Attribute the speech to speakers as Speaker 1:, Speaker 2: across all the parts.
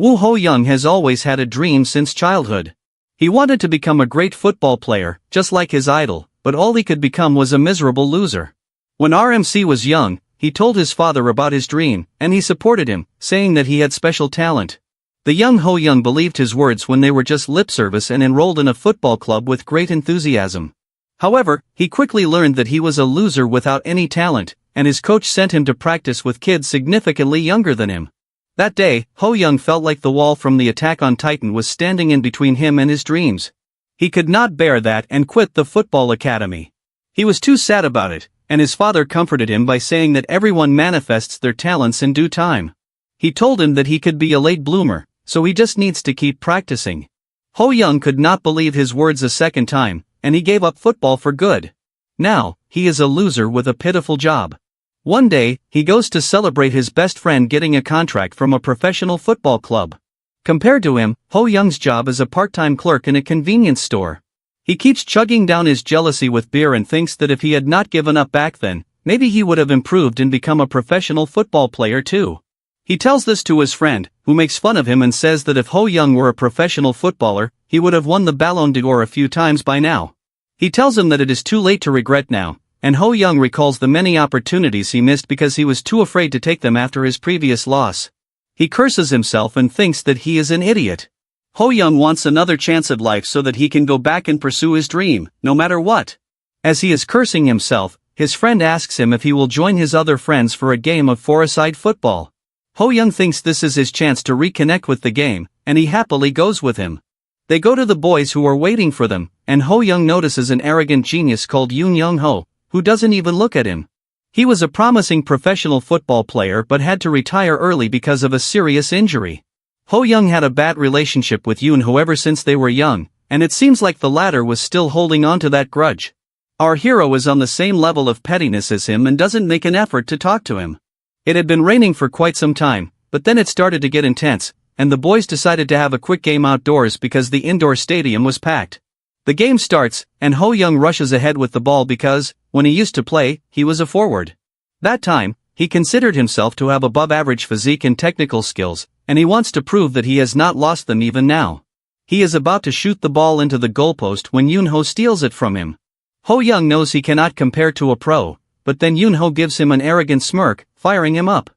Speaker 1: Woo Ho-young has always had a dream since childhood. He wanted to become a great football player, just like his idol, but all he could become was a miserable loser. When RMC was young, he told his father about his dream, and he supported him, saying that he had special talent. The young Ho-young believed his words when they were just lip service and enrolled in a football club with great enthusiasm. However, he quickly learned that he was a loser without any talent, and his coach sent him to practice with kids significantly younger than him. That day, Ho-young felt like the wall from the Attack on Titan was standing in between him and his dreams. He could not bear that and quit the football academy. He was too sad about it, and his father comforted him by saying that everyone manifests their talents in due time. He told him that he could be a late bloomer, so he just needs to keep practicing. Ho-young could not believe his words a second time, and he gave up football for good. Now, he is a loser with a pitiful job. One day, he goes to celebrate his best friend getting a contract from a professional football club. Compared to him, Ho-young's job is a part-time clerk in a convenience store. He keeps chugging down his jealousy with beer and thinks that if he had not given up back then, maybe he would have improved and become a professional football player too. He tells this to his friend, who makes fun of him and says that if Ho-young were a professional footballer, he would have won the Ballon d'Or a few times by now. He tells him that it is too late to regret now, and Ho-young recalls the many opportunities he missed because he was too afraid to take them after his previous loss. He curses himself and thinks that he is an idiot. Ho-young wants another chance at life so that he can go back and pursue his dream, no matter what. As he is cursing himself, his friend asks him if he will join his other friends for a game of four-a-side football. Ho-young thinks this is his chance to reconnect with the game, and he happily goes with him. They go to the boys who are waiting for them, and Ho-young notices an arrogant genius called Yoon Young-ho, who doesn't even look at him. He was a promising professional football player but had to retire early because of a serious injury. Ho-young had a bad relationship with Yoon-ho ever since they were young, and it seems like the latter was still holding on to that grudge. Our hero is on the same level of pettiness as him and doesn't make an effort to talk to him. It had been raining for quite some time, but then it started to get intense, and the boys decided to have a quick game outdoors because the indoor stadium was packed. The game starts, and Ho-young rushes ahead with the ball because, when he used to play, he was a forward. That time, he considered himself to have above-average physique and technical skills, and he wants to prove that he has not lost them even now. He is about to shoot the ball into the goalpost when Yoon-ho steals it from him. Ho-young knows he cannot compare to a pro, but then Yoon-ho gives him an arrogant smirk, firing him up.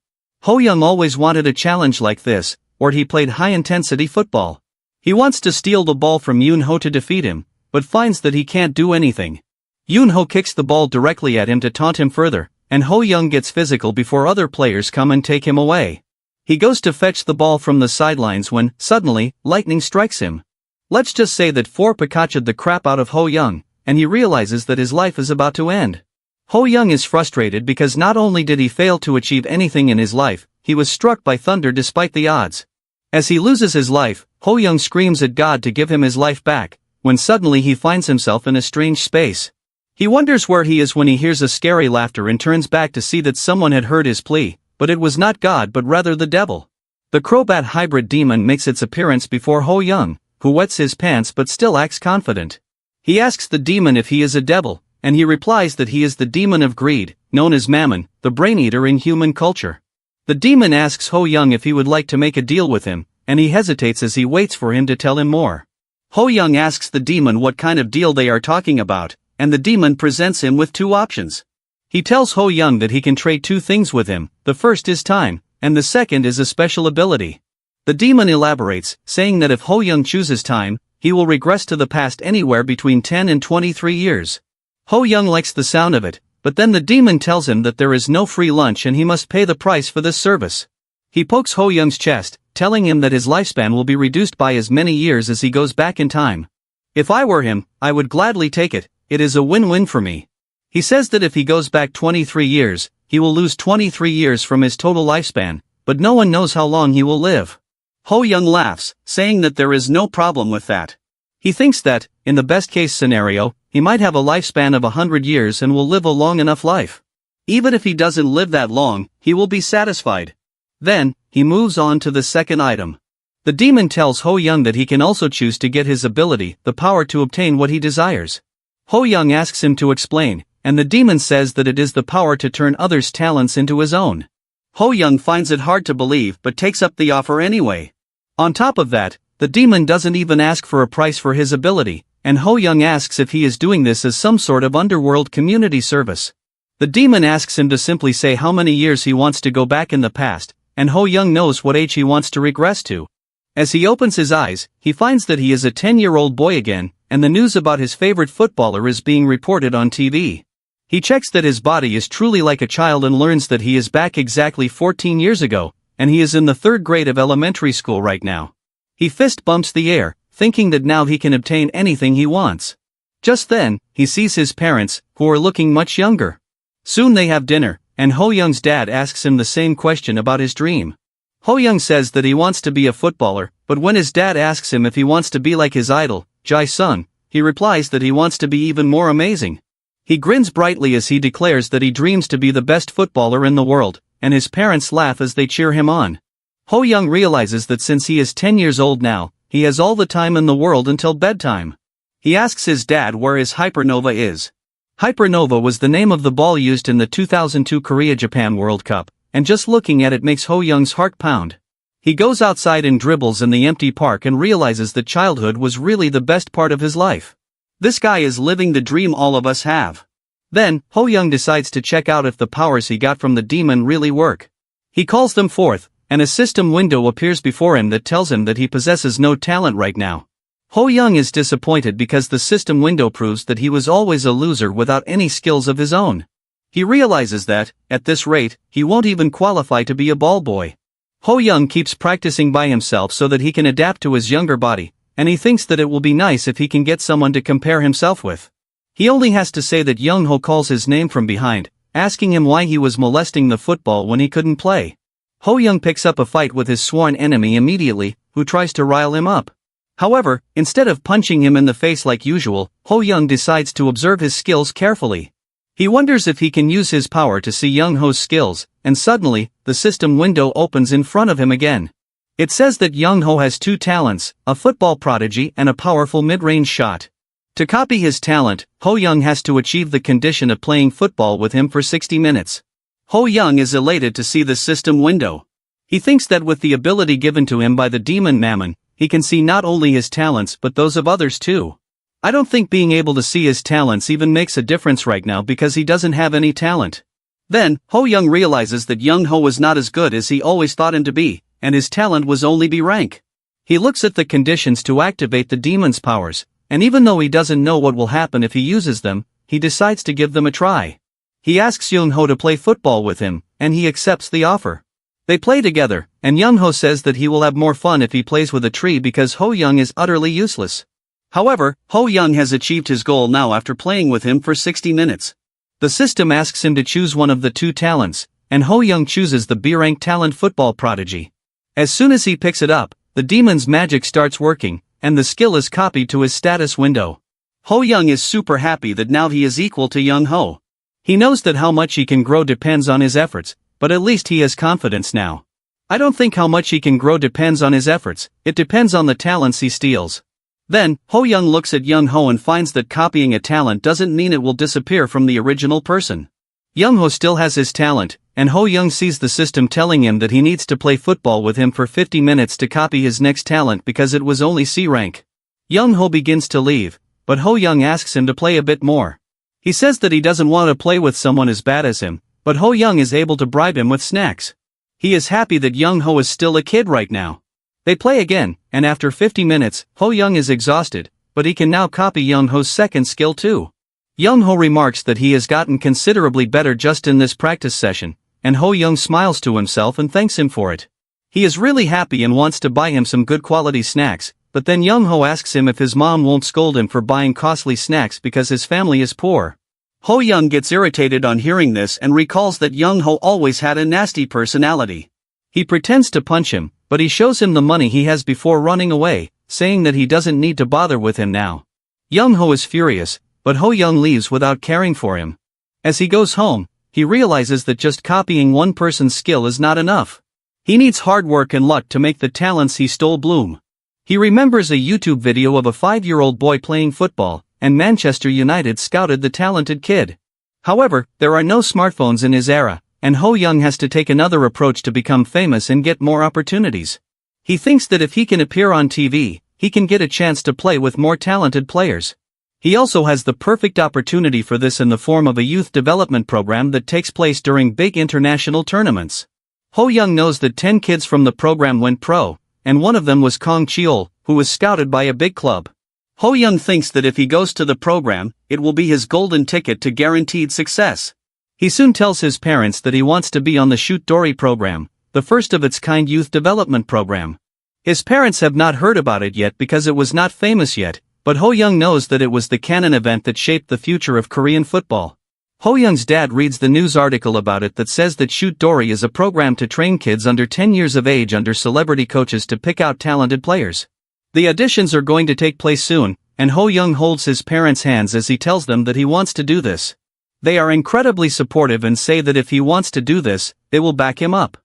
Speaker 1: Ho-young always wanted a challenge like this, or he played high-intensity football. He wants to steal the ball from Yoon-ho to defeat him, but finds that he can't do anything. Yoon-ho kicks the ball directly at him to taunt him further, and Ho-young gets physical before other players come and take him away. He goes to fetch the ball from the sidelines when, suddenly, lightning strikes him. Let's just say that 4 Pikacha'd the crap out of Ho-young, and he realizes that his life is about to end. Ho-young is frustrated because not only did he fail to achieve anything in his life, he was struck by thunder despite the odds. As he loses his life, Ho-young screams at God to give him his life back, when suddenly he finds himself in a strange space. He wonders where he is when he hears a scary laughter and turns back to see that someone had heard his plea, but it was not God but rather the devil. The Crobat hybrid demon makes its appearance before Ho-young, who wets his pants but still acts confident. He asks the demon if he is a devil, and he replies that he is the demon of greed, known as Mammon, the brain-eater in human culture. The demon asks Ho-young if he would like to make a deal with him, and he hesitates as he waits for him to tell him more. Ho-young asks the demon what kind of deal they are talking about, and the demon presents him with 2 options. He tells Ho-young that he can trade 2 things with him, the first is time, and the second is a special ability. The demon elaborates, saying that if Ho-young chooses time, he will regress to the past anywhere between 10 and 23 years. Ho-young likes the sound of it, but then the demon tells him that there is no free lunch and he must pay the price for this service. He pokes Ho-young's chest, telling him that his lifespan will be reduced by as many years as he goes back in time. If I were him, I would gladly take it, it is a win-win for me. He says that if he goes back 23 years, he will lose 23 years from his total lifespan, but no one knows how long he will live. Ho-young laughs, saying that there is no problem with that. He thinks that, in the best-case scenario, he might have a lifespan of 100 years and will live a long enough life. Even if he doesn't live that long, he will be satisfied. Then, he moves on to the second item. The demon tells Ho-young that he can also choose to get his ability, the power to obtain what he desires. Ho-young asks him to explain, and the demon says that it is the power to turn others' talents into his own. Ho-young finds it hard to believe but takes up the offer anyway. On top of that, the demon doesn't even ask for a price for his ability, and Ho Young asks if he is doing this as some sort of underworld community service. The demon asks him to simply say how many years he wants to go back in the past, and Ho Young knows what age he wants to regress to. As he opens his eyes, he finds that he is a 10-year-old boy again, and the news about his favorite footballer is being reported on TV. He checks that his body is truly like a child and learns that he is back exactly 14 years ago, and he is in the 3rd grade of elementary school right now. He fist bumps the air, thinking that now he can obtain anything he wants. Just then, he sees his parents, who are looking much younger. Soon they have dinner, and Ho Young's dad asks him the same question about his dream. Ho Young says that he wants to be a footballer, but when his dad asks him if he wants to be like his idol, Jae-sung, he replies that he wants to be even more amazing. He grins brightly as he declares that he dreams to be the best footballer in the world, and his parents laugh as they cheer him on. Ho Young realizes that since he is 10 years old now, he has all the time in the world until bedtime. He asks his dad where his hypernova is. Hypernova was the name of the ball used in the 2002 Korea-Japan World Cup, and just looking at it makes Ho Young's heart pound. He goes outside and dribbles in the empty park and realizes that childhood was really the best part of his life. This guy is living the dream all of us have. Then, Ho Young decides to check out if the powers he got from the demon really work. He calls them forth, and a system window appears before him that tells him that he possesses no talent right now. Ho Young is disappointed because the system window proves that he was always a loser without any skills of his own. He realizes that, at this rate, he won't even qualify to be a ball boy. Ho Young keeps practicing by himself so that he can adapt to his younger body, and he thinks that it will be nice if he can get someone to compare himself with. He only has to say that Young Ho calls his name from behind, asking him why he was molesting the football when he couldn't play. Ho Young picks up a fight with his sworn enemy immediately, who tries to rile him up. However, instead of punching him in the face like usual, Ho Young decides to observe his skills carefully. He wonders if he can use his power to see Young Ho's skills, and suddenly, the system window opens in front of him again. It says that Young Ho has 2 talents, a football prodigy and a powerful mid-range shot. To copy his talent, Ho Young has to achieve the condition of playing football with him for 60 minutes. Ho Young is elated to see the system window. He thinks that with the ability given to him by the demon Mammon, he can see not only his talents but those of others too. I don't think being able to see his talents even makes a difference right now because he doesn't have any talent. Then, Ho Young realizes that Young Ho was not as good as he always thought him to be, and his talent was only B rank. He looks at the conditions to activate the demon's powers, and even though he doesn't know what will happen if he uses them, he decides to give them a try. He asks Young Ho to play football with him, and he accepts the offer. They play together, and Young Ho says that he will have more fun if he plays with a tree because Ho Young is utterly useless. However, Ho Young has achieved his goal now after playing with him for 60 minutes. The system asks him to choose one of the 2 talents, and Ho Young chooses the B-rank talent football prodigy. As soon as he picks it up, the demon's magic starts working, and the skill is copied to his status window. Ho Young is super happy that now he is equal to Young Ho. He knows that how much he can grow depends on his efforts, but at least he has confidence now. I don't think how much he can grow depends on his efforts, it depends on the talents he steals. Then, Ho Young looks at Young Ho and finds that copying a talent doesn't mean it will disappear from the original person. Young Ho still has his talent, and Ho Young sees the system telling him that he needs to play football with him for 50 minutes to copy his next talent because it was only C rank. Young Ho begins to leave, but Ho Young asks him to play a bit more. He says that he doesn't want to play with someone as bad as him, but Ho Young is able to bribe him with snacks. He is happy that Young Ho is still a kid right now. They play again, and after 50 minutes, Ho Young is exhausted, but he can now copy Young Ho's second skill too. Young Ho remarks that he has gotten considerably better just in this practice session, and Ho Young smiles to himself and thanks him for it. He is really happy and wants to buy him some good quality snacks, but then Young Ho asks him if his mom won't scold him for buying costly snacks because his family is poor. Ho Young gets irritated on hearing this and recalls that Young Ho always had a nasty personality. He pretends to punch him, but he shows him the money he has before running away, saying that he doesn't need to bother with him now. Young Ho is furious, but Ho Young leaves without caring for him. As he goes home, he realizes that just copying one person's skill is not enough. He needs hard work and luck to make the talents he stole bloom. He remembers a YouTube video of a 5-year-old boy playing football, and Manchester United scouted the talented kid. However, there are no smartphones in his era, and Ho Young has to take another approach to become famous and get more opportunities. He thinks that if he can appear on TV, he can get a chance to play with more talented players. He also has the perfect opportunity for this in the form of a youth development program that takes place during big international tournaments. Ho Young knows that 10 kids from the program went pro, and one of them was Kong Cheol, who was scouted by a big club. Ho Young thinks that if he goes to the program, it will be his golden ticket to guaranteed success. He soon tells his parents that he wants to be on the Shoot Dory program, the first of its kind youth development program. His parents have not heard about it yet because it was not famous yet, but Ho Young knows that it was the canon event that shaped the future of Korean football. Ho Young's dad reads the news article about it that says that Shoot Dory is a program to train kids under 10 years of age under celebrity coaches to pick out talented players. The auditions are going to take place soon, and Ho Young holds his parents' hands as he tells them that he wants to do this. They are incredibly supportive and say that if he wants to do this, they will back him up.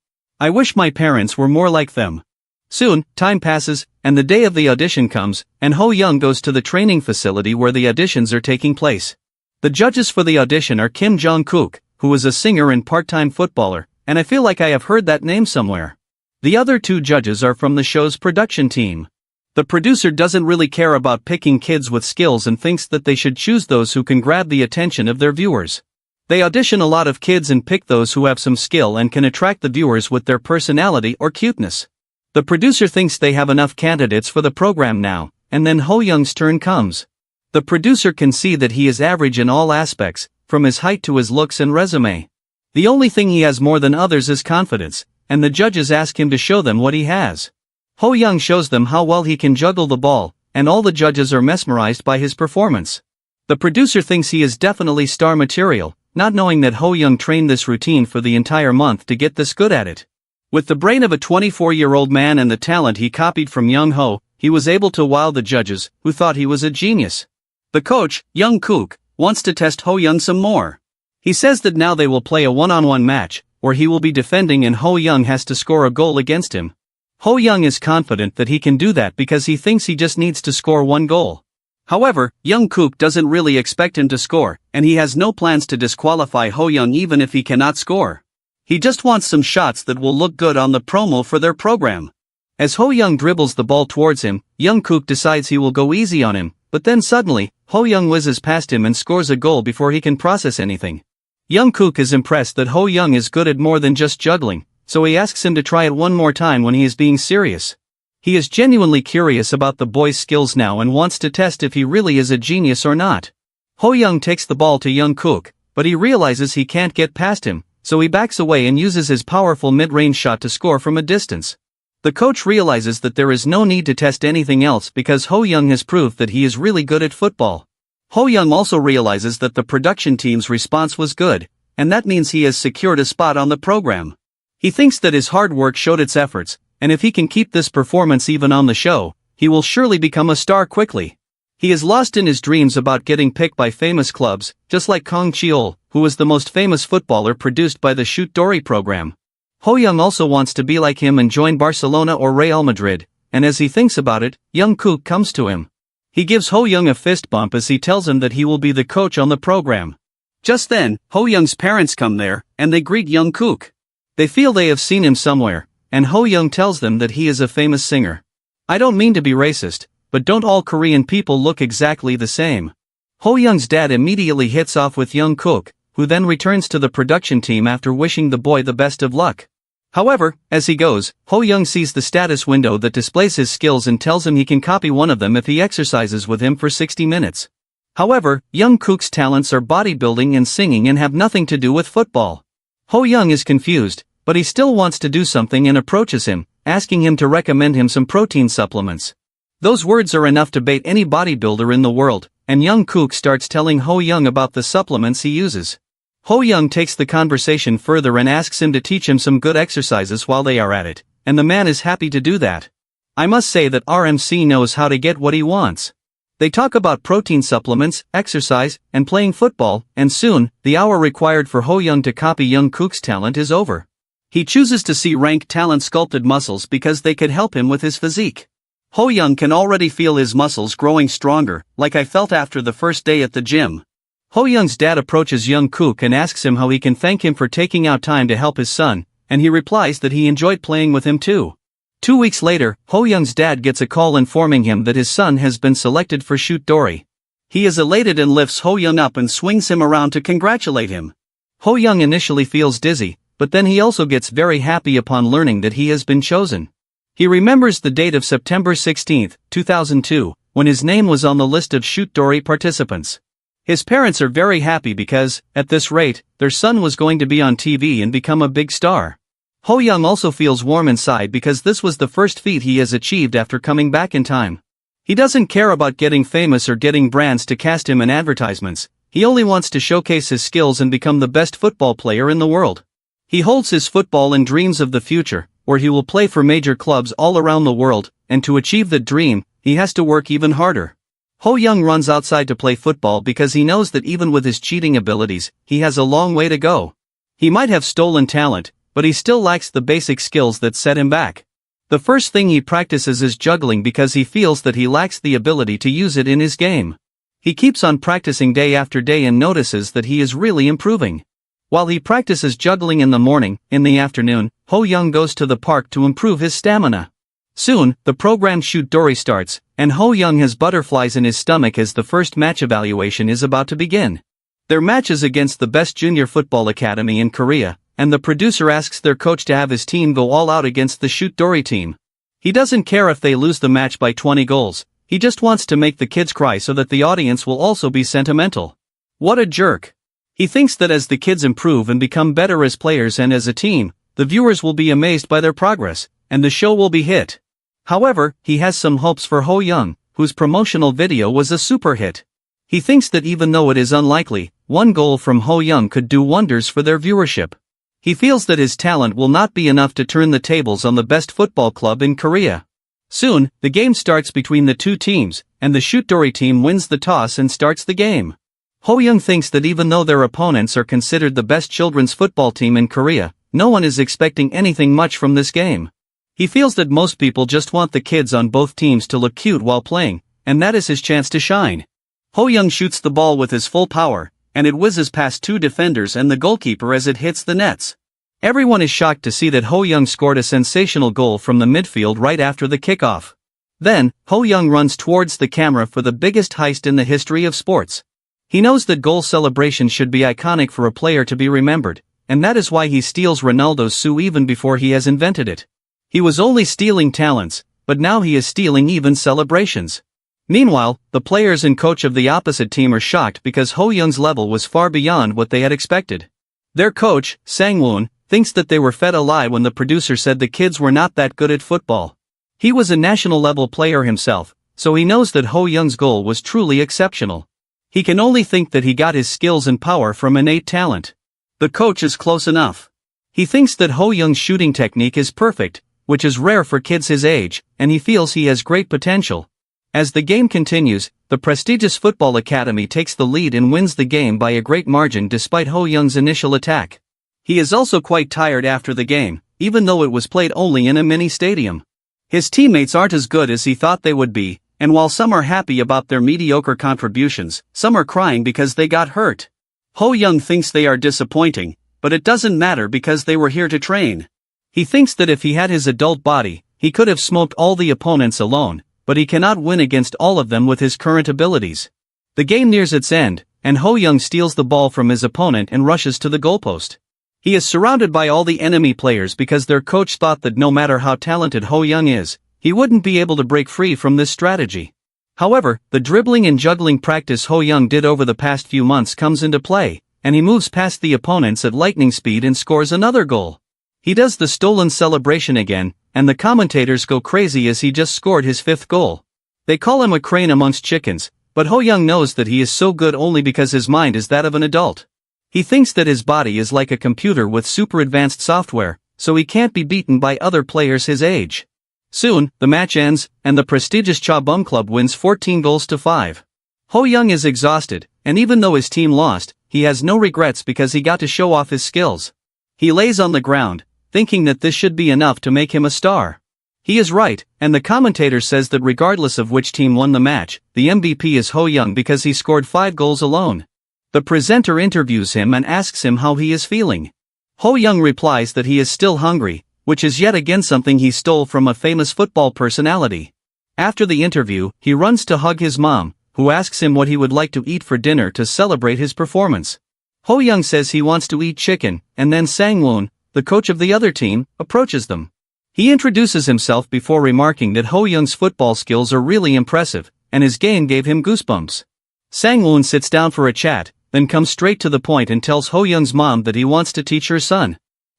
Speaker 1: I wish my parents were more like them. Soon, time passes, and the day of the audition comes, and Ho Young goes to the training facility where the auditions are taking place. The judges for the audition are Kim Jong-kook, who is a singer and part-time footballer, and I feel like I have heard that name somewhere. The other two judges are from the show's production team. The producer doesn't really care about picking kids with skills and thinks that they should choose those who can grab the attention of their viewers. They audition a lot of kids and pick those who have some skill and can attract the viewers with their personality or cuteness. The producer thinks they have enough candidates for the program now, and then Ho Young's turn comes. The producer can see that he is average in all aspects, from his height to his looks and resume. The only thing he has more than others is confidence, and the judges ask him to show them what he has. Ho Young shows them how well he can juggle the ball, and all the judges are mesmerized by his performance. The producer thinks he is definitely star material, not knowing that Ho Young trained this routine for the entire month to get this good at it. With the brain of a 24-year-old man and the talent he copied from Young Ho, he was able to wow the judges, who thought he was a genius. The coach, Young Kook, wants to test Ho Young some more. He says that now they will play a one-on-one match, where he will be defending and Ho Young has to score a goal against him. Ho Young is confident that he can do that because he thinks he just needs to score one goal. However, Young Kook doesn't really expect him to score, and he has no plans to disqualify Ho Young even if he cannot score. He just wants some shots that will look good on the promo for their program. As Ho Young dribbles the ball towards him, Young Kook decides he will go easy on him, but then suddenly, Ho Young whizzes past him and scores a goal before he can process anything. Young Kook is impressed that Ho Young is good at more than just juggling, so he asks him to try it one more time when he is being serious. He is genuinely curious about the boy's skills now and wants to test if he really is a genius or not. Ho Young takes the ball to Young Kook, but he realizes he can't get past him, so he backs away and uses his powerful mid-range shot to score from a distance. The coach realizes that there is no need to test anything else because Ho Young has proved that he is really good at football. Ho Young also realizes that the production team's response was good, and that means he has secured a spot on the program. He thinks that his hard work showed its efforts, and if he can keep this performance even on the show, he will surely become a star quickly. He is lost in his dreams about getting picked by famous clubs, just like Kong Cheol, who was the most famous footballer produced by the Shoot Dory program. Ho Young also wants to be like him and join Barcelona or Real Madrid, and as he thinks about it, Young Kook comes to him. He gives Ho Young a fist bump as he tells him that he will be the coach on the program. Just then, Ho Young's parents come there, and they greet Young Kook. They feel they have seen him somewhere, and Ho Young tells them that he is a famous singer. I don't mean to be racist, but don't all Korean people look exactly the same? Ho Young's dad immediately hits off with Young Kook, who then returns to the production team after wishing the boy the best of luck. However, as he goes, Ho Young sees the status window that displays his skills and tells him he can copy one of them if he exercises with him for 60 minutes. However, Young Kook's talents are bodybuilding and singing and have nothing to do with football. Ho Young is confused, but he still wants to do something and approaches him, asking him to recommend him some protein supplements. Those words are enough to bait any bodybuilder in the world, and Young Kook starts telling Ho Young about the supplements he uses. Ho Young takes the conversation further and asks him to teach him some good exercises while they are at it, and the man is happy to do that. I must say that RMC knows how to get what he wants. They talk about protein supplements, exercise, and playing football, and soon, the hour required for Ho Young to copy Young Kook's talent is over. He chooses to see rank talent sculpted muscles because they could help him with his physique. Ho Young can already feel his muscles growing stronger, like I felt after the first day at the gym. Ho Young's dad approaches Young Kook and asks him how he can thank him for taking out time to help his son, and he replies that he enjoyed playing with him too. 2 weeks later, Ho Young's dad gets a call informing him that his son has been selected for Shoot Dory. He is elated and lifts Ho Young up and swings him around to congratulate him. Ho Young initially feels dizzy, but then he also gets very happy upon learning that he has been chosen. He remembers the date of September 16, 2002, when his name was on the list of Shoot Dory participants. His parents are very happy because, at this rate, their son was going to be on TV and become a big star. Ho Young also feels warm inside because this was the first feat he has achieved after coming back in time. He doesn't care about getting famous or getting brands to cast him in advertisements. He only wants to showcase his skills and become the best football player in the world. He holds his football and dreams of the future, where he will play for major clubs all around the world, and to achieve that dream, he has to work even harder. Ho Young runs outside to play football because he knows that even with his cheating abilities, he has a long way to go. He might have stolen talent, but he still lacks the basic skills that set him back. The first thing he practices is juggling because he feels that he lacks the ability to use it in his game. He keeps on practicing day after day and notices that he is really improving. While he practices juggling in the morning, in the afternoon, Ho Young goes to the park to improve his stamina. Soon, the program Shoot Dory starts, and Ho Young has butterflies in his stomach as the first match evaluation is about to begin. Their match is against the best junior football academy in Korea, and the producer asks their coach to have his team go all out against the Shoot Dory team. He doesn't care if they lose the match by 20 goals, he just wants to make the kids cry so that the audience will also be sentimental. What a jerk! He thinks that as the kids improve and become better as players and as a team, the viewers will be amazed by their progress, and the show will be hit. However, he has some hopes for Ho Young, whose promotional video was a super hit. He thinks that even though it is unlikely, one goal from Ho Young could do wonders for their viewership. He feels that his talent will not be enough to turn the tables on the best football club in Korea. Soon, the game starts between the two teams, and the Shoot Dory team wins the toss and starts the game. Ho Young thinks that even though their opponents are considered the best children's football team in Korea, no one is expecting anything much from this game. He feels that most people just want the kids on both teams to look cute while playing, and that is his chance to shine. Ho Young shoots the ball with his full power, and it whizzes past two defenders and the goalkeeper as it hits the nets. Everyone is shocked to see that Ho Young scored a sensational goal from the midfield right after the kickoff. Then, Ho Young runs towards the camera for the biggest heist in the history of sports. He knows that goal celebration should be iconic for a player to be remembered, and that is why he steals Ronaldo's shoe even before he has invented it. He was only stealing talents, but now he is stealing even celebrations. Meanwhile, the players and coach of the opposite team are shocked because Ho Young's level was far beyond what they had expected. Their coach, Sang-woon, thinks that they were fed a lie when the producer said the kids were not that good at football. He was a national-level player himself, so he knows that Ho Young's goal was truly exceptional. He can only think that he got his skills and power from innate talent. The coach is close enough. He thinks that Ho Young's shooting technique is perfect, which is rare for kids his age, and he feels he has great potential. As the game continues, the prestigious football academy takes the lead and wins the game by a great margin despite Ho Young's initial attack. He is also quite tired after the game, even though it was played only in a mini stadium. His teammates aren't as good as he thought they would be, and while some are happy about their mediocre contributions, some are crying because they got hurt. Ho Young thinks they are disappointing, but it doesn't matter because they were here to train. He thinks that if he had his adult body, he could have smoked all the opponents alone, but he cannot win against all of them with his current abilities. The game nears its end, and Ho Young steals the ball from his opponent and rushes to the goalpost. He is surrounded by all the enemy players because their coach thought that no matter how talented Ho Young is, he wouldn't be able to break free from this strategy. However, the dribbling and juggling practice Ho Young did over the past few months comes into play, and he moves past the opponents at lightning speed and scores another goal. He does the stolen celebration again, and the commentators go crazy as he just scored his fifth goal. They call him a crane amongst chickens, but Ho Young knows that he is so good only because his mind is that of an adult. He thinks that his body is like a computer with super advanced software, so he can't be beaten by other players his age. Soon, the match ends, and the prestigious Cha-bum Club wins 14-5. Ho Young is exhausted, and even though his team lost, he has no regrets because he got to show off his skills. He lays on the ground, thinking that this should be enough to make him a star. He is right, and the commentator says that regardless of which team won the match, the MVP is Ho Young because he scored 5 goals alone. The presenter interviews him and asks him how he is feeling. Ho Young replies that he is still hungry, which is yet again something he stole from a famous football personality. After the interview, he runs to hug his mom, who asks him what he would like to eat for dinner to celebrate his performance. Ho-young says he wants to eat chicken, and then Sang-woon, the coach of the other team, approaches them. He introduces himself before remarking that Ho-young's football skills are really impressive, and his game gave him goosebumps. Sang-woon sits down for a chat, then comes straight to the point and tells Ho-young's mom that he wants to teach her son.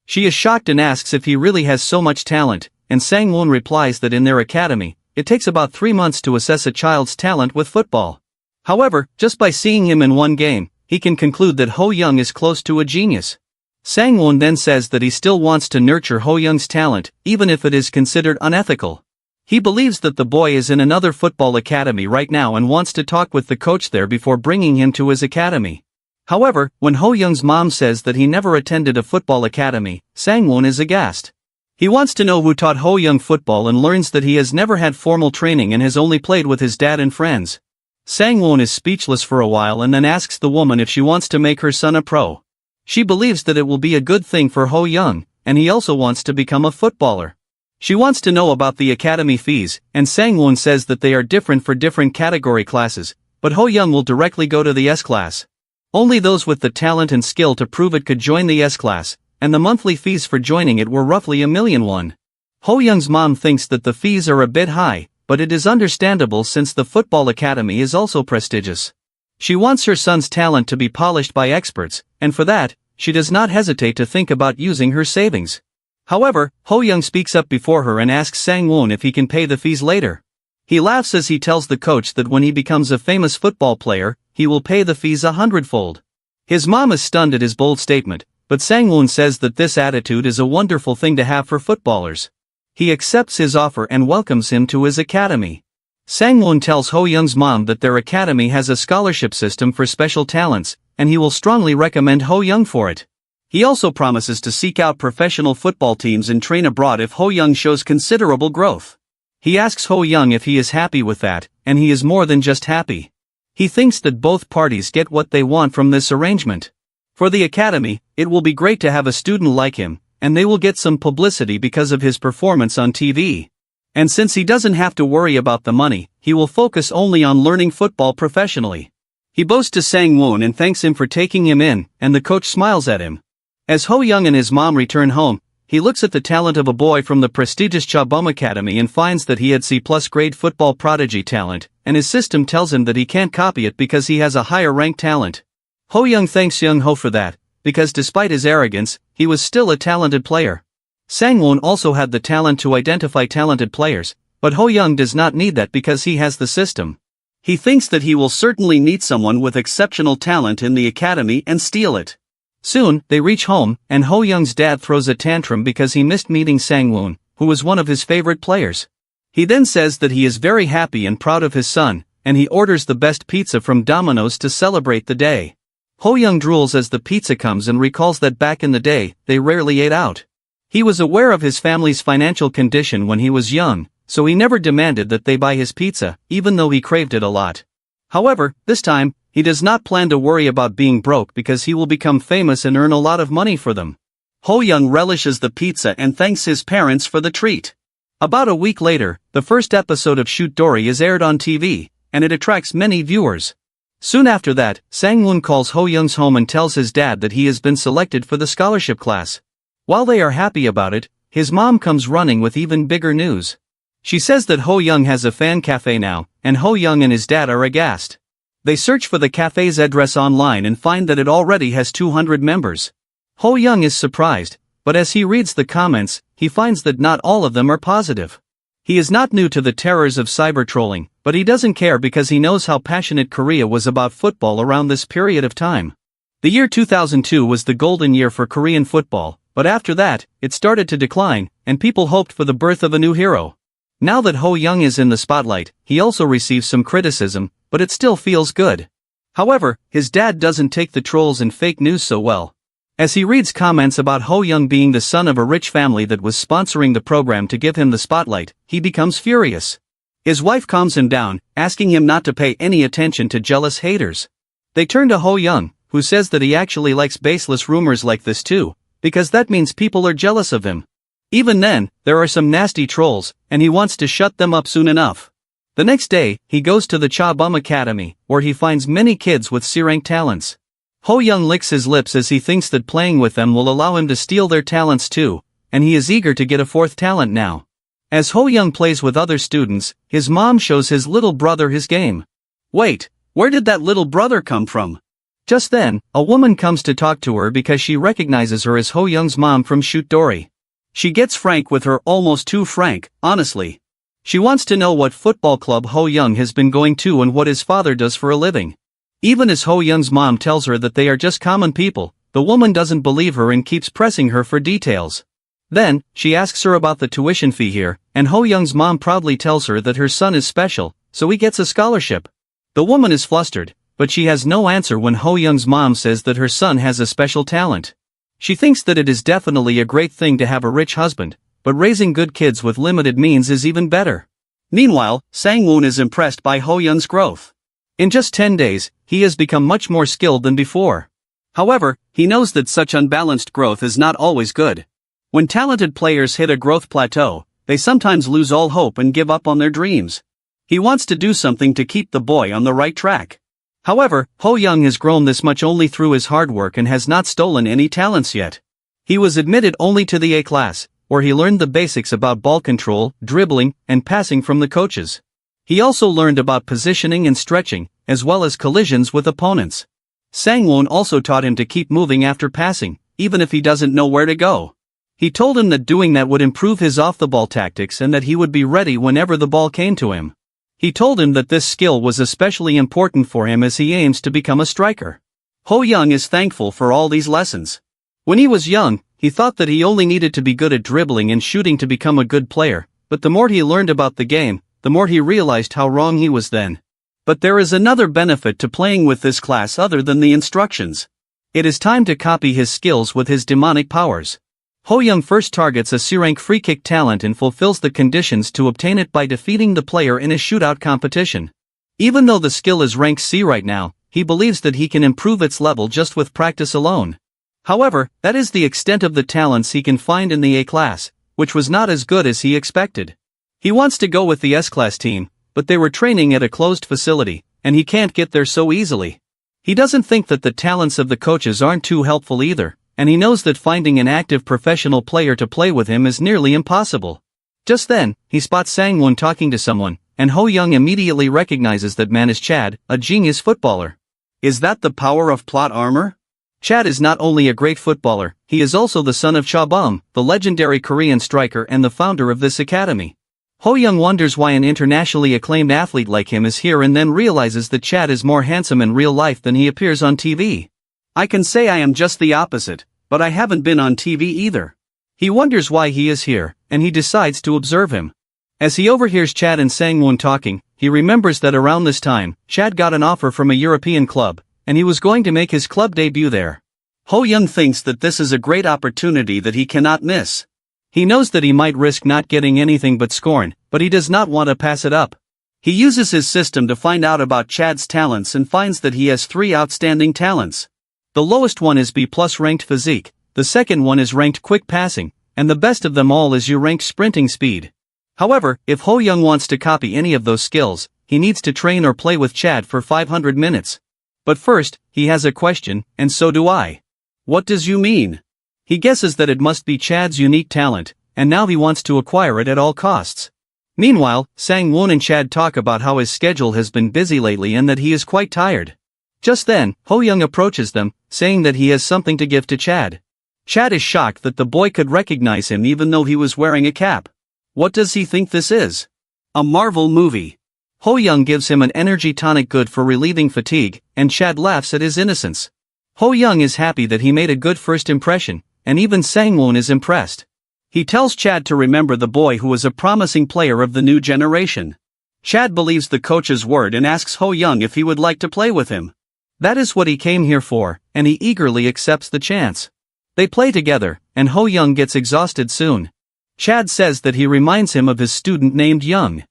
Speaker 1: She is shocked and asks if he really has so much talent, and Sang-woon replies that in their academy, it takes about 3 months to assess a child's talent with football. However, just by seeing him in one game, he can conclude that Ho-young is close to a genius. Sang-woon then says that he still wants to nurture Ho-young's talent, even if it is considered unethical. He believes that the boy is in another football academy right now and wants to talk with the coach there before bringing him to his academy. However, when Ho-young's mom says that he never attended a football academy, Sang-woon is aghast. He wants to know who taught Ho-young football and learns that he has never had formal training and has only played with his dad and friends. Sang-woon is speechless for a while and then asks the woman if she wants to make her son a pro. She believes that it will be a good thing for Ho-young, and he also wants to become a footballer. She wants to know about the academy fees, and Sang-woon says that they are different for different category classes, but Ho-young will directly go to the S class. Only those with the talent and skill to prove it could join the S class, and the monthly fees for joining it were roughly $1,000,000. Ho-young's mom thinks that the fees are a bit high, but it is understandable since the football academy is also prestigious. She wants her son's talent to be polished by experts, and for that, she does not hesitate to think about using her savings. However, Ho-young speaks up before her and asks Sang-woon if he can pay the fees later. He laughs as he tells the coach that when he becomes a famous football player, he will pay the fees 100-fold. His mom is stunned at his bold statement, but Sang-woon says that this attitude is a wonderful thing to have for footballers. He accepts his offer and welcomes him to his academy. Sang-woon tells Ho-young's mom that their academy has a scholarship system for special talents, and he will strongly recommend Ho-young for it. He also promises to seek out professional football teams and train abroad if Ho-young shows considerable growth. He asks Ho-young if he is happy with that, and he is more than just happy. He thinks that both parties get what they want from this arrangement. For the academy, it will be great to have a student like him, and they will get some publicity because of his performance on TV. And since he doesn't have to worry about the money, he will focus only on learning football professionally. He boasts to Sang-woon and thanks him for taking him in, and the coach smiles at him. As Ho-young and his mom return home, he looks at the talent of a boy from the prestigious Chabum Academy and finds that he had C+ grade football prodigy talent, and his system tells him that he can't copy it because he has a higher ranked talent. Ho-young thanks Young-ho for that, because despite his arrogance, he was still a talented player. Sang-woon also had the talent to identify talented players, but Ho-young does not need that because he has the system. He thinks that he will certainly meet someone with exceptional talent in the academy and steal it. Soon, they reach home, and Ho-young's dad throws a tantrum because he missed meeting Sang-woon, who was one of his favorite players. He then says that he is very happy and proud of his son, and he orders the best pizza from Domino's to celebrate the day. Ho-young drools as the pizza comes and recalls that back in the day, they rarely ate out. He was aware of his family's financial condition when he was young, so he never demanded that they buy his pizza, even though he craved it a lot. However, this time, he does not plan to worry about being broke because he will become famous and earn a lot of money for them. Ho-young relishes the pizza and thanks his parents for the treat. About a week later, the first episode of Shoot Dory is aired on TV, and it attracts many viewers. Soon after that, Sang-woon calls Ho-young's home and tells his dad that he has been selected for the scholarship class. While they are happy about it, his mom comes running with even bigger news. She says that Ho-young has a fan cafe now, and Ho-young and his dad are aghast. They search for the cafe's address online and find that it already has 200 members. Ho-young is surprised, but as he reads the comments, he finds that not all of them are positive. He is not new to the terrors of cyber trolling, but he doesn't care because he knows how passionate Korea was about football around this period of time. The year 2002 was the golden year for Korean football, but after that, it started to decline, and people hoped for the birth of a new hero. Now that Ho-young is in the spotlight, he also receives some criticism, but it still feels good. However, his dad doesn't take the trolls and fake news so well. As he reads comments about Ho-young being the son of a rich family that was sponsoring the program to give him the spotlight, he becomes furious. His wife calms him down, asking him not to pay any attention to jealous haters. They turn to Ho-young, who says that he actually likes baseless rumors like this too, because that means people are jealous of him. Even then, there are some nasty trolls, and he wants to shut them up soon enough. The next day, he goes to the Cha Bum Academy, where he finds many kids with C-rank talents. Ho Young licks his lips as he thinks that playing with them will allow him to steal their talents too, and he is eager to get a fourth talent now. As Ho Young plays with other students, his mom shows his little brother his game. Wait, where did that little brother come from? Just then, a woman comes to talk to her because she recognizes her as Ho Young's mom from Shoot Dory. She gets frank with her, almost too frank, honestly. She wants to know what football club Ho Young has been going to and what his father does for a living. Even as Ho Young's mom tells her that they are just common people, the woman doesn't believe her and keeps pressing her for details. Then, she asks her about the tuition fee here, and Ho Young's mom proudly tells her that her son is special, so he gets a scholarship. The woman is flustered, but she has no answer when Ho Young's mom says that her son has a special talent. She thinks that it is definitely a great thing to have a rich husband, but raising good kids with limited means is even better. Meanwhile, Sang-woon is impressed by Ho Young's growth. In just 10 days, he has become much more skilled than before. However, he knows that such unbalanced growth is not always good. When talented players hit a growth plateau, they sometimes lose all hope and give up on their dreams. He wants to do something to keep the boy on the right track. However, Ho Young has grown this much only through his hard work and has not stolen any talents yet. He was admitted only to the A class, where he learned the basics about ball control, dribbling, and passing from the coaches. He also learned about positioning and stretching, as well as collisions with opponents. Sang-woon also taught him to keep moving after passing, even if he doesn't know where to go. He told him that doing that would improve his off-the-ball tactics and that he would be ready whenever the ball came to him. He told him that this skill was especially important for him as he aims to become a striker. Ho Young is thankful for all these lessons. When he was young, he thought that he only needed to be good at dribbling and shooting to become a good player, but the more he learned about the game, the more he realized how wrong he was then. But there is another benefit to playing with this class other than the instructions. It is time to copy his skills with his demonic powers. Ho Young first targets a C-rank free kick talent and fulfills the conditions to obtain it by defeating the player in a shootout competition. Even though the skill is rank C right now, he believes that he can improve its level just with practice alone. However, that is the extent of the talents he can find in the A class, which was not as good as he expected. He wants to go with the S-class team, but they were training at a closed facility, and he can't get there so easily. He doesn't think that the talents of the coaches aren't too helpful either, and he knows that finding an active professional player to play with him is nearly impossible. Just then, he spots Sang-woon talking to someone, and Ho Young immediately recognizes that man is Chad, a genius footballer. Is that the power of plot armor? Chad is not only a great footballer, he is also the son of Cha Bum, the legendary Korean striker and the founder of this academy. Ho Young wonders why an internationally acclaimed athlete like him is here and then realizes that Chad is more handsome in real life than he appears on TV. I can say I am just the opposite, but I haven't been on TV either. He wonders why he is here, and he decides to observe him. As he overhears Chad and Sang-woon talking, he remembers that around this time, Chad got an offer from a European club, and he was going to make his club debut there. Ho Young thinks that this is a great opportunity that he cannot miss. He knows that he might risk not getting anything but scorn, but he does not want to pass it up. He uses his system to find out about Chad's talents and finds that he has 3 outstanding talents. The lowest one is B+ ranked physique, the second one is ranked quick passing, and the best of them all is U ranked sprinting speed. However, if Ho Young wants to copy any of those skills, he needs to train or play with Chad for 500 minutes. But first, he has a question, and so do I. What does you mean? He guesses that it must be Chad's unique talent, and now he wants to acquire it at all costs. Meanwhile, Sang-woon and Chad talk about how his schedule has been busy lately and that he is quite tired. Just then, Ho Young approaches them, saying that he has something to give to Chad. Chad is shocked that the boy could recognize him even though he was wearing a cap. What does he think this is? A Marvel movie. Ho Young gives him an energy tonic good for relieving fatigue, and Chad laughs at his innocence. Ho Young is happy that he made a good first impression, and even Sang-woon is impressed. He tells Chad to remember the boy who is a promising player of the new generation. Chad believes the coach's word and asks Ho Young if he would like to play with him. That is what he came here for, and he eagerly accepts the chance. They play together, and Ho Young gets exhausted soon. Chad says that he reminds him of his student named Young.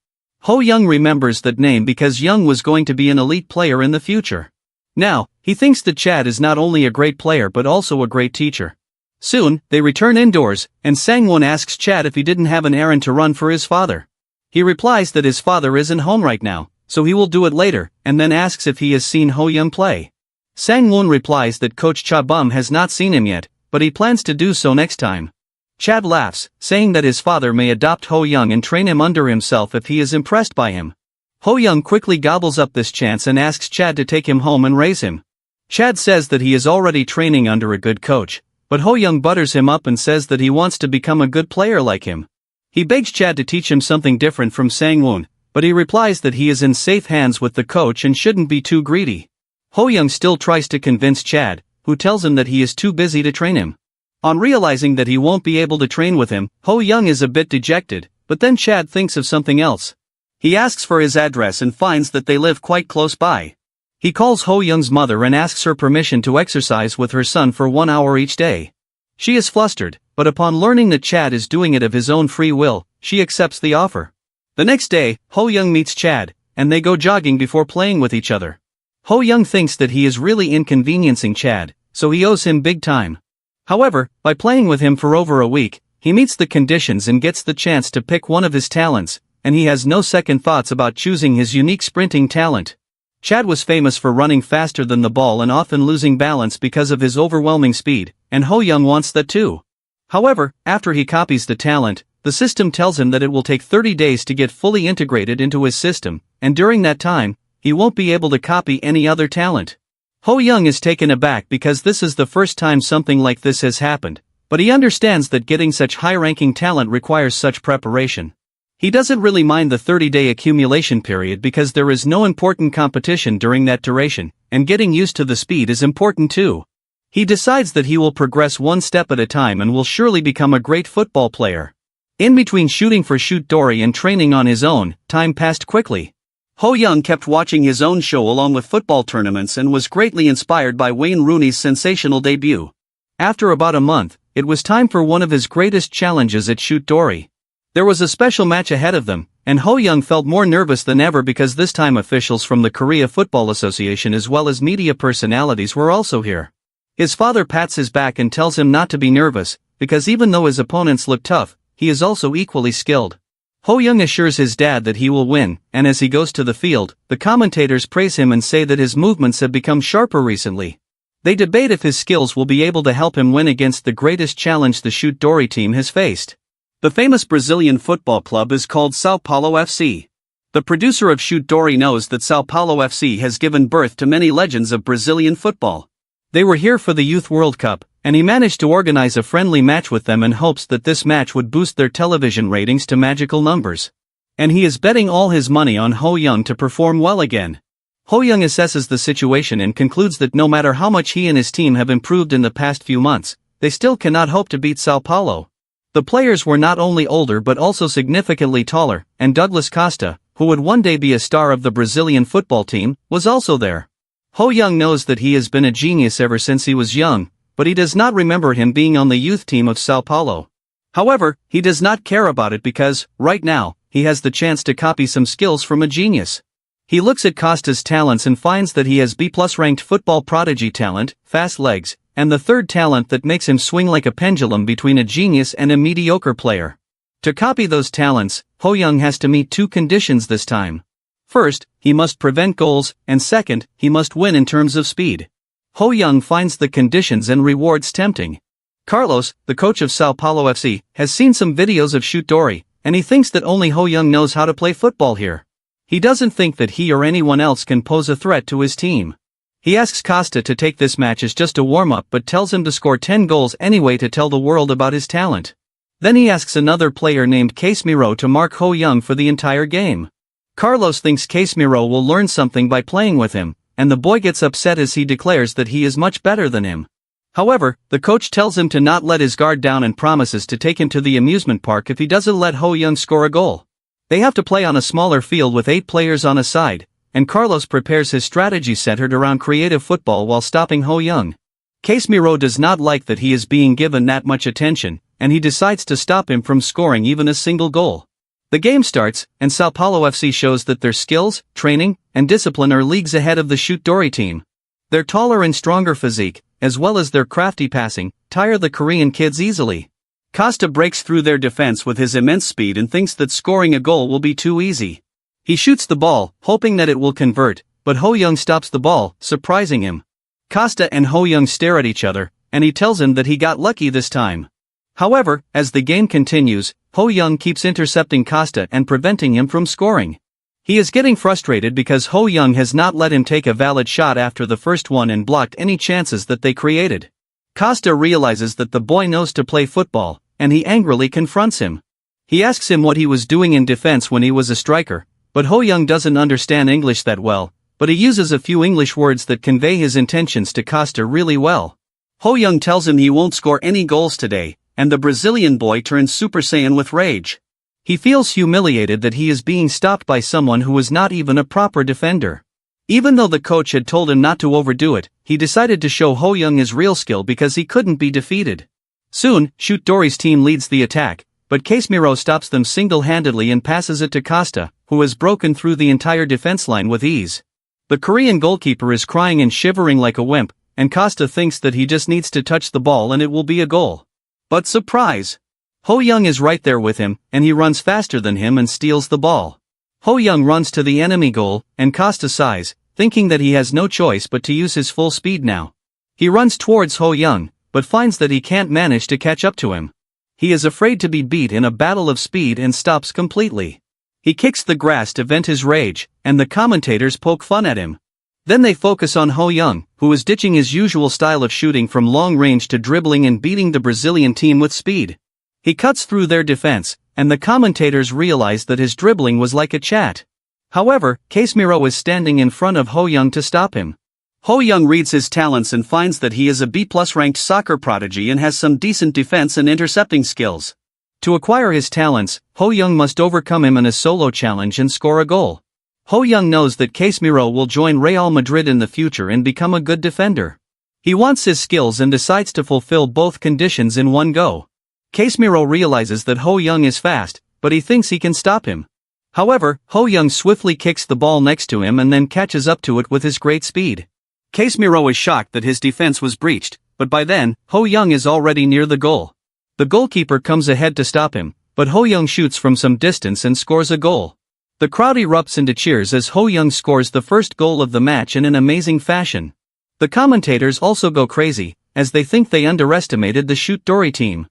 Speaker 1: Ho Young remembers that name because Young was going to be an elite player in the future. Now, he thinks that Chad is not only a great player but also a great teacher. Soon, they return indoors, and Sang-won asks Chad if he didn't have an errand to run for his father. He replies that his father isn't home right now, so he will do it later, and then asks if he has seen Ho-young play. Sang-won replies that Coach Cha-bum has not seen him yet, but he plans to do so next time. Chad laughs, saying that his father may adopt Ho-young and train him under himself if he is impressed by him. Ho-young quickly gobbles up this chance and asks Chad to take him home and raise him. Chad says that he is already training under a good coach, but Ho-young butters him up and says that he wants to become a good player like him. He begs Chad to teach him something different from Sang-won, but he replies that he is in safe hands with the coach and shouldn't be too greedy. Ho-young still tries to convince Chad, who tells him that he is too busy to train him. On realizing that he won't be able to train with him, Ho-young is a bit dejected, but then Chad thinks of something else. He asks for his address and finds that they live quite close by. He calls Ho-young's mother and asks her permission to exercise with her son for 1 hour each day. She is flustered, but upon learning that Chad is doing it of his own free will, she accepts the offer. The next day, Ho-young meets Chad, and they go jogging before playing with each other. Ho-young thinks that he is really inconveniencing Chad, so he owes him big time. However, by playing with him for over a week, he meets the conditions and gets the chance to pick one of his talents, and he has no second thoughts about choosing his unique sprinting talent. Chad was famous for running faster than the ball and often losing balance because of his overwhelming speed, and Ho-young wants that too. However, after he copies the talent, the system tells him that it will take 30 days to get fully integrated into his system, and during that time, he won't be able to copy any other talent. Ho-young is taken aback because this is the first time something like this has happened, but he understands that getting such high-ranking talent requires such preparation. He doesn't really mind the 30-day accumulation period because there is no important competition during that duration, and getting used to the speed is important too. He decides that he will progress one step at a time and will surely become a great football player. In between shooting for Shoot Dory and training on his own, time passed quickly. Ho-young kept watching his own show along with football tournaments and was greatly inspired by Wayne Rooney's sensational debut. After about a month, it was time for one of his greatest challenges at Shoot Dory. There was a special match ahead of them, and Ho-young felt more nervous than ever because this time officials from the Korea Football Association as well as media personalities were also here. His father pats his back and tells him not to be nervous, because even though his opponents look tough, he is also equally skilled. Ho-young assures his dad that he will win, and as he goes to the field, the commentators praise him and say that his movements have become sharper recently. They debate if his skills will be able to help him win against the greatest challenge the Shoot Dory team has faced. The famous Brazilian football club is called São Paulo FC. The producer of Shoot Dory knows that São Paulo FC has given birth to many legends of Brazilian football. They were here for the Youth World Cup, and he managed to organize a friendly match with them in hopes that this match would boost their television ratings to magical numbers. And he is betting all his money on Ho-young to perform well again. Ho-young assesses the situation and concludes that no matter how much he and his team have improved in the past few months, they still cannot hope to beat São Paulo. The players were not only older but also significantly taller, and Douglas Costa, who would one day be a star of the Brazilian football team, was also there. Ho-young knows that he has been a genius ever since he was young, but he does not remember him being on the youth team of São Paulo. However, he does not care about it because, right now, he has the chance to copy some skills from a genius. He looks at Costa's talents and finds that he has B+ ranked football prodigy talent, fast legs, and the third talent that makes him swing like a pendulum between a genius and a mediocre player. To copy those talents, Ho-young has to meet two conditions this time. First, he must prevent goals, and second, he must win in terms of speed. Ho-young finds the conditions and rewards tempting. Carlos, the coach of São Paulo FC, has seen some videos of Shoot Dory, and he thinks that only Ho-young knows how to play football here. He doesn't think that he or anyone else can pose a threat to his team. He asks Costa to take this match as just a warm-up but tells him to score 10 goals anyway to tell the world about his talent. Then he asks another player named Casemiro to mark Ho-young for the entire game. Carlos thinks Casemiro will learn something by playing with him, and the boy gets upset as he declares that he is much better than him. However, the coach tells him to not let his guard down and promises to take him to the amusement park if he doesn't let Ho-young score a goal. They have to play on a smaller field with 8 players on a side, and Carlos prepares his strategy centered around creative football while stopping Ho-young. Casemiro does not like that he is being given that much attention, and he decides to stop him from scoring even a single goal. The game starts, and São Paulo FC shows that their skills, training, and discipline are leagues ahead of the Shoot Dory team. Their taller and stronger physique, as well as their crafty passing, tire the Korean kids easily. Costa breaks through their defense with his immense speed and thinks that scoring a goal will be too easy. He shoots the ball, hoping that it will convert, but Ho Young stops the ball, surprising him. Costa and Ho Young stare at each other, and he tells him that he got lucky this time. However, as the game continues, Ho Young keeps intercepting Costa and preventing him from scoring. He is getting frustrated because Ho Young has not let him take a valid shot after the first one and blocked any chances that they created. Costa realizes that the boy knows to play football, and he angrily confronts him. He asks him what he was doing in defense when he was a striker, but Ho Young doesn't understand English that well, but he uses a few English words that convey his intentions to Costa really well. Ho Young tells him he won't score any goals today, and the Brazilian boy turns Super Saiyan with rage. He feels humiliated that he is being stopped by someone who is not even a proper defender. Even though the coach had told him not to overdo it, he decided to show Ho Young his real skill because he couldn't be defeated. Soon, Shoot Dory's team leads the attack, but Casemiro stops them single-handedly and passes it to Costa, who has broken through the entire defense line with ease. The Korean goalkeeper is crying and shivering like a wimp, and Costa thinks that he just needs to touch the ball and it will be a goal. But surprise! Ho Young is right there with him, and he runs faster than him and steals the ball. Ho Young runs to the enemy goal, and Costa sighs, thinking that he has no choice but to use his full speed now. He runs towards Ho Young, but finds that he can't manage to catch up to him. He is afraid to be beat in a battle of speed and stops completely. He kicks the grass to vent his rage, and the commentators poke fun at him. Then they focus on Ho Young, who is ditching his usual style of shooting from long range to dribbling and beating the Brazilian team with speed. He cuts through their defense, and the commentators realize that his dribbling was like a chat. However, Casemiro is standing in front of Ho Young to stop him. Ho Young reads his talents and finds that he is a B+ ranked soccer prodigy and has some decent defense and intercepting skills. To acquire his talents, Ho Young must overcome him in a solo challenge and score a goal. Ho Young knows that Casemiro will join Real Madrid in the future and become a good defender. He wants his skills and decides to fulfill both conditions in one go. Casemiro realizes that Ho Young is fast, but he thinks he can stop him. However, Ho Young swiftly kicks the ball next to him and then catches up to it with his great speed. Casemiro is shocked that his defense was breached, but by then, Ho Young is already near the goal. The goalkeeper comes ahead to stop him, but Ho Young shoots from some distance and scores a goal. The crowd erupts into cheers as Ho Young scores the first goal of the match in an amazing fashion. The commentators also go crazy, as they think they underestimated the Shoot Dory team.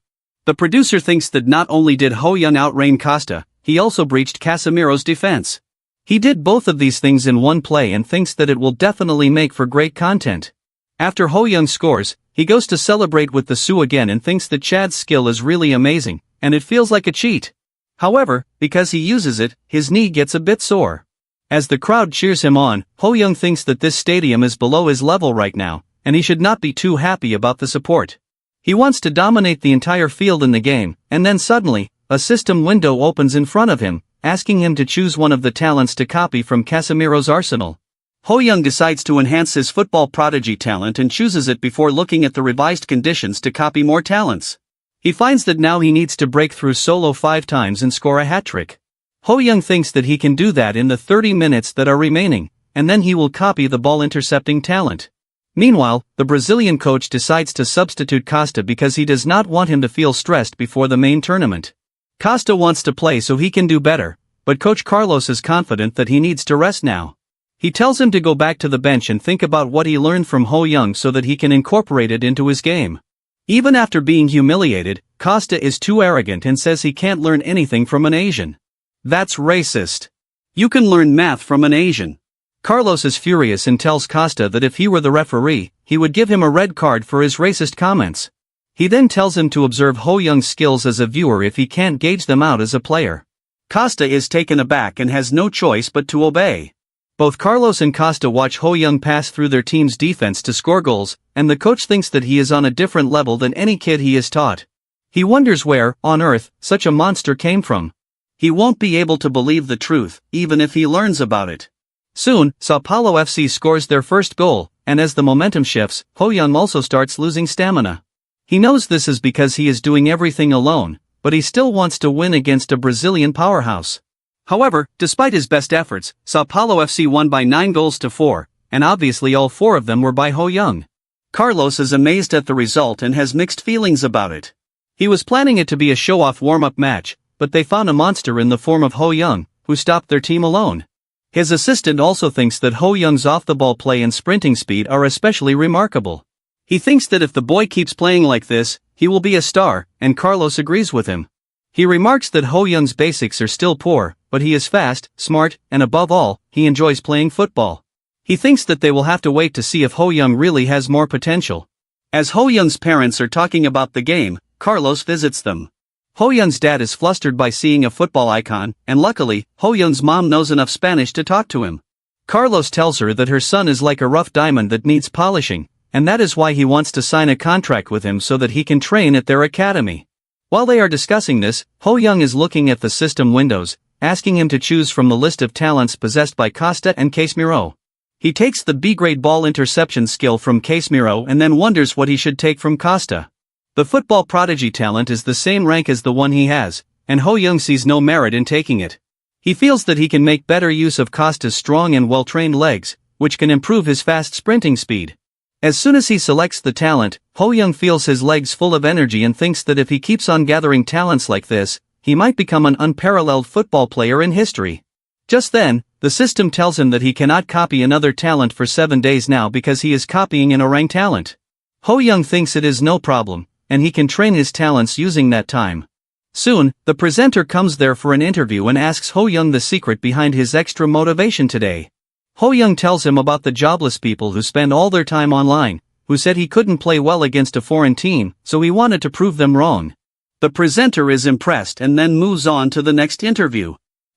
Speaker 1: The producer thinks that not only did Ho Young outrain Costa, he also breached Casemiro's defense. He did both of these things in one play and thinks that it will definitely make for great content. After Ho Young scores, he goes to celebrate with the Sioux again and thinks that Chad's skill is really amazing, and it feels like a cheat. However, because he uses it, his knee gets a bit sore. As the crowd cheers him on, Ho Young thinks that this stadium is below his level right now, and he should not be too happy about the support. He wants to dominate the entire field in the game, and then suddenly, a system window opens in front of him, asking him to choose one of the talents to copy from Casemiro's arsenal. Ho Young decides to enhance his football prodigy talent and chooses it before looking at the revised conditions to copy more talents. He finds that now he needs to break through solo 5 times and score a hat-trick. Ho Young thinks that he can do that in the 30 minutes that are remaining, and then he will copy the ball-intercepting talent. Meanwhile, the Brazilian coach decides to substitute Costa because he does not want him to feel stressed before the main tournament. Costa wants to play so he can do better, but Coach Carlos is confident that he needs to rest now. He tells him to go back to the bench and think about what he learned from Ho Young so that he can incorporate it into his game. Even after being humiliated, Costa is too arrogant and says he can't learn anything from an Asian. That's racist. You can learn math from an Asian. Carlos is furious and tells Costa that if he were the referee, he would give him a red card for his racist comments. He then tells him to observe Ho Young's skills as a viewer if he can't gauge them out as a player. Costa is taken aback and has no choice but to obey. Both Carlos and Costa watch Ho Young pass through their team's defense to score goals, and the coach thinks that he is on a different level than any kid he has taught. He wonders where, on earth, such a monster came from. He won't be able to believe the truth, even if he learns about it. Soon, Sao Paulo FC scores their first goal, and as the momentum shifts, Ho Young also starts losing stamina. He knows this is because he is doing everything alone, but he still wants to win against a Brazilian powerhouse. However, despite his best efforts, Sao Paulo FC won by 9 goals to 4, and obviously all 4 of them were by Ho Young. Carlos is amazed at the result and has mixed feelings about it. He was planning it to be a show-off warm-up match, but they found a monster in the form of Ho Young, who stopped their team alone. His assistant also thinks that Ho Young's off-the-ball play and sprinting speed are especially remarkable. He thinks that if the boy keeps playing like this, he will be a star, and Carlos agrees with him. He remarks that Ho Young's basics are still poor, but he is fast, smart, and above all, he enjoys playing football. He thinks that they will have to wait to see if Ho Young really has more potential. As Ho Young's parents are talking about the game, Carlos visits them. Ho Young's dad is flustered by seeing a football icon, and luckily, Ho Young's mom knows enough Spanish to talk to him. Carlos tells her that her son is like a rough diamond that needs polishing, and that is why he wants to sign a contract with him so that he can train at their academy. While they are discussing this, Ho Young is looking at the system windows, asking him to choose from the list of talents possessed by Costa and Casemiro. He takes the B-grade ball interception skill from Casemiro and then wonders what he should take from Costa. The football prodigy talent is the same rank as the one he has, and Ho Young sees no merit in taking it. He feels that he can make better use of Costa's strong and well-trained legs, which can improve his fast sprinting speed. As soon as he selects the talent, Ho Young feels his legs full of energy and thinks that if he keeps on gathering talents like this, he might become an unparalleled football player in history. Just then, the system tells him that he cannot copy another talent for 7 days now because he is copying an orang talent. Ho Young thinks it is no problem, and he can train his talents using that time. Soon, the presenter comes there for an interview and asks Ho Young the secret behind his extra motivation today. Ho Young tells him about the jobless people who spend all their time online, who said he couldn't play well against a foreign team, so he wanted to prove them wrong. The presenter is impressed and then moves on to the next interview.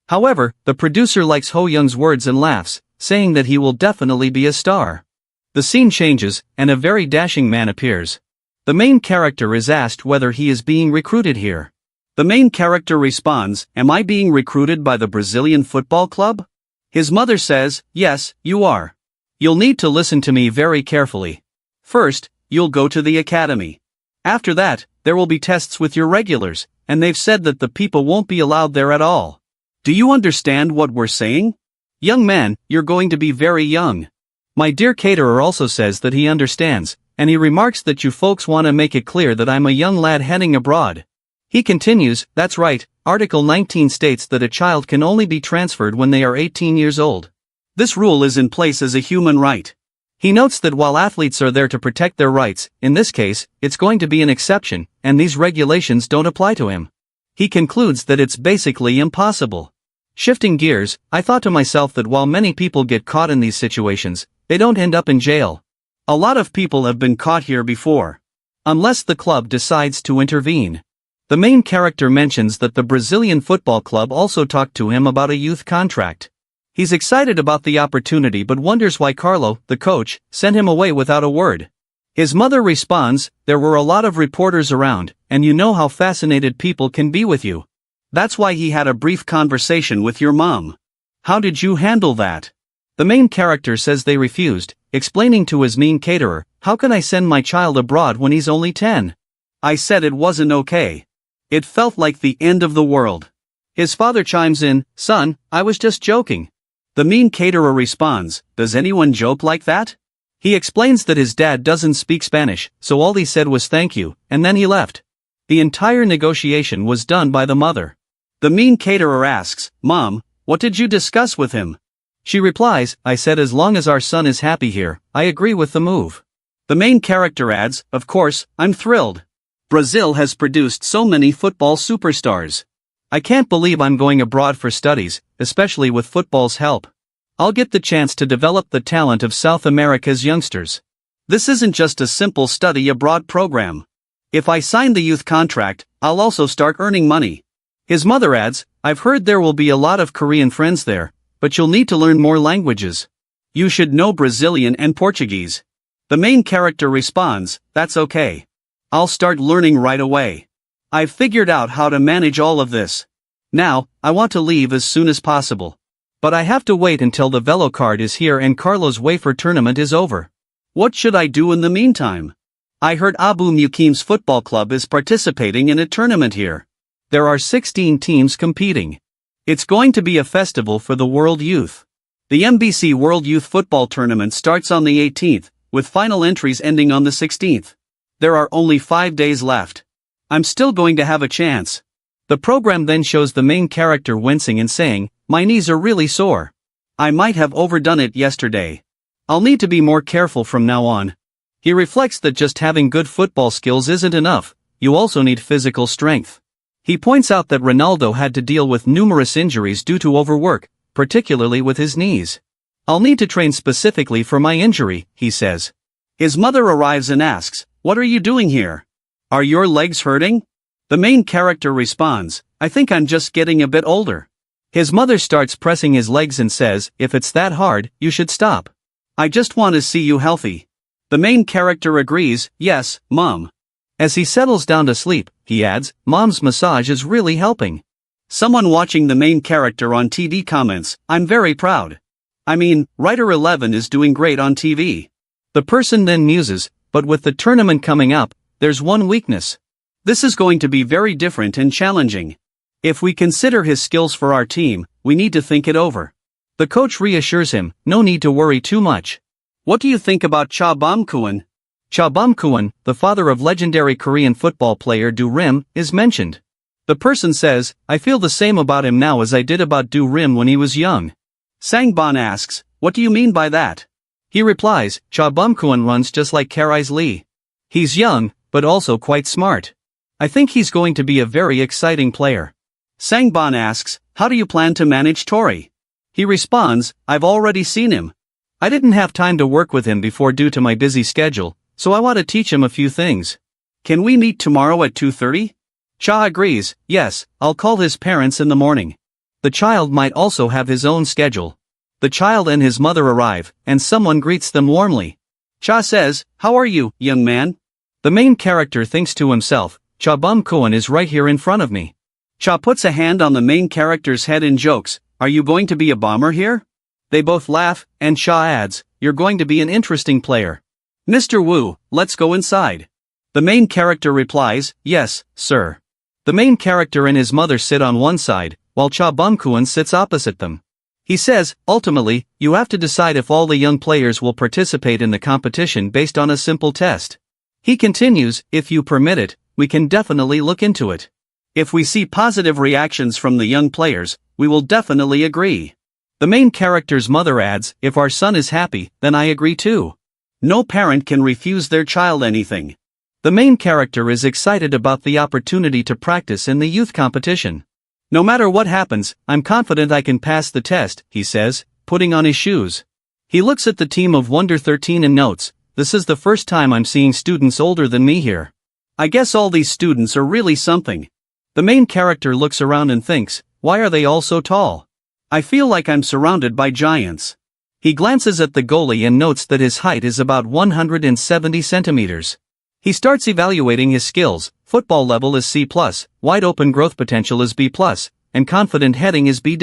Speaker 1: However, the producer likes Ho Young's words and laughs, saying that he will definitely be a star. The scene changes, and a very dashing man appears. The main character is asked whether he is being recruited here. The main character responds, "Am I being recruited by the Brazilian football club?" His mother says, "Yes, you are. You'll need to listen to me very carefully. First, you'll go to the academy. After that, there will be tests with your regulars, and they've said that the people won't be allowed there at all. Do you understand what we're saying? Young man, you're going to be very young." My dear caterer also says that he understands, and he remarks that you folks want to make it clear that I'm a young lad heading abroad. He continues, "That's right, Article 19 states that a child can only be transferred when they are 18 years old. This rule is in place as a human right." He notes that while athletes are there to protect their rights, in this case, it's going to be an exception, and these regulations don't apply to him. He concludes that it's basically impossible. Shifting gears, I thought to myself that while many people get caught in these situations, they don't end up in jail. A lot of people have been caught here before. Unless the club decides to intervene. The main character mentions that the Brazilian football club also talked to him about a youth contract. He's excited about the opportunity but wonders why Carlo, the coach, sent him away without a word. His mother responds, "There were a lot of reporters around, and you know how fascinated people can be with you. That's why he had a brief conversation with your mom. How did you handle that?" The main character says they refused, explaining to his mean caterer, "How can I send my child abroad when he's only 10? I said it wasn't okay. It felt like the end of the world." His father chimes in, "Son, I was just joking." The mean caterer responds, "Does anyone joke like that?" He explains that his dad doesn't speak Spanish, so all he said was thank you, and then he left. The entire negotiation was done by the mother. The mean caterer asks, "Mom, what did you discuss with him?" She replies, "I said as long as our son is happy here, I agree with the move." The main character adds, "Of course, I'm thrilled. Brazil has produced so many football superstars. I can't believe I'm going abroad for studies, especially with football's help. I'll get the chance to develop the talent of South America's youngsters. This isn't just a simple study abroad program. If I sign the youth contract, I'll also start earning money." His mother adds, "I've heard there will be a lot of Korean friends there, but you'll need to learn more languages. You should know Brazilian and Portuguese." The main character responds, "That's okay. I'll start learning right away. I've figured out how to manage all of this. Now, I want to leave as soon as possible. But I have to wait until the Velo card is here and Carlos wafer tournament is over. What should I do in the meantime? I heard Abu Mukim's football club is participating in a tournament here. There are 16 teams competing. It's going to be a festival for the world youth. The MBC World Youth Football Tournament starts on the 18th,
Speaker 2: with final entries ending on the 16th. There are only 5 days left. I'm still going to have a chance.
Speaker 1: The program then shows the main character wincing and saying, "My knees are really sore.
Speaker 2: I might have overdone it yesterday. I'll need to be more careful from now on."
Speaker 1: He reflects that just having good football skills isn't enough, you also need physical strength. He points out that Ronaldo had to deal with numerous injuries due to overwork, particularly with his knees. "I'll need to train specifically for my injury," he says.
Speaker 2: His mother arrives and asks, "What are you doing here? Are your legs hurting?" The main character responds, "I think I'm just getting a bit older."
Speaker 1: His mother starts pressing his legs and says, "If it's that hard, you should stop.
Speaker 2: I just want to see you healthy." The main character agrees, "Yes, Mom."
Speaker 1: As he settles down to sleep, he adds, "Mom's massage is really helping."
Speaker 2: Someone watching the main character on TV comments, "I'm very proud. I mean, Writer 11 is doing great on TV."
Speaker 1: The person then muses, "But with the tournament coming up, there's one weakness.
Speaker 2: This is going to be very different and challenging. If we consider his skills for our team, we need to think it over."
Speaker 1: The coach reassures him, "No need to worry too much."
Speaker 2: What do you think about Cha Bum-kwon?
Speaker 1: Cha Bum-kwon, the father of legendary Korean football player Do Rim, is mentioned. The person says, "I feel the same about him now as I did about Do Rim when he was young."
Speaker 2: Sang-bon asks, "What do you mean by that?"
Speaker 1: He replies, "Cha Bum-kwon runs just like Karais Lee. He's young, but also quite smart. I think he's going to be a very exciting player."
Speaker 2: Sang-bon asks, "How do you plan to manage Tori?" He responds, "I've already seen him.
Speaker 1: I didn't have time to work with him before due to my busy schedule, so I want to teach him a few things."
Speaker 2: "Can we meet tomorrow at 2:30?
Speaker 1: Cha agrees, "Yes, I'll call his parents in the morning." The child might also have his own schedule. The child and his mother arrive, and someone greets them warmly.
Speaker 2: Cha says, "How are you, young man?"
Speaker 1: The main character thinks to himself, "Cha Bum-kwon is right here in front of me."
Speaker 2: Cha puts a hand on the main character's head and jokes, "Are you going to be a bomber here?"
Speaker 1: They both laugh, and Cha adds, "You're going to be an interesting player."
Speaker 2: "Mr. Wu, let's go inside." The main character replies, "Yes, sir."
Speaker 1: The main character and his mother sit on one side, while Cha Bum-kwon sits opposite them. He says, "Ultimately, you have to decide if all the young players will participate in the competition based on a simple test." He continues, "If you permit it, we can definitely look into it.
Speaker 2: If we see positive reactions from the young players, we will definitely agree."
Speaker 1: The main character's mother adds, "If our son is happy, then I agree too."
Speaker 2: No parent can refuse their child anything.
Speaker 1: The main character is excited about the opportunity to practice in the youth competition. "No matter what happens, I'm confident I can pass the test," he says, putting on his shoes. He looks at the team of Wonder 13 and notes, "This is the first time I'm seeing students older than me here.
Speaker 2: I guess all these students are really something."
Speaker 1: The main character looks around and thinks, "Why are they all so tall?
Speaker 2: I feel like I'm surrounded by giants."
Speaker 1: He glances at the goalie and notes that his height is about 170 centimeters. He starts evaluating his skills. Football level is C+, wide open growth potential is B+, and confident heading is B-.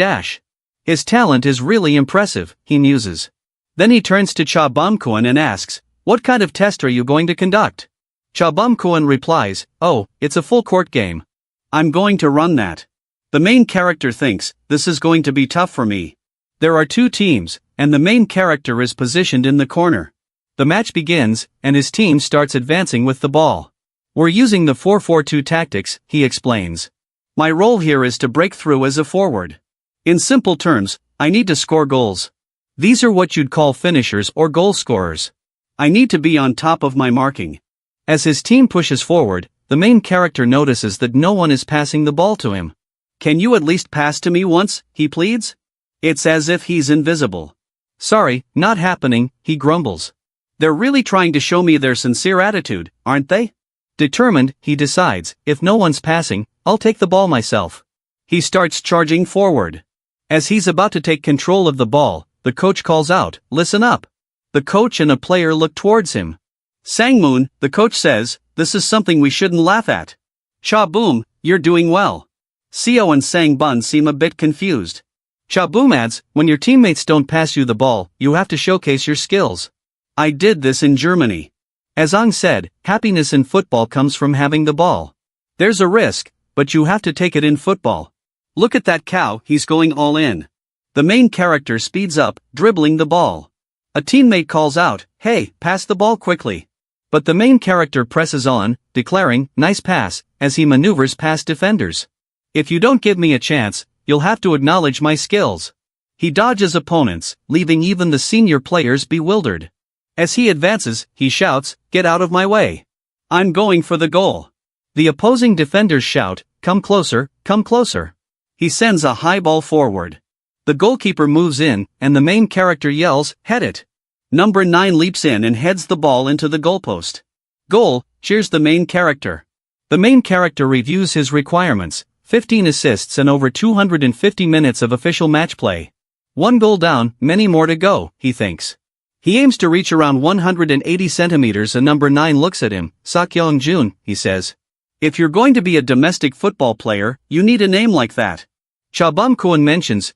Speaker 1: His talent is really impressive, he muses. Then he turns to Cha Bum-kwon and asks, "What kind of test are you going to conduct?" Cha Bum-kwon replies, "Oh, it's a full court game.
Speaker 2: I'm going to run that." The main character thinks, "This is going to be tough for me."
Speaker 1: There are 2 teams, and the main character is positioned in the corner. The match begins, and his team starts advancing with the ball. "We're using the 4-4-2 tactics," he explains.
Speaker 2: "My role here is to break through as a forward. In simple terms, I need to score goals.
Speaker 1: These are what you'd call finishers or goal scorers.
Speaker 2: I need to be on top of my marking."
Speaker 1: As his team pushes forward, the main character notices that no one is passing the ball to him.
Speaker 2: "Can you at least pass to me once?" he pleads. It's as if he's invisible.
Speaker 1: "Sorry, not happening," he grumbles.
Speaker 2: They're really trying to show me their sincere attitude, aren't they?
Speaker 1: Determined, he decides, "If no one's passing, I'll take the ball myself." He starts charging forward. As he's about to take control of the ball, the coach calls out, "Listen up." The coach and a player look towards him.
Speaker 2: "Sang-moon," the coach says, "this is something we shouldn't laugh at." "Cha Boom, you're doing well." Seo and Sang-bun seem a bit confused.
Speaker 1: Cha Boom adds, "When your teammates don't pass you the ball, you have to showcase your skills."
Speaker 2: "I did this in Germany."
Speaker 1: As Ang said, happiness in football comes from having the ball.
Speaker 2: There's a risk, but you have to take it in football. Look at that cow, he's going all in. The main character speeds up, dribbling the ball. A teammate calls out, "Hey, pass the ball quickly." But the main character presses on, declaring, "Nice pass," as he maneuvers past defenders. "If you don't give me a chance, you'll have to acknowledge my skills." He dodges opponents, leaving even the senior players bewildered. As he advances, he shouts, "Get out of my way. I'm going for the goal." The opposing defenders shout, "Come closer, come closer." He sends a high ball forward. The goalkeeper moves in, and the main character yells, "Head it." Number 9 leaps in and heads the ball into the goalpost. "Goal," cheers the main character. The main character reviews his requirements: 15 assists and over 250 minutes of official match play. One goal down, many more to go, he thinks. He aims to reach around 180 centimeters and number 9 looks at him. "Sakyeong-jun," he says. "If you're going to be a domestic football player, you need a name like that." Cha Bum-kwon mentions,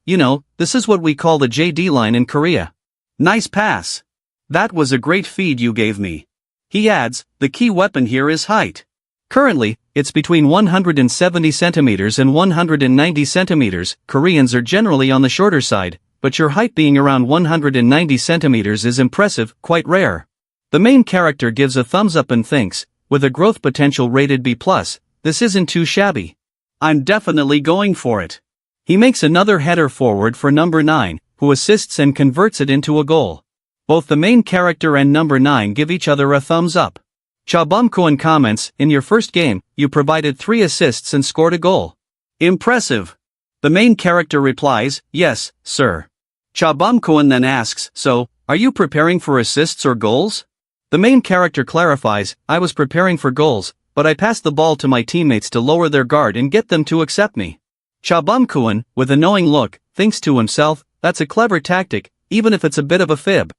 Speaker 2: "This is what we call the JD line in Korea." "Nice pass. That was a great feed you gave me." He adds, "The key weapon here is height. Currently, it's between 170 centimeters and 190 centimeters. Koreans are generally on the shorter side, but your height being around 190 centimeters is impressive, quite rare." The main character gives a thumbs up and thinks, with a growth potential rated B+, this isn't too shabby. "I'm definitely going for it." He makes another header forward for number 9, who assists and converts it into a goal. Both the main character and number 9 give each other a thumbs up. Cha Bum-kwon comments, "In your first game, you provided 3 assists and scored a goal. Impressive." The main character replies, "Yes, sir." Cha Bum-kwon then asks, "So, are you preparing for assists or goals?" The main character clarifies, "I was preparing for goals, but I passed the ball to my teammates to lower their guard and get them to accept me." Cha Bum-kwon, with a knowing look, thinks to himself, "That's a clever tactic, even if it's a bit of a fib."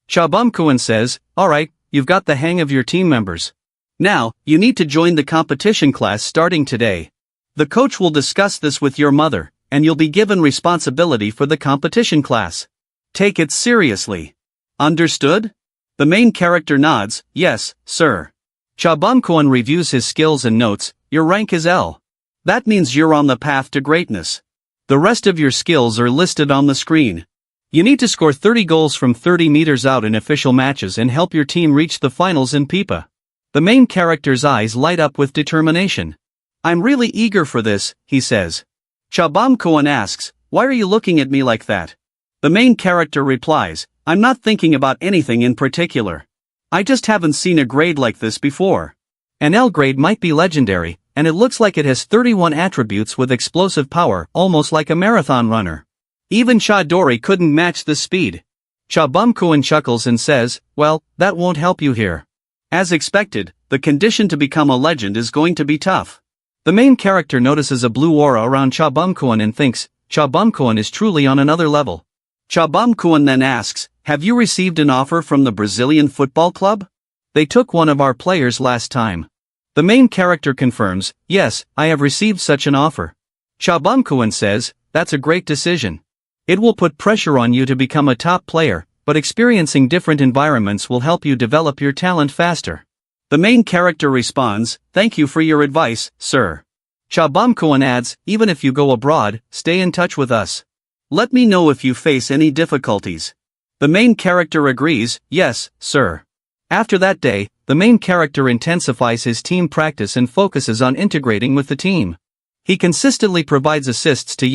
Speaker 2: Cha Bum-kwon says, "Alright, you've got the hang of your team members. Now, you need to join the competition class starting today. The coach will discuss this with your mother, and you'll be given responsibility for the competition class. Take it seriously. Understood?" The main character nods, "Yes, sir." Cha Bum-kwon reviews his skills and notes, "Your rank is L. That means you're on the path to greatness. The rest of your skills are listed on the screen. You need to score 30 goals from 30 meters out in official matches and help your team reach the finals in Pipa." The main character's eyes light up with determination. "I'm really eager for this," he says. Cha Bum-kwon asks, "Why are you looking at me like that?" The main character replies, "I'm not thinking about anything in particular. I just haven't seen a grade like this before. An L grade might be legendary, and it looks like it has 31 attributes with explosive power, almost like a marathon runner. Even Chadori couldn't match the speed." Cha Bum-kwon chuckles and says, "Well, that won't help you here. As expected, the condition to become a legend is going to be tough." The main character notices a blue aura around Cha Bum-kwon and thinks, Cha Bum-kwon is truly on another level. Cha Bum-kwon then asks, "Have you received an offer from the Brazilian football club? They took one of our players last time." The main character confirms, "Yes, I have received such an offer." Cha Bum-kwon says, "That's a great decision. It will put pressure on you to become a top player, but experiencing different environments will help you develop your talent faster." The main character responds, "Thank you for your advice, sir." Cha Bum-kwon adds, "Even if you go abroad, stay in touch with us. Let me know if you face any difficulties." The main character agrees, "Yes, sir." After that day, the main character intensifies his team practice and focuses on integrating with the team. He consistently provides assists to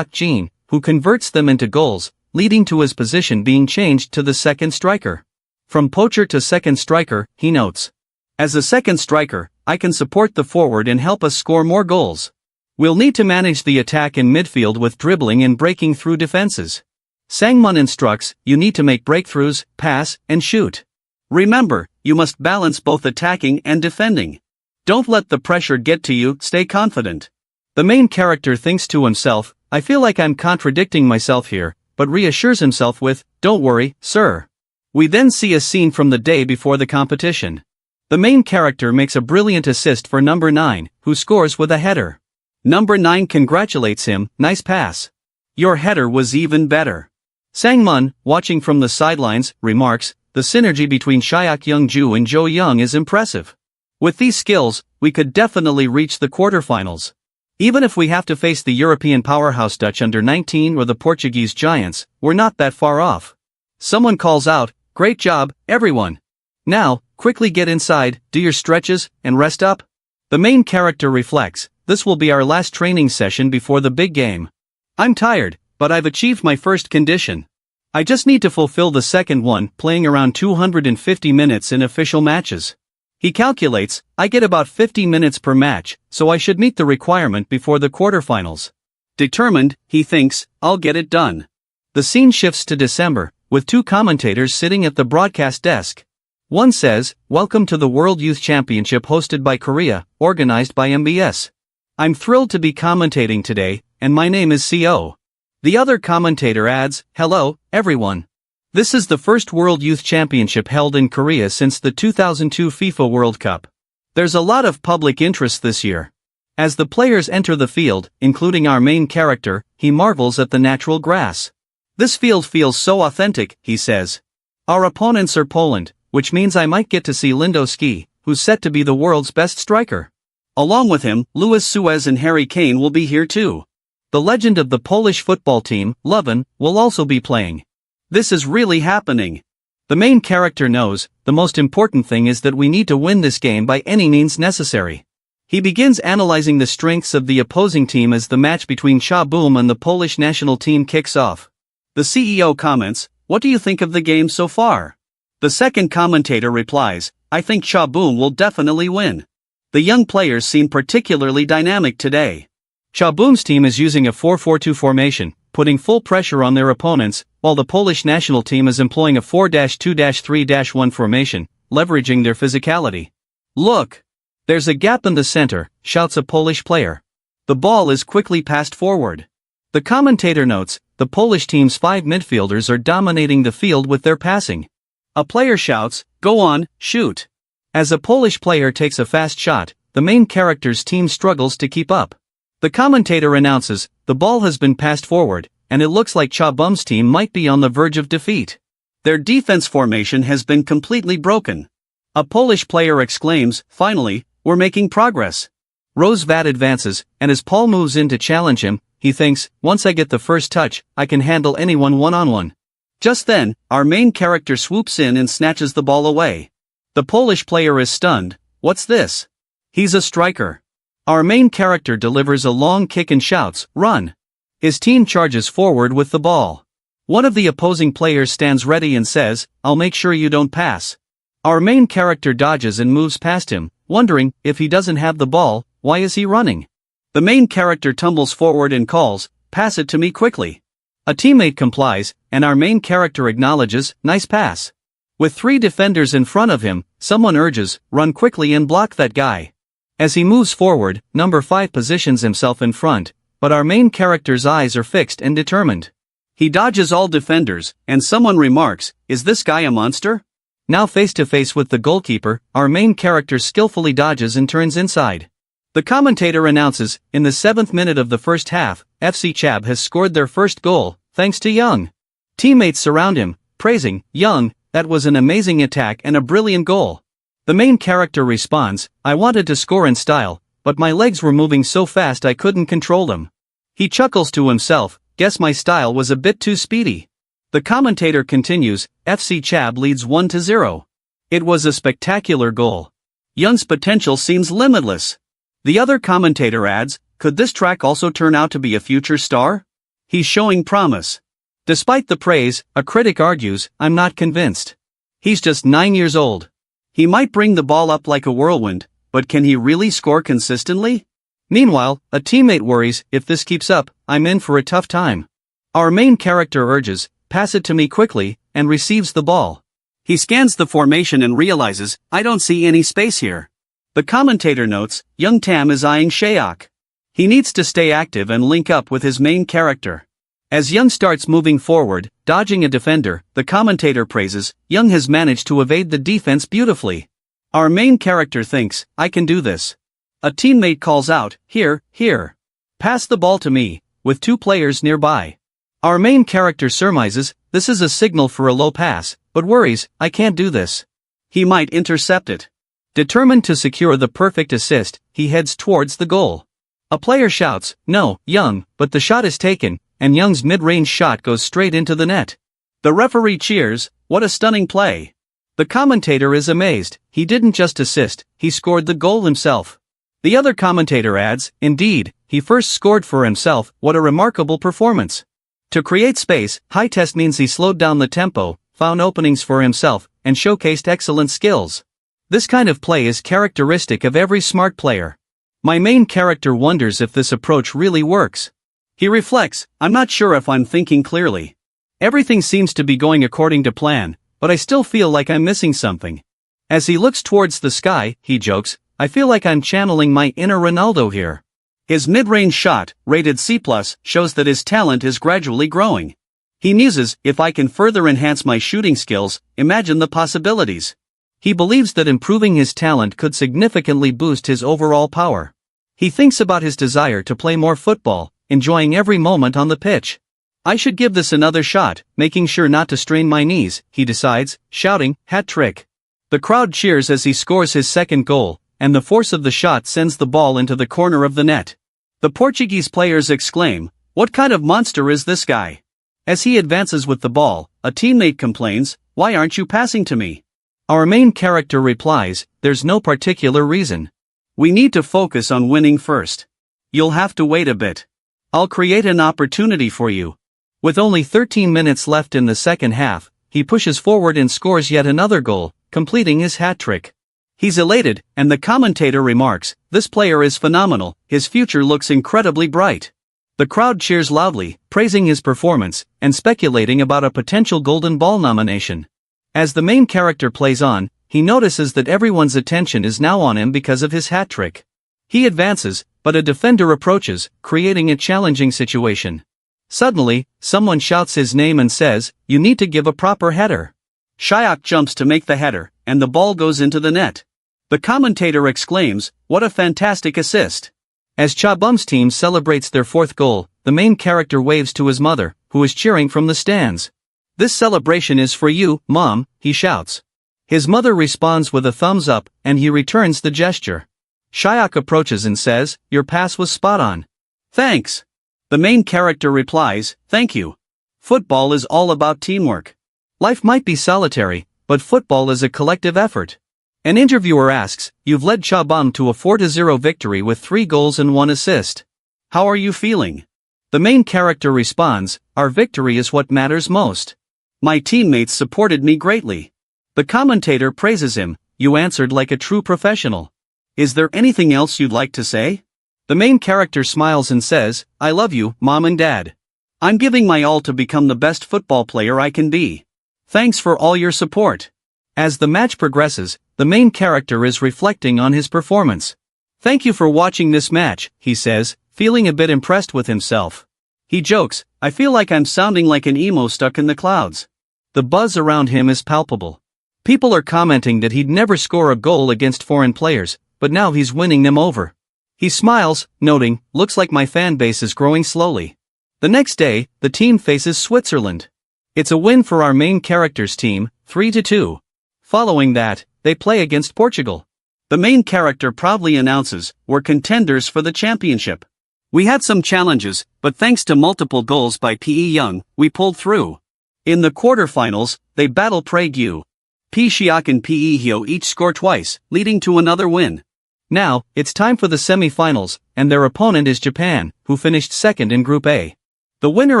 Speaker 2: Jin, who converts them into goals, leading to his position being changed to the second striker. From poacher to second striker, he notes, "As a second striker, I can support the forward and help us score more goals. We'll need to manage the attack in midfield with dribbling and breaking through defenses. Sangmun instructs, you need to make breakthroughs, pass, and shoot. Remember, you must balance both attacking and defending. Don't let the pressure get to you, stay confident." The main character thinks to himself, "I feel like I'm contradicting myself here," but reassures himself with, "Don't worry, sir." We then see a scene from the day before the competition. The main character makes a brilliant assist for number 9, who scores with a header. Number 9 congratulates him, "Nice pass. Your header was even better." Sangmun, watching from the sidelines, remarks, "The synergy between Shyak-young-ju and Jo Young is impressive. With these skills, we could definitely reach the quarterfinals. Even if we have to face the European powerhouse Dutch under-19 or the Portuguese giants, we're not that far off." Someone calls out,
Speaker 1: Great job, everyone. Now, quickly get inside, do your stretches, and rest up. The main character reflects, this will be our last training session before the big game. I'm tired, but I've achieved my first condition. I just need to fulfill the second one, playing around 250 minutes in official matches. He calculates, I get about 50 minutes per match, so I should meet the requirement before the quarterfinals. Determined, he thinks, I'll get it done. The scene shifts to December, with two commentators sitting at the broadcast desk. One says, "Welcome to the World Youth Championship hosted by Korea, organized by MBS. I'm thrilled to be commentating today, and my name is CO." The other commentator adds, "Hello, everyone. This is the first World Youth Championship held in Korea since the 2002 FIFA World Cup. There's a lot of public interest this year." As the players enter the field, including our main character, he marvels at the natural grass. "This field feels so authentic," he says. "Our opponents are Poland, which means I might get to see Lewandowski, who's set to be the world's best striker. Along with him, Luis Suez and Harry Kane will be here too. The legend of the Polish football team, Reborn, will also be playing. This is really happening." The main character knows, the most important thing is that we need to win this game by any means necessary. He begins analyzing the strengths of the opposing team as the match between Shaboom and the Polish national team kicks off. The CEO comments, "What do you think of the game so far?" The second commentator replies, "I think Shaboom will definitely win. The young players seem particularly dynamic today." Shaboom's team is using a 4-4-2 formation, putting full pressure on their opponents, while the Polish national team is employing a 4-2-3-1 formation, leveraging their physicality. "Look! There's a gap in the center," shouts a Polish player. The ball is quickly passed forward. The commentator notes, the Polish team's 5 midfielders are dominating the field with their passing. A player shouts, "Go on, shoot." As a Polish player takes a fast shot, the main character's team struggles to keep up. The commentator announces, the ball has been passed forward, and it looks like Shaboom's team might be on the verge of defeat. Their defense formation has been completely broken. A Polish player exclaims, "Finally, we're making progress." Rosvat advances, and as Paul moves in to challenge him, he thinks, "Once I get the first touch, I can handle anyone one-on-one." Just then, our main character swoops in and snatches the ball away. The Polish player is stunned. What's this? He's a striker. Our main character delivers a long kick and shouts, "Run!" His team charges forward with the ball. One of the opposing players stands ready and says, "I'll make sure you don't pass." Our main character dodges and moves past him, wondering, if he doesn't have the ball, why is he running? The main character tumbles forward and calls, "Pass it to me quickly." A teammate complies, and our main character acknowledges, "Nice pass." With 3 defenders in front of him, someone urges, "Run quickly and block that guy." As he moves forward, number 5 positions himself in front, but our main character's eyes are fixed and determined. He dodges all defenders, and someone remarks, "Is this guy a monster?" Now face to face with the goalkeeper, our main character skillfully dodges and turns inside. The commentator announces, in the 7th minute of the first half, FC Chab has scored their first goal, thanks to Young. Teammates surround him, praising, "Young, that was an amazing attack and a brilliant goal." The main character responds, "I wanted to score in style, but my legs were moving so fast I couldn't control them." He chuckles to himself, "Guess my style was a bit too speedy." The commentator continues, FC Chab leads 1-0. It was a spectacular goal. Young's potential seems limitless. The other commentator adds, "Could this track also turn out to be a future star? He's showing promise." Despite the praise, a critic argues, "I'm not convinced. He's just 9 years old. He might bring the ball up like a whirlwind, but can he really score consistently?" Meanwhile, a teammate worries, "If this keeps up, I'm in for a tough time." Our main character urges, "Pass it to me quickly," and receives the ball. He scans the formation and realizes, "I don't see any space here." The commentator notes, "Young Tam is eyeing Shayok. He needs to stay active and link up with his main character." As Young starts moving forward, dodging a defender, the commentator praises, "Young has managed to evade the defense beautifully." Our main character thinks, "I can do this." A teammate calls out, Here. Pass the ball to me," with 2 players nearby. Our main character surmises, this is a signal for a low pass, but worries, "I can't do this. He might intercept it." Determined to secure the perfect assist, he heads towards the goal. A player shouts, "No, Young," but the shot is taken, and Young's mid-range shot goes straight into the net. The referee cheers,
Speaker 2: What a stunning play. The commentator is amazed. He didn't just assist, he scored the goal himself. The other commentator adds, indeed, he first scored for himself. What a remarkable performance. To create space, high test means he slowed down the tempo, found openings for himself, and showcased excellent skills. This kind of play is characteristic of every smart player. My main character wonders if this approach really works. He reflects, I'm not sure if I'm thinking clearly. Everything seems to be going according to plan, but I still feel like I'm missing something. As he looks towards the sky, he jokes, I feel like I'm channeling my inner Ronaldo here. His mid-range shot, rated C+, shows that his talent is gradually growing. He muses, if I can further enhance my shooting skills, imagine the possibilities. He believes that improving his talent could significantly boost his overall power. He thinks about his desire to play more football, enjoying every moment on the pitch. I should give this another shot, making sure not to strain my knees, he decides, shouting, hat trick. The crowd cheers as he scores his second goal, and the force of the shot sends the ball into the corner of the net. The Portuguese players exclaim, what kind of monster is this guy? As he advances with the ball, a teammate complains, why aren't you passing to me? Our main character replies, there's no particular reason. We need to focus on winning first. You'll have to wait a bit. I'll create an opportunity for you. With only 13 minutes left in the second half, he pushes forward and scores yet another goal, completing his hat trick. He's elated, and the commentator remarks, this player is phenomenal, his future looks incredibly bright. The crowd cheers loudly, praising his performance, and speculating about a potential Golden Ball nomination. As the main character plays on, he notices that everyone's attention is now on him because of his hat trick. He advances, but a defender approaches, creating a challenging situation. Suddenly, someone shouts his name and says, you need to give a proper header. Shayak jumps to make the header, and the ball goes into the net. The commentator exclaims, what a fantastic assist. As Chabum's team celebrates their fourth goal, the main character waves to his mother, who is cheering from the stands. This celebration is for you, Mom, he shouts. His mother responds with a thumbs up, and he returns the gesture. Shayak approaches and says, your pass was spot on. Thanks. The main character replies, thank you. Football is all about teamwork. Life might be solitary, but football is a collective effort. An interviewer asks, you've led Chabum to a 4-0 victory with 3 goals and 1 assist. How are you feeling? The main character responds, our victory is what matters most. My teammates supported me greatly. The commentator praises him, you answered like a true professional. Is there anything else you'd like to say? The main character smiles and says, I love you, Mom and Dad. I'm giving my all to become the best football player I can be. Thanks for all your support. As the match progresses, the main character is reflecting on his performance. Thank you for watching this match, he says, feeling a bit impressed with himself. He jokes, I feel like I'm sounding like an emo stuck in the clouds. The buzz around him is palpable. People are commenting that he'd never score a goal against foreign players, but now he's winning them over. He smiles, noting, looks like my fan base is growing slowly. The next day, the team faces Switzerland. It's a win for our main character's team, 3-2. Following that, they play against Portugal. The main character proudly announces, we're contenders for the championship. We had some challenges, but thanks to multiple goals by P. Young, we pulled through. In the quarterfinals, they battle Prague. P. Shiak and P. Hyo each score twice, leading to another win. Now, it's time for the semi-finals, and their opponent is Japan, who finished second in Group A. The winner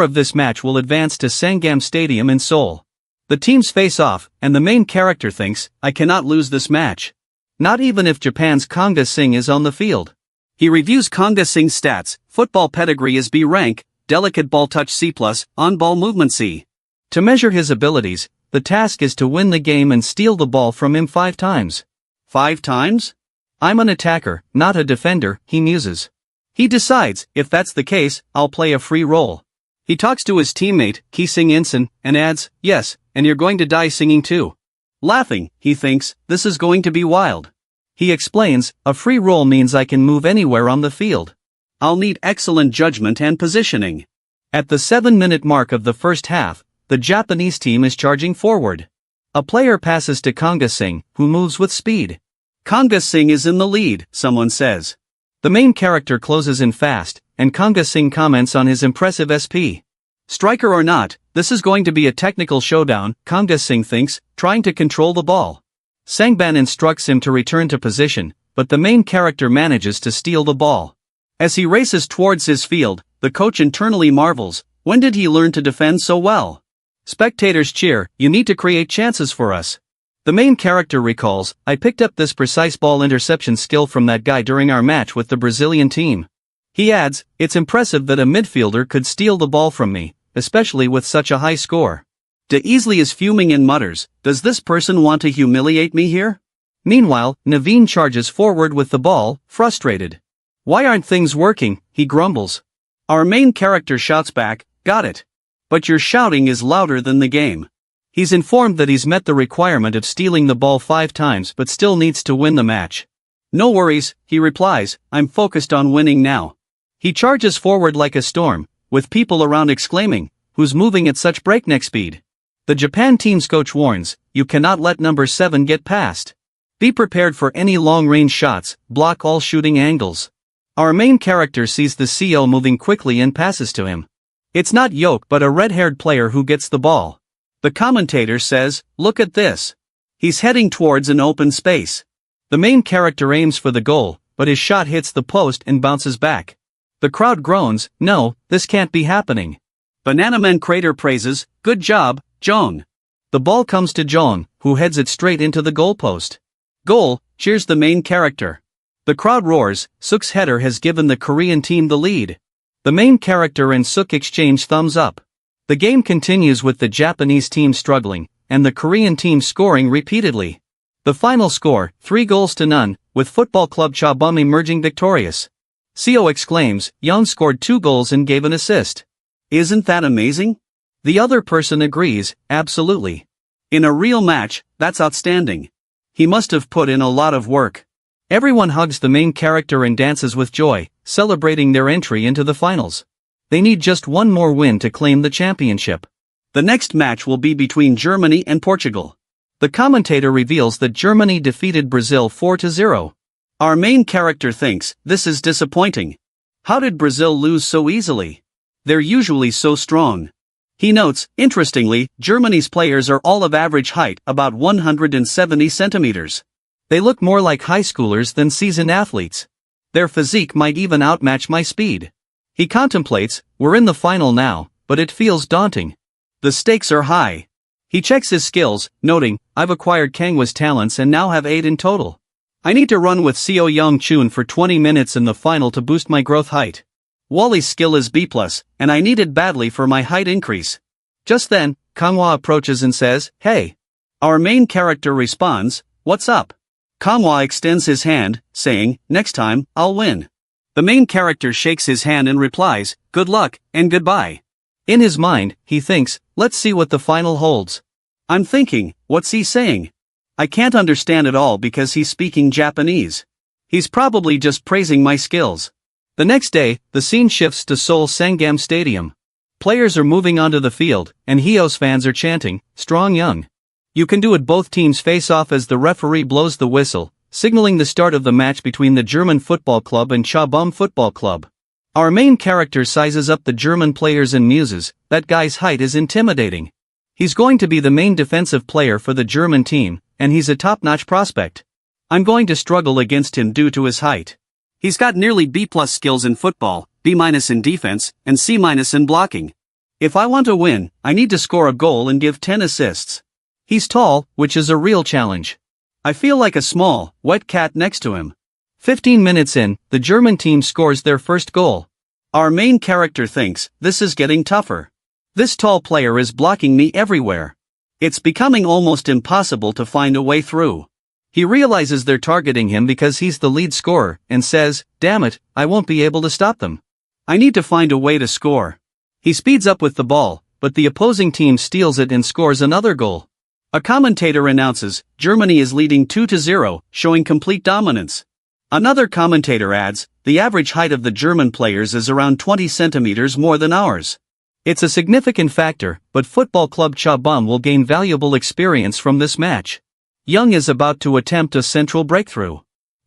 Speaker 2: of this match will advance to Sangam Stadium in Seoul. The teams face off, and the main character thinks, I cannot lose this match. Not even if Japan's Konga Singh is on the field. He reviews Konga Singh's stats, football pedigree is B rank, delicate ball touch C+, on-ball movement C. To measure his abilities, the task is to win the game and steal the ball from him 5 times. 5 times? I'm an attacker, not a defender, he muses. He decides, if that's the case, I'll play a free role. He talks to his teammate, Ki Sing Insan, and adds, yes, and you're going to die singing too. Laughing, he thinks, this is going to be wild. He explains, a free role means I can move anywhere on the field. I'll need excellent judgment and positioning. At the 7-minute mark of the first half, the Japanese team is charging forward. A player passes to Konga Singh, who moves with speed. Konga Singh is in the lead, someone says. The main character closes in fast, and Konga Singh comments on his impressive SP. Striker or not, This is going to be a technical showdown, Kangda Singh thinks, trying to control the ball. Sangban instructs him to return to position, but the main character manages to steal the ball. As he races towards his field, the coach internally marvels, when did he learn to defend so well? Spectators cheer, you need to create chances for us. The main character recalls, I picked up this precise ball interception skill from that guy during our match with the Brazilian team. He adds, it's impressive that a midfielder could steal the ball from me, especially with such a high score. De Easley is fuming and mutters, does this person want to humiliate me here? Meanwhile, Naveen charges forward with the ball, frustrated. Why aren't things working, he grumbles. Our main character shouts back, got it. But your shouting is louder than the game. He's informed that he's met the requirement of stealing the ball 5 times but still needs to win the match. No worries, he replies, I'm focused on winning now. He charges forward like a storm, with people around exclaiming, who's moving at such breakneck speed? The Japan team's coach warns, you cannot let number 7 get past. Be prepared for any long-range shots, block all shooting angles. Our main character sees the CO moving quickly and passes to him. It's not Yoke but a red-haired player who gets the ball. The commentator says, look at this. He's heading towards an open space. The main character aims for the goal, but his shot hits the post and bounces back. The crowd groans, no, this can't be happening. Bananaman Crater praises, good job, Jong. The ball comes to Jong, who heads it straight into the goalpost. Goal, cheers the main character. The crowd roars, Suk's header has given the Korean team the lead. The main character and Suk exchange thumbs up. The game continues with the Japanese team struggling, and the Korean team scoring repeatedly. The final score, 3-0, with Football Club Chabum emerging victorious. CO exclaims, Young scored 2 goals and gave an assist. Isn't that amazing? The other person agrees, absolutely. In a real match, that's outstanding. He must have put in a lot of work. Everyone hugs the main character and dances with joy, celebrating their entry into the finals. They need just one more win to claim the championship. The next match will be between Germany and Portugal. The commentator reveals that Germany defeated Brazil 4-0. Our main character thinks, this is disappointing. How did Brazil lose so easily? They're usually so strong. He notes, interestingly, Germany's players are all of average height, about 170 centimeters. They look more like high schoolers than seasoned athletes. Their physique might even outmatch my speed. He contemplates, we're in the final now, but it feels daunting. The stakes are high. He checks his skills, noting, I've acquired Kangwa's talents and now have 8 in total. I need to run with Seo Young Chun for 20 minutes in the final to boost my growth height. Wally's skill is B+, and I need it badly for my height increase. Just then, Kangwa approaches and says, hey. Our main character responds, what's up? Kangwa extends his hand, saying, next time, I'll win. The main character shakes his hand and replies, good luck, and goodbye. In his mind, he thinks, let's see what the final holds. I'm thinking, what's he saying? I can't understand it all because he's speaking Japanese. He's probably just praising my skills. The next day, the scene shifts to Seoul Sangam Stadium. Players are moving onto the field, and Hyos fans are chanting, strong young. You can do it. Both teams face off as the referee blows the whistle, signaling the start of the match between the German Football Club and Chabum Football Club. Our main character sizes up the German players and muses, that guy's height is intimidating. He's going to be the main defensive player for the German team, and he's a top-notch prospect. I'm going to struggle against him due to his height. He's got nearly B+ skills in football, B- in defense, and C- in blocking. If I want to win, I need to score a goal and give 10 assists. He's tall, which is a real challenge. I feel like a small, wet cat next to him. 15 minutes in, the German team scores their first goal. Our main character thinks, this is getting tougher. This tall player is blocking me everywhere. It's becoming almost impossible to find a way through. He realizes they're targeting him because he's the lead scorer, and says, damn it, I won't be able to stop them. I need to find a way to score. He speeds up with the ball, but the opposing team steals it and scores another goal. A commentator announces, Germany is leading 2-0, showing complete dominance. Another commentator adds, the average height of the German players is around 20 centimeters more than ours. It's a significant factor, but Football Club Chabum will gain valuable experience from this match. Young is about to attempt a central breakthrough.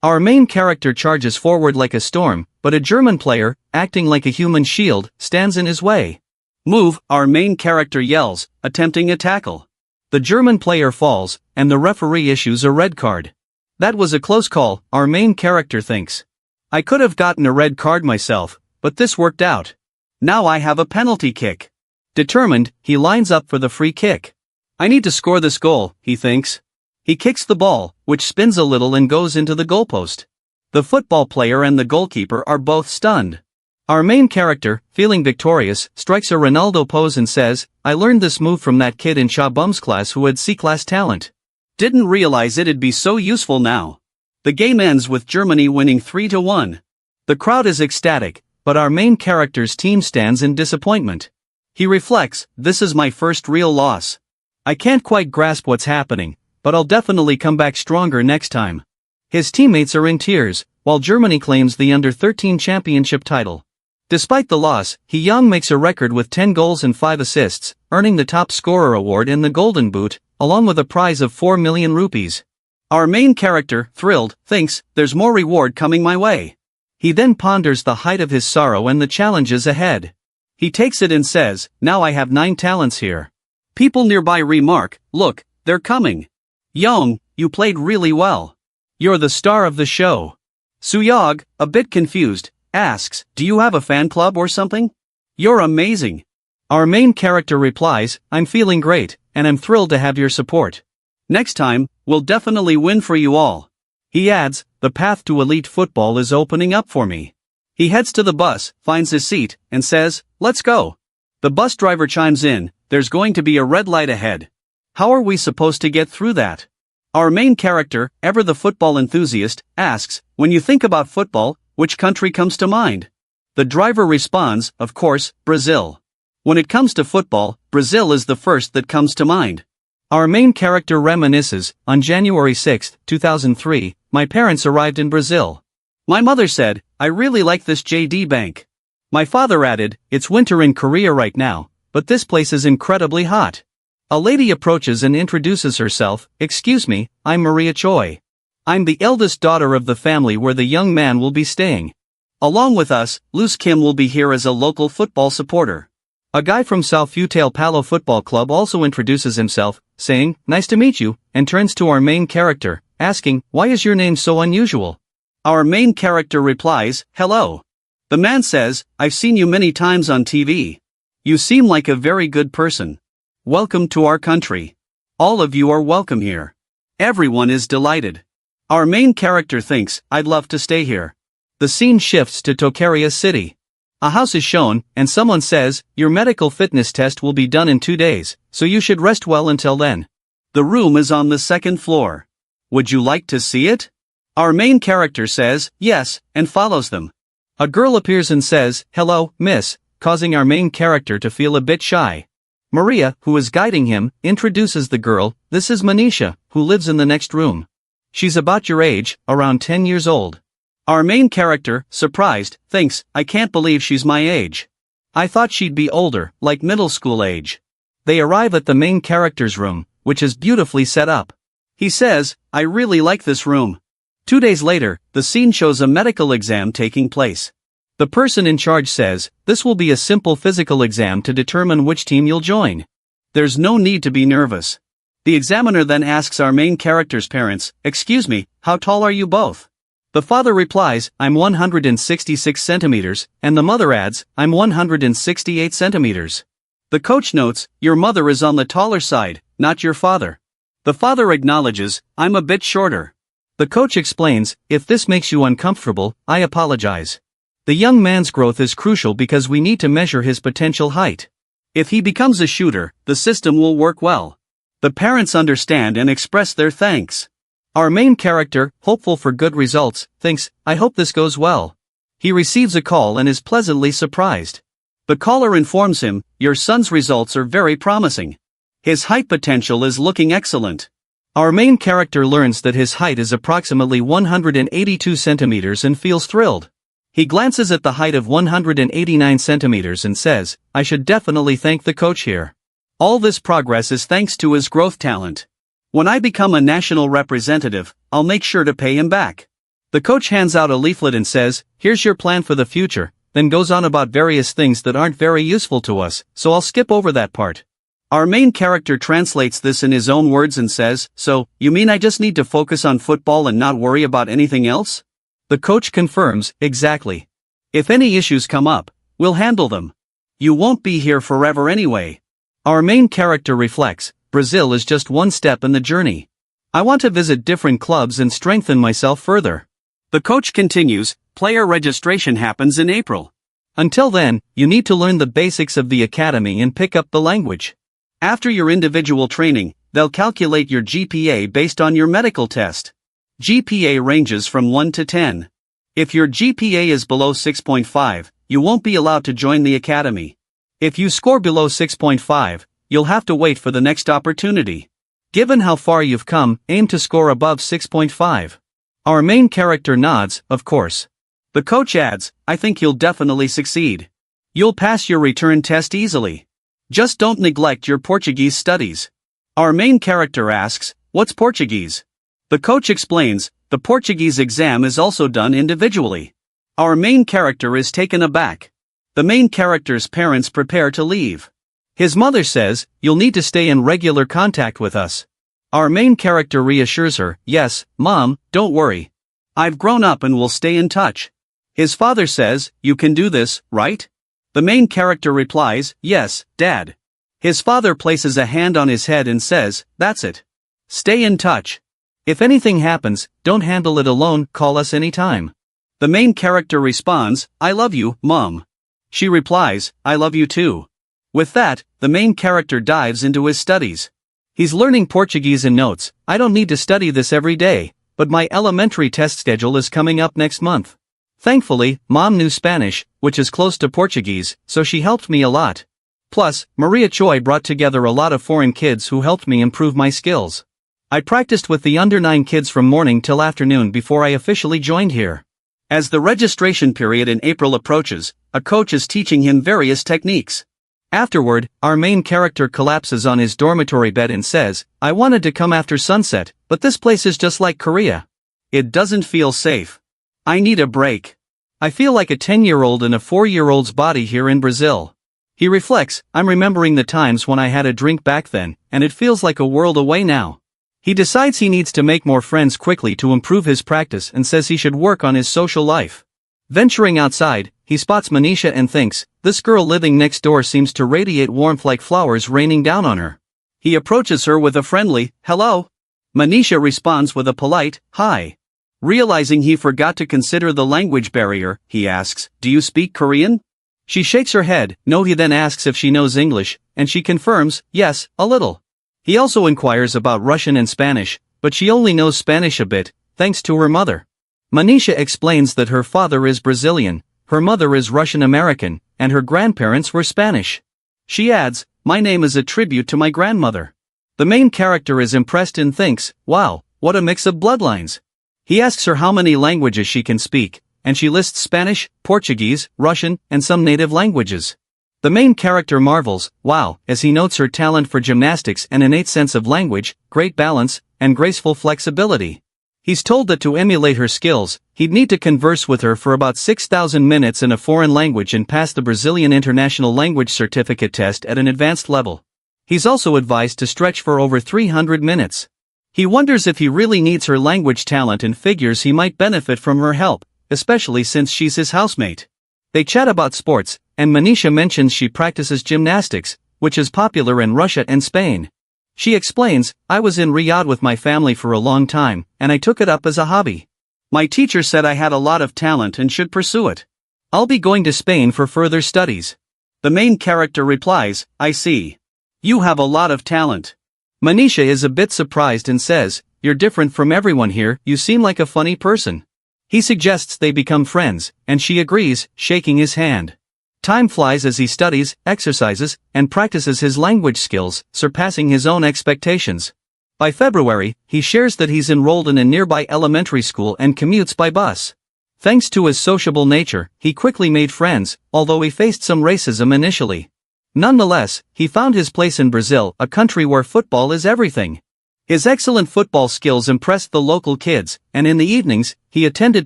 Speaker 2: Our main character charges forward like a storm, but a German player, acting like a human shield, stands in his way. Move, our main character yells, attempting a tackle. The German player falls, and the referee issues a red card. That was a close call, our main character thinks. I could have gotten a red card myself, but this worked out. Now I have a penalty kick. Determined, he lines up for the free kick. I need to score this goal, he thinks. He kicks the ball, which spins a little and goes into the goalpost. The football player and the goalkeeper are both stunned. Our main character, feeling victorious, strikes a Ronaldo pose and says, I learned this move from that kid in Shabum's class who had C-class talent. Didn't realize it'd be so useful now. The game ends with Germany winning 3-1. The crowd is ecstatic, but our main character's team stands in disappointment. He reflects, this is my first real loss. I can't quite grasp what's happening, but I'll definitely come back stronger next time. His teammates are in tears, while Germany claims the Under-13 championship title. Despite the loss, Young makes a record with 10 goals and 5 assists, earning the top scorer award in the Golden Boot, along with a prize of 4 million rupees. Our main character, thrilled, thinks, there's more reward coming my way. He then ponders the height of his sorrow and the challenges ahead. He takes it and says, now I have 9 talents here. People nearby remark, look, they're coming. Young, you played really well. You're the star of the show. Suyog, a bit confused, asks, do you have a fan club or something? You're amazing. Our main character replies, I'm feeling great, and I'm thrilled to have your support. Next time, we'll definitely win for you all. He adds, the path to elite football is opening up for me. He heads to the bus, finds his seat, and says, let's go. The bus driver chimes in, there's going to be a red light ahead. How are we supposed to get through that? Our main character, ever the football enthusiast, asks, when you think about football, which country comes to mind? The driver responds, of course, Brazil. When it comes to football, Brazil is the first that comes to mind. Our main character reminisces, on January 6, 2003, my parents arrived in Brazil. My mother said, I really like this JD Bank. My father added, it's winter in Korea right now, but this place is incredibly hot. A lady approaches and introduces herself, excuse me, I'm Maria Choi. I'm the eldest daughter of the family where the young man will be staying. Along with us, Luce Kim will be here as a local football supporter. A guy from Sao Futale Palo Football Club also introduces himself, saying, nice to meet you, and turns to our main character, asking, why is your name so unusual? Our main character replies, hello. The man says, I've seen you many times on TV. You seem like a very good person. Welcome to our country. All of you are welcome here. Everyone is delighted. Our main character thinks, I'd love to stay here. The scene shifts to Tokaria City. A house is shown, and someone says, your medical fitness test will be done in 2 days, so you should rest well until then. The room is on the 2nd floor. Would you like to see it? Our main character says, yes, and follows them. A girl appears and says, hello, miss, causing our main character to feel a bit shy. Maria, who is guiding him, introduces the girl, this is Manisha, who lives in the next room. She's about your age, around 10 years old. Our main character, surprised, thinks, I can't believe she's my age. I thought she'd be older, like middle school age. They arrive at the main character's room, which is beautifully set up. He says, I really like this room. 2 days later, the scene shows a medical exam taking place. The person in charge says, this will be a simple physical exam to determine which team you'll join. There's no need to be nervous. The examiner then asks our main character's parents, excuse me, how tall are you both? The father replies, I'm 166 centimeters, and the mother adds, I'm 168 centimeters. The coach notes, your mother is on the taller side, not your father. The father acknowledges, I'm a bit shorter. The coach explains, if this makes you uncomfortable, I apologize. The young man's growth is crucial because we need to measure his potential height. If he becomes a shooter, the system will work well. The parents understand and express their thanks. Our main character, hopeful for good results, thinks, I hope this goes well. He receives a call and is pleasantly surprised. The caller informs him, your son's results are very promising. His height potential is looking excellent. Our main character learns that his height is approximately 182 centimeters and feels thrilled. He glances at the height of 189 centimeters and says, I should definitely thank the coach here. All this progress is thanks to his growth talent. When I become a national representative, I'll make sure to pay him back. The coach hands out a leaflet and says, here's your plan for the future,
Speaker 1: then goes on about various things that aren't very useful to us, so I'll skip over that part. Our main character translates this in his own words and says, "So, you mean I just need to focus on football and not worry about anything else?" The coach confirms, "Exactly. If any issues come up, we'll handle them. You won't be here forever anyway." Our main character reflects, Brazil is just one step in the journey. I want to visit different clubs and strengthen myself further. The coach continues, player registration happens in April. Until then, you need to learn the basics of the academy and pick up the language. After your individual training, they'll calculate your GPA based on your medical test. GPA ranges from 1 to 10. If your GPA is below 6.5, you won't be allowed to join the academy. If you score below 6.5, you'll have to wait for the next opportunity. Given how far you've come, aim to score above 6.5. Our main character nods, of course. The coach adds, I think you'll definitely succeed. You'll pass your return test easily. Just don't neglect your Portuguese studies. Our main character asks, what's Portuguese? The coach explains, the Portuguese exam is also done individually. Our main character is taken aback. The main character's parents prepare to leave. His mother says, you'll need to stay in regular contact with us. Our main character reassures her, yes, Mom, don't worry. I've grown up and will stay in touch. His father says, you can do this, right? The main character replies, yes, Dad. His father places a hand on his head and says, that's it. Stay in touch. If anything happens, don't handle it alone, call us anytime. The main character responds, I love you, Mom. She replies, I love you too. With that, the main character dives into his studies. He's learning Portuguese and notes, I don't need to study this every day, but my elementary test schedule is coming up next month. Thankfully, Mom knew Spanish, which is close to Portuguese, so she helped me a lot. Plus, Maria Choi brought together a lot of foreign kids who helped me improve my skills. I practiced with the under 9 kids from morning till afternoon before I officially joined here. As the registration period in April approaches, a coach is teaching him various techniques. Afterward, our main character collapses on his dormitory bed and says, I wanted to come after sunset, but this place is just like Korea. It doesn't feel safe. I need a break. I feel like a 10-year-old in a 4-year-old's body here in Brazil. He reflects, I'm remembering the times when I had a drink back then, and it feels like a world away now. He decides he needs to make more friends quickly to improve his practice and says he should work on his social life. Venturing outside, he spots Manisha and thinks, this girl living next door seems to radiate warmth like flowers raining down on her. He approaches her with a friendly, hello. Manisha responds with a polite, hi. Realizing he forgot to consider the language barrier, he asks, do you speak Korean? She shakes her head, no. He then asks if she knows English, and she confirms, yes, a little. He also inquires about Russian and Spanish, but she only knows Spanish a bit, thanks to her mother. Manisha explains that her father is Brazilian, her mother is Russian American, and her grandparents were Spanish. She adds, my name is a tribute to my grandmother. The main character is impressed and thinks, wow, what a mix of bloodlines. He asks her how many languages she can speak, and she lists Spanish, Portuguese, Russian, and some native languages. The main character marvels, wow, as he notes her talent for gymnastics and innate sense of language, great balance, and graceful flexibility. He's told that to emulate her skills, he'd need to converse with her for about 6,000 minutes in a foreign language and pass the Brazilian International Language Certificate test at an advanced level. He's also advised to stretch for over 300 minutes. He wonders if he really needs her language talent and figures he might benefit from her help, especially since she's his housemate. They chat about sports, and Manisha mentions she practices gymnastics, which is popular in Russia and Spain. She explains, I was in Riyadh with my family for a long time, and I took it up as a hobby. My teacher said I had a lot of talent and should pursue it. I'll be going to Spain for further studies. The main character replies, I see. You have a lot of talent. Manisha is a bit surprised and says, you're different from everyone here, you seem like a funny person. He suggests they become friends, and she agrees, shaking his hand. Time flies as he studies, exercises, and practices his language skills, surpassing his own expectations. By February, he shares that he's enrolled in a nearby elementary school and commutes by bus. Thanks to his sociable nature, he quickly made friends, although he faced some racism initially. Nonetheless, he found his place in Brazil, a country where football is everything. His excellent football skills impressed the local kids, and in the evenings, he attended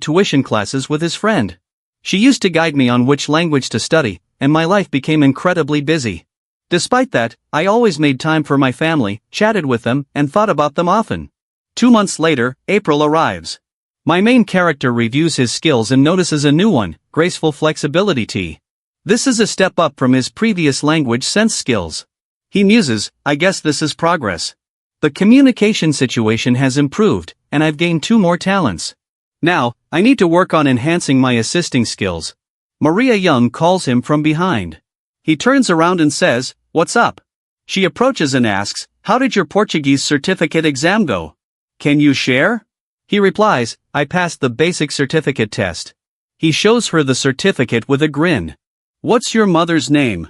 Speaker 1: tuition classes with his friend. She used to guide me on which language to study, and my life became incredibly busy. Despite that, I always made time for my family, chatted with them, and thought about them often. 2 months later, April arrives. My main character reviews his skills and notices a new one, graceful flexibility T. This is a step up from his previous language sense skills. He muses, I guess this is progress. The communication situation has improved, and I've gained 2 more talents. Now, I need to work on enhancing my assisting skills. Maria Young calls him from behind. He turns around and says, "What's up?" She approaches and asks, "How did your Portuguese certificate exam go? Can you share?" He replies, "I passed the basic certificate test." He shows her the certificate with a grin. "What's your mother's name?"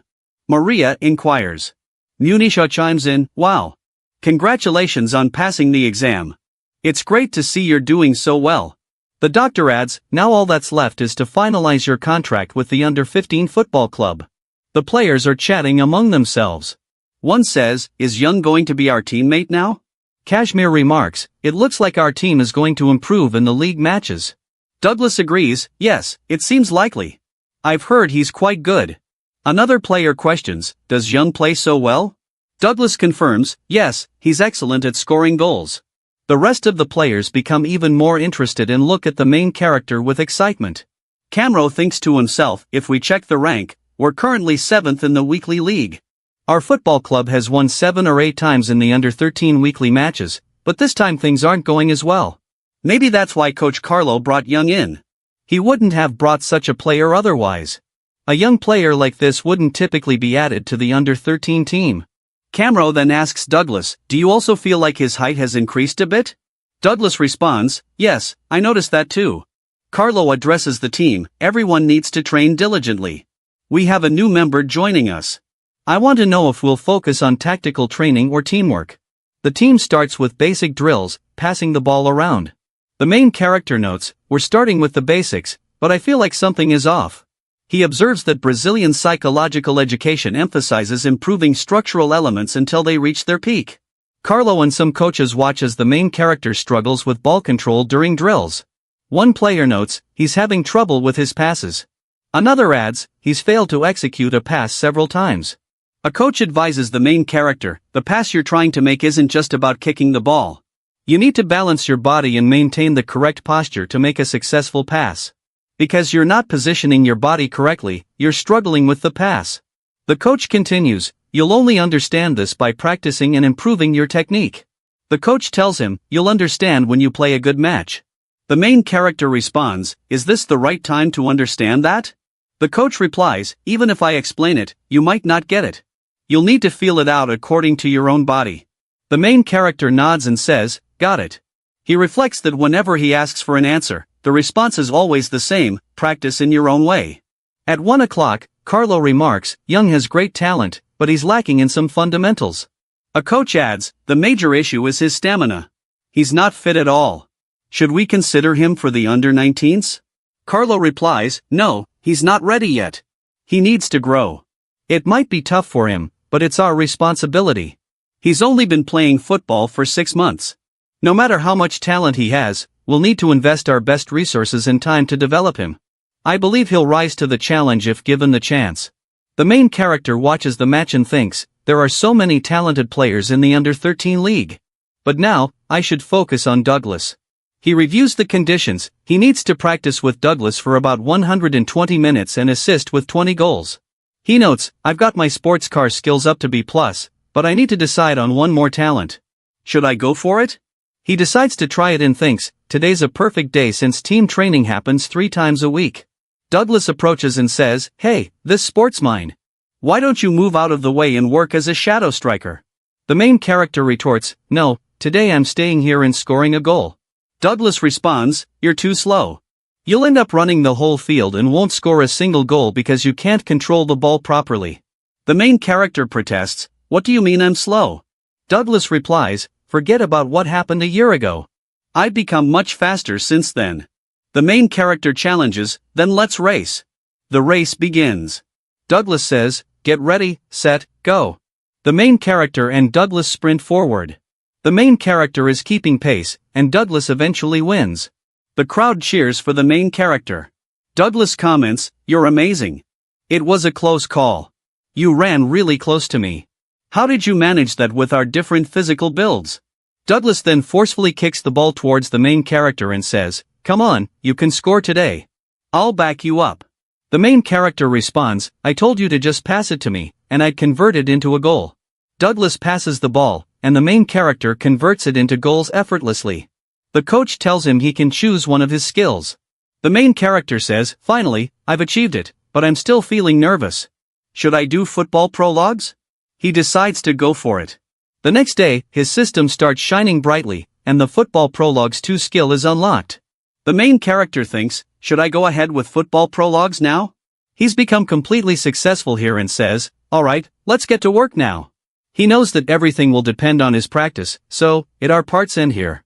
Speaker 1: Maria inquires. Munisha chimes in, "Wow. Congratulations on passing the exam. It's great to see you're doing so well." The doctor adds, "Now all that's left is to finalize your contract with the under-15 football club." The players are chatting among themselves. One says, "Is Young going to be our teammate now?" Kashmir remarks, "It looks like our team is going to improve in the league matches." Douglas agrees, "Yes, it seems likely. I've heard he's quite good." Another player questions, "Does Young play so well?" Douglas confirms, "Yes, he's excellent at scoring goals." The rest of the players become even more interested and look at the main character with excitement. Camro thinks to himself, "If we check the rank, we're currently 7th in the weekly league. Our football club has won 7 or 8 times in the under-13 weekly matches, but this time things aren't going as well. Maybe that's why Coach Carlo brought Young in. He wouldn't have brought such a player otherwise. A young player like this wouldn't typically be added to the under-13 team." Camro then asks Douglas, "Do you also feel like his height has increased a bit?" Douglas responds, "Yes, I noticed that too." Carlo addresses the team, "Everyone needs to train diligently. We have a new member joining us. I want to know if we'll focus on tactical training or teamwork." The team starts with basic drills, passing the ball around. The main character notes, "We're starting with the basics, but I feel like something is off." He observes that Brazilian psychological education emphasizes improving structural elements until they reach their peak. Carlo and some coaches watch as the main character struggles with ball control during drills. One player notes, "He's having trouble with his passes." Another adds, "He's failed to execute a pass several times." A coach advises the main character, "The pass you're trying to make isn't just about kicking the ball. You need to balance your body and maintain the correct posture to make a successful pass. Because you're not positioning your body correctly, you're struggling with the pass." The coach continues, "You'll only understand this by practicing and improving your technique." The coach tells him, "You'll understand when you play a good match." The main character responds, "Is this the right time to understand that?" The coach replies, "Even if I explain it, you might not get it. You'll need to feel it out according to your own body." The main character nods and says, "Got it." He reflects that whenever he asks for an answer, the response is always the same, "Practice in your own way." At 1 o'clock, Carlo remarks, "Young has great talent, but he's lacking in some fundamentals." A coach adds, "The major issue is his stamina. He's not fit at all. Should we consider him for the under-19s?" Carlo replies, "No, he's not ready yet. He needs to grow. It might be tough for him, but it's our responsibility. He's only been playing football for 6 months. No matter how much talent he has, we'll need to invest our best resources and time to develop him. I believe he'll rise to the challenge if given the chance." The main character watches the match and thinks, "There are so many talented players in the under-13 league. But now, I should focus on Douglas." He reviews the conditions. He needs to practice with Douglas for about 120 minutes and assist with 20 goals. He notes, "I've got my sports car skills up to B+, but I need to decide on one more talent. Should I go for it?" He decides to try it and thinks, "Today's a perfect day since team training happens 3 times a week." Douglas approaches and says, "Hey, this sport's mine. Why don't you move out of the way and work as a shadow striker?" The main character retorts, "No, today I'm staying here and scoring a goal." Douglas responds, "You're too slow. You'll end up running the whole field and won't score a single goal because you can't control the ball properly." The main character protests, "What do you mean I'm slow?" Douglas replies, "Forget about what happened a year ago. I've become much faster since then." The main character challenges, "Then let's race." The race begins. Douglas says, "Get ready, set, go." The main character and Douglas sprint forward. The main character is keeping pace, and Douglas eventually wins. The crowd cheers for the main character.
Speaker 2: Douglas comments, "You're amazing. It was a close call. You ran really close to me. How did you manage that with our different physical builds?" Douglas then forcefully kicks the ball towards the main character and says, "Come on, you can score today. I'll back you up." The main character responds, "I told you to just pass it to me, and I'd convert it into a goal." Douglas passes the ball, and the main character converts it into goals effortlessly. The coach tells him he can choose one of his skills. The main character says, "Finally, I've achieved it, but I'm still feeling nervous. Should I do football prologues?" He decides to go for it. The next day, his system starts shining brightly, and the football prologues 2 skill is unlocked. The main character thinks, "Should I go ahead with football prologues now?" He's become completely successful here and says, "Alright, let's get to work now." He knows that everything will depend on his practice, so, our parts end here.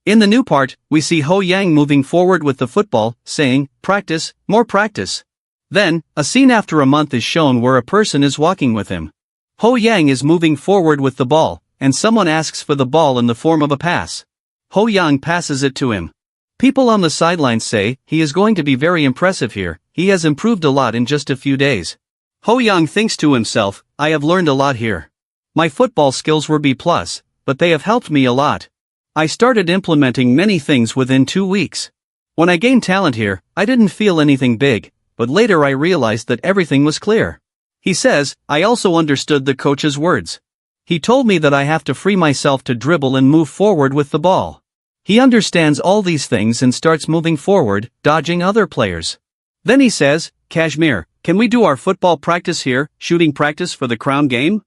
Speaker 2: In the new part, we see Ho Yang moving forward with the football, saying, "Practice, more practice." Then, a scene after a month is shown where a person is walking with him. Ho Yang is moving forward with the ball, and someone asks for the ball in the form of a pass. Ho Yang passes it to him. People on the sidelines say, he is going to be very impressive here, he has improved a lot in just a few days. Ho Yang thinks to himself, "I have learned a lot here. My football skills were B+, but they have helped me a lot. I started implementing many things within 2 weeks. When I gained talent here, I didn't feel anything big, but later I realized that everything was clear." He says, "I also understood the coach's words. He told me that I have to free myself to dribble and move forward with the ball." He understands all these things and starts moving forward, dodging other players. Then he says, "Kashmir, can we do our football practice here, shooting practice for the crown game?"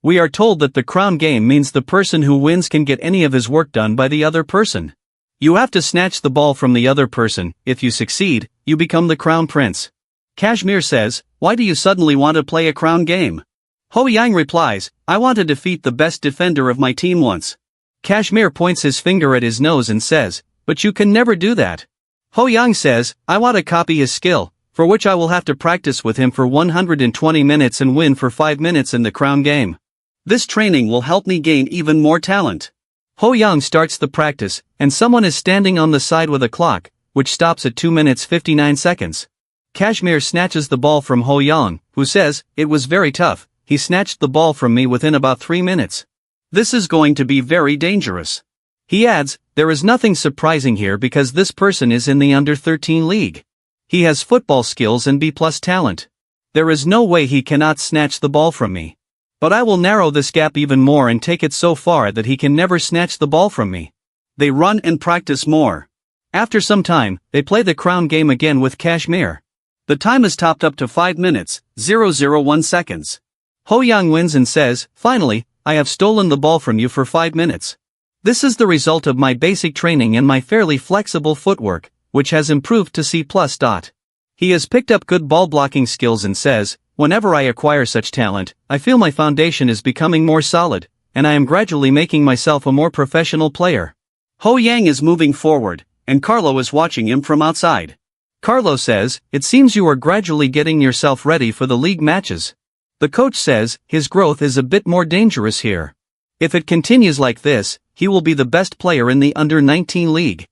Speaker 2: We are told that the crown game means the person who wins can get any of his work done by the other person. You have to snatch the ball from the other person. If you succeed, you become the crown prince. Kashmir says, "Why do you suddenly want to play a crown game?" Ho Yang replies, "I want to defeat the best defender of my team once." Kashmir points his finger at his nose and says, "But you can never do that." Ho Yang says, "I want to copy his skill, for which I will have to practice with him for 120 minutes and win for 5 minutes in the crown game. This training will help me gain even more talent." Ho Yang starts the practice, and someone is standing on the side with a clock, which stops at 2 minutes 59 seconds. Kashmir snatches the ball from Ho Yang, who says, "It was very tough, he snatched the ball from me within about 3 minutes. This is going to be very dangerous." He adds, "There is nothing surprising here because this person is in the under-13 league. He has football skills and B+ talent. There is no way he cannot snatch the ball from me. But I will narrow this gap even more and take it so far that he can never snatch the ball from me." They run and practice more. After some time, they play the crown game again with Kashmir. The time is topped up to 5 minutes, 001 seconds. Ho Yang wins and says, "Finally, I have stolen the ball from you for 5 minutes. This is the result of my basic training and my fairly flexible footwork, which has improved to C+. He has picked up good ball blocking skills and says, "Whenever I acquire such talent, I feel my foundation is becoming more solid, and I am gradually making myself a more professional player." Ho Yang is moving forward, and Carlo is watching him from outside. Carlo says, "It seems you are gradually getting yourself ready for the league matches." The coach says, "His growth is a bit more dangerous here. If it continues like this, he will be the best player in the under-19 league."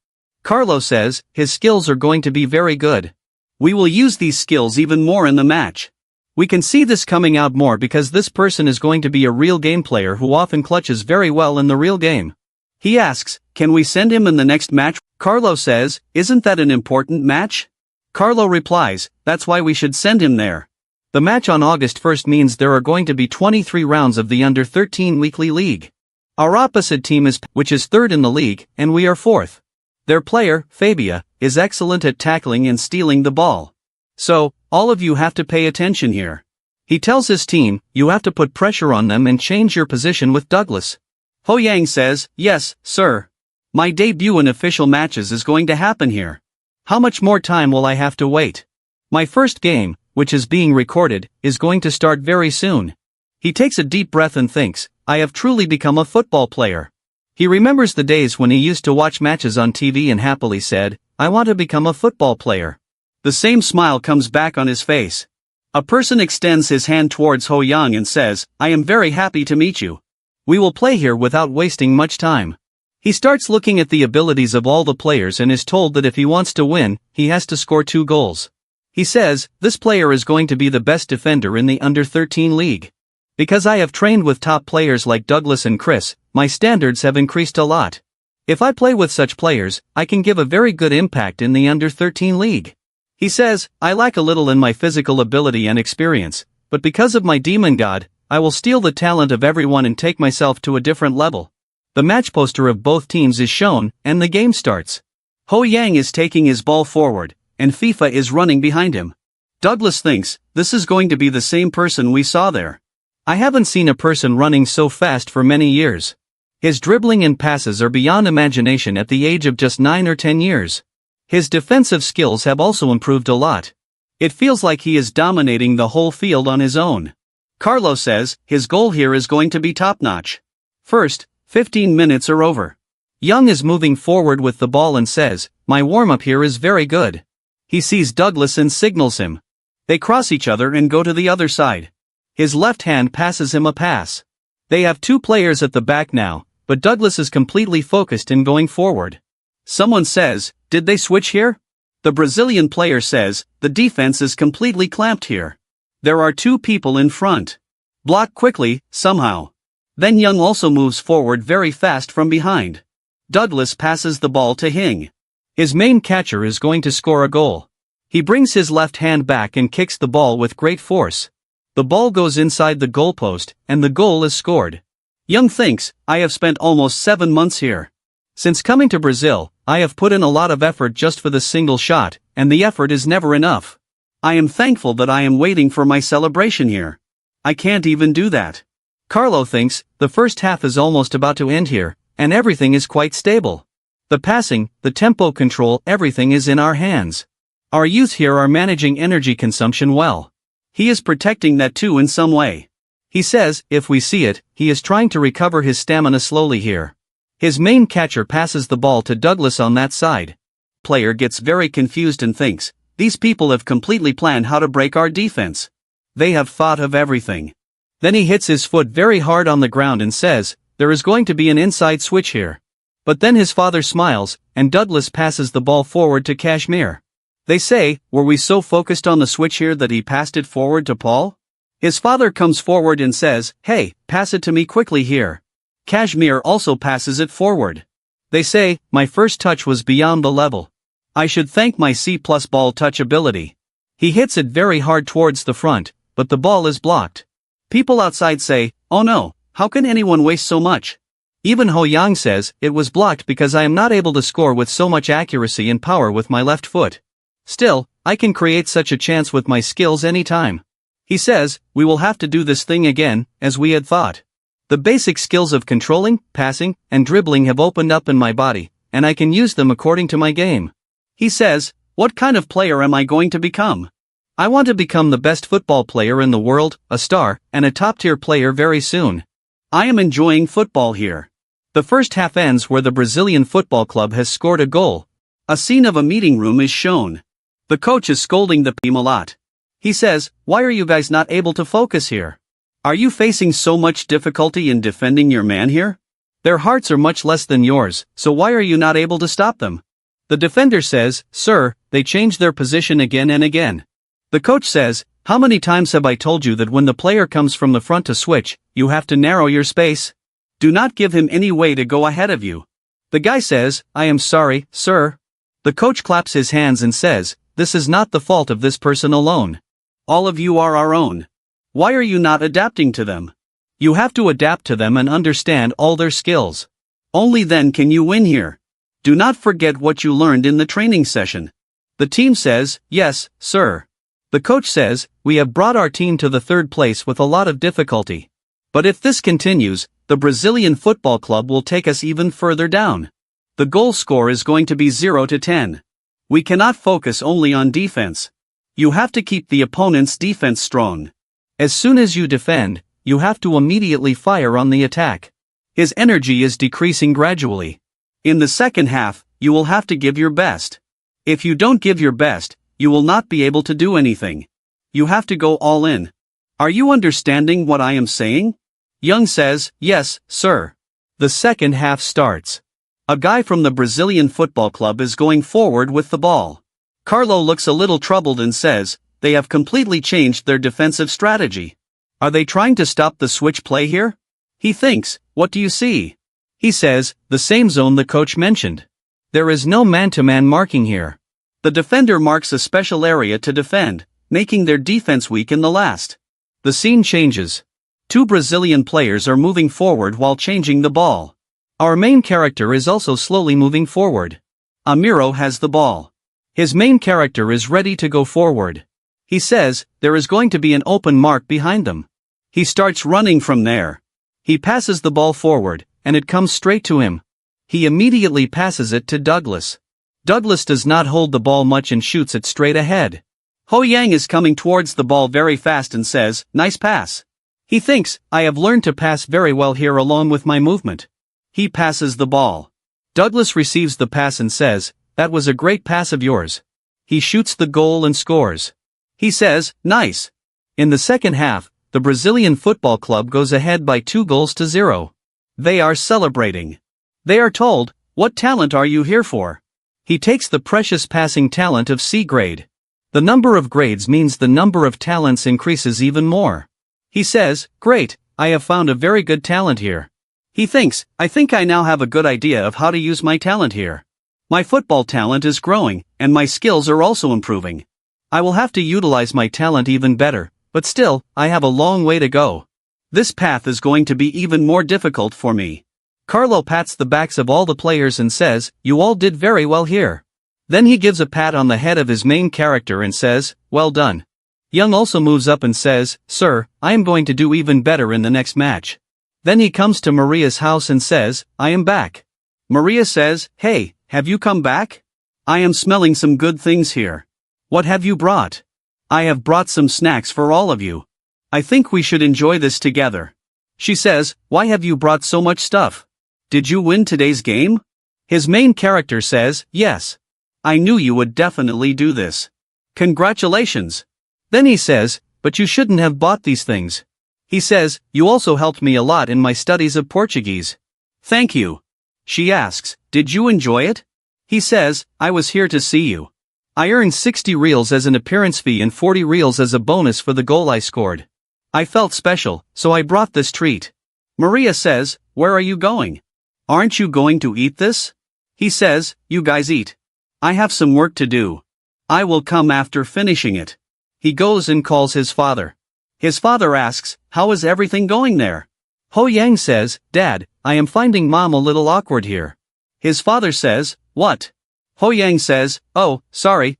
Speaker 2: Carlo says, "His skills are going to be very good. We will use these skills even more in the match. We can see this coming out more because this person is going to be a real game player who often clutches very well in the real game." He asks, "Can we send him in the next match?" Carlo says, "Isn't that an important match?" Carlo replies, "That's why we should send him there. The match on August 1st means there are going to be 23 rounds of the under-13 weekly league. Our opposite team is, which is 3rd in the league, and we are 4th. Their player, Fabia, is excellent at tackling and stealing the ball. So, all of you have to pay attention here." He tells his team, "You have to put pressure on them and change your position with Douglas." Ho Yang says, "Yes, sir. My debut in official matches is going to happen here. How much more time will I have to wait? My first game, which is being recorded, is going to start very soon." He takes a deep breath and thinks, "I have truly become a football player." He remembers the days when he used to watch matches on TV and happily said, "I want to become a football player." The same smile comes back on his face. A person extends his hand towards Ho Yang and says, "I am very happy to meet you. We will play here without wasting much time." He starts looking at the abilities of all the players and is told that if he wants to win, he has to score 2 goals.
Speaker 1: He says, this player is going to be the best defender in the under-13 league. Because I have trained with top players like Douglas and Chris, my standards have increased a lot. If I play with such players, I can give a very good impact in the under-13 league. He says, I lack a little in my physical ability and experience, but because of my demon god, I will steal the talent of everyone and take myself to a different level. The match poster of both teams is shown, and the game starts. Ho Yang is taking his ball forward, and FIFA is running behind him. Douglas thinks, this is going to be the same person we saw there. I haven't seen a person running so fast for many years. His dribbling and passes are beyond imagination at the age of just 9 or 10 years. His defensive skills have also improved a lot. It feels like he is dominating the whole field on his own. Carlos says, his goal here is going to be top-notch. First, 15 minutes are over. Young is moving forward with the ball and says, my warm-up here is very good. He sees Douglas and signals him. They cross each other and go to the other side. His left hand passes him a pass. They have two players at the back now, but Douglas is completely focused in going forward. Someone says, did they switch here? The Brazilian player says, the defense is completely clamped here. There are two people in front. Block quickly, somehow. Then Young also moves forward very fast from behind. Douglas passes the ball to Hing. His main catcher is going to score a goal. He brings his left hand back and kicks the ball with great force. The ball goes inside the goalpost, and the goal is scored. Young thinks, I have spent almost 7 months here. Since coming to Brazil, I have put in a lot of effort just for the single shot, and the effort is never enough. I am thankful that I am waiting for my celebration here. I can't even do that. Carlo thinks, the first half is almost about to end here, and everything is quite stable. The passing, the tempo control, everything is in our hands. Our youth here are managing energy consumption well. He is protecting that too in some way. He says, if we see it, he is trying to recover his stamina slowly here. His main catcher passes the ball to Douglas on that side. Player gets very confused and thinks, these people have completely planned how to break our defense. They have thought of everything. Then he hits his foot very hard on the ground and says, there is going to be an inside switch here. But then his father smiles, and Douglas passes the ball forward to Kashmir. They say, were we so focused on the switch here that he passed it forward to Paul? His father comes forward and says, hey, pass it to me quickly here. Kashmir also passes it forward. They say, my first touch was beyond the level. I should thank my C+ ball touch ability. He hits it very hard towards the front, but the ball is blocked. People outside say, oh no, how can anyone waste so much? Even Ho Yang says, it was blocked because I am not able to score with so much accuracy and power with my left foot. Still, I can create such a chance with my skills anytime. He says, we will have to do this thing again, as we had thought. The basic skills of controlling, passing, and dribbling have opened up in my body, and I can use them according to my game. He says, what kind of player am I going to become? I want to become the best football player in the world, a star, and a top-tier player very soon. I am enjoying football here. The first half ends where the Brazilian football club has scored a goal. A scene of a meeting room is shown. The coach is scolding the team a lot. He says, why are you guys not able to focus here? Are you facing so much difficulty in defending your man here? Their hearts are much less than yours, so why are you not able to stop them? The defender says, sir, they change their position again and again. The coach says, how many times have I told you that when the player comes from the front to switch, you have to narrow your space? Do not give him any way to go ahead of you. The guy says, I am sorry, sir. The coach claps his hands and says, this is not the fault of this person alone. All of you are our own. Why are you not adapting to them? You have to adapt to them and understand all their skills. Only then can you win here. Do not forget what you learned in the training session. The team says, yes, sir. The coach says, we have brought our team to the third place with a lot of difficulty. But if this continues, the Brazilian football club will take us even further down. The goal score is going to be 0-10. We cannot focus only on defense. You have to keep the opponent's defense strong. As soon as you defend, you have to immediately fire on the attack. His energy is decreasing gradually. In the second half, you will have to give your best. If you don't give your best, you will not be able to do anything. You have to go all in. Are you understanding what I am saying? Young says, yes, sir. The second half starts. A guy from the Brazilian football club is going forward with the ball.
Speaker 2: Carlo looks a little troubled and says, they have completely changed their defensive strategy. Are they trying to stop the switch play here? He thinks, what do you see? He says, the same zone the coach mentioned. There is no man-to-man marking here. The defender marks a special area to defend, making their defense weak in the last. The scene changes. Two Brazilian players are moving forward while changing the ball. Our main character is also slowly moving forward. Amiro has the ball. His main character is ready to go forward. He says, there is going to be an open mark behind them. He starts running from there. He passes the ball forward, and it comes straight to him. He immediately passes it to Douglas. Douglas does not hold the ball much and shoots it straight ahead. Ho Yang is coming towards the ball very fast and says, nice pass. He thinks, I have learned to pass very well here along with my movement. He passes the ball. Douglas receives the pass and says, that was a great pass of yours. He shoots the goal and scores. He says, nice. In the second half, the Brazilian football club goes ahead by 2-0. They are celebrating. They are told, what talent are you here for? He takes the precious passing talent of C grade. The number of grades means the number of talents increases even more. He says, great, I have found a very good talent here. He thinks, I think I now have a good idea of how to use my talent here. My football talent is growing, and my skills are also improving. I will have to utilize my talent even better, but still, I have a long way to go. This path is going to be even more difficult for me. Carlo pats the backs of all the players and says, you all did very well here. Then he gives a pat on the head of his main character and says, well done. Young also moves up and says, sir, I am going to do even better in the next match. Then he comes to Maria's house and says, I am back. Maria says, hey, have you come back? I am smelling some good things here. What have you brought? I have brought some snacks for all of you. I think we should enjoy this together. She says, why have you brought so much stuff? Did you win today's game? His main character says, yes. I knew you would definitely do this. Congratulations. Then he says, but you shouldn't have bought these things. He says, you also helped me a lot in my studies of Portuguese. Thank you. She asks, did you enjoy it? He says, I was here to see you. I earned 60 reals as an appearance fee and 40 reals as a bonus for the goal I scored. I felt special, so I brought this treat. Maria says, where are you going? Aren't you going to eat this? He says, you guys eat. I have some work to do. I will come after finishing it. He goes and calls his father. His father asks, how is everything going there? Ho Yang says, Dad, I am finding Mom a little awkward here. His father says, what? Ho Yang says, oh, sorry.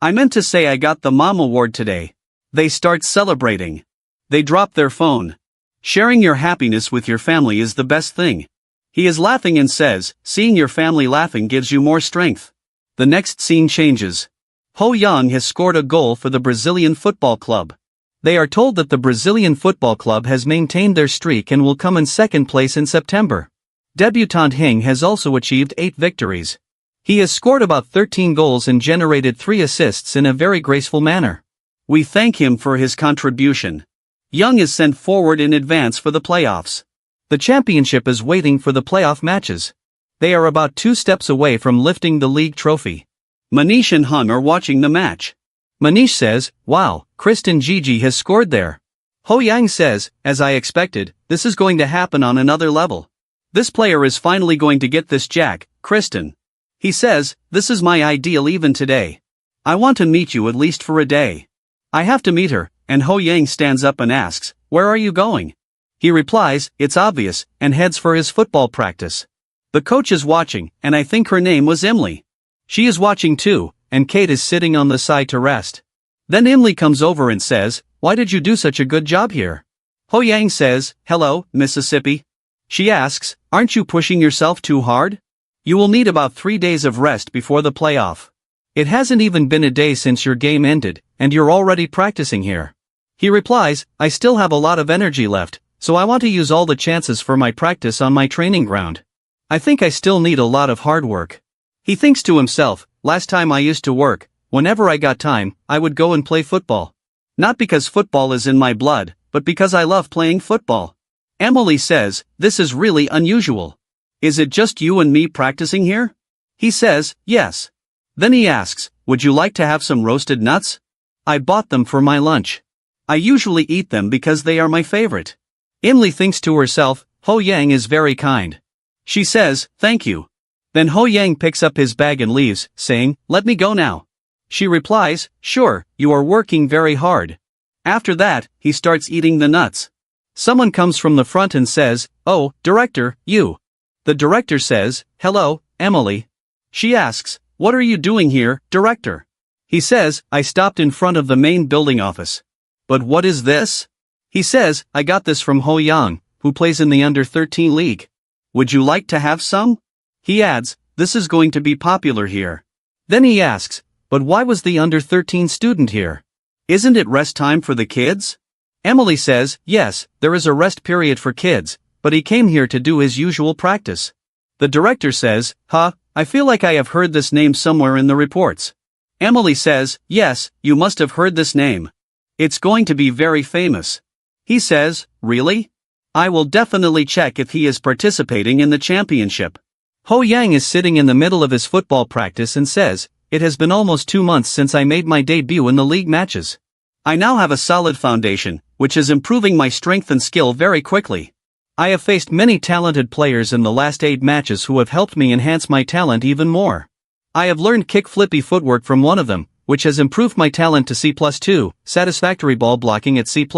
Speaker 2: I meant to say I got the Mom award today. They start celebrating. They drop their phone. Sharing your happiness with your family is the best thing. He is laughing and says, seeing your family laughing gives you more strength. The next scene changes. Ho Yang has scored a goal for the Brazilian football club. They are told that the Brazilian football club has maintained their streak and will come in second place in September. Debutant Hing has also achieved 8 victories. He has scored about 13 goals and generated 3 assists in a very graceful manner. We thank him for his contribution. Young is sent forward in advance for the playoffs. The championship is waiting for the playoff matches. They are about 2 steps away from lifting the league trophy. Manish and Hun are watching the match. Manish says, wow, Kristen Gigi has scored there. Ho Yang says, as I expected, this is going to happen on another level. This player is finally going to get this jack, Kristen. He says, this is my ideal even today. I want to meet you at least for a day. I have to meet her, and Ho Yang stands up and asks, where are you going? He replies, it's obvious, and heads for his football practice. The coach is watching, and I think her name was Emily. She is watching too, and Kate is sitting on the side to rest. Then Emily comes over and says, why did you do such a good job here? Ho Yang says, hello, Mississippi. She asks, aren't you pushing yourself too hard? You will need about 3 days of rest before the playoff. It hasn't even been a day since your game ended, and you're already practicing here. He replies, I still have a lot of energy left, so I want to use all the chances for my practice on my training ground. I think I still need a lot of hard work. He thinks to himself, last time I used to work, whenever I got time, I would go and play football. Not because football is in my blood, but because I love playing football. Emily says, this is really unusual. Is it just you and me practicing here? He says, yes. Then he asks, would you like to have some roasted nuts? I bought them for my lunch. I usually eat them because they are my favorite. Emily thinks to herself, Ho Yang is very kind. She says, thank you. Then Ho Yang picks up his bag and leaves, saying, let me go now. She replies, sure, you are working very hard. After that, he starts eating the nuts. Someone comes from the front and says, oh, director, you. The director says, hello, Emily. She asks, what are you doing here, director? He says, I stopped in front of the main building office. But what is this? He says, I got this from Ho Yang, who plays in the under-13 league. Would you like to have some? He adds, this is going to be popular here. Then he asks, but why was the under-13 student here? Isn't it rest time for the kids? Emily says, yes, there is a rest period for kids, but he came here to do his usual practice. The director says, I feel like I have heard this name somewhere in the reports. Emily says, yes, you must have heard this name. It's going to be very famous. He says, really? I will definitely check if he is participating in the championship. Ho Yang is sitting in the middle of his football practice and says, it has been almost 2 months since I made my debut in the league matches. I now have a solid foundation, which is improving my strength and skill very quickly. I have faced many talented players in the last 8 matches who have helped me enhance my talent even more. I have learned kick flippy footwork from one of them, which has improved my talent to C+2, satisfactory ball blocking at C+,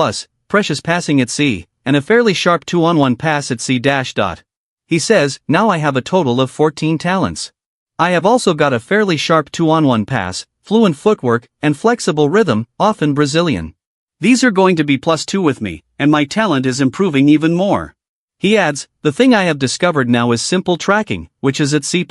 Speaker 2: precious passing at C, and a fairly sharp 2-on-1 pass at C-. He says, now I have a total of 14 talents. I have also got a fairly sharp 2-on-1 pass, fluent footwork, and flexible rhythm, often Brazilian. These are going to be +2 with me, and my talent is improving even more. He adds, the thing I have discovered now is simple tracking, which is at C+.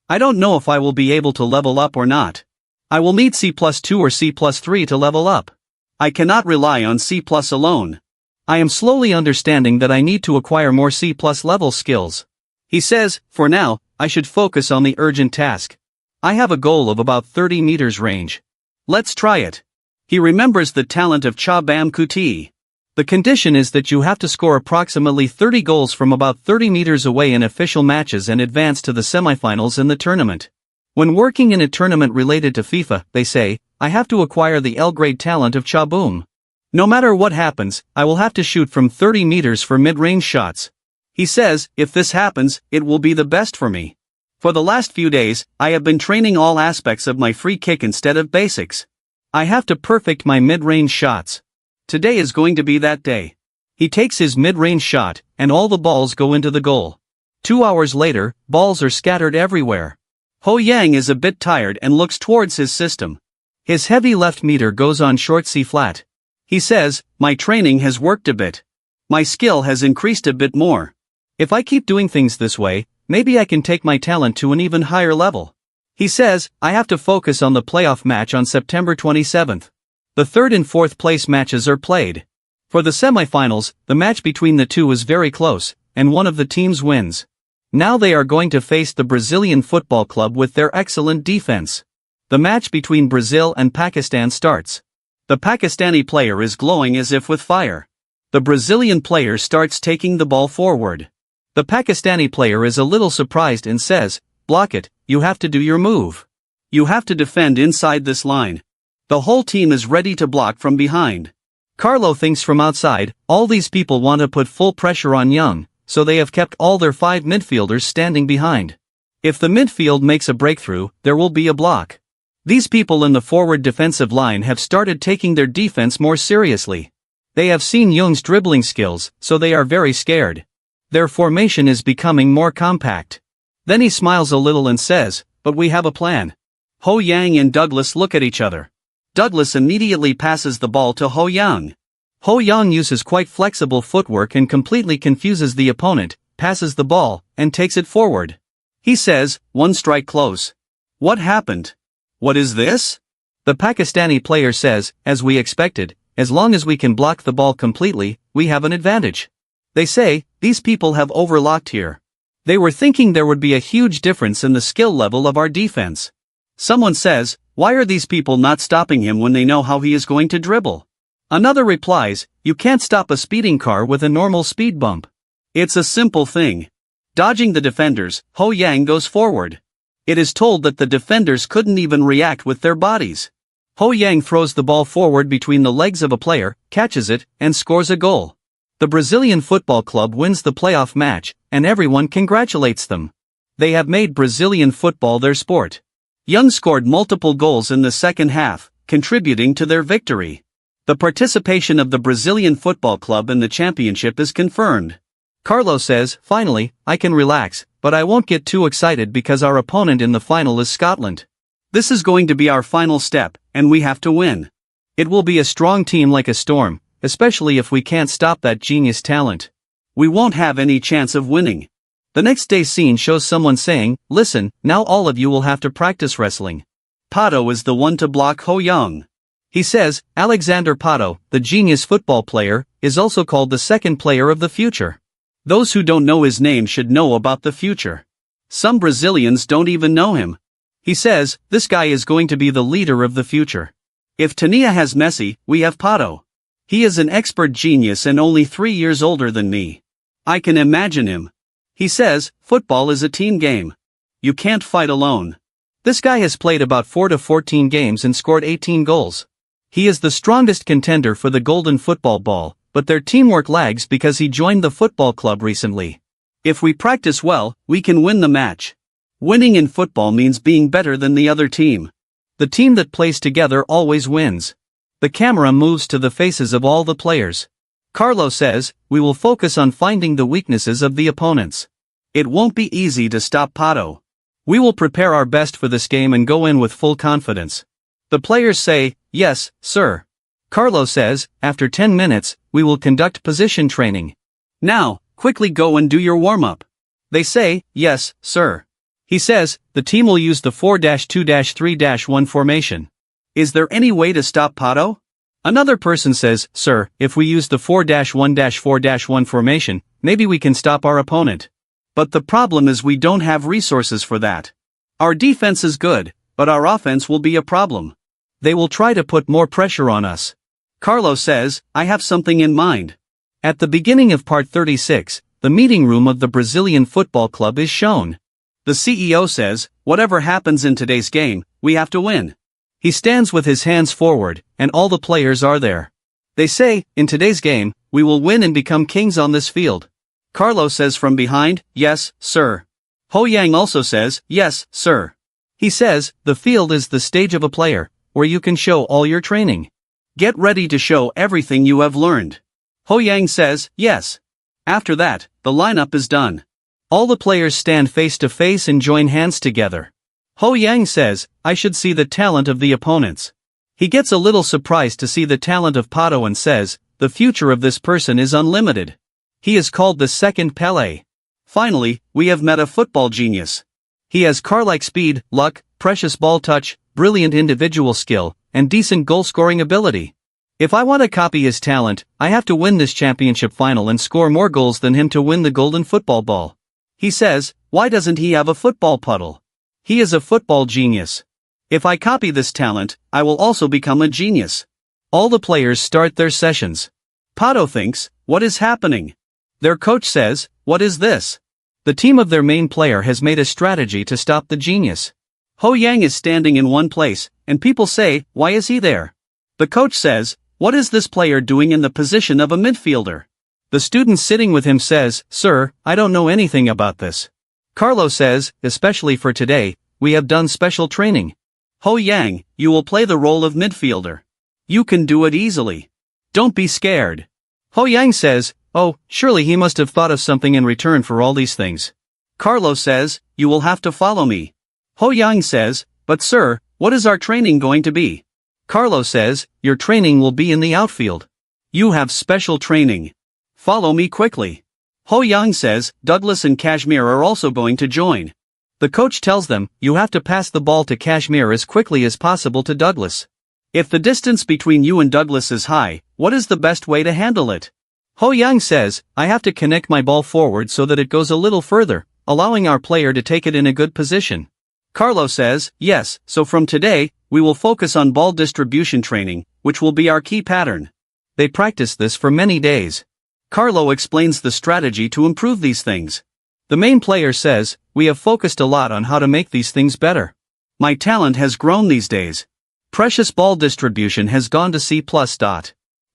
Speaker 2: I don't know if I will be able to level up or not. I will need C+2 or C+3 to level up. I cannot rely on C+ alone. I am slowly understanding that I need to acquire more C+ level skills. He says, for now, I should focus on the urgent task. I have a goal of about 30 meters range. Let's try it. He remembers the talent of Cha Bam Kuti. The condition is that you have to score approximately 30 goals from about 30 meters away in official matches and advance to the semifinals in the tournament. When working in a tournament related to FIFA, they say, I have to acquire the L-grade talent of Cha Boom. No matter what happens, I will have to shoot from 30 meters for mid-range shots. He says, if this happens, it will be the best for me. For the last few days, I have been training all aspects of my free kick instead of basics. I have to perfect my mid-range shots. Today is going to be that day. He takes his mid-range shot, and all the balls go into the goal. 2 hours later, balls are scattered everywhere. Ho Yang is a bit tired and looks towards his system. His heavy left meter goes on short C flat. He says, my training has worked a bit. My skill has increased a bit more. If I keep doing things this way, maybe I can take my talent to an even higher level. He says, I have to focus on the playoff match on September 27th. The 3rd and 4th place matches are played. For the semifinals, the match between the two is very close, and one of the teams wins. Now they are going to face the Brazilian football club with their excellent defense. The match between Brazil and Pakistan starts. The Pakistani player is glowing as if with fire. The Brazilian player starts taking the ball forward. The Pakistani player is a little surprised and says, block it, you have to do your move. You have to defend inside this line. The whole team is ready to block from behind. Carlo thinks from outside, all these people want to put full pressure on Young, so they have kept all their 5 midfielders standing behind. If the midfield makes a breakthrough, there will be a block. These people in the forward defensive line have started taking their defense more seriously. They have seen Young's dribbling skills, so they are very scared. Their formation is becoming more compact. Then he smiles a little and says, but we have a plan. Ho Yang and Douglas look at each other. Douglas immediately passes the ball to Ho Yang. Ho Yang uses quite flexible footwork and completely confuses the opponent, passes the ball, and takes it forward. He says, 1 strike close. What happened? What is this? The Pakistani player says, as we expected, as long as we can block the ball completely, we have an advantage. They say, these people have overlocked here. They were thinking there would be a huge difference in the skill level of our defense. Someone says, why are these people not stopping him when they know how he is going to dribble? Another replies, you can't stop a speeding car with a normal speed bump. It's a simple thing. Dodging the defenders, Ho Yang goes forward. It is told that the defenders couldn't even react with their bodies. Ho Yang throws the ball forward between the legs of a player, catches it, and scores a goal. The Brazilian football club wins the playoff match, and everyone congratulates them. They have made Brazilian football their sport. Young scored multiple goals in the second half, contributing to their victory. The participation of the Brazilian football club in the championship is confirmed. Carlo says, finally, I can relax, but I won't get too excited because our opponent in the final is Scotland. This is going to be our final step, and we have to win. It will be a strong team like a storm, especially if we can't stop that genius talent. We won't have any chance of winning. The next day's scene shows someone saying, listen, now all of you will have to practice wrestling. Pato is the one to block Ho Yang. He says, Alexander Pato, the genius football player, is also called the second player of the future. Those who don't know his name should know about the future. Some Brazilians don't even know him. He says, this guy is going to be the leader of the future. If Tania has Messi, we have Pato. He is an expert genius and only 3 years older than me. I can imagine him. He says, football is a team game. You can't fight alone. This guy has played about 4 to 14 games and scored 18 goals. He is the strongest contender for the golden football ball, but their teamwork lags because he joined the football club recently. If we practice well, we can win the match. Winning in football means being better than the other team. The team that plays together always wins. The camera moves to the faces of all the players. Carlo says, we will focus on finding the weaknesses of the opponents. It won't be easy to stop Pato. We will prepare our best for this game and go in with full confidence. The players say, yes, sir. Carlo says, after 10 minutes, we will conduct position training. Now, quickly go and do your warm-up. They say, yes, sir. He says, the team will use the 4-2-3-1 formation. Is there any way to stop Pato? Another person says, sir, if we use the 4-1-4-1 formation, maybe we can stop our opponent. But the problem is we don't have resources for that. Our defense is good, but our offense will be a problem. They will try to put more pressure on us. Carlo says, I have something in mind. At the beginning of part 36, the meeting room of the Brazilian football club is shown. The CEO says, whatever happens in today's game, we have to win. He stands with his hands forward, and all the players are there. They say, in today's game, we will win and become kings on this field. Carlo says from behind, yes, sir. Ho Yang also says, yes, sir. He says, the field is the stage of a player, where you can show all your training. Get ready to show everything you have learned. Ho Yang says, yes. After that, the lineup is done. All the players stand face to face and join hands together. Ho Yang says, I should see the talent of the opponents. He gets a little surprised to see the talent of Pato and says, the future of this person is unlimited. He is called the second Pelé. Finally, we have met a football genius. He has car-like speed, luck, precious ball touch, brilliant individual skill, and decent goal-scoring ability. If I want to copy his talent, I have to win this championship final and score more goals than him to win the golden football ball. He says, why doesn't he have a football puddle? He is a football genius. If I copy this talent, I will also become a genius. All the players start their sessions. Pato thinks, what is happening? Their coach says, what is this? The team of their main player has made a strategy to stop the genius. Ho Yang is standing in one place, and people say, why is he there? The coach says, what is this player doing in the position of a midfielder? The student sitting with him says, sir, I don't know anything about this. Carlo says, especially for today, we have done special training. Ho Yang, you will play the role of midfielder. You can do it easily. Don't be scared. Ho Yang says, oh, surely he must have thought of something in return for all these things. Carlo says, you will have to follow me. Ho Yang says, but sir, what is our training going to be? Carlo says, your training will be in the outfield. You have special training. Follow me quickly. Ho Yang says, Douglas and Kashmir are also going to join. The coach tells them, you have to pass the ball to Kashmir as quickly as possible to Douglas. If the distance between you and Douglas is high, what is the best way to handle it? Ho Yang says, I have to connect my ball forward so that it goes a little further, allowing our player to take it in a good position. Carlo says, yes, so from today, we will focus on ball distribution training, which will be our key pattern. They practice this for many days. Carlo explains the strategy to improve these things.
Speaker 1: The main player says, we have focused a lot on how to make these things better. My talent has grown these days. Precious ball distribution has gone to C+.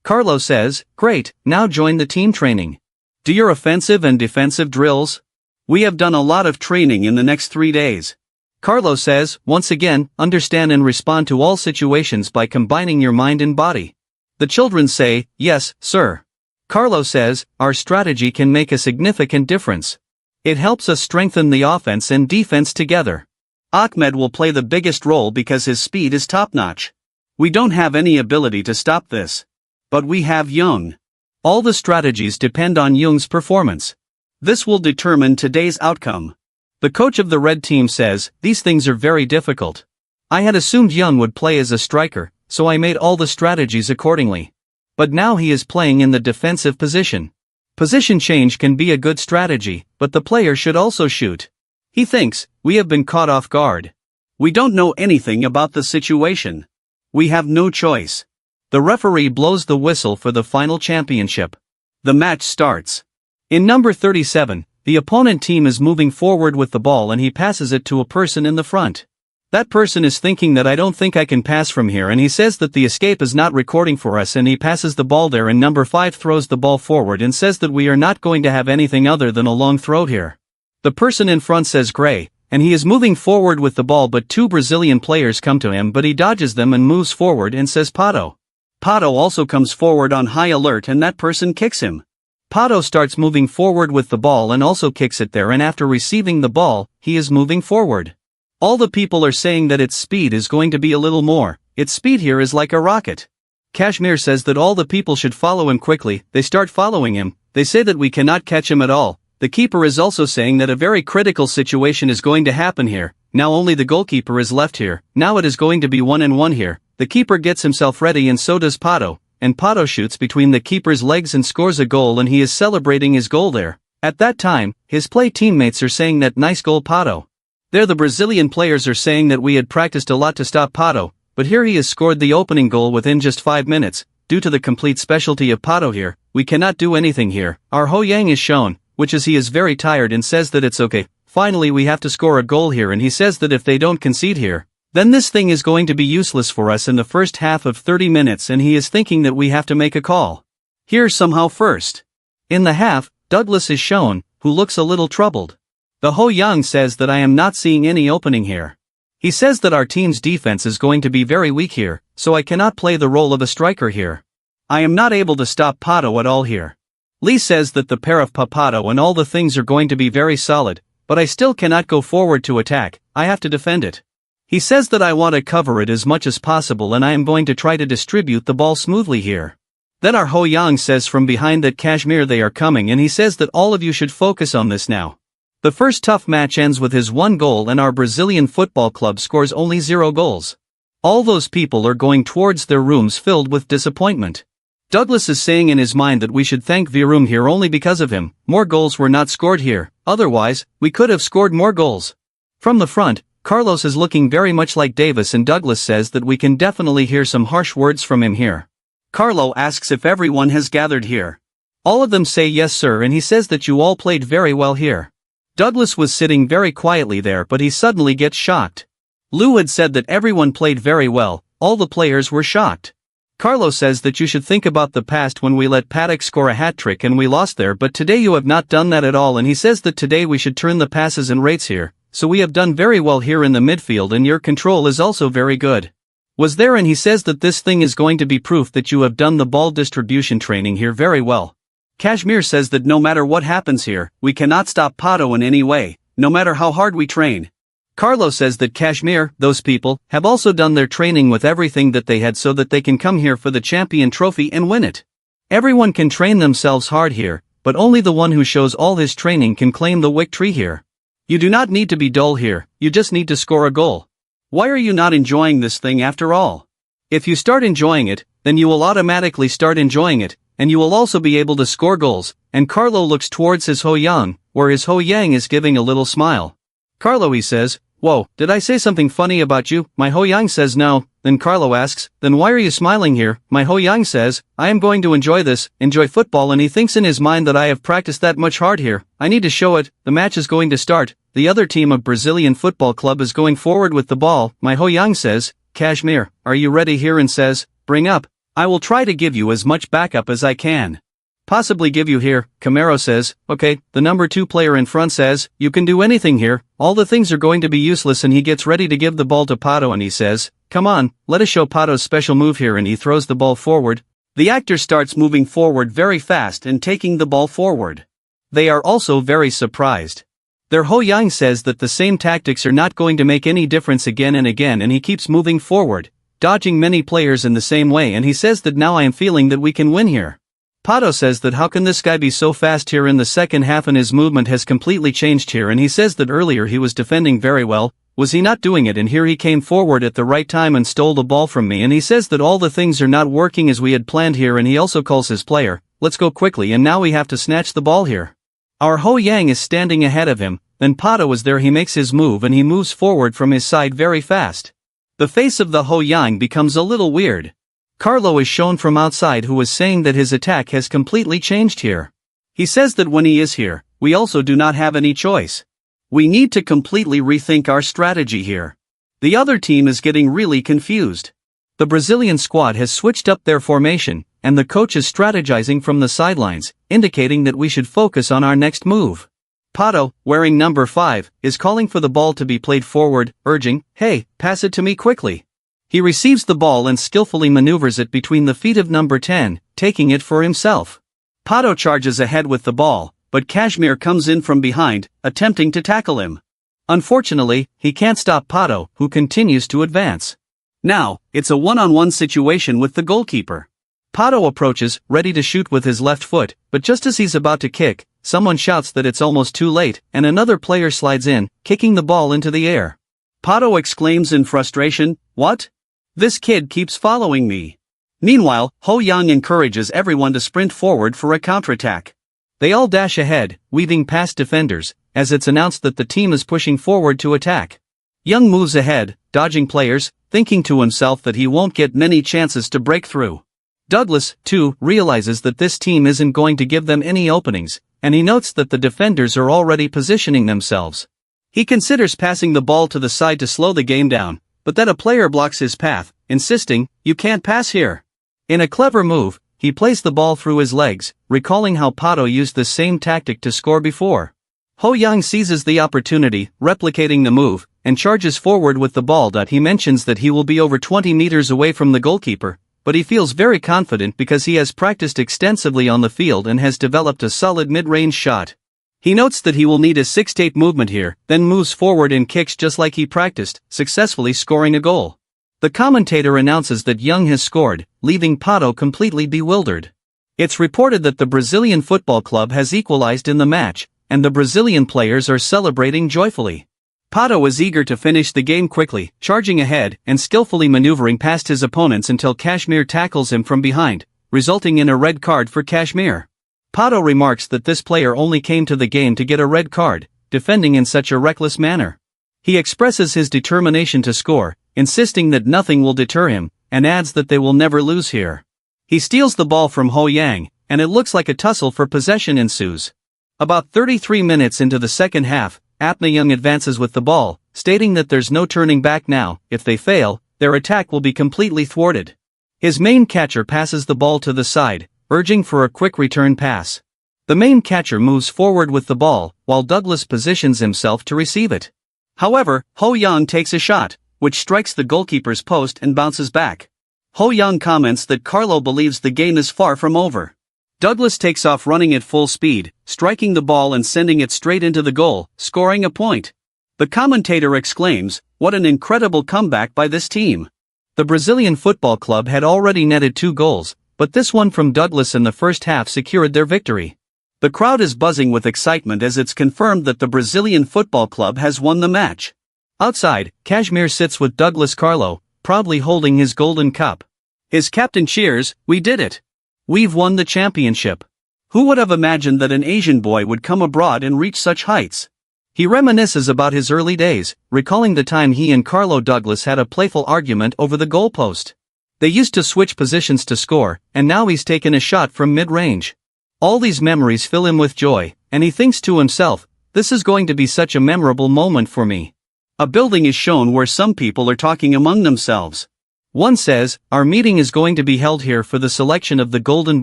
Speaker 1: Carlo says, great, now join the team training. Do your offensive and defensive drills. We have done a lot of training in the next 3 days. Carlo says, once again, understand and respond to all situations by combining your mind and body. The children say, yes, sir. Carlo says, our strategy can make a significant difference. It helps us strengthen the offense and defense together. Ahmed will play the biggest role because his speed is top-notch. We don't have any ability to stop this. But we have Young. All the strategies depend on Young's performance. This will determine today's outcome. The coach of the red team says, these things are very difficult. I had assumed Young would play as a striker, so I made all the strategies accordingly. But now he is playing in the defensive position. Position change can be a good strategy, but the player should also shoot. He thinks, we have been caught off guard. We don't know anything about the situation. We have no choice. The referee blows the whistle for the final championship. The match starts. In number 37, the opponent team is moving forward with the ball and he passes it to a person in the front. That person is thinking that I don't think I can pass from here, and he says that the escape is not recording for us, and he passes the ball there, and number 5 throws the ball forward and says that we are not going to have anything other than a long throw here. The person in front says gray, and he is moving forward with the ball, but 2 Brazilian players come to him, but he dodges them and moves forward and says Pato. Pato also comes forward on high alert, and that person kicks him. Pato starts moving forward with the ball and also kicks it there, and after receiving the ball, he is moving forward. All the people are saying that its speed is going to be a little more. Its speed here is like a rocket. Kashmir says that all the people should follow him quickly. They start following him. They say that we cannot catch him at all. The keeper is also saying that a very critical situation is going to happen here. Now only the goalkeeper is left here. Now it is going to be 1-1 here. The keeper gets himself ready, and so does Pato, and Pato shoots between the keeper's legs and scores a goal, and he is celebrating his goal there. At that time, his play teammates are saying that nice goal Pato. There the Brazilian players are saying that we had practiced a lot to stop Pato, but here he has scored the opening goal within just 5 minutes. Due to the complete specialty of Pato here, we cannot do anything here. Our Ho Yang is shown, which is he is very tired and says that it's okay. Finally we have to score a goal here, and he says that if they don't concede here, then this thing is going to be useless for us in the first half of 30 minutes, and he is thinking that we have to make a call here somehow first. In the half, Douglas is shown, who looks a little troubled. The Ho Yang says that I am not seeing any opening here. He says that our team's defense is going to be very weak here, so I cannot play the role of a striker here. I am not able to stop Pato at all here. Lee says that the pair of Papato and all the things are going to be very solid, but I still cannot go forward to attack. I have to defend it. He says that I want to cover it as much as possible, and I am going to try to distribute the ball smoothly here. Then our Ho Yang says from behind that Kashmir they are coming, and he says that all of you should focus on this now. The first tough match ends with his 1 goal, and our Brazilian football club scores only 0 goals. All those people are going towards their rooms filled with disappointment. Douglas is saying in his mind that we should thank Virum here only because of him. More goals were not scored here, otherwise, we could have scored more goals. From the front, Carlos is looking very much like Davis, and Douglas says that we can definitely hear some harsh words from him here. Carlo asks if everyone has gathered here. All of them say yes sir, and he says that you all played very well here. Douglas was sitting very quietly there, but he suddenly gets shocked. Lou had said that everyone played very well, all the players were shocked. Carlo says that you should think about the past when we let Paddock score a hat-trick and we lost there, but today you have not done that at all, and he says that today we should turn the passes and rates here. So we have done very well here in the midfield, and your control is also very good. Was there, and he says that this thing is going to be proof that you have done the ball distribution training here very well. Kashmir says that no matter what happens here, we cannot stop Pato in any way, no matter how hard we train. Carlo says that Kashmir, those people, have also done their training with everything that they had so that they can come here for the champion trophy and win it. Everyone can train themselves hard here, but only the one who shows all his training can claim the victory here. You do not need to be dull here, you just need to score a goal. Why are you not enjoying this thing after all? If you start enjoying it, then you will automatically start enjoying it, and you will also be able to score goals. And Carlo looks towards his Ho Yang, where his Ho Yang is giving a little smile. Carlo, he says, Whoa, did I say something funny about you? My Ho Yang says no. Then Carlo asks, then why are you smiling here? My Ho Yang says, I am going to enjoy football, and he thinks in his mind that I have practiced that much hard here. I need to show it. The match is going to start. The other team of Brazilian football club is going forward with the ball. My Ho Yang says, Kashmir, are you ready here? And says, bring up. I will try to give you as much backup as I can. Possibly give you here. Camaro says, okay. The number 2 player in front says, you can do anything here. All the things are going to be useless, and he gets ready to give the ball to Pato, and he says, come on, let us show Pato's special move here, and he throws the ball forward. The actor starts moving forward very fast and taking the ball forward. They are also very surprised. Their Ho Yang says that the same tactics are not going to make any difference again and again, and he keeps moving forward, dodging many players in the same way, and he says that now I am feeling that we can win here. Pato says that how can this guy be so fast here in the second half, and his movement has completely changed here, and he says that earlier he was defending very well. Was he not doing it? And here he came forward at the right time and stole the ball from me, and he says that all the things are not working as we had planned here, and he also calls his player, let's go quickly, and now we have to snatch the ball here. Our Ho Yang is standing ahead of him, then Pato is there, he makes his move and he moves forward from his side very fast. The face of the Ho Yang becomes a little weird. Carlo is shown from outside, who is saying that his attack has completely changed here. He says that when he is here, we also do not have any choice. We need to completely rethink our strategy here. The other team is getting really confused. The Brazilian squad has switched up their formation, and the coach is strategizing from the sidelines, indicating that we should focus on our next move. Pato, wearing number 5, is calling for the ball to be played forward, urging, hey, pass it to me quickly. He receives the ball and skillfully maneuvers it between the feet of number 10, taking it for himself. Pato charges ahead with the ball, but Kashmir comes in from behind, attempting to tackle him. Unfortunately, he can't stop Pato, who continues to advance. Now, it's a one-on-one situation with the goalkeeper. Pato approaches, ready to shoot with his left foot, but just as he's about to kick, someone shouts that it's almost too late, and another player slides in, kicking the ball into the air. Pato exclaims in frustration, what? This kid keeps following me. Meanwhile, Ho Yang encourages everyone to sprint forward for a counterattack. They all dash ahead, weaving past defenders, as it's announced that the team is pushing forward to attack. Young moves ahead, dodging players, thinking to himself that he won't get many chances to break through. Douglas, too, realizes that this team isn't going to give them any openings, and he notes that the defenders are already positioning themselves. He considers passing the ball to the side to slow the game down, but that a player blocks his path, insisting, you can't pass here. In a clever move, he plays the ball through his legs, recalling how Pato used the same tactic to score before. Ho Yang seizes the opportunity, replicating the move, and charges forward with the ball. He mentions that he will be over 20 meters away from the goalkeeper, but he feels very confident because he has practiced extensively on the field and has developed a solid mid-range shot. He notes that he will need a 6-8 movement here, then moves forward and kicks just like he practiced, successfully scoring a goal. The commentator announces that Young has scored, leaving Pato completely bewildered. It's reported that the Brazilian football club has equalized in the match, and the Brazilian players are celebrating joyfully. Pato is eager to finish the game quickly, charging ahead and skillfully maneuvering past his opponents until Kashmir tackles him from behind, resulting in a red card for Kashmir. Pato remarks that this player only came to the game to get a red card, defending in such a reckless manner. He expresses his determination to score, insisting that nothing will deter him, and adds that they will never lose here. He steals the ball from Ho Yang, and it looks like a tussle for possession ensues. About 33 minutes into the second half, Apna Young advances with the ball, stating that there's no turning back now. If they fail, their attack will be completely thwarted. His main catcher passes the ball to the side, urging for a quick return pass. The main catcher moves forward with the ball, while Douglas positions himself to receive it. However, Ho Yang takes a shot, which strikes the goalkeeper's post and bounces back. Ho Yang comments that Carlo believes the game is far from over. Douglas takes off running at full speed, striking the ball and sending it straight into the goal, scoring a point. The commentator exclaims, what an incredible comeback by this team. The Brazilian football club had already netted 2 goals, but this one from Douglas in the first half secured their victory. The crowd is buzzing with excitement as it's confirmed that the Brazilian football club has won the match. Outside, Kashmir sits with Douglas Carlo, proudly holding his golden cup. His captain cheers, we did it. We've won the championship. Who would have imagined that an Asian boy would come abroad and reach such heights? He reminisces about his early days, recalling the time he and Carlo Douglas had a playful argument over the goalpost. They used to switch positions to score, and now he's taken a shot from mid-range. All these memories fill him with joy, and he thinks to himself, "This is going to be such a memorable moment for me." A building is shown where some people are talking among themselves. One says, "Our meeting is going to be held here for the selection of the Golden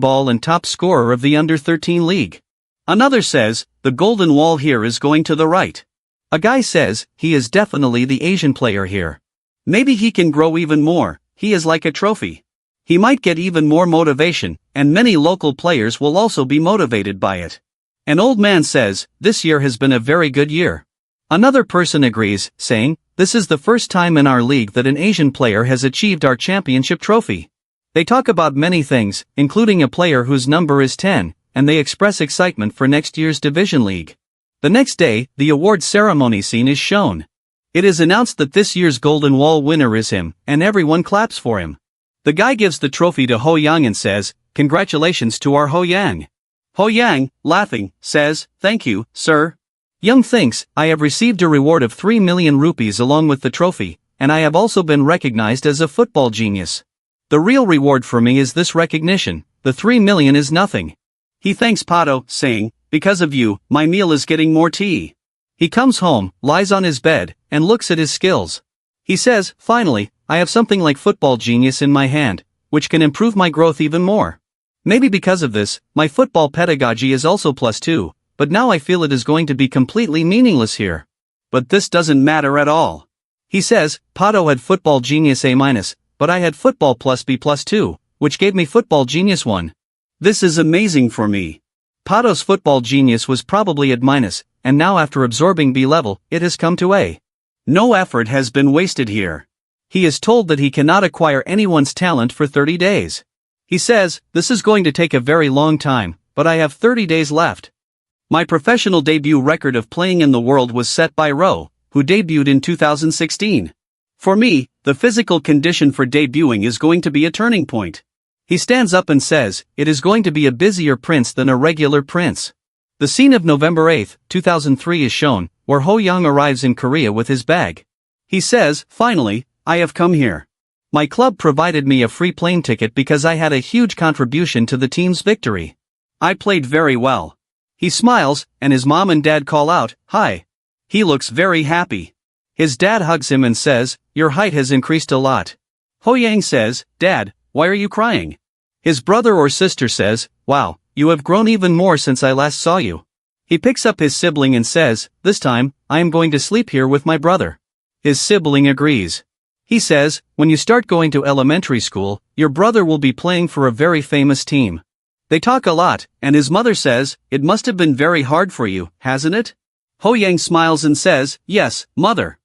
Speaker 1: Ball and top scorer of the Under-13 League." Another says, "The golden wall here is going to the right." A guy says, "He is definitely the Asian player here. Maybe he can grow even more, he is like a trophy." He might get even more motivation, and many local players will also be motivated by it. An old man says, "This year has been a very good year." Another person agrees, saying, "This is the first time in our league that an Asian player has achieved our championship trophy." They talk about many things, including a player whose number is 10, and they express excitement for next year's Division League. The next day, the award ceremony scene is shown. It is announced that this year's Golden Wall winner is him, and everyone claps for him. The guy gives the trophy to Ho Yang and says, "Congratulations to our Ho Yang." Ho Yang, laughing, says, "Thank you, sir." Young thinks, "I have received a reward of 3 million rupees along with the trophy, and I have also been recognized as a football genius. The real reward for me is this recognition, the 3 million is nothing." He thanks Pato, saying, "Because of you, my meal is getting more tea." He comes home, lies on his bed, and looks at his skills. He says, "Finally, I have something like football genius in my hand, which can improve my growth even more. Maybe because of this, my football pedagogy is also +2, but now I feel it is going to be completely meaningless here. But this doesn't matter at all." He says, "Pato had football genius A-, but I had football +B +2, which gave me football genius 1. This is amazing for me. Pato's football genius was probably at minus, and now after absorbing B level, it has come to A. No effort has been wasted here." He is told that he cannot acquire anyone's talent for 30 days. He says, "This is going to take a very long time, but I have 30 days left." My professional debut record of playing in the world was set by Rowe, who debuted in 2016. For me, the physical condition for debuting is going to be a turning point. He stands up and says, "It is going to be a busier Prince than a regular Prince." The scene of November 8, 2003 is shown, where Ho Young arrives in Korea with his bag. He says, "Finally, I have come here. My club provided me a free plane ticket because I had a huge contribution to the team's victory. I played very well." He smiles, and his mom and dad call out, "Hi." He looks very happy. His dad hugs him and says, "Your height has increased a lot." Ho Yang says, "Dad, why are you crying?" His brother or sister says, "Wow, you have grown even more since I last saw you." He picks up his sibling and says, "This time, I am going to sleep here with my brother." His sibling agrees. He says, "When you start going to elementary school, your brother will be playing for a very famous team." They talk a lot, and his mother says, "It must have been very hard for you, hasn't it?" Ho Yang smiles and says, "Yes, mother."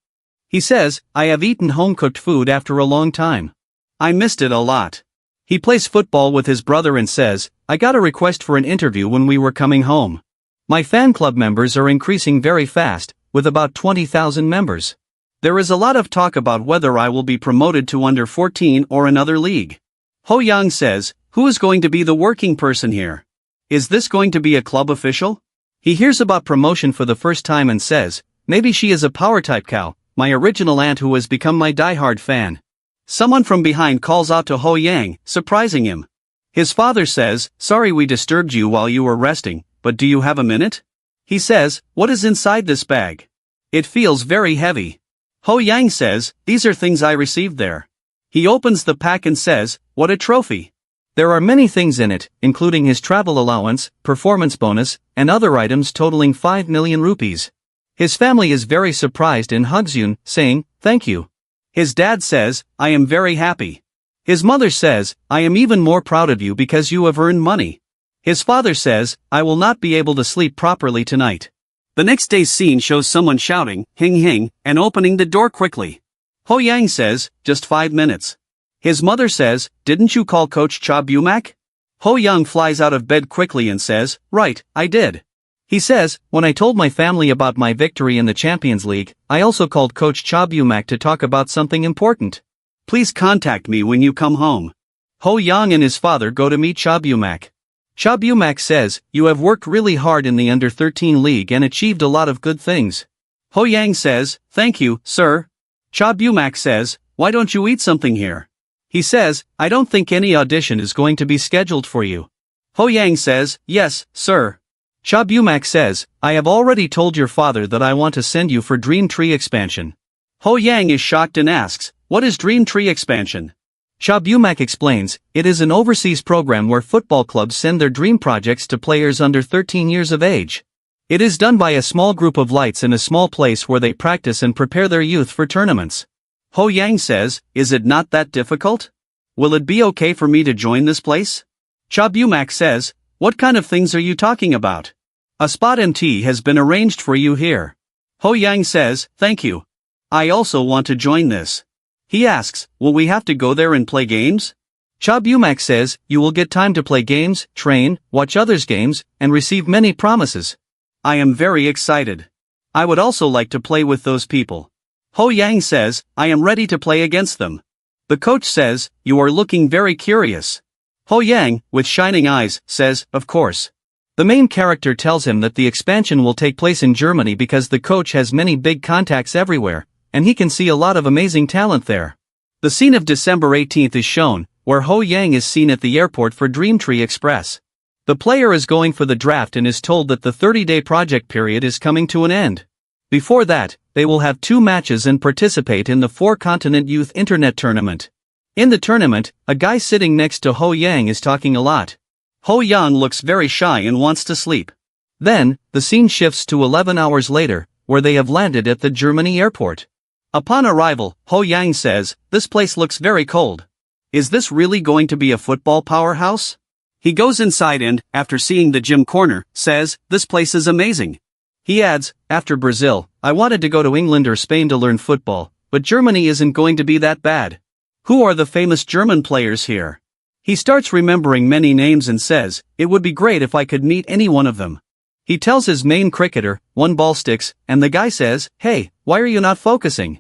Speaker 1: He says, "I have eaten home-cooked food after a long time. I missed it a lot." He plays football with his brother and says, "I got a request for an interview when we were coming home. My fan club members are increasing very fast, with about 20,000 members. There is a lot of talk about whether I will be promoted to under-14 or another league." Ho Yang says, "Who is going to be the working person here? Is this going to be a club official?" He hears about promotion for the first time and says, "Maybe she is a power-type cow, my original aunt who has become my die-hard fan." Someone from behind calls out to Ho Yang, surprising him. His father says, "Sorry we disturbed you while you were resting, but do you have a minute?" He says, "What is inside this bag? It feels very heavy." Ho Yang says, "These are things I received there." He opens the pack and says, "What a trophy." There are many things in it, including his travel allowance, performance bonus, and other items totaling 5 million rupees. His family is very surprised and hugs Yoon, saying, "Thank you." His dad says, "I am very happy." His mother says, "I am even more proud of you because you have earned money." His father says, "I will not be able to sleep properly tonight." The next day's scene shows someone shouting, "Hing hing," and opening the door quickly. Ho Yang says, "Just 5 minutes." His mother says, "Didn't you call Coach Cha Bumak?" Ho Yang flies out of bed quickly and says, "Right, I did." He says, "When I told my family about my victory in the Champions League, I also called Coach Cha Bumak to talk about something important. Please contact me when you come home." Ho Yang and his father go to meet Cha Bumak. Cha Bumak says, "You have worked really hard in the Under-13 League and achieved a lot of good things.
Speaker 2: Ho Yang says, "Thank you, sir." Cha Bumak says, "Why don't you eat something here?" He says, "I don't think any audition is going to be scheduled for you." Ho Yang says, "Yes, sir." Cha Bumak says, "I have already told your father that I want to send you for Dream Tree expansion." Ho Yang is shocked and asks, "What is Dream Tree expansion?" Cha Bumak explains, "It is an overseas program where football clubs send their dream projects to players under 13 years of age. It is done by a small group of lights in a small place where they practice and prepare their youth for tournaments." Ho Yang says, "Is it not that difficult? Will it be okay for me to join this place?" Cha Bumak says, "What kind of things are you talking about? A spot MT has been arranged for you here." Ho Yang says, "Thank you. I also want to join this." He asks, "Will we have to go there and play games?" Cha Bumak says, "You will get time to play games, train, watch others' games, and receive many promises." I am very excited. I would also like to play with those people. Ho Yang says, "I am ready to play against them." The coach says, "You are looking very curious." Ho Yang, with shining eyes, says, "Of course." The main character tells him that the expansion will take place in Germany because the coach has many big contacts everywhere, and he can see a lot of amazing talent there. The scene of December 18th is shown, where Ho Yang is seen at the airport for Dream Tree Express. The player is going for the draft and is told that the 30-day project period is coming to an end. Before that, they will have 2 matches and participate in the 4-continent youth internet tournament. In the tournament, a guy sitting next to Ho Yang is talking a lot. Ho Yang looks very shy and wants to sleep. Then, the scene shifts to 11 hours later, where they have landed at the Germany airport. Upon arrival, Ho Yang says, "This place looks very cold. Is this really going to be a football powerhouse?" He goes inside and, after seeing the gym corner, says, "This place is amazing." He adds, "After Brazil, I wanted to go to England or Spain to learn football, but Germany isn't going to be that bad. Who are the famous German players here?" He starts remembering many names and says, "It would be great if I could meet any one of them." He tells his main cricketer, "1 ball sticks," and the guy says, "Hey, why are you not focusing?"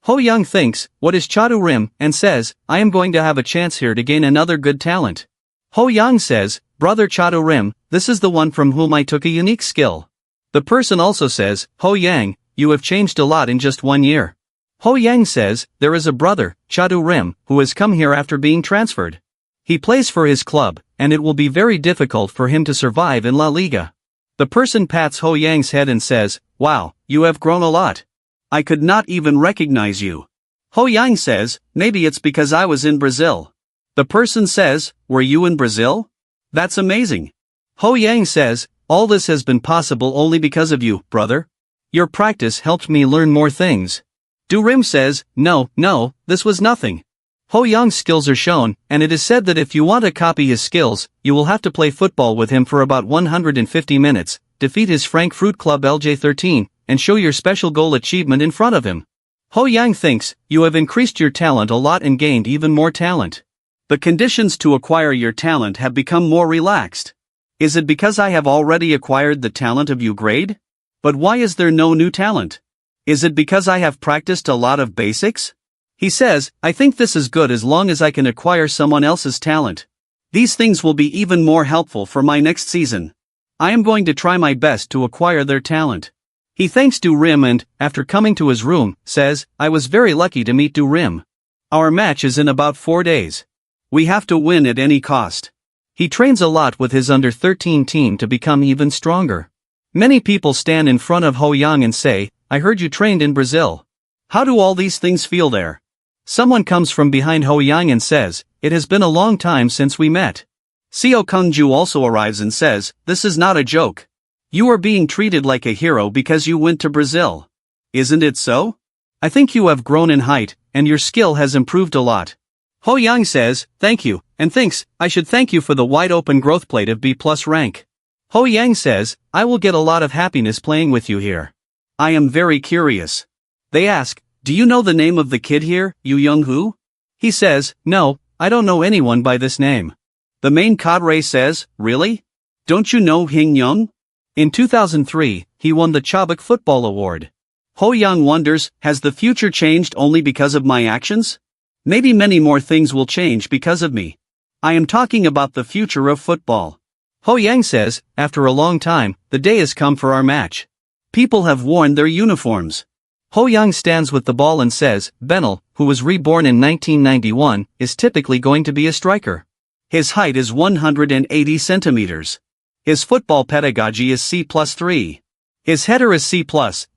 Speaker 2: Ho Yang thinks, "What is Chadu Rim?" and says, "I am going to have a chance here to gain another good talent." Ho Yang says, "Brother Chadu Rim, this is the one from whom I took a unique skill." The person also says, "Ho Yang, you have changed a lot in just 1 year." Ho Yang says, "There is a brother, Chadu Rim, who has come here after being transferred. He plays for his club, and it will be very difficult for him to survive in La Liga." The person pats Ho Yang's head and says, "Wow, you have grown a lot. I could not even recognize you." Ho Yang says, "Maybe it's because I was in Brazil." The person says, "Were you in Brazil? That's amazing." Ho Yang says, "All this has been possible only because of you, brother. Your practice helped me learn more things." Du Rim says, No, this was nothing." Ho Yang's skills are shown, and it is said that if you want to copy his skills, you will have to play football with him for about 150 minutes, defeat his Frankfurt club LJ13, and show your special goal achievement in front of him. Ho Yang thinks, "You have increased your talent a lot and gained even more talent. The conditions to acquire your talent have become more relaxed. Is it because I have already acquired the talent of you grade? But why is there no new talent? Is it because I have practiced a lot of basics?" He says, "I think this is good as long as I can acquire someone else's talent. These things will be even more helpful for my next season. I am going to try my best to acquire their talent." He thanks Du Rim and, after coming to his room, says, "I was very lucky to meet Du Rim. Our match is in about 4 days. We have to win at any cost." He trains a lot with his under-13 team to become even stronger. Many people stand in front of Ho Yang and say, "I heard you trained in Brazil. How do all these things feel there?" Someone comes from behind Ho Yang and says, "It has been a long time since we met." Seo Kungju also arrives and says, "This is not a joke. You are being treated like a hero because you went to Brazil. Isn't it so? I think you have grown in height, and your skill has improved a lot." Ho Yang says, "Thank you," and thinks, "I should thank you for the wide-open growth plate of B+ rank." Ho Yang says, "I will get a lot of happiness playing with you here. I am very curious." They ask, "Do you know the name of the kid here, Yu Young Hu?" He says, "No, I don't know anyone by this name." The main cadre says, "Really? Don't you know Hing Young? In 2003, he won the Chabak Football Award." Ho Yang wonders, has the future changed only because of my actions? Maybe many more things will change because of me. I am talking about the future of football. Ho Yang says, "After a long time, the day has come for our match. People have worn their uniforms.
Speaker 1: Ho Young stands with the ball and says, Benel, who was reborn in 1991, is typically going to be a striker.
Speaker 2: His height is 180 centimeters. His football pedagogy is C+3. His header is C+,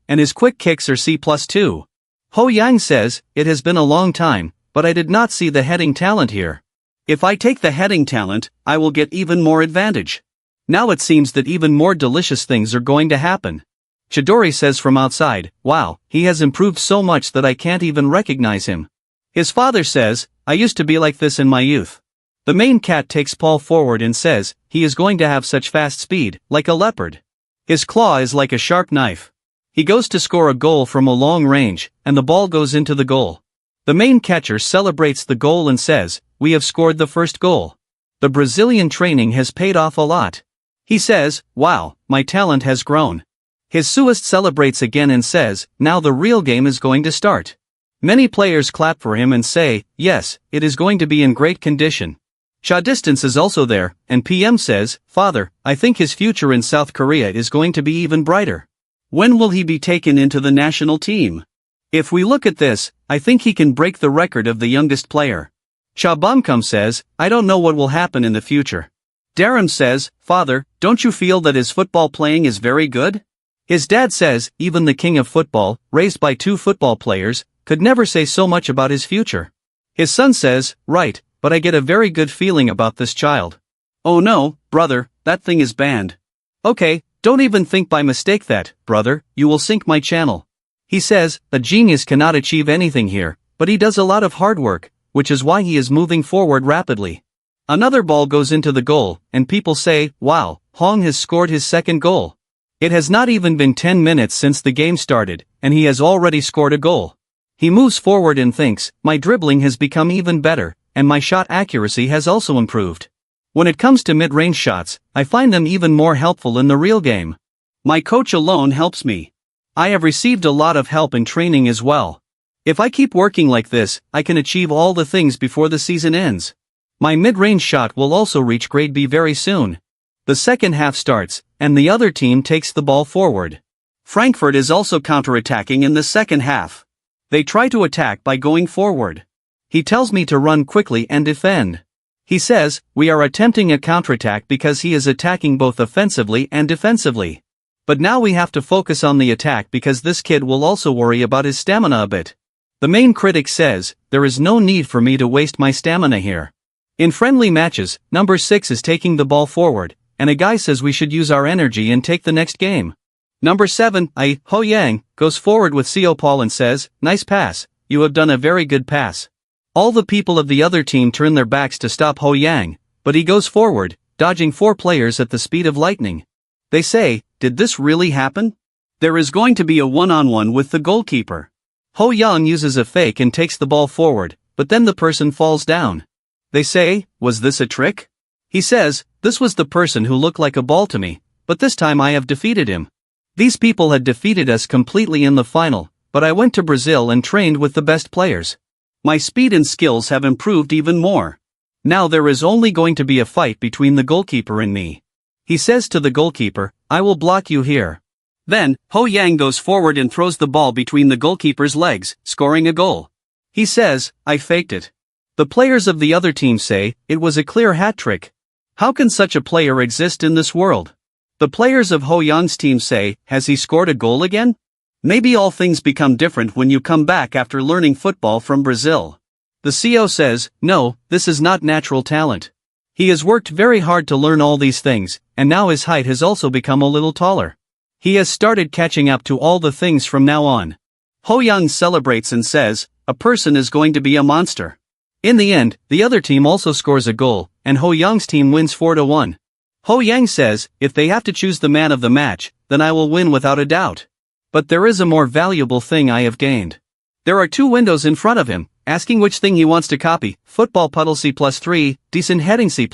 Speaker 2: and his quick kicks are C+2.
Speaker 1: Ho Yang says, it has been a long time, but I did not see the heading talent here.
Speaker 2: If I take the heading talent, I will get even more advantage. Now it seems that even more delicious things are going to happen.
Speaker 1: Chidori says from outside, wow, he has improved so much that I can't even recognize him.
Speaker 2: His father says, I used to be like this in my youth.
Speaker 1: The main cat takes Paul forward and says, he is going to have such fast speed, like a leopard.
Speaker 2: His claw is like a sharp knife.
Speaker 1: He goes to score a goal from a long range, and the ball goes into the goal. The main catcher celebrates the goal and says, we have scored the first goal. The Brazilian training has paid off a lot.
Speaker 2: He says, wow, my talent has grown.
Speaker 1: His Suist celebrates again and says, now the real game is going to start. Many players clap for him and say, yes, it is going to be in great condition.
Speaker 2: Cha Distance is also there, and PM says, Father, I think his future in South Korea is going to be even brighter. When will he be taken into the national team? If we look at this, I think he can break the record of the youngest player.
Speaker 1: Cha Bomkum says, I don't know what will happen in the future.
Speaker 2: Daram says, Father, don't you feel that his football playing is very good?
Speaker 1: His dad says, even the king of football, raised by 2 football players, could never say so much about his future.
Speaker 2: His son says, right, but I get a very good feeling about this child.
Speaker 1: Oh no, brother, that thing is banned.
Speaker 2: Okay, don't even think by mistake that, brother, you will sink my channel.
Speaker 1: He says, a genius cannot achieve anything here, but he does a lot of hard work, which is why he is moving forward rapidly.
Speaker 2: Another ball goes into the goal, and people say, wow, Hong has scored his second goal.
Speaker 1: It has not even been 10 minutes since the game started, and he has already scored a goal. He moves forward and thinks, my dribbling has become even better, and my shot accuracy has also improved. When it comes to mid-range shots, I find them even more helpful in the real game.
Speaker 2: My coach alone helps me. I have received a lot of help in training as well. If I keep working like this, I can achieve all the things before the season ends.
Speaker 1: My mid-range shot will also reach grade B very soon. The second half starts, and the other team takes the ball forward.
Speaker 2: Frankfurt is also counterattacking in the second half. They try to attack by going forward.
Speaker 1: He tells me to run quickly and defend. He says, we are attempting a counterattack because he is attacking both offensively and defensively. But now we have to focus on the attack because this kid will also worry about his stamina a bit. The main critic says, there is no need for me to waste my stamina here. In friendly matches, number 6 is taking the ball forward, and a guy says we should use our energy and take the next game.
Speaker 2: Number 7, Ho Yang, goes forward with Seo Paul and says, nice pass, you have done a very good pass.
Speaker 1: All the people of the other team turn their backs to stop Ho Yang, but he goes forward, dodging 4 players at the speed of lightning.
Speaker 2: They say, did this really happen? There is going to be a one-on-one with the goalkeeper.
Speaker 1: Ho Yang uses a fake and takes the ball forward, but then the person falls down.
Speaker 2: They say, was this a trick? He says, this was the person who looked like a ball to me, but this time I have defeated him.
Speaker 1: These people had defeated us completely in the final, but I went to Brazil and trained with the best players.
Speaker 2: My speed and skills have improved even more. Now there is only going to be a fight between the goalkeeper and me.
Speaker 1: He says to the goalkeeper, I will block you here.
Speaker 2: Then, Ho Yang goes forward and throws the ball between the goalkeeper's legs, scoring a goal. He says, I faked it.
Speaker 1: The players of the other team say, it was a clear hat trick.
Speaker 2: How can such a player exist in this world? The players of Ho Yang's team say, has he scored a goal again? Maybe all things become different when you come back after learning football from Brazil.
Speaker 1: The CEO says, no, this is not natural talent. He has worked very hard to learn all these things, and now his height has also become a little taller. He has started catching up to all the things from now on.
Speaker 2: Ho Yang celebrates and says, a person is going to be a monster.
Speaker 1: In the end, the other team also scores a goal, and Ho Yang's team wins 4-1.
Speaker 2: Ho Yang says, if they have to choose the man of the match, then I will win without a doubt.
Speaker 1: But there is a more valuable thing I have gained.
Speaker 2: There are 2 windows in front of him, asking which thing he wants to copy. Football puddle C+3, decent heading C+,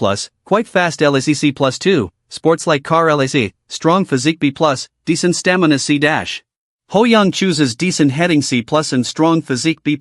Speaker 2: quite fast LAC C+2, sports like car LAC, strong physique B+, decent stamina C-. Ho Yang chooses decent heading C+, and strong physique B+.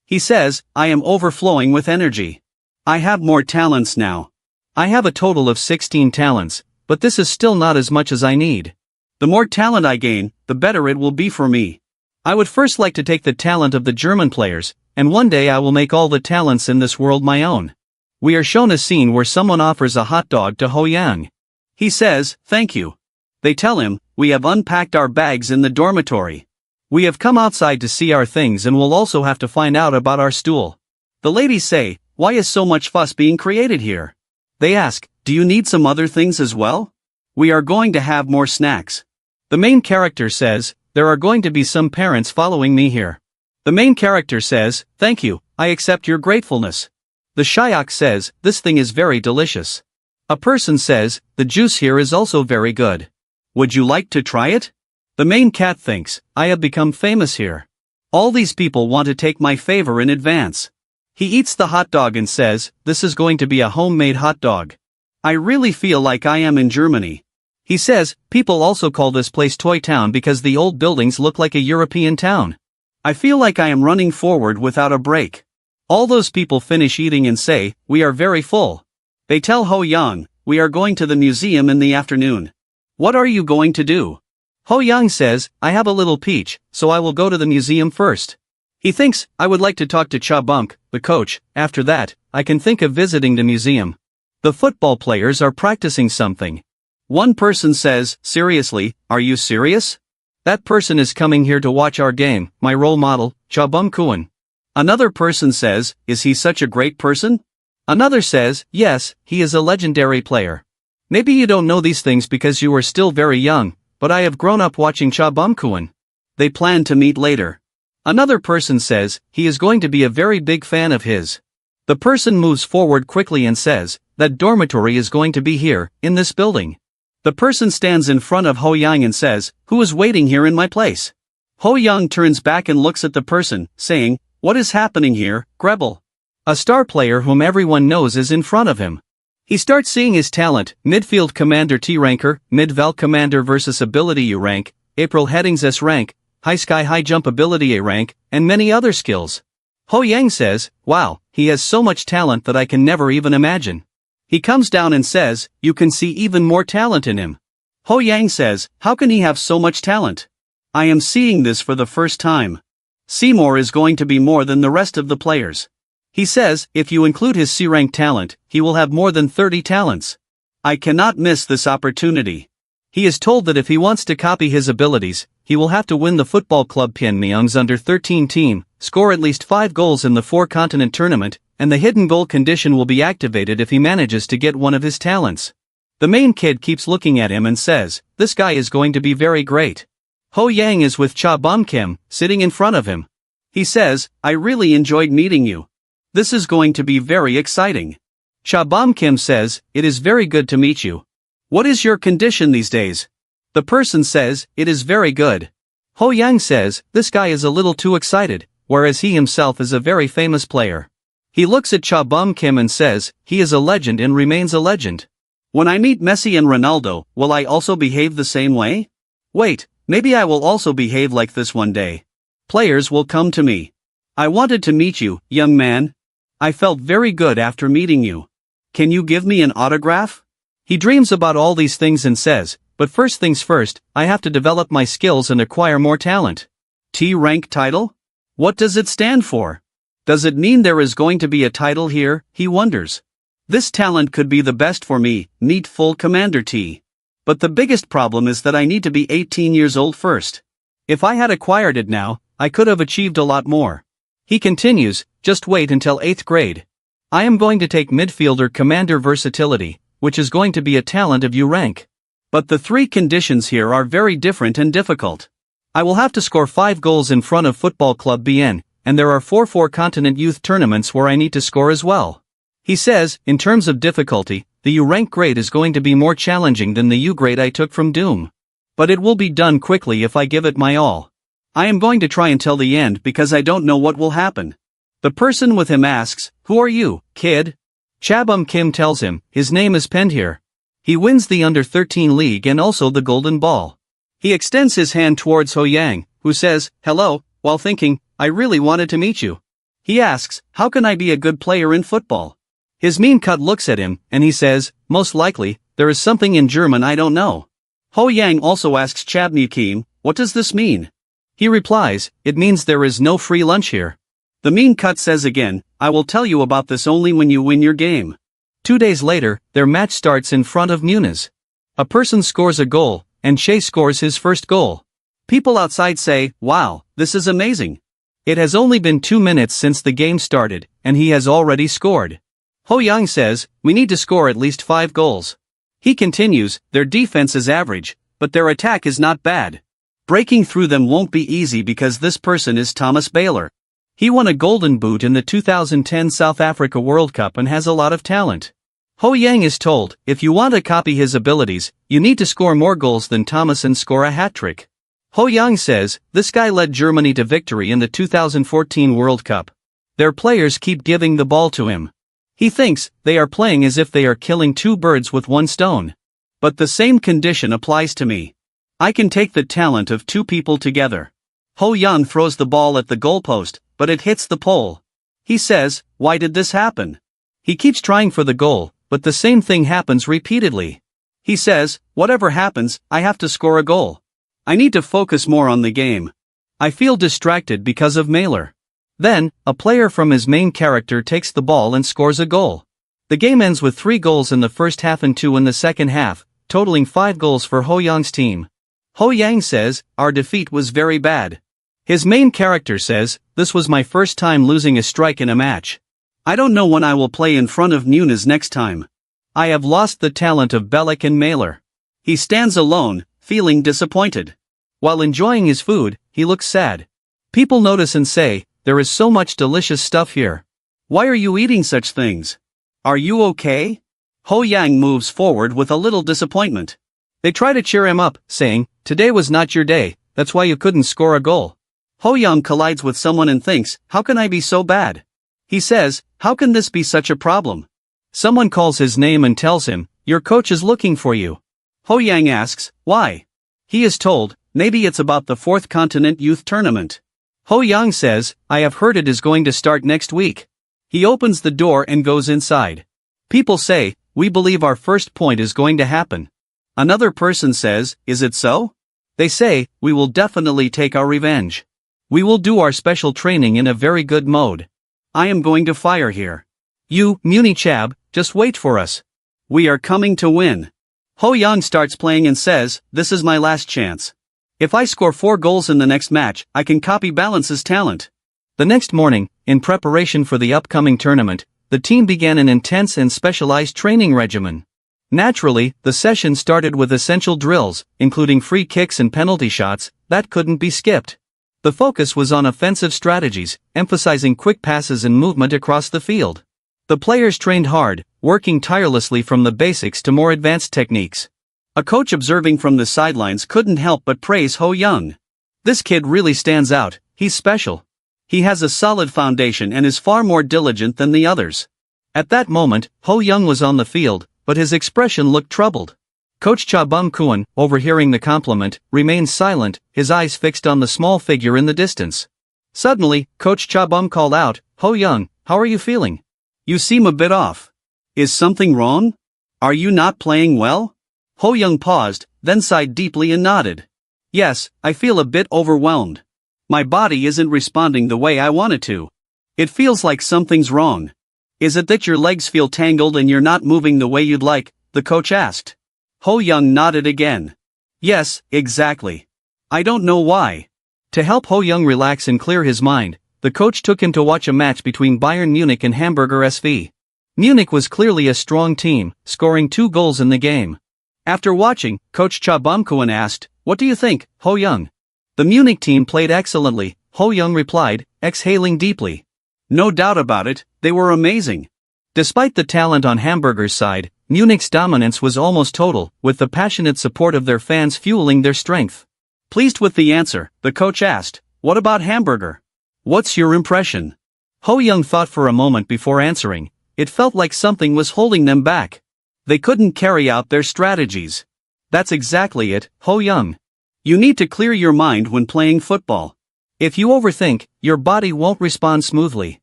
Speaker 2: He says, I am overflowing with energy. I have more talents now.
Speaker 1: I have a total of 16 talents, but this is still not as much as I need.
Speaker 2: The more talent I gain, the better it will be for me. I would first like to take the talent of the German players, and one day I will make all the talents in this world my own. We are shown a scene where someone offers a hot dog to Ho Yang. He says, "Thank you." They tell him, "We have unpacked our bags in the dormitory. We have come outside to see our things and will also have to find out about our stool." The ladies say, "Why is so much fuss being created here?" They ask, "Do you need some other things as well? We are going to have more snacks." The main character says, "There are going to be some parents following me here." The main character says, "Thank you, I accept your gratefulness." The Shyok says, "This thing is very delicious." A person says, "The juice here is also very good. Would you like to try it?" The main cat thinks, "I have become famous here. All these people want to take my favor in advance." He eats the hot dog and says, "This is going to be a homemade hot dog. I really feel like I am in Germany." He says, "People also call this place Toy Town because the old buildings look like a European town. I feel like I am running forward without a break." All those people finish eating and say, "We are very full." They tell Ho Yang, "We are going to the museum in the afternoon. What are you going to do?" Ho Yang says, "I have a little peach, so I will go to the museum first." He thinks, "I would like to talk to Cha Bunk, the coach, after that, I can think of visiting the museum." The football players are practicing something. One person says, "Seriously, are you serious? That person is coming here to watch our game, my role model, Cha Bum Kuan." Another person says, "Is he such a great person?" Another says, "Yes, he is a legendary player. Maybe you don't know these things because you are still very young, but I have grown up watching Cha Bum Kuan." They plan to meet later. Another person says, he is going to be a very big fan of his. The person moves forward quickly and says, "That dormitory is going to be here, in this building." The person stands in front of Ho Yang and says, "Who is waiting here in my place?" Ho Yang turns back and looks at the person, saying, "What is happening here, Grebel?" A star player whom everyone knows is in front of him. He starts seeing his talent: midfield commander T ranker, mid-val commander versus ability U rank, April headings S rank, high sky high jump ability A rank, and many other skills. Ho Yang says, "Wow, he has so much talent that I can never even imagine." He comes down and says, "You can see even more talent in him." Ho Yang says, "How can he have so much talent? I am seeing this for the first time. Seymour is going to be more than the rest of the players." He says, "If you include his C-rank talent, he will have more than 30 talents. I cannot miss this opportunity." He is told that if he wants to copy his abilities, he will have to win the football club Pyongyang's under-13 team, score at least 5 goals in the 4-continent tournament, and the hidden goal condition will be activated if he manages to get one of his talents. The main kid keeps looking at him and says, "This guy is going to be very great." Ho Yang is with Cha Bum Kim, sitting in front of him. He says, "I really enjoyed meeting you. This is going to be very exciting." Cha Bum Kim says, "It is very good to meet you. What is your condition these days?" The person says, "It is very good." Ho Yang says, "This guy is a little too excited, whereas he himself is a very famous player." He looks at Cha Bum Kim and says, "He is a legend and remains a legend. When I meet Messi and Ronaldo, will I also behave the same way? Wait, maybe I will also behave like this one day. Players will come to me. I wanted to meet you, young man. I felt very good after meeting you. Can you give me an autograph?" He dreams about all these things and says, "But first things first, I have to develop my skills and acquire more talent." T-rank title? What does it stand for? Does it mean there is going to be a title here, he wonders. This talent could be the best for me, meet full Commander T. But the biggest problem is that I need to be 18 years old first. If I had acquired it now, I could have achieved a lot more. He continues, "Just wait until 8th grade. I am going to take midfielder Commander Versatility, which is going to be a talent of U rank. But the 3 conditions here are very different and difficult. I will have to score 5 goals in front of Football Club BN, and there are 4-continent youth tournaments where I need to score as well." He says, "In terms of difficulty, the U rank grade is going to be more challenging than the U grade I took from Doom. But it will be done quickly if I give it my all. I am going to try until the end because I don't know what will happen." The person with him asks, "Who are you, kid?" Cha Bum Kim tells him, his name is penned here. He wins the under-13 league and also the golden ball. He extends his hand towards Ho Yang, who says, "Hello," while thinking, "I really wanted to meet you." He asks, "How can I be a good player in football?" His mean cut looks at him, and he says, "Most likely, there is something in German I don't know." Ho Yang also asks Chabnyakim, what does this mean?
Speaker 1: He replies, it means there is no free lunch here.
Speaker 2: The mean cut says again, I will tell you about this only when you win your game.
Speaker 1: 2 days later, their match starts in front of Muniz. A person scores a goal, and Shea scores his first goal.
Speaker 2: People outside say, wow, this is amazing.
Speaker 1: It has only been 2 minutes since the game started, and he has already scored.
Speaker 2: Ho Yang says, we need to score at least 5 goals. He continues, their defense is average, but their attack is not bad. Breaking through them won't be easy because this person is Thomas Baylor.
Speaker 1: He won a golden boot in the 2010 South Africa World Cup and has a lot of talent. Ho Yang is told, if you want to copy his abilities, you need to score more goals than Thomas and score a hat-trick. Ho Yang says, this guy led Germany to victory in the 2014 World Cup. Their players keep giving the ball to him. He thinks they are playing as if they are killing 2 birds with 1 stone.
Speaker 2: But the same condition applies to me. I can take the talent of 2 people together. Ho Yang throws the ball at the goalpost, but it hits the pole. He says, why did this happen?
Speaker 1: He keeps trying for the goal, but the same thing happens repeatedly.
Speaker 2: He says, whatever happens, I have to score a goal. I need to focus more on the game.
Speaker 1: I feel distracted because of Mailer. Then, a player from his main character takes the ball and scores a goal. The game ends with 3 goals in the first half and 2 in the second half, totaling 5 goals for Ho Yang's team.
Speaker 2: Ho Yang says, our defeat was very bad.
Speaker 1: His main character says, this was my first time losing a strike in a match.
Speaker 2: I don't know when I will play in front of Muniz next time.
Speaker 1: I have lost the talent of Bellick and Mailer.
Speaker 2: He stands alone, feeling disappointed.
Speaker 1: While enjoying his food, he looks sad. People notice and say, there is so much delicious stuff here.
Speaker 2: Why are you eating such things? Are you okay? Ho Yang moves forward with a little disappointment.
Speaker 1: They try to cheer him up, saying, today was not your day, that's why you couldn't score a goal.
Speaker 2: Ho Yang collides with someone and thinks, how can I be so bad? He says, how can this be such a problem?
Speaker 1: Someone calls his name and tells him, your coach is looking for you.
Speaker 2: Ho Yang asks, why? He is told, maybe it's about the 4th Continent Youth Tournament.
Speaker 1: Ho Yang says, I have heard it is going to start next week. He opens the door and goes inside. People say, we believe our first point is going to happen.
Speaker 2: Another person says, is it so?
Speaker 1: They say, we will definitely take our revenge. We will do our special training in a very good mode.
Speaker 2: I am going to fire here.
Speaker 1: You, Muni Chab, just wait for us.
Speaker 2: We are coming to win. Ho Yang starts playing and says, this is my last chance. If I score 4 goals in the next match, I can copy Balance's talent.
Speaker 1: The next morning, in preparation for the upcoming tournament, the team began an intense and specialized training regimen. Naturally, the session started with essential drills, including free kicks and penalty shots, that couldn't be skipped. The focus was on offensive strategies, emphasizing quick passes and movement across the field. The players trained hard, working tirelessly from the basics to more advanced techniques.
Speaker 2: A coach observing from the sidelines couldn't help but praise Ho Yang.
Speaker 1: This kid really stands out, he's special.
Speaker 2: He has a solid foundation and is far more diligent than the others.
Speaker 1: At that moment, Ho Yang was on the field, but his expression looked troubled. Coach Cha Bum Kuan, overhearing the compliment, remained silent, his eyes fixed on the small figure in the distance. Suddenly, Coach Cha Bum called out, Ho Yang, how are you feeling?
Speaker 2: You seem a bit off. Is something wrong? Are you not playing well? Ho Yang paused, then sighed deeply and nodded. Yes, I feel a bit overwhelmed. My body isn't responding the way I want it to. It feels like something's wrong. Is it that your legs feel tangled and you're not moving the way you'd like? The coach asked. Ho Yang nodded again. Yes, exactly. I don't know why.
Speaker 1: To help Ho Yang relax and clear his mind, the coach took him to watch a match between Bayern Munich and Hamburger SV. Munich was clearly a strong team, scoring 2 goals in the game.
Speaker 2: After watching, Coach Cha Bumkuan asked, what do you think, Ho Yang?
Speaker 1: The Munich team played excellently, Ho Yang replied, exhaling deeply.
Speaker 2: No doubt about it, they were amazing.
Speaker 1: Despite the talent on Hamburger's side, Munich's dominance was almost total, with the passionate support of their fans fueling their strength.
Speaker 2: Pleased with the answer, the coach asked, what about Hamburger? What's your impression?
Speaker 1: Ho Yang thought for a moment before answering. It felt like something was holding them back.
Speaker 2: They couldn't carry out their strategies.
Speaker 1: That's exactly it, Ho Yang.
Speaker 2: You need to clear your mind when playing football.
Speaker 1: If you overthink, your body won't respond smoothly.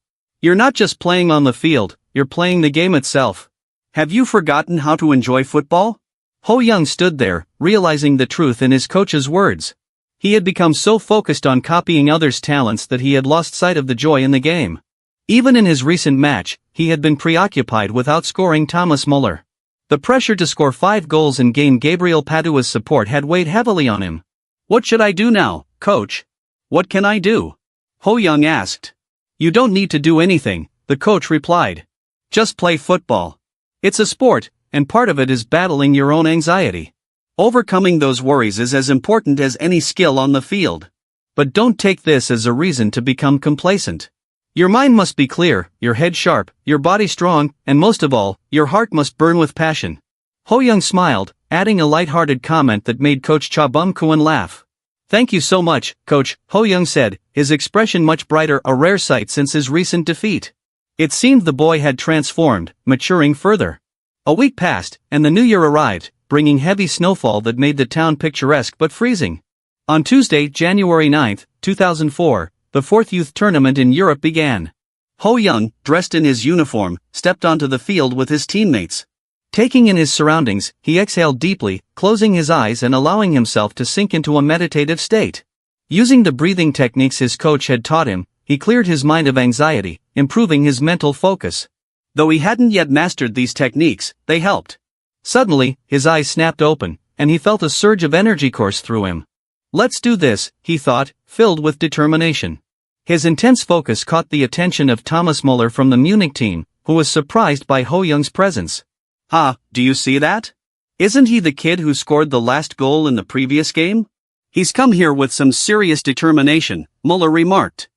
Speaker 1: You're not just playing on the field, you're playing the game itself.
Speaker 2: Have you forgotten how to enjoy football? Ho Young stood there, realizing the truth in his coach's words. He had become so focused on copying others' talents that he had lost sight of the joy in the game. Even in his recent match, he had been preoccupied with outscoring Thomas Muller. The pressure to score 5 goals and gain Gabriel Padua's support had weighed heavily on him. "What should I do now, coach? What can I do?" Ho Young asked. "You don't need to do anything," the coach replied. "Just play football. It's a sport, and part of it is battling your own anxiety. Overcoming those worries is as important as any skill on the field. But don't take this as a reason to become complacent. Your mind must be clear, your head sharp, your body strong, and most of all, your heart must burn with passion." Ho Young smiled, adding a light-hearted comment that made Coach Cha Bum-Kwon laugh. "Thank you so much, Coach," Ho Young said, his expression much brighter, a rare sight since his recent defeat. It seemed the boy had transformed, maturing further. A week passed, and the new year arrived, bringing heavy snowfall that made the town picturesque but freezing. On Tuesday, January 9, 2004, the 4th youth tournament in Europe began. Ho Young, dressed in his uniform, stepped onto the field with his teammates. Taking in his surroundings, he exhaled deeply, closing his eyes and allowing himself to sink into a meditative state. Using the breathing techniques his coach had taught him, he cleared his mind of anxiety, improving his mental focus. Though he hadn't yet mastered these techniques, they helped. Suddenly, his eyes snapped open, and he felt a surge of energy course through him. "Let's do this," he thought, filled with determination. His intense focus caught the attention of Thomas Muller from the Munich team, who was surprised by Ho Young's presence. Do you see that? Isn't he the kid who scored the last goal in the previous game? He's come here with some serious determination," Muller remarked.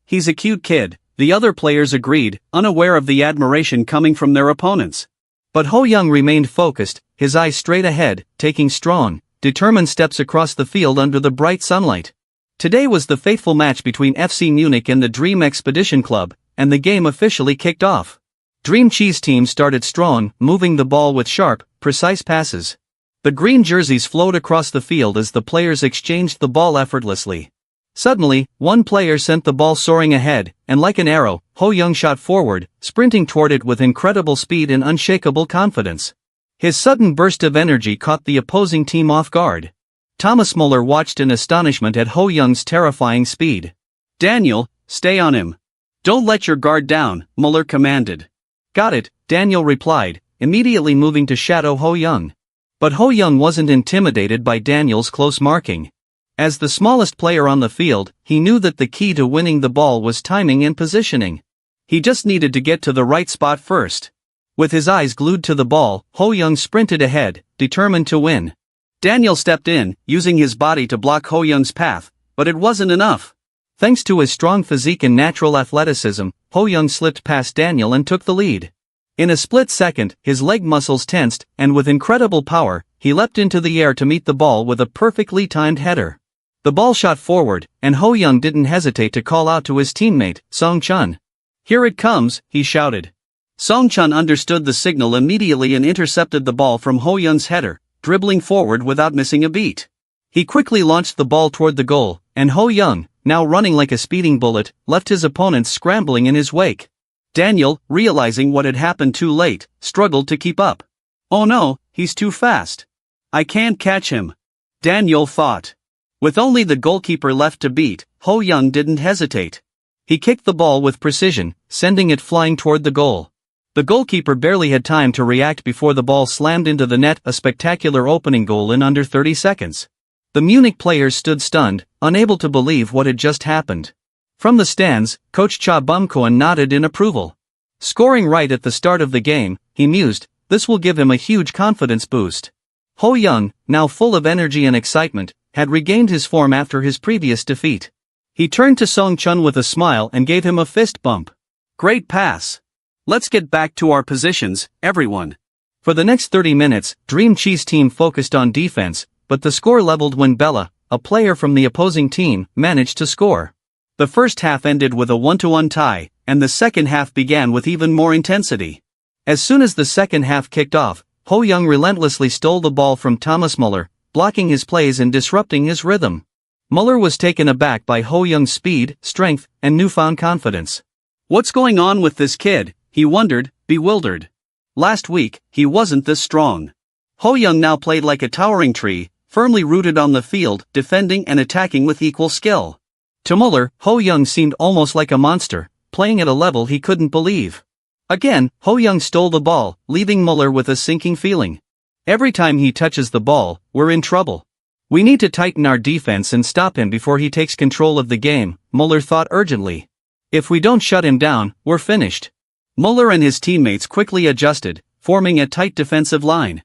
Speaker 2: He's a cute kid," the other players agreed, unaware of the admiration coming from their opponents. But Ho Young remained focused, his eyes straight ahead, taking strong, determined steps across the field under the bright sunlight. Today was the fateful match between FC Munich and the Dream Expedition Club, and the game officially kicked off. Dream Cheese team started strong, moving the ball with sharp, precise passes. The green jerseys flowed across the field as the players exchanged the ball effortlessly. Suddenly, one player sent the ball soaring ahead, and like an arrow, Ho Young shot forward, sprinting toward it with incredible speed and unshakable confidence. His sudden burst of energy caught the opposing team off guard. Thomas Muller watched in astonishment at Ho Young's terrifying speed. "Daniel, stay on him. Don't let your guard down," Muller commanded. "Got it," Daniel replied, immediately moving to shadow Ho Young. But Ho Young wasn't intimidated by Daniel's close marking. As the smallest player on the field, he knew that the key to winning the ball was timing and positioning. He just needed to get to the right spot first. With his eyes glued to the ball, Ho Young sprinted ahead, determined to win. Daniel stepped in, using his body to block Ho Young's path, but it wasn't enough. Thanks to his strong physique and natural athleticism, Ho Young slipped past Daniel and took the lead. In a split second, his leg muscles tensed, and with incredible power, he leapt into the air to meet the ball with a perfectly timed header. The ball shot forward, and Ho Young didn't hesitate to call out to his teammate, Song Chun. "Here it comes," he shouted. Song Chun understood the signal immediately and intercepted the ball from Ho Young's header, dribbling forward without missing a beat. He quickly launched the ball toward the goal, and Ho Young, now running like a speeding bullet, left his opponents scrambling in his wake. Daniel, realizing what had happened too late, struggled to keep up. "Oh no, he's too fast. I can't catch him," Daniel thought. With only the goalkeeper left to beat, Ho Young didn't hesitate. He kicked the ball with precision, sending it flying toward the goal. The goalkeeper barely had time to react before the ball slammed into the net, a spectacular opening goal in under 30 seconds. The Munich players stood stunned, unable to believe what had just happened. From the stands, Coach Cha Bum-Kwon nodded in approval. Scoring right at the start of the game, he mused, this will give him a huge confidence boost. Ho Young, now full of energy and excitement, had regained his form after his previous defeat. He turned to Song Chun with a smile and gave him a fist bump. "Great pass. Let's get back to our positions, everyone." For the next 30 minutes, Dream Cheese team focused on defense, but the score leveled when Bella, a player from the opposing team, managed to score. The first half ended with a 1-1 tie, and the second half began with even more intensity. As soon as the second half kicked off, Ho Young relentlessly stole the ball from Thomas Muller, blocking his plays and disrupting his rhythm. Muller was taken aback by Ho Young's speed, strength, and newfound confidence. "What's going on with this kid?" he wondered, bewildered. "Last week, he wasn't this strong." Ho Young now played like a towering tree, firmly rooted on the field, defending and attacking with equal skill.
Speaker 1: To Muller, Ho Young seemed almost like a monster, playing at a level he couldn't believe. Again, Ho Young stole the ball, leaving Muller with a sinking feeling. Every time he touches the ball, we're in trouble. We need to tighten our defense and stop him before he takes control of the game, Muller thought urgently. If we don't shut him down, we're finished.
Speaker 2: Muller and his teammates quickly adjusted, forming a tight defensive line.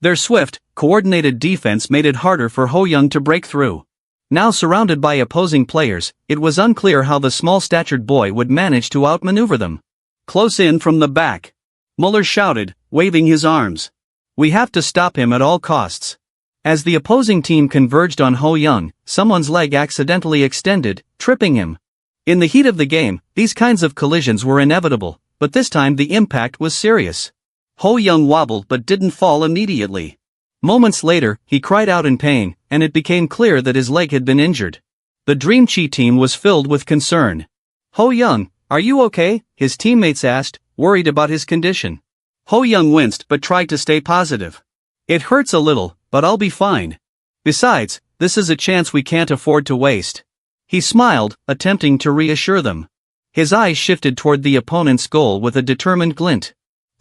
Speaker 2: Their swift, coordinated defense made it harder for Ho Young to break through.
Speaker 1: Now surrounded by opposing players, it was unclear how the small-statured boy would manage to outmaneuver them.
Speaker 2: Close in from the back, Muller shouted, waving his arms.
Speaker 1: We have to stop him at all costs. As the opposing team converged on Ho Young, someone's leg accidentally extended, tripping him. In the heat of the game, these kinds of collisions were inevitable, but this time the impact was serious.
Speaker 2: Ho Young wobbled but didn't fall immediately.
Speaker 1: Moments later, he cried out in pain, and it became clear that his leg had been injured. The Dream Chi team was filled with concern.
Speaker 2: Ho Young, are you okay? His teammates asked, worried about his condition. Ho Young winced but tried to stay positive.
Speaker 1: It hurts a little, but I'll be fine. Besides, this is a chance we can't afford to waste. He smiled, attempting to reassure them. His eyes shifted toward the opponent's goal with a determined glint.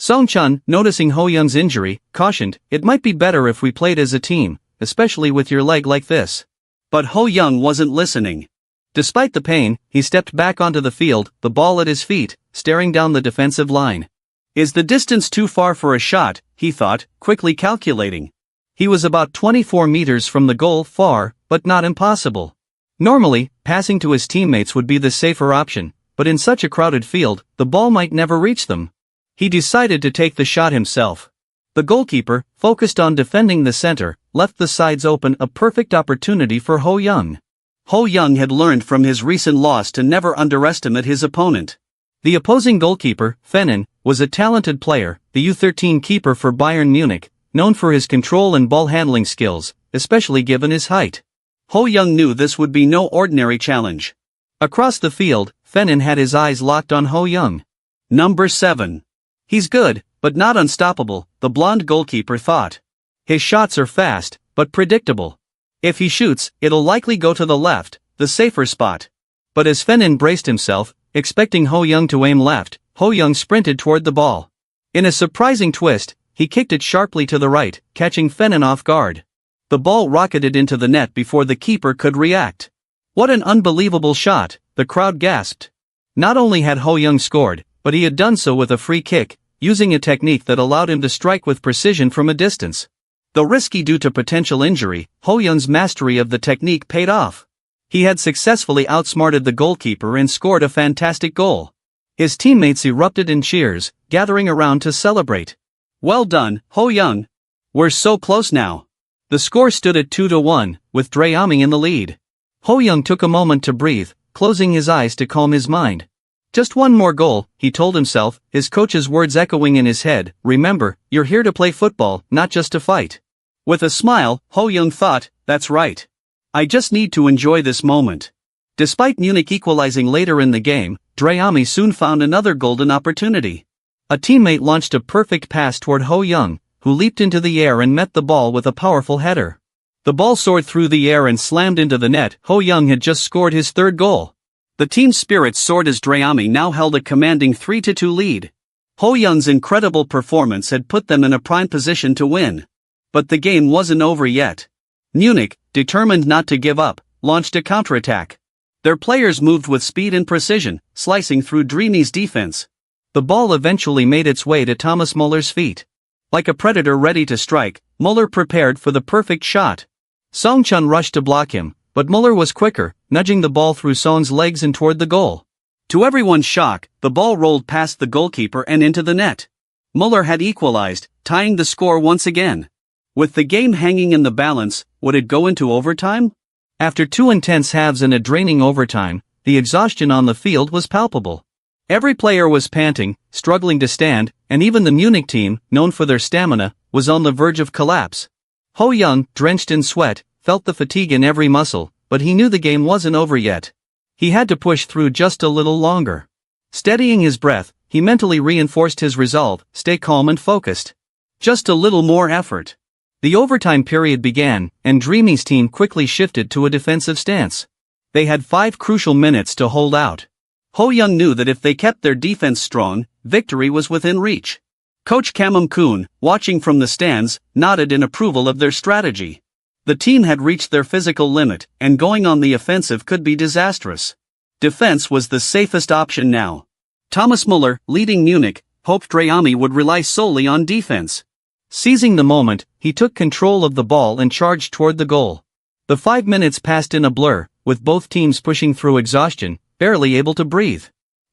Speaker 1: Song Chun, noticing Ho Young's injury, cautioned, "It might be better if we played as a team, especially with your leg like this."
Speaker 2: But Ho Young wasn't listening.
Speaker 1: Despite the pain, he stepped back onto the field, the ball at his feet, staring down the defensive line.
Speaker 2: Is the distance too far for a shot? He thought, quickly calculating.
Speaker 1: He was about 24 meters from the goal, far, but not impossible. Normally, passing to his teammates would be the safer option, but in such a crowded field, the ball might never reach them. He decided to take the shot himself. The goalkeeper, focused on defending the center, left the sides open, a perfect opportunity for Ho Young.
Speaker 2: Ho Young had learned from his recent loss to never underestimate his opponent.
Speaker 1: The opposing goalkeeper, Fenin, was a talented player, the U13 keeper for Bayern Munich, known for his control and ball handling skills, especially given his height.
Speaker 2: Ho Young knew this would be no ordinary challenge.
Speaker 1: Across the field, Fenin had his eyes locked on Ho Young.
Speaker 2: Number 7.
Speaker 1: He's good, but not unstoppable, the blonde goalkeeper thought. His shots are fast, but predictable. If he shoots, it'll likely go to the left, the safer spot. But as Fenin braced himself, expecting Ho Young to aim left, Ho Young sprinted toward the ball. In a surprising twist, he kicked it sharply to the right, catching Fenin off guard. The ball rocketed into the net before the keeper could react. What an unbelievable shot, the crowd gasped. Not only had Ho Young scored, but he had done so with a free kick, using a technique that allowed him to strike with precision from a distance. Though risky due to potential injury, Ho Young's mastery of the technique paid off. He had successfully outsmarted the goalkeeper and scored a fantastic goal. His teammates erupted in cheers, gathering around to celebrate.
Speaker 2: Well done, Ho Young. We're so close now.
Speaker 1: The score stood at 2-1, with Drayami in the lead. Ho Young took a moment to breathe, closing his eyes to calm his mind. Just one more goal, he told himself, his coach's words echoing in his head. Remember, you're here to play football, not just to fight.
Speaker 2: With a smile, Ho Young thought, that's right. I just need to enjoy this moment. Despite Munich equalizing later in the game, Drayami soon found another golden opportunity.
Speaker 1: A teammate launched a perfect pass toward Ho Young, who leaped into the air and met the ball with a powerful header. The ball soared through the air and slammed into the net. Ho Young had just scored his third goal.
Speaker 2: The team's spirits soared as Drayami now held a commanding 3-2 lead. Ho Young's incredible performance had put them in a prime position to win. But the game wasn't over yet. Munich, determined not to give up, launched a counterattack. Their players moved with speed and precision, slicing through Dreamy's defense.
Speaker 1: The ball eventually made its way to Thomas Muller's feet. Like a predator ready to strike, Muller prepared for the perfect shot. Song Chun rushed to block him, but Muller was quicker, nudging the ball through Song's legs and toward the goal.
Speaker 2: To everyone's shock, the ball rolled past the goalkeeper and into the net. Muller had equalized, tying the score once again. With the game hanging in the balance, would it go into overtime?
Speaker 1: After 2 intense halves and a draining overtime, the exhaustion on the field was palpable. Every player was panting, struggling to stand, and even the Munich team, known for their stamina, was on the verge of collapse. Ho Young, drenched in sweat, felt the fatigue in every muscle, but he knew the game wasn't over yet. He had to push through just a little longer. Steadying his breath, he mentally reinforced his resolve, stay calm and focused. Just a little more effort. The overtime period began, and Dreamy's team quickly shifted to a defensive stance. They had 5 crucial minutes to hold out. Ho-young knew that if they kept their defense strong, victory was within reach. Coach Kamum-kun, watching from the stands, nodded in approval of their strategy. The team had reached their physical limit, and going on the offensive could be disastrous. Defense was the safest option now. Thomas Muller, leading Munich, hoped Dreamy would rely solely on defense. Seizing the moment, he took control of the ball and charged toward the goal. The 5 minutes passed in a blur, with both teams pushing through exhaustion, barely able to breathe.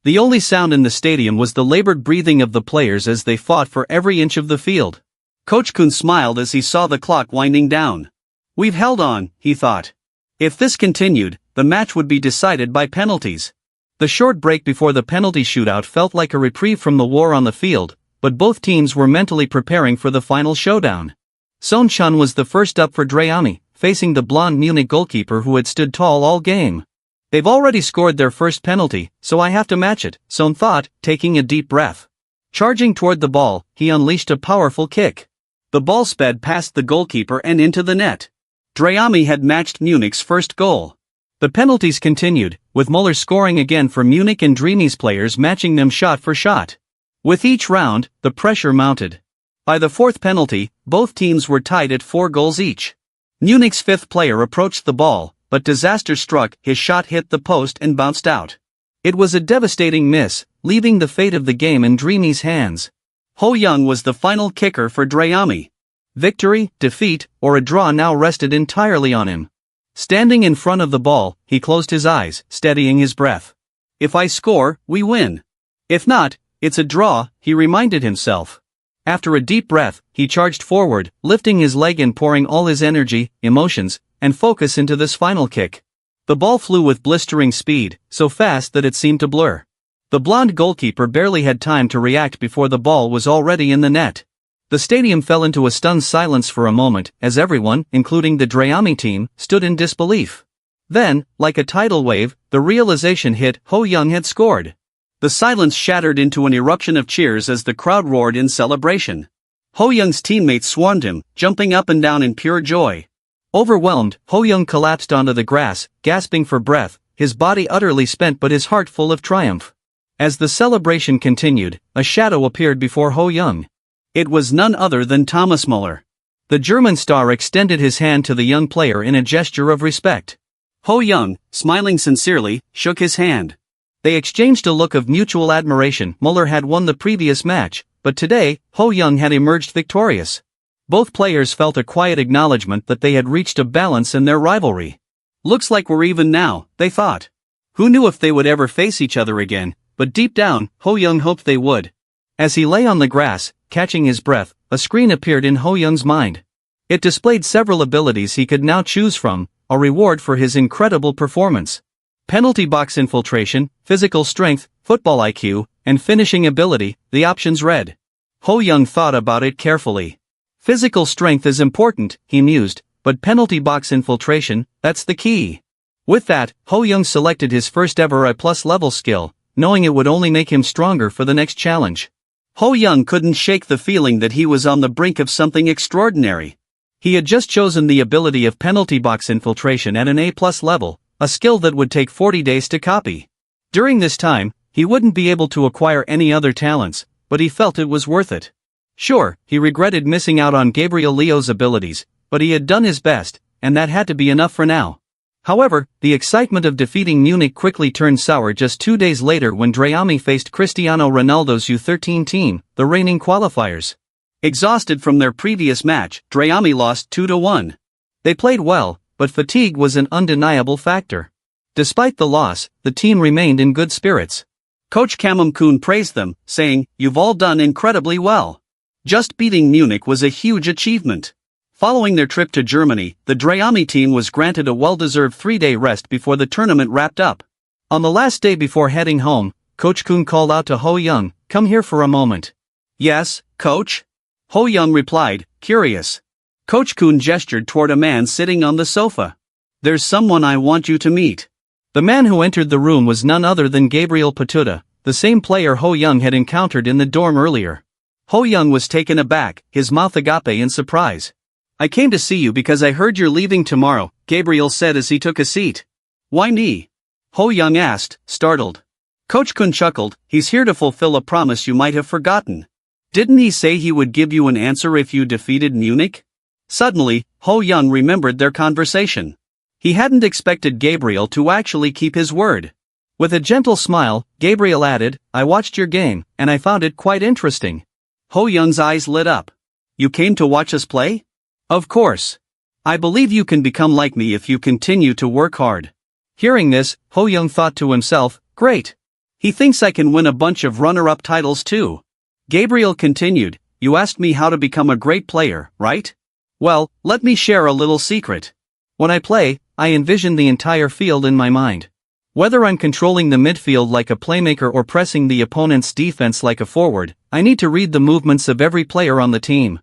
Speaker 1: The only sound in the stadium was the labored breathing of the players as they fought for every inch of the field. Coach Kun smiled as he saw the clock winding down. "We've held on," he thought. If this continued, the match would be decided by penalties. The short break before the penalty shootout felt like a reprieve from the war on the field, but both teams were mentally preparing for the final showdown. Son Chun was the first up for Dreamy, facing the blonde Munich goalkeeper who had stood tall all game. "They've already scored their first penalty, so I have to match it," Son thought, taking a deep breath. Charging toward the ball, he unleashed a powerful kick. The ball sped past the goalkeeper and into the net. Dreamy had matched Munich's first goal. The penalties continued, with Muller scoring again for Munich and Dreamy's players matching them shot for shot. With each round, the pressure mounted. By the 4th penalty, both teams were tied at 4 goals each. Munich's 5th player approached the ball, but disaster struck. His shot hit the post and bounced out. It was a devastating miss, leaving the fate of the game in Dreamy's hands. Ho-young was the final kicker for Dreamy. Victory, defeat, or a draw now rested entirely on him. Standing in front of the ball, he closed his eyes, steadying his breath. "If I score, we win. If not, it's a draw," he reminded himself. After a deep breath, he charged forward, lifting his leg and pouring all his energy, emotions, and focus into this final kick. The ball flew with blistering speed, so fast that it seemed to blur. The blonde goalkeeper barely had time to react before the ball was already in the net. The stadium fell into a stunned silence for a moment, as everyone, including the Dreamy team, stood in disbelief. Then, like a tidal wave, the realization hit: Ho-young had scored. The silence shattered into an eruption of cheers as the crowd roared in celebration. Ho-young's teammates swarmed him, jumping up and down in pure joy. Overwhelmed, Ho-young collapsed onto the grass, gasping for breath, his body utterly spent but his heart full of triumph. As the celebration continued, a shadow appeared before Ho-young. It was none other than Thomas Muller. The German star extended his hand to the young player in a gesture of respect. Ho-young, smiling sincerely, shook his hand. They exchanged a look of mutual admiration. Muller had won the previous match, but today, Ho-young had emerged victorious. Both players felt a quiet acknowledgement that they had reached a balance in their rivalry. "Looks like we're even now," they thought. Who knew if they would ever face each other again, but deep down, Ho-young hoped they would. As he lay on the grass, catching his breath, a screen appeared in Ho-young's mind. It displayed several abilities he could now choose from, a reward for his incredible performance. Penalty box infiltration, physical strength, football IQ, and finishing ability, the options read. Ho-young thought about it carefully. Physical strength is important, he mused, but penalty box infiltration, that's the key. With that, Ho-young selected his first ever A+ level skill, knowing it would only make him stronger for the next challenge. Ho-young couldn't shake the feeling that he was on the brink of something extraordinary. He had just chosen the ability of penalty box infiltration at an A+ level, a skill that would take 40 days to copy. During this time, he wouldn't be able to acquire any other talents, but he felt it was worth it. Sure, he regretted missing out on Gabriel Leo's abilities, but he had done his best, and that had to be enough for now. However, the excitement of defeating Munich quickly turned sour just 2 days later when Dreamy faced Cristiano Ronaldo's U13 team, the reigning qualifiers. Exhausted from their previous match, Dreamy lost 2-1. They played well, but fatigue was an undeniable factor. Despite the loss, the team remained in good spirits. Coach Kamum-kun praised them, saying, "You've all done incredibly well. Just beating Munich was a huge achievement." Following their trip to Germany, the Dreamy team was granted a well-deserved 3-day rest before the tournament wrapped up. On the last day before heading home, Coach Kun called out to Ho-young, "Come here for a moment." "Yes, Coach?" Ho-young replied, curious. Coach Kun gestured toward a man sitting on the sofa. "There's someone I want you to meet." The man who entered the room was none other than Gabriel Patuta, the same player Ho-young had encountered in the dorm earlier. Ho-young was taken aback, his mouth agape in surprise.
Speaker 2: I came to see you because I heard you're leaving tomorrow, Gabriel said as he took a seat. Why me? Ho Young asked, startled. Coach Kun chuckled, he's here to fulfill a promise you might have forgotten. Didn't he say he would give you an answer if you defeated Munich? Suddenly, Ho Young remembered their conversation. He hadn't expected Gabriel to actually keep his word. With a gentle smile, Gabriel added, I watched your game, and I found it quite interesting. Ho Young's eyes lit up. You came to watch us play? Of course. I believe you can become like me if you continue to work hard. Hearing this, Ho Young thought to himself, great. He thinks I can win a bunch of runner-up titles too. Gabriel continued, you asked me how to become a great player, right? Well, let me share a little secret. When I play, I envision the entire field in my mind. Whether I'm controlling the midfield like a playmaker or pressing the opponent's defense like a forward, I need to read the movements of every player on the team.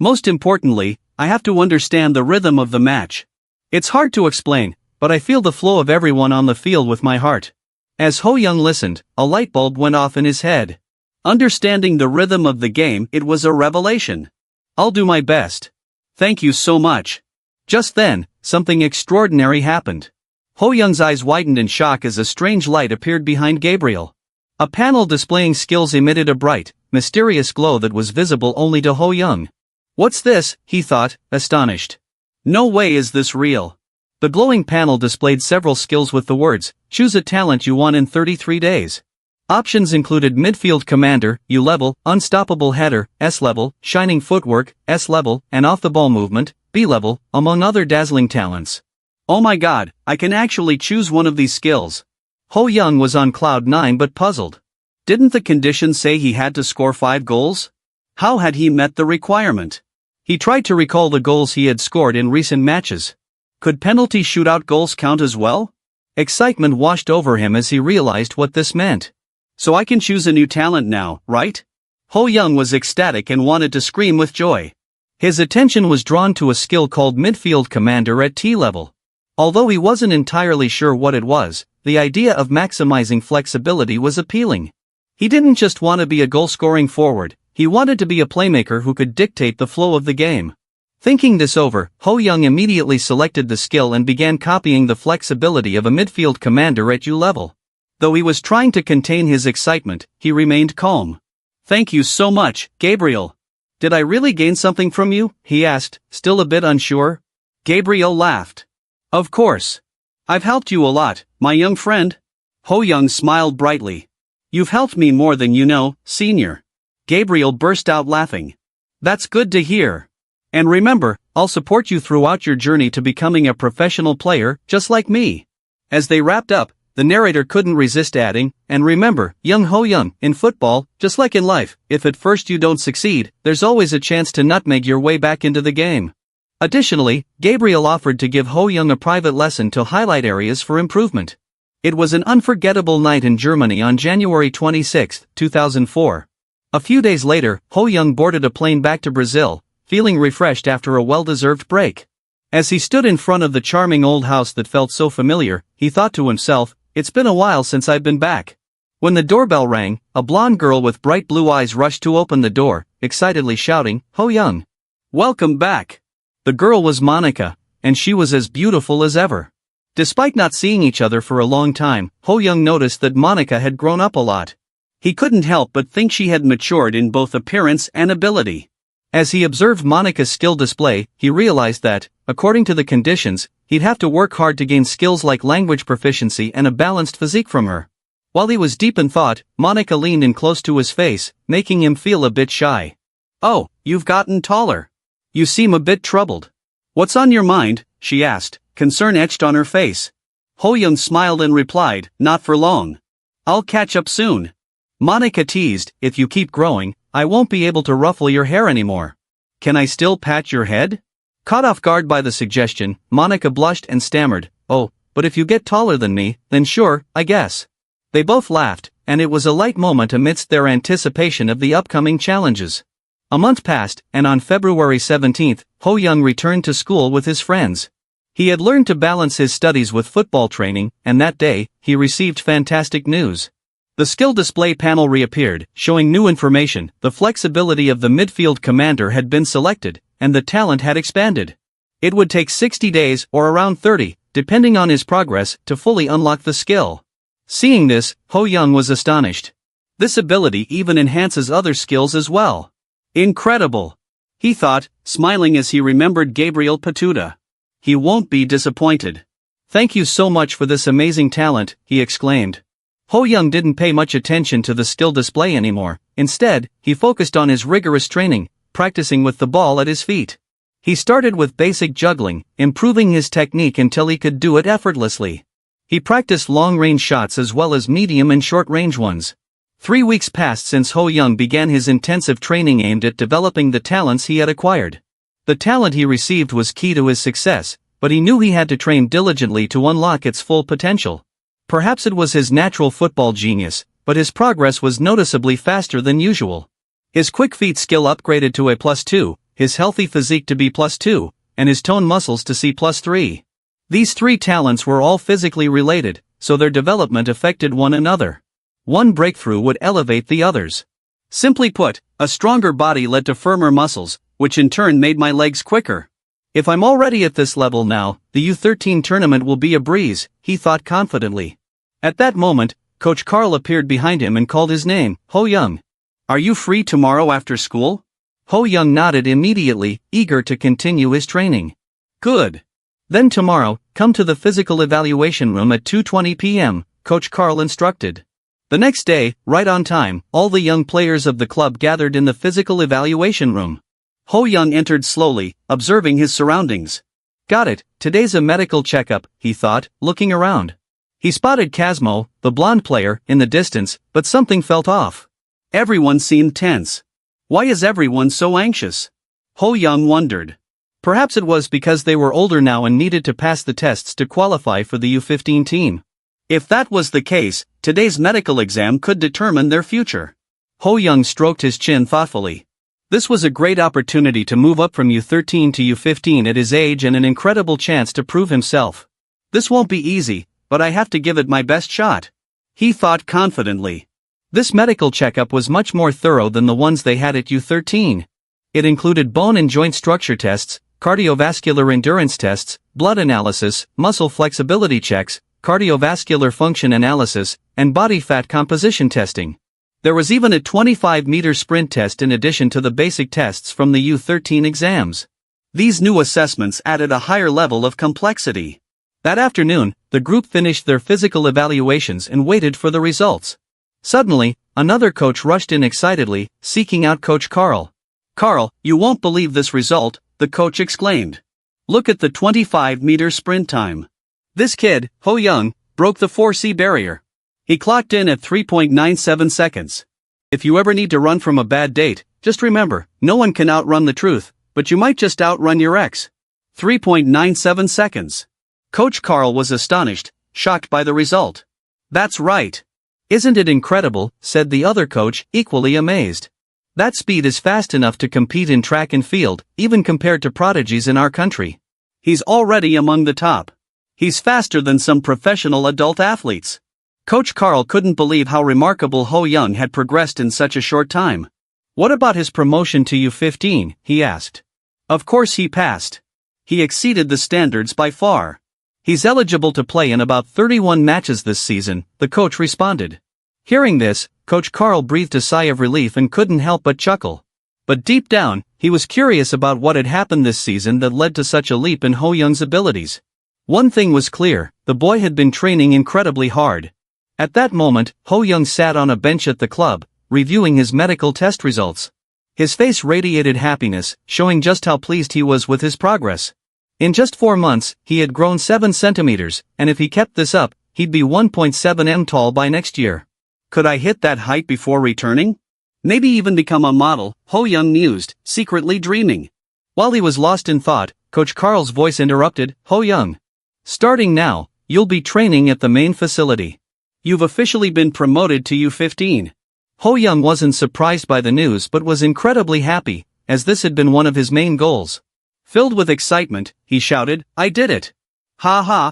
Speaker 2: Most importantly, I have to understand the rhythm of the match. It's hard to explain, but I feel the flow of everyone on the field with my heart. As Ho Young listened, a light bulb went off in his head. Understanding the rhythm of the game, it was a revelation. I'll do my best. Thank you so much. Just then, something extraordinary happened. Ho Young's eyes widened in shock as a strange light appeared behind Gabriel. A panel displaying skills emitted a bright, mysterious glow that was visible only to Ho Young. What's this? He thought, astonished. No way is this real. The glowing panel displayed several skills with the words, choose a talent you want in 33 days. Options included midfield commander, U level, unstoppable header, S level, shining footwork, S level, and off-the-ball movement, B level, among other dazzling talents. Oh my god, I can actually choose one of these skills. Ho Young was on cloud 9 but puzzled. Didn't the conditions say he had to score 5 goals? How had he met the requirement? He tried to recall the goals he had scored in recent matches. Could penalty shootout goals count as well? Excitement washed over him as he realized what this meant. So I can choose a new talent now, right? Ho Young was ecstatic and wanted to scream with joy. His attention was drawn to a skill called midfield commander at T level. Although he wasn't entirely sure what it was, the idea of maximizing flexibility was appealing. He didn't just want to be a goal-scoring forward, he wanted to be a playmaker who could dictate the flow of the game. Thinking this over, Ho Young immediately selected the skill and began copying the flexibility of a midfield commander at U level. Though he was trying to contain his excitement, he remained calm. Thank you so much, Gabriel. Did I really gain something from you? He asked, still a bit unsure. Gabriel laughed. Of course. I've helped you a lot, my young friend. Ho Young smiled brightly. You've helped me more than you know, senior. Gabriel burst out laughing. That's good to hear. And remember, I'll support you throughout your journey to becoming a professional player, just like me. As they wrapped up, the narrator couldn't resist adding, and remember, young Ho Young, in football, just like in life, if at first you don't succeed, there's always a chance to nutmeg your way back into the game. Additionally, Gabriel offered to give Ho Young a private lesson to highlight areas for improvement. It was an unforgettable night in Germany on January 26, 2004. A few days later, Ho Young boarded a plane back to Brazil, feeling refreshed after a well-deserved break. As he stood in front of the charming old house that felt so familiar, he thought to himself, it's been a while since I've been back. When the doorbell rang, a blonde girl with bright blue eyes rushed to open the door, excitedly shouting, Ho Young. Welcome back. The girl was Monica, and she was as beautiful as ever. Despite not seeing each other for a long time, Ho Young noticed that Monica had grown up a lot. He couldn't help but think she had matured in both appearance and ability. As he observed Monica's skill display, he realized that, according to the conditions, he'd have to work hard to gain skills like language proficiency and a balanced physique from her. While he was deep in thought, Monica leaned in close to his face, making him feel a bit shy. Oh, you've gotten taller. You seem a bit troubled. What's on your mind? She asked, concern etched on her face. Ho Young smiled and replied, not for long. I'll catch up soon. Monica teased, if you keep growing, I won't be able to ruffle your hair anymore. Can I still pat your head? Caught off guard by the suggestion, Monica blushed and stammered, oh, but if you get taller than me, then sure, I guess. They both laughed, and it was a light moment amidst their anticipation of the upcoming challenges. A month passed, and on February 17, Ho Young returned to school with his friends. He had learned to balance his studies with football training, and that day, he received fantastic news. The skill display panel reappeared, showing new information. The flexibility of the midfield commander had been selected,
Speaker 1: and the talent had expanded. It would take 60 days or around 30, depending on his progress, to fully unlock the skill. Seeing this, Ho Young was astonished. This ability even enhances other skills as well. Incredible! He thought, smiling as he remembered Gabriel Patuta. He won't be disappointed. Thank you so much for this amazing talent, he exclaimed. Ho Young didn't pay much attention to the skill display anymore. Instead, he focused on his rigorous training, practicing with the ball at his feet. He started with basic juggling, improving his technique until he could do it effortlessly. He practiced long-range shots as well as medium and short-range ones. 3 weeks passed since Ho Young began his intensive training aimed at developing the talents he had acquired. The talent he received was key to his success, but he knew he had to train diligently to unlock its full potential. Perhaps it was his natural football genius, but his progress was noticeably faster than usual. His quick feet skill upgraded to a +2, his healthy physique to be +2, and his toned muscles to C +3. These three talents were all physically related, so their development affected one another. One breakthrough would elevate the others. Simply put, a stronger body led to firmer muscles, which in turn made my legs quicker. If I'm already at this level now, the U13 tournament will be a breeze, he thought confidently. At that moment, Coach Carl appeared behind him and called his name, Ho Young. Are you free tomorrow after school? Ho Young nodded immediately, eager to continue his training. Good. Then tomorrow, come to the physical evaluation room at 2:20 p.m., Coach Carl instructed. The next day, right on time, all the young players of the club gathered in the physical evaluation room. Ho Young entered slowly, observing his surroundings. Got it, today's a medical checkup, he thought, looking around. He spotted Casmo, the blonde player, in the distance, but something felt off. Everyone seemed tense. Why is everyone so anxious? Ho Young wondered. Perhaps it was because they were older now and needed to pass the tests to qualify for the U15 team. If that was the case, today's medical exam could determine their future. Ho Young stroked his chin thoughtfully. This was a great opportunity to move up from U13 to U15 at his age and an incredible chance to prove himself. This won't be easy, but I have to give it my best shot. He thought confidently. This medical checkup was much more thorough than the ones they had at U13. It included bone and joint structure tests, cardiovascular endurance tests, blood analysis, muscle flexibility checks, cardiovascular function analysis, and body fat composition testing. There was even a 25-meter sprint test in addition to the basic tests from the U13 exams. These new assessments added a higher level of complexity. That afternoon, the group finished their physical evaluations and waited for the results. Suddenly, another coach rushed in excitedly, seeking out Coach Carl. Carl, you won't believe this result, the coach exclaimed. Look at the 25-meter sprint time. This kid, Ho Young, broke the 4C barrier. He clocked in at 3.97 seconds. If you ever need to run from a bad date, just remember, no one can outrun the truth, but you might just outrun your ex. 3.97 seconds. Coach Carl was astonished, shocked by the result. That's right. Isn't it incredible, said the other coach, equally amazed. That speed is fast enough to compete in track and field, even compared to prodigies in our country. He's already among the top. He's faster than some professional adult athletes. Coach Carl couldn't believe how remarkable Ho Young had progressed in such a short time. What about his promotion to U15, he asked. Of course he passed. He exceeded the standards by far. He's eligible to play in about 31 matches this season, the coach responded. Hearing this, Coach Carl breathed a sigh of relief and couldn't help but chuckle. But deep down, he was curious about what had happened this season that led to such a leap in Ho Young's abilities. One thing was clear, the boy had been training incredibly hard. At that moment, Ho Young sat on a bench at the club, reviewing his medical test results. His face radiated happiness, showing just how pleased he was with his progress. In just 4 months, he had grown 7 centimeters, and if he kept this up, he'd be 1.7 m tall by next year. Could I hit that height before returning? Maybe even become a model, Ho Young mused, secretly dreaming. While he was lost in thought, Coach Carl's voice interrupted, Ho Young. Starting now, you'll be training at the main facility. You've officially been promoted to U15. Ho Young wasn't surprised by the news but was incredibly happy, as this had been one of his main goals. Filled with excitement, he shouted, I did it! Ha ha!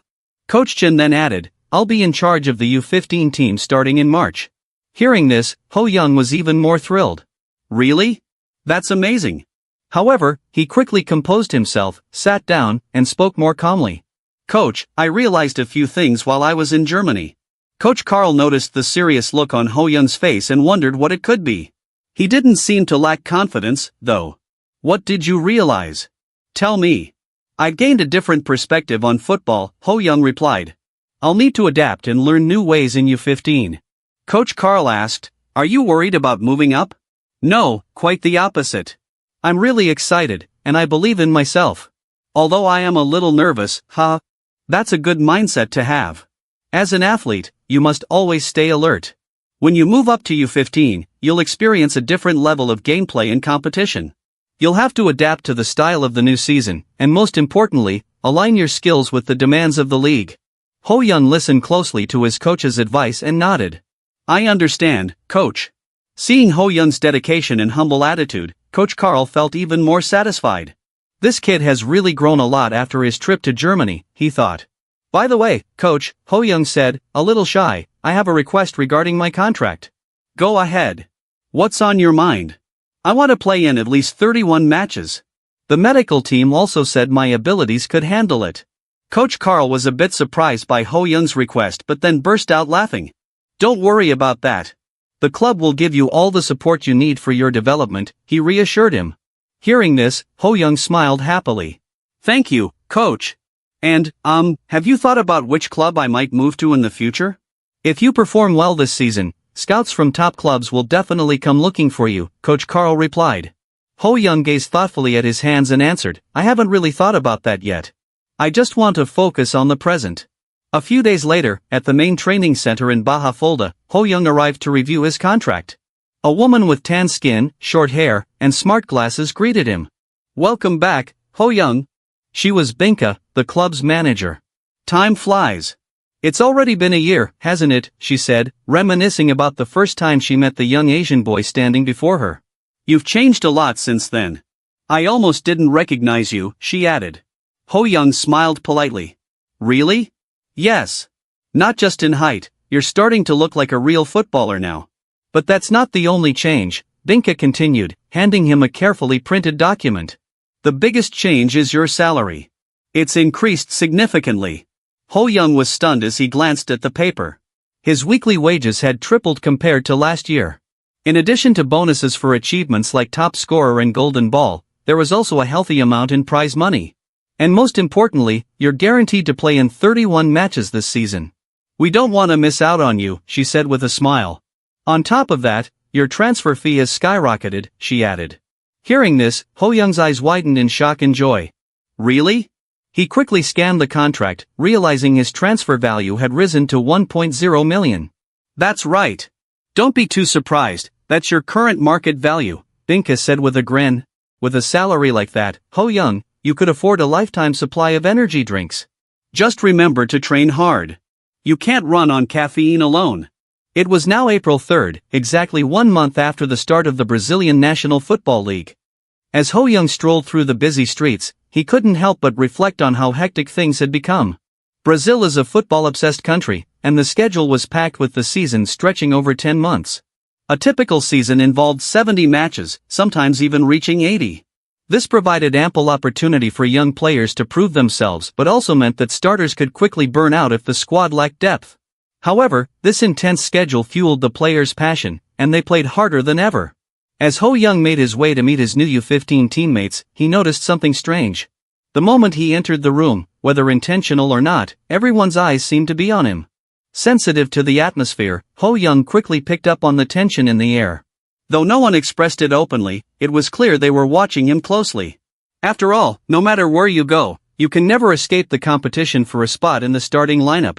Speaker 1: Coach Chen then added, I'll be in charge of the U15 team starting in March. Hearing this, Ho Young was even more thrilled. Really? That's amazing. However, he quickly composed himself, sat down, and spoke more calmly.
Speaker 2: Coach, I realized a few things while I was in Germany. Coach Carl noticed the serious look on Ho Young's face and wondered what it could be. He didn't seem to lack confidence, though. What did you realize? Tell me. I gained a different perspective on football, Ho Young replied. I'll need to adapt and learn new ways in U15. Coach Carl asked, are you worried about moving up? No, quite the opposite. I'm really excited, and I believe in myself. Although I am a little nervous, that's a good mindset to have. As an athlete, you must always stay alert. When you move up to U15, you'll experience a different level of gameplay and competition. You'll have to adapt to the style of the new season, and most importantly, align your skills with the demands of the league. Ho Young listened closely to his coach's advice and nodded. I understand, coach. Seeing Ho Young's dedication and humble attitude, Coach Carl felt even more satisfied. This kid has really grown a lot after his trip to Germany, he thought. By the way, coach, Ho Young said, a little shy, I have a request regarding my contract. Go ahead. What's on your mind? I want to play in at least 31 matches. The medical team also said my abilities could handle it. Coach Carl was a bit surprised by Ho Young's request but then burst out laughing. Don't worry about that. The club will give you all the support you need for your development, he reassured him. Hearing this, Ho Young smiled happily. Thank you, coach. And, have you thought about which club I might move to in the future? If you perform well this season, scouts from top clubs will definitely come looking for you, Coach Carl replied. Ho Young gazed thoughtfully at his hands and answered, I haven't really thought about that yet. I just want to focus on the present. A few days later, at the main training center in Baja Folda, Ho Young arrived to review his contract. A woman with tan skin, short hair, and smart glasses greeted him. Welcome back, Ho Young. She was Binka, the club's manager. Time flies. It's already been a year, hasn't it, she said, reminiscing about the first time she met the young Asian boy standing before her. You've changed a lot since then. I almost didn't recognize you, she added. Ho Young smiled politely. Really? Yes. Not just in height, you're starting to look like a real footballer now. But that's not the only change, Binka continued, handing him a carefully printed document. The biggest change is your salary. It's increased significantly. Ho Young was stunned as he glanced at the paper. His weekly wages had tripled compared to last year. In addition to bonuses for achievements like top scorer and golden ball, there was also a healthy amount in prize money. And most importantly, you're guaranteed to play in 31 matches this season. We don't want to miss out on you, she said with a smile. On top of that, your transfer fee has skyrocketed, she added. Hearing this, Ho Young's eyes widened in shock and joy. Really? He quickly scanned the contract, realizing his transfer value had risen to 1.0 million. That's right. Don't be too surprised, that's your current market value, Binka said with a grin. With a salary like that, Ho Young, you could afford a lifetime supply of energy drinks. Just remember to train hard. You can't run on caffeine alone. It was now April 3rd, exactly 1 month after the start of the Brazilian National Football League. As Ho Young strolled through the busy streets, he couldn't help but reflect on how hectic things had become. Brazil is a football-obsessed country, and the schedule was packed with the season stretching over 10 months. A typical season involved 70 matches, sometimes even reaching 80. This provided ample opportunity for young players to prove themselves but also meant that starters could quickly burn out if the squad lacked depth. However, this intense schedule fueled the players' passion, and they played harder than ever. As Ho Young made his way to meet his new U15 teammates, he noticed something strange. The moment he entered the room, whether intentional or not, everyone's eyes seemed to be on him. Sensitive to the atmosphere, Ho Young quickly picked up on the tension in the air. Though no one expressed it openly, it was clear they were watching him closely. After all, no matter where you go, you can never escape the competition for a spot in the starting lineup.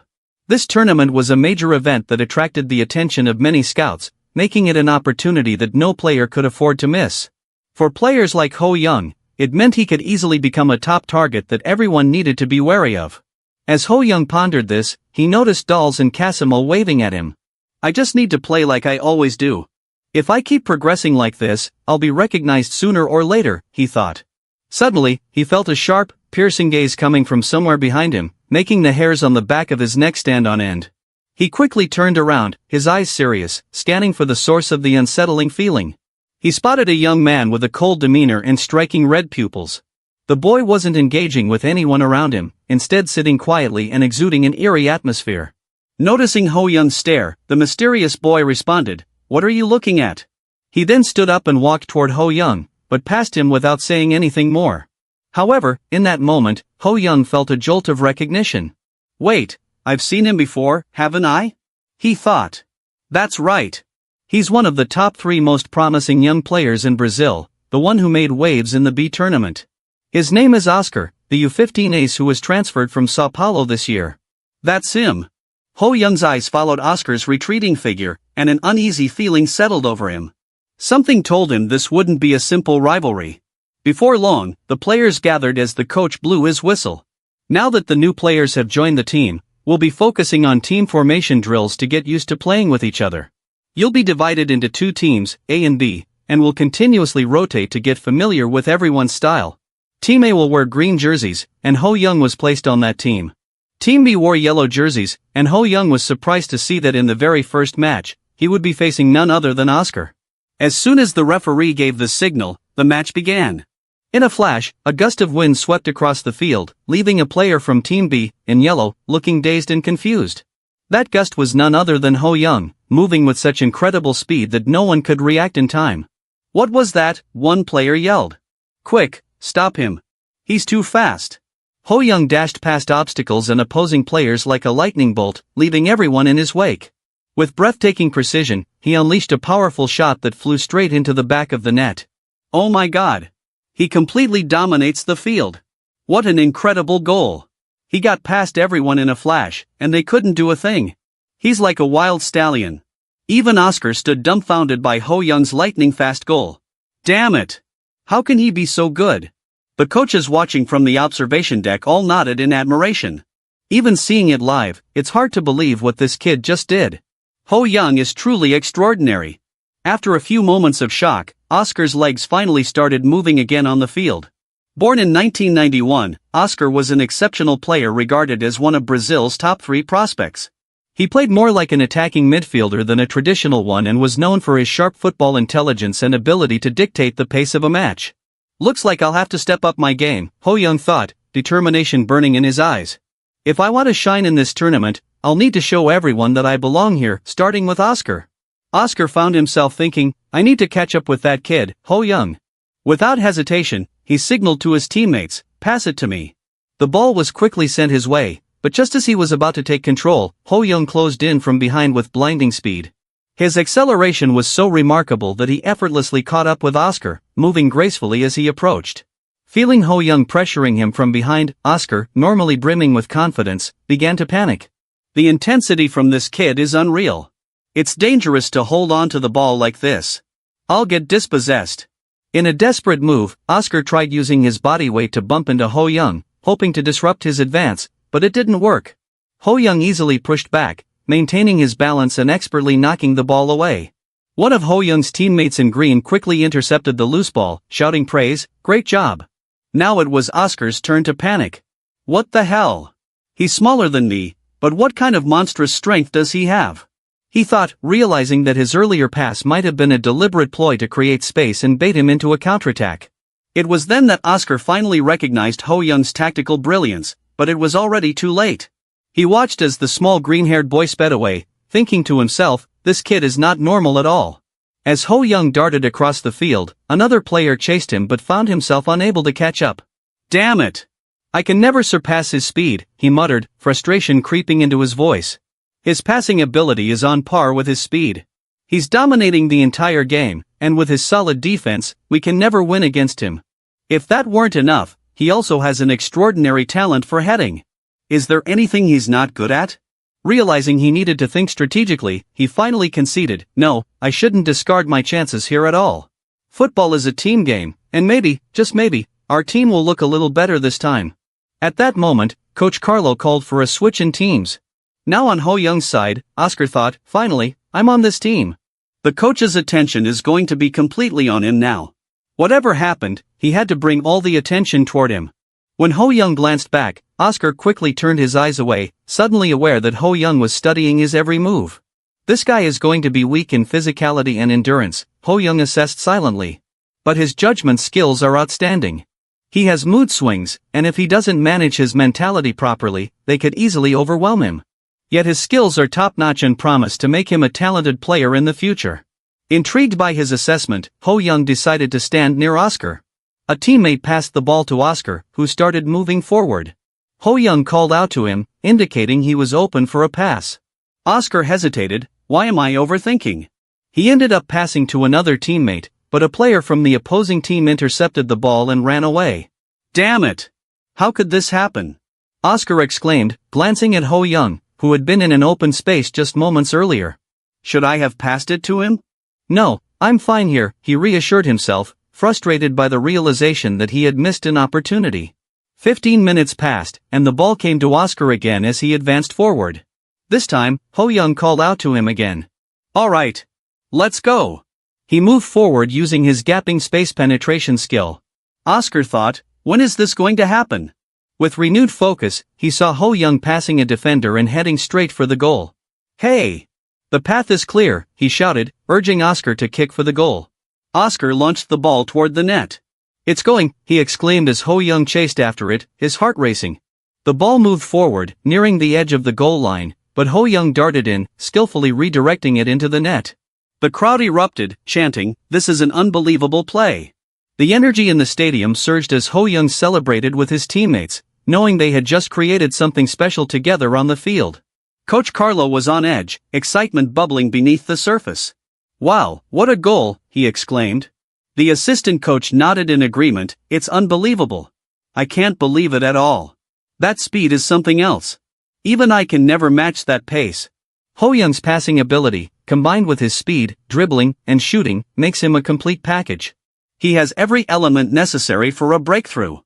Speaker 2: This tournament was a major event that attracted the attention of many scouts, making it an opportunity that no player could afford to miss. For players like Ho Young, it meant he could easily become a top target that everyone needed to be wary of. As Ho Young pondered this, he noticed Dolls and Casimil waving at him. I just need to play like I always do. If I keep progressing like this, I'll be recognized sooner or later, he thought. Suddenly, he felt a sharp, piercing gaze coming from somewhere behind him, making the hairs on the back of his neck stand on end. He quickly turned around, his eyes serious, scanning for the source of the unsettling feeling.
Speaker 1: He spotted a young man with a cold demeanor and striking red pupils. The boy wasn't engaging with anyone around him, instead sitting quietly and exuding an eerie atmosphere. Noticing Ho Young's stare, the mysterious boy responded, "What are you looking at?" He then stood up and walked toward Ho Young, but passed him without saying anything more. However, in that moment, Ho Young felt a jolt of recognition. "Wait, I've seen him before, haven't I?" he thought. "That's right. He's one of the top 3 most promising young players in Brazil, the one who made waves in the B tournament. His name is Oscar, the U15 ace who was transferred from Sao Paulo this year." "That's him." Ho Young's eyes followed Oscar's retreating figure, and an uneasy feeling settled over him. Something told him this wouldn't be a simple rivalry. Before long, the players gathered as the coach blew his whistle. "Now that the new players have joined the team, we'll be focusing on team formation drills to get used to playing with each other. You'll be divided into 2 teams, A and B, and will continuously rotate to get familiar with everyone's style. Team A will wear green jerseys, and Ho Young was placed on that team. Team B wore yellow jerseys, and Ho Young was surprised to see that in the very first match, he would be facing none other than Oscar. As soon as the referee gave the signal, the match began. In a flash, a gust of wind swept across the field, leaving a player from Team B, in yellow, looking dazed and confused. That gust was none other than Ho Young, moving with such incredible speed that no one could react in time. "What was that?" one player yelled. "Quick, stop him. He's too fast." Ho Young dashed past obstacles and opposing players like a lightning bolt, leaving everyone in his wake. With breathtaking precision, he unleashed a powerful shot that flew straight into the back of the net. "Oh my God! He completely dominates the field. What an incredible goal! He got past everyone in a flash, and they couldn't do a thing. He's like a wild stallion." Even Oscar stood dumbfounded by Ho Young's lightning-fast goal. "Damn it! How can he be so good?" The coaches watching from the observation deck all nodded in admiration. Even seeing it live, it's hard to believe what this kid just did. Ho Young is truly extraordinary. After a few moments of shock, Oscar's legs finally started moving again on the field. Born in 1991, Oscar was an exceptional player regarded as one of Brazil's top 3 prospects. He played more like an attacking midfielder than a traditional one and was known for his sharp football intelligence and ability to dictate the pace of a match. "Looks like I'll have to step up my game," Ho Young thought, determination burning in his eyes. "If I want to shine in this tournament, I'll need to show everyone that I belong here, starting with Oscar." Oscar found himself thinking, "I need to catch up with that kid, Ho Young." Without hesitation, he signaled to his teammates, "Pass it to me." The ball was quickly sent his way, but just as he was about to take control, Ho Young closed in from behind with blinding speed. His acceleration was so remarkable that he effortlessly caught up with Oscar, moving gracefully as he approached. Feeling Ho Young pressuring him from behind, Oscar, normally brimming with confidence, began to panic. The intensity from this kid is unreal. It's dangerous to hold on to the ball like this. I'll get dispossessed. In a desperate move, Oscar tried using his body weight to bump into Ho Young, hoping to disrupt his advance, but it didn't work. Ho Young easily pushed back, maintaining his balance and expertly knocking the ball away. One of Ho Young's teammates in green quickly intercepted the loose ball, shouting praise, "Great job." Now it was Oscar's turn to panic. What the hell? He's smaller than me, but what kind of monstrous strength does he have? He thought, realizing that his earlier pass might have been a deliberate ploy to create space and bait him into a counterattack. It was then that Oscar finally recognized Ho Young's tactical brilliance, but it was already too late. He watched as the small green-haired boy sped away, thinking to himself, this kid is not normal at all. As Ho Young darted across the field, another player chased him but found himself unable to catch up. Damn it! I can never surpass his speed, he muttered, frustration creeping into his voice. His passing ability is on par with his speed. He's dominating the entire game, and with his solid defense, we can never win against him. If that weren't enough, he also has an extraordinary talent for heading. Is there anything he's not good at? Realizing he needed to think strategically, he finally conceded, no, I shouldn't discard my chances here at all. Football is a team game, and maybe, just maybe, our team will look a little better this time. At that moment, Coach Carlo called for a switch in teams. Now on Ho Young's side, Oscar thought, finally, I'm on this team. The coach's attention is going to be completely on him now. Whatever happened, he had to bring all the attention toward him. When Ho Young glanced back, Oscar quickly turned his eyes away, suddenly aware that Ho Young was studying his every move.
Speaker 2: This guy is going to be weak in physicality and endurance, Ho Young assessed silently. But his judgment skills are outstanding. He has mood swings, and if he doesn't manage his mentality properly, they could easily overwhelm him. Yet his skills are top-notch and promise to make him a talented player in the future. Intrigued by his assessment, Ho Young decided to stand near Oscar. A teammate passed the ball to Oscar, who started moving forward. Ho Young called out to him, indicating he was open for a pass. Oscar hesitated. Why am I overthinking? He ended up passing to another teammate, but a player from the opposing team intercepted the ball and ran away. Damn it! How could this happen? Oscar exclaimed, glancing at Ho Young, who had been in an open space just moments earlier. Should I have passed it to him? No, I'm fine here, he reassured himself, frustrated by the realization that he had missed an opportunity. 15 minutes passed, and the ball came to Oscar again as he advanced forward. This time, Ho Young called out to him again. All right. Let's go. He moved forward using his gapping space penetration skill. Oscar thought, when is this going to happen? With renewed focus, he saw Ho Young passing a defender and heading straight for the goal. Hey! The path is clear, he shouted, urging Oscar to kick for the goal. Oscar launched the ball toward the net. It's going, he exclaimed as Ho Young chased after it, his heart racing. The ball moved forward, nearing the edge of the goal line, but Ho Young darted in, skillfully redirecting it into the net. The crowd erupted, chanting, "This is an unbelievable play." The energy in the stadium surged as Ho Young celebrated with his teammates, knowing they had just created something special together on the field. Coach Carlo was on edge, excitement bubbling beneath the surface. Wow, what a goal, he exclaimed. The assistant coach nodded in agreement. It's unbelievable. I can't believe it at all. That speed is something else. Even I can never match that pace. Ho Young's passing ability, combined with his speed, dribbling, and shooting, makes him a complete package. He has every element necessary for a breakthrough.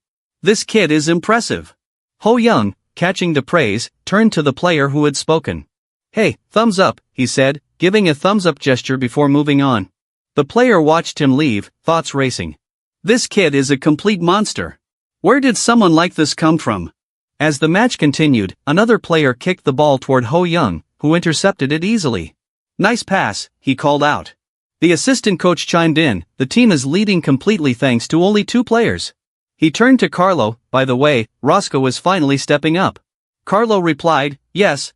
Speaker 2: This kid is impressive. Ho Young, catching the praise, turned to the player who had spoken. Hey, thumbs up, he said, giving a thumbs up gesture before moving on. The player watched him leave, thoughts racing. This kid is a complete monster. Where did someone like this come from? As the match continued, another player kicked the ball toward Ho Young, who intercepted it easily. Nice pass, he called out. The assistant coach chimed in, the team is leading completely thanks to only 2 players. He turned to Carlo, by the way, Roscoe is finally stepping up. Carlo replied, yes,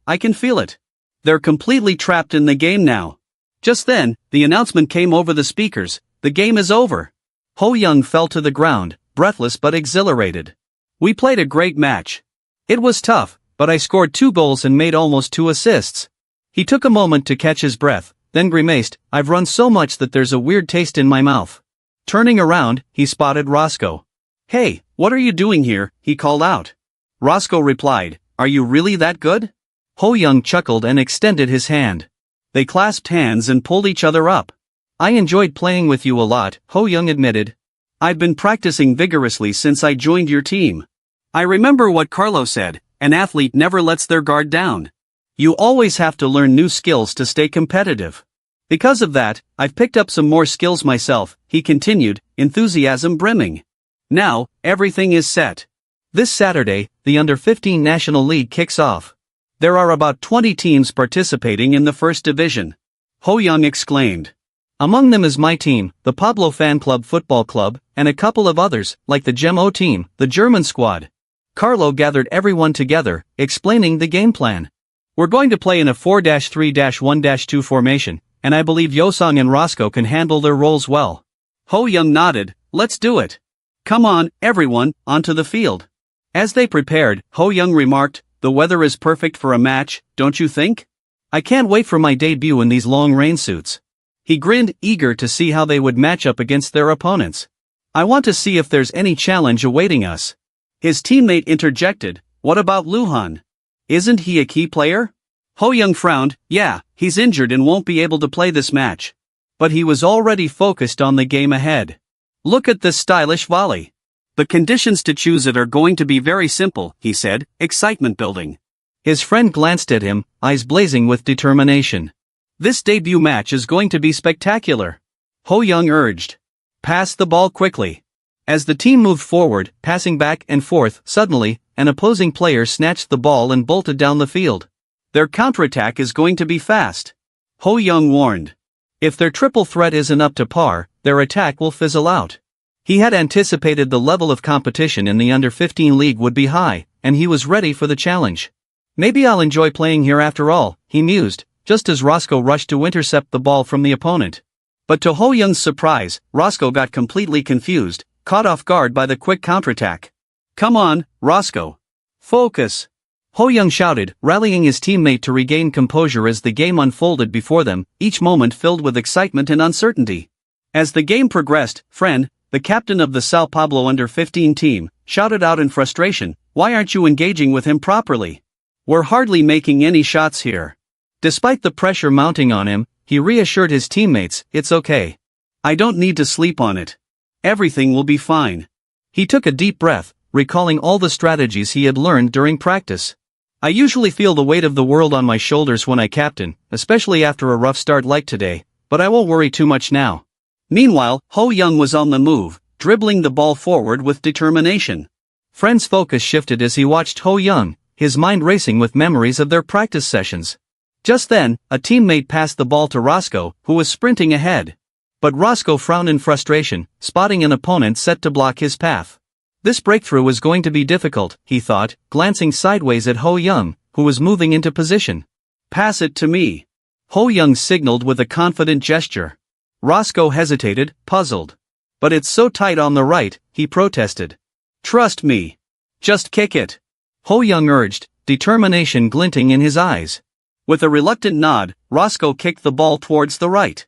Speaker 2: I can feel it. They're completely trapped in the game now. Just then, the announcement came over the speakers, the game is over. Ho Young fell to the ground, breathless but exhilarated. We played a great match. It was tough, but I scored 2 goals and made almost 2 assists. He took a moment to catch his breath, then grimaced, I've run so much that there's a weird taste in my mouth. Turning around, he spotted Roscoe. Hey, what are you doing here? He called out. Roscoe replied, are you really that good? Ho Young chuckled and extended his hand. They clasped hands and pulled each other up. I enjoyed playing with you a lot, Ho Young admitted. I've been practicing vigorously since I joined your team. I remember what Carlo said, an athlete never lets their guard down. You always have to learn new skills to stay competitive. Because of that, I've picked up some more skills myself, he continued, enthusiasm brimming. Now, everything is set. This Saturday, the Under-15 National League kicks off. There are about 20 teams participating in the first division. Ho Young exclaimed. Among them is my team, the Pablo Fan Club Football Club, and a couple of others, like the Gem-O team, the German squad. Carlo gathered everyone together, explaining the game plan. We're going to play in a 4-3-1-2 formation, and I believe Yosong and Roscoe can handle their roles well. Ho Young nodded, let's do it. Come on, everyone, onto the field. As they prepared, Ho Young remarked, the weather is perfect for a match, don't you think? I can't wait for my debut in these long rain suits. He grinned, eager to see how they would match up against their opponents. I want to see if there's any challenge awaiting us. His teammate interjected, what about Luhan? Isn't he a key player? Ho Young frowned, yeah, he's injured and won't be able to play this match. But he was already focused on the game ahead. Look at this stylish volley. The conditions to choose it are going to be very simple, he said, excitement building. His friend glanced at him, eyes blazing with determination. This debut match is going to be spectacular. Ho Young urged. Pass the ball quickly. As the team moved forward, passing back and forth, suddenly, an opposing player snatched the ball and bolted down the field. Their counterattack is going to be fast. Ho Young warned. If their triple threat isn't up to par, their attack will fizzle out. He had anticipated the level of competition in the under-15 league would be high, and he was ready for the challenge. Maybe I'll enjoy playing here after all, he mused, just as Roscoe rushed to intercept the ball from the opponent. But to Ho Young's surprise, Roscoe got completely confused, caught off guard by the quick counterattack. Come on, Roscoe. Focus. Ho Young shouted, rallying his teammate to regain composure as the game unfolded before them, each moment filled with excitement and uncertainty. As the game progressed, Friend, the captain of the Sao Paulo under-15 team, shouted out in frustration, "Why aren't you engaging with him properly? We're hardly making any shots here." Despite the pressure mounting on him, he reassured his teammates, "It's okay. I don't need to sleep on it. Everything will be fine." He took a deep breath, recalling all the strategies he had learned during practice. "I usually feel the weight of the world on my shoulders when I captain, especially after a rough start like today, but I won't worry too much now." Meanwhile, Ho Young was on the move, dribbling the ball forward with determination. Friend's focus shifted as he watched Ho Young, his mind racing with memories of their practice sessions. Just then, a teammate passed the ball to Roscoe, who was sprinting ahead. But Roscoe frowned in frustration, spotting an opponent set to block his path. This breakthrough was going to be difficult, he thought, glancing sideways at Ho Young, who was moving into position. "Pass it to me." Ho Young signaled with a confident gesture. Roscoe hesitated, puzzled. "But it's so tight on the right," he protested. "Trust me. Just kick it," Ho Young urged, determination glinting in his eyes. With a reluctant nod, Roscoe kicked the ball towards the right.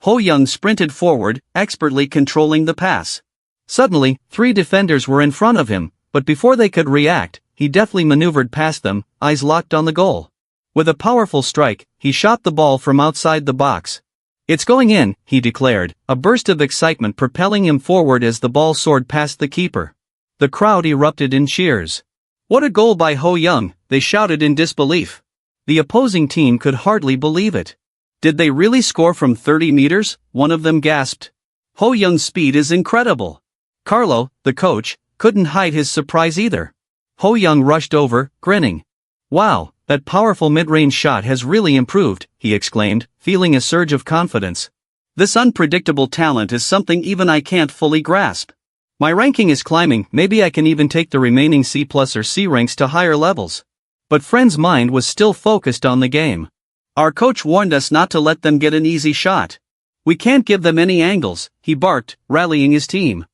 Speaker 2: Ho Young sprinted forward, expertly controlling the pass. Suddenly, 3 defenders were in front of him, but before they could react, he deftly maneuvered past them, eyes locked on the goal. With a powerful strike, he shot the ball from outside the box. "It's going in," he declared, a burst of excitement propelling him forward as the ball soared past the keeper. The crowd erupted in cheers. "What a goal by Ho Young," they shouted in disbelief. The opposing team could hardly believe it. "Did they really score from 30 meters?" one of them gasped. "Ho Young's speed is incredible." Carlo, the coach, couldn't hide his surprise either. Ho Young rushed over, grinning. "Wow, that powerful mid-range shot has really improved," he exclaimed, feeling a surge of confidence. "This unpredictable talent is something even I can't fully grasp. My ranking is climbing, maybe I can even take the remaining C+ or C ranks to higher levels." But Friend's mind was still focused on the game. "Our coach warned us not to let them get an easy shot. We can't give them any angles," he barked, rallying his team.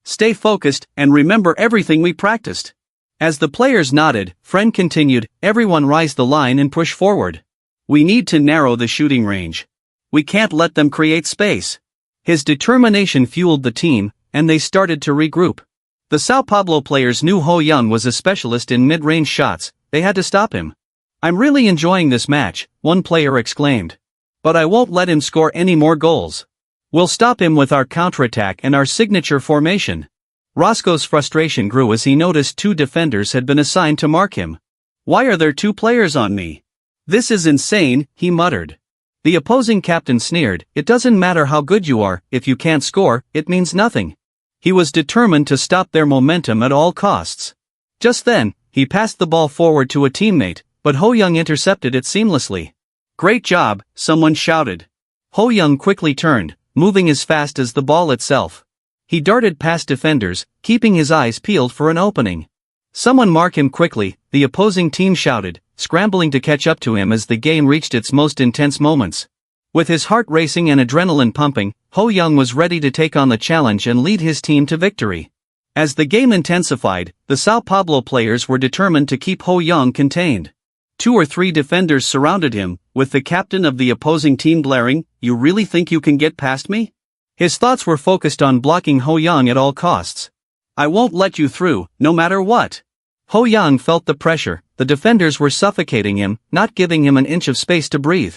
Speaker 2: "Stay focused, and remember everything we practiced." As the players nodded, Friend continued, "Everyone rise the line and push forward. We need to narrow the shooting range. We can't let them create space." His determination fueled the team, and they started to regroup. The Sao Paulo players knew Ho Young was a specialist in mid-range shots, they had to stop him. "I'm really enjoying this match," one player exclaimed. "But I won't let him score any more goals. We'll stop him with our counterattack and our signature formation." Roscoe's frustration grew as he noticed 2 defenders had been assigned to mark him. "Why are there 2 players on me? This is insane," he muttered. The opposing captain sneered, "It doesn't matter how good you are, if you can't score, it means nothing." He was determined to stop their momentum at all costs. Just then, he passed the ball forward to a teammate, but Ho Young intercepted it seamlessly. "Great job," someone shouted. Ho Young quickly turned, moving as fast as the ball itself. He darted past defenders, keeping his eyes peeled for an opening. "Someone mark him quickly," the opposing team shouted, scrambling to catch up to him as the game reached its most intense moments. With his heart racing and adrenaline pumping, Ho Young was ready to take on the challenge and lead his team to victory. As the game intensified, the Sao Paulo players were determined to keep Ho Young contained. 2 or 3 defenders surrounded him, with the captain of the opposing team blaring, "You really think you can get past me?" His thoughts were focused on blocking Ho Young at all costs. "I won't let you through, no matter what." Ho Young felt the pressure, the defenders were suffocating him, not giving him an inch of space to breathe.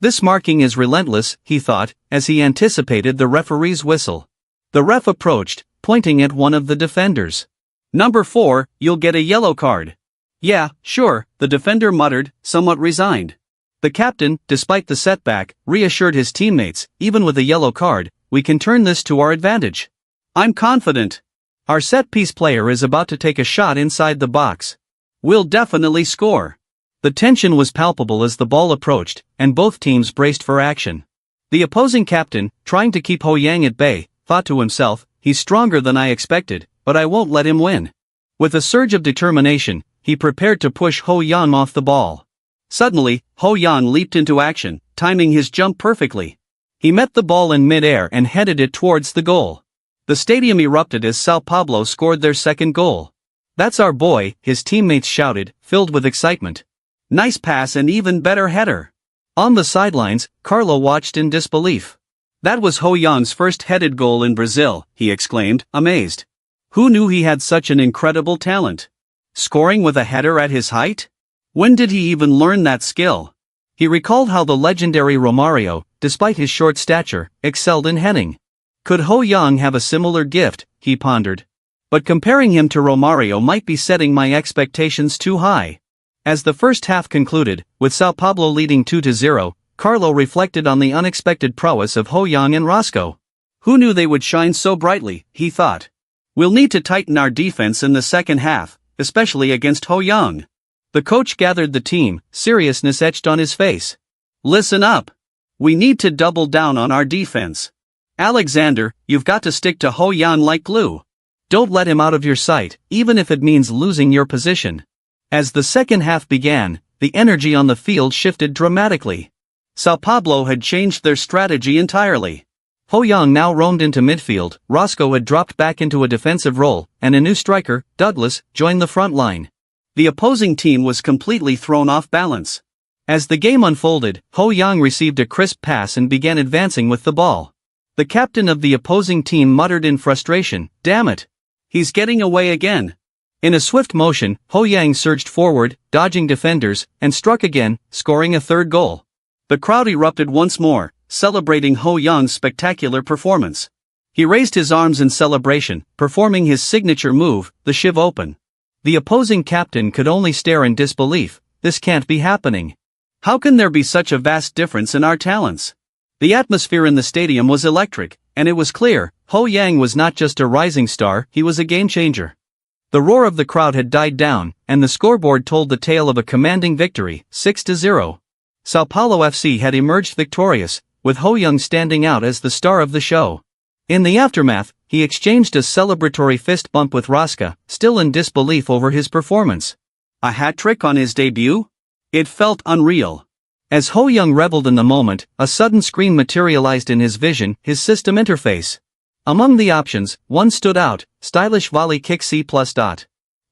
Speaker 2: "This marking is relentless," he thought, as he anticipated the referee's whistle. The ref approached, pointing at one of the defenders. "Number 4, you'll get a yellow card." "Yeah, sure," the defender muttered, somewhat resigned. The captain, despite the setback, reassured his teammates, "Even with a yellow card, we can turn this to our advantage. I'm confident. Our set-piece player is about to take a shot inside the box. We'll definitely score."
Speaker 1: The tension was palpable as the ball approached, and both teams braced for action. The opposing captain, trying to keep Ho Yang at bay, thought to himself, "He's stronger than I expected, but I won't let him win." With a surge of determination, he prepared to push Ho Yang off the ball. Suddenly, Ho Yang leaped into action, timing his jump perfectly. He met the ball in mid-air and headed it towards the goal. The stadium erupted as Sao Paulo scored their second goal. "That's our boy," his teammates shouted, filled with excitement. "Nice pass and even better header." On the sidelines, Carlo watched in disbelief. "That was Ho Yang's first headed goal in Brazil," he exclaimed, amazed. "Who knew he had such an incredible talent? Scoring with a header at his height? When did he even learn that skill?" He recalled how the legendary Romario, despite his short stature, excelled in heading. Could Ho Yang have a similar gift, he pondered. But comparing him to Romario might be setting my expectations too high. As the first half concluded, with Sao Paulo leading 2-0, Carlo reflected on the unexpected prowess of Ho Yang and Roscoe. Who knew they would shine so brightly, he thought. We'll need to tighten our defense in the second half, especially against Ho Yang. The coach gathered the team, seriousness etched on his face. Listen up. We need to double down on our defense. Alexander, you've got to stick to Ho Yang like glue. Don't let him out of your sight, even if it means losing your position. As the second half began, the energy on the field shifted dramatically. Sao Paulo had changed their strategy entirely. Ho Yang now roamed into midfield, Roscoe had dropped back into a defensive role, and a new striker, Douglas, joined the front line. The opposing team was completely thrown off balance. As the game unfolded, Ho Yang received a crisp pass and began advancing with the ball. The captain of the opposing team muttered in frustration, "Damn it! He's getting away again." In a swift motion, Ho Yang surged forward, dodging defenders, and struck again, scoring a third goal. The crowd erupted once more, celebrating Ho Yang's spectacular performance. He raised his arms in celebration, performing his signature move, the Shiv Open. The opposing captain could only stare in disbelief. This can't be happening. How can there be such a vast difference in our talents? The atmosphere in the stadium was electric, and it was clear, Ho Yang was not just a rising star, he was a game-changer. The roar of the crowd had died down, and the scoreboard told the tale of a commanding victory, 6-0. Sao Paulo FC had emerged victorious, with Ho Yang standing out as the star of the show. In the aftermath, he exchanged a celebratory fist bump with Rosca, still in disbelief over his performance. A hat-trick on his debut? It felt unreal. As Ho Yang reveled in the moment, a sudden screen materialized in his vision, his system interface. Among the options, one stood out, stylish volley kick C+.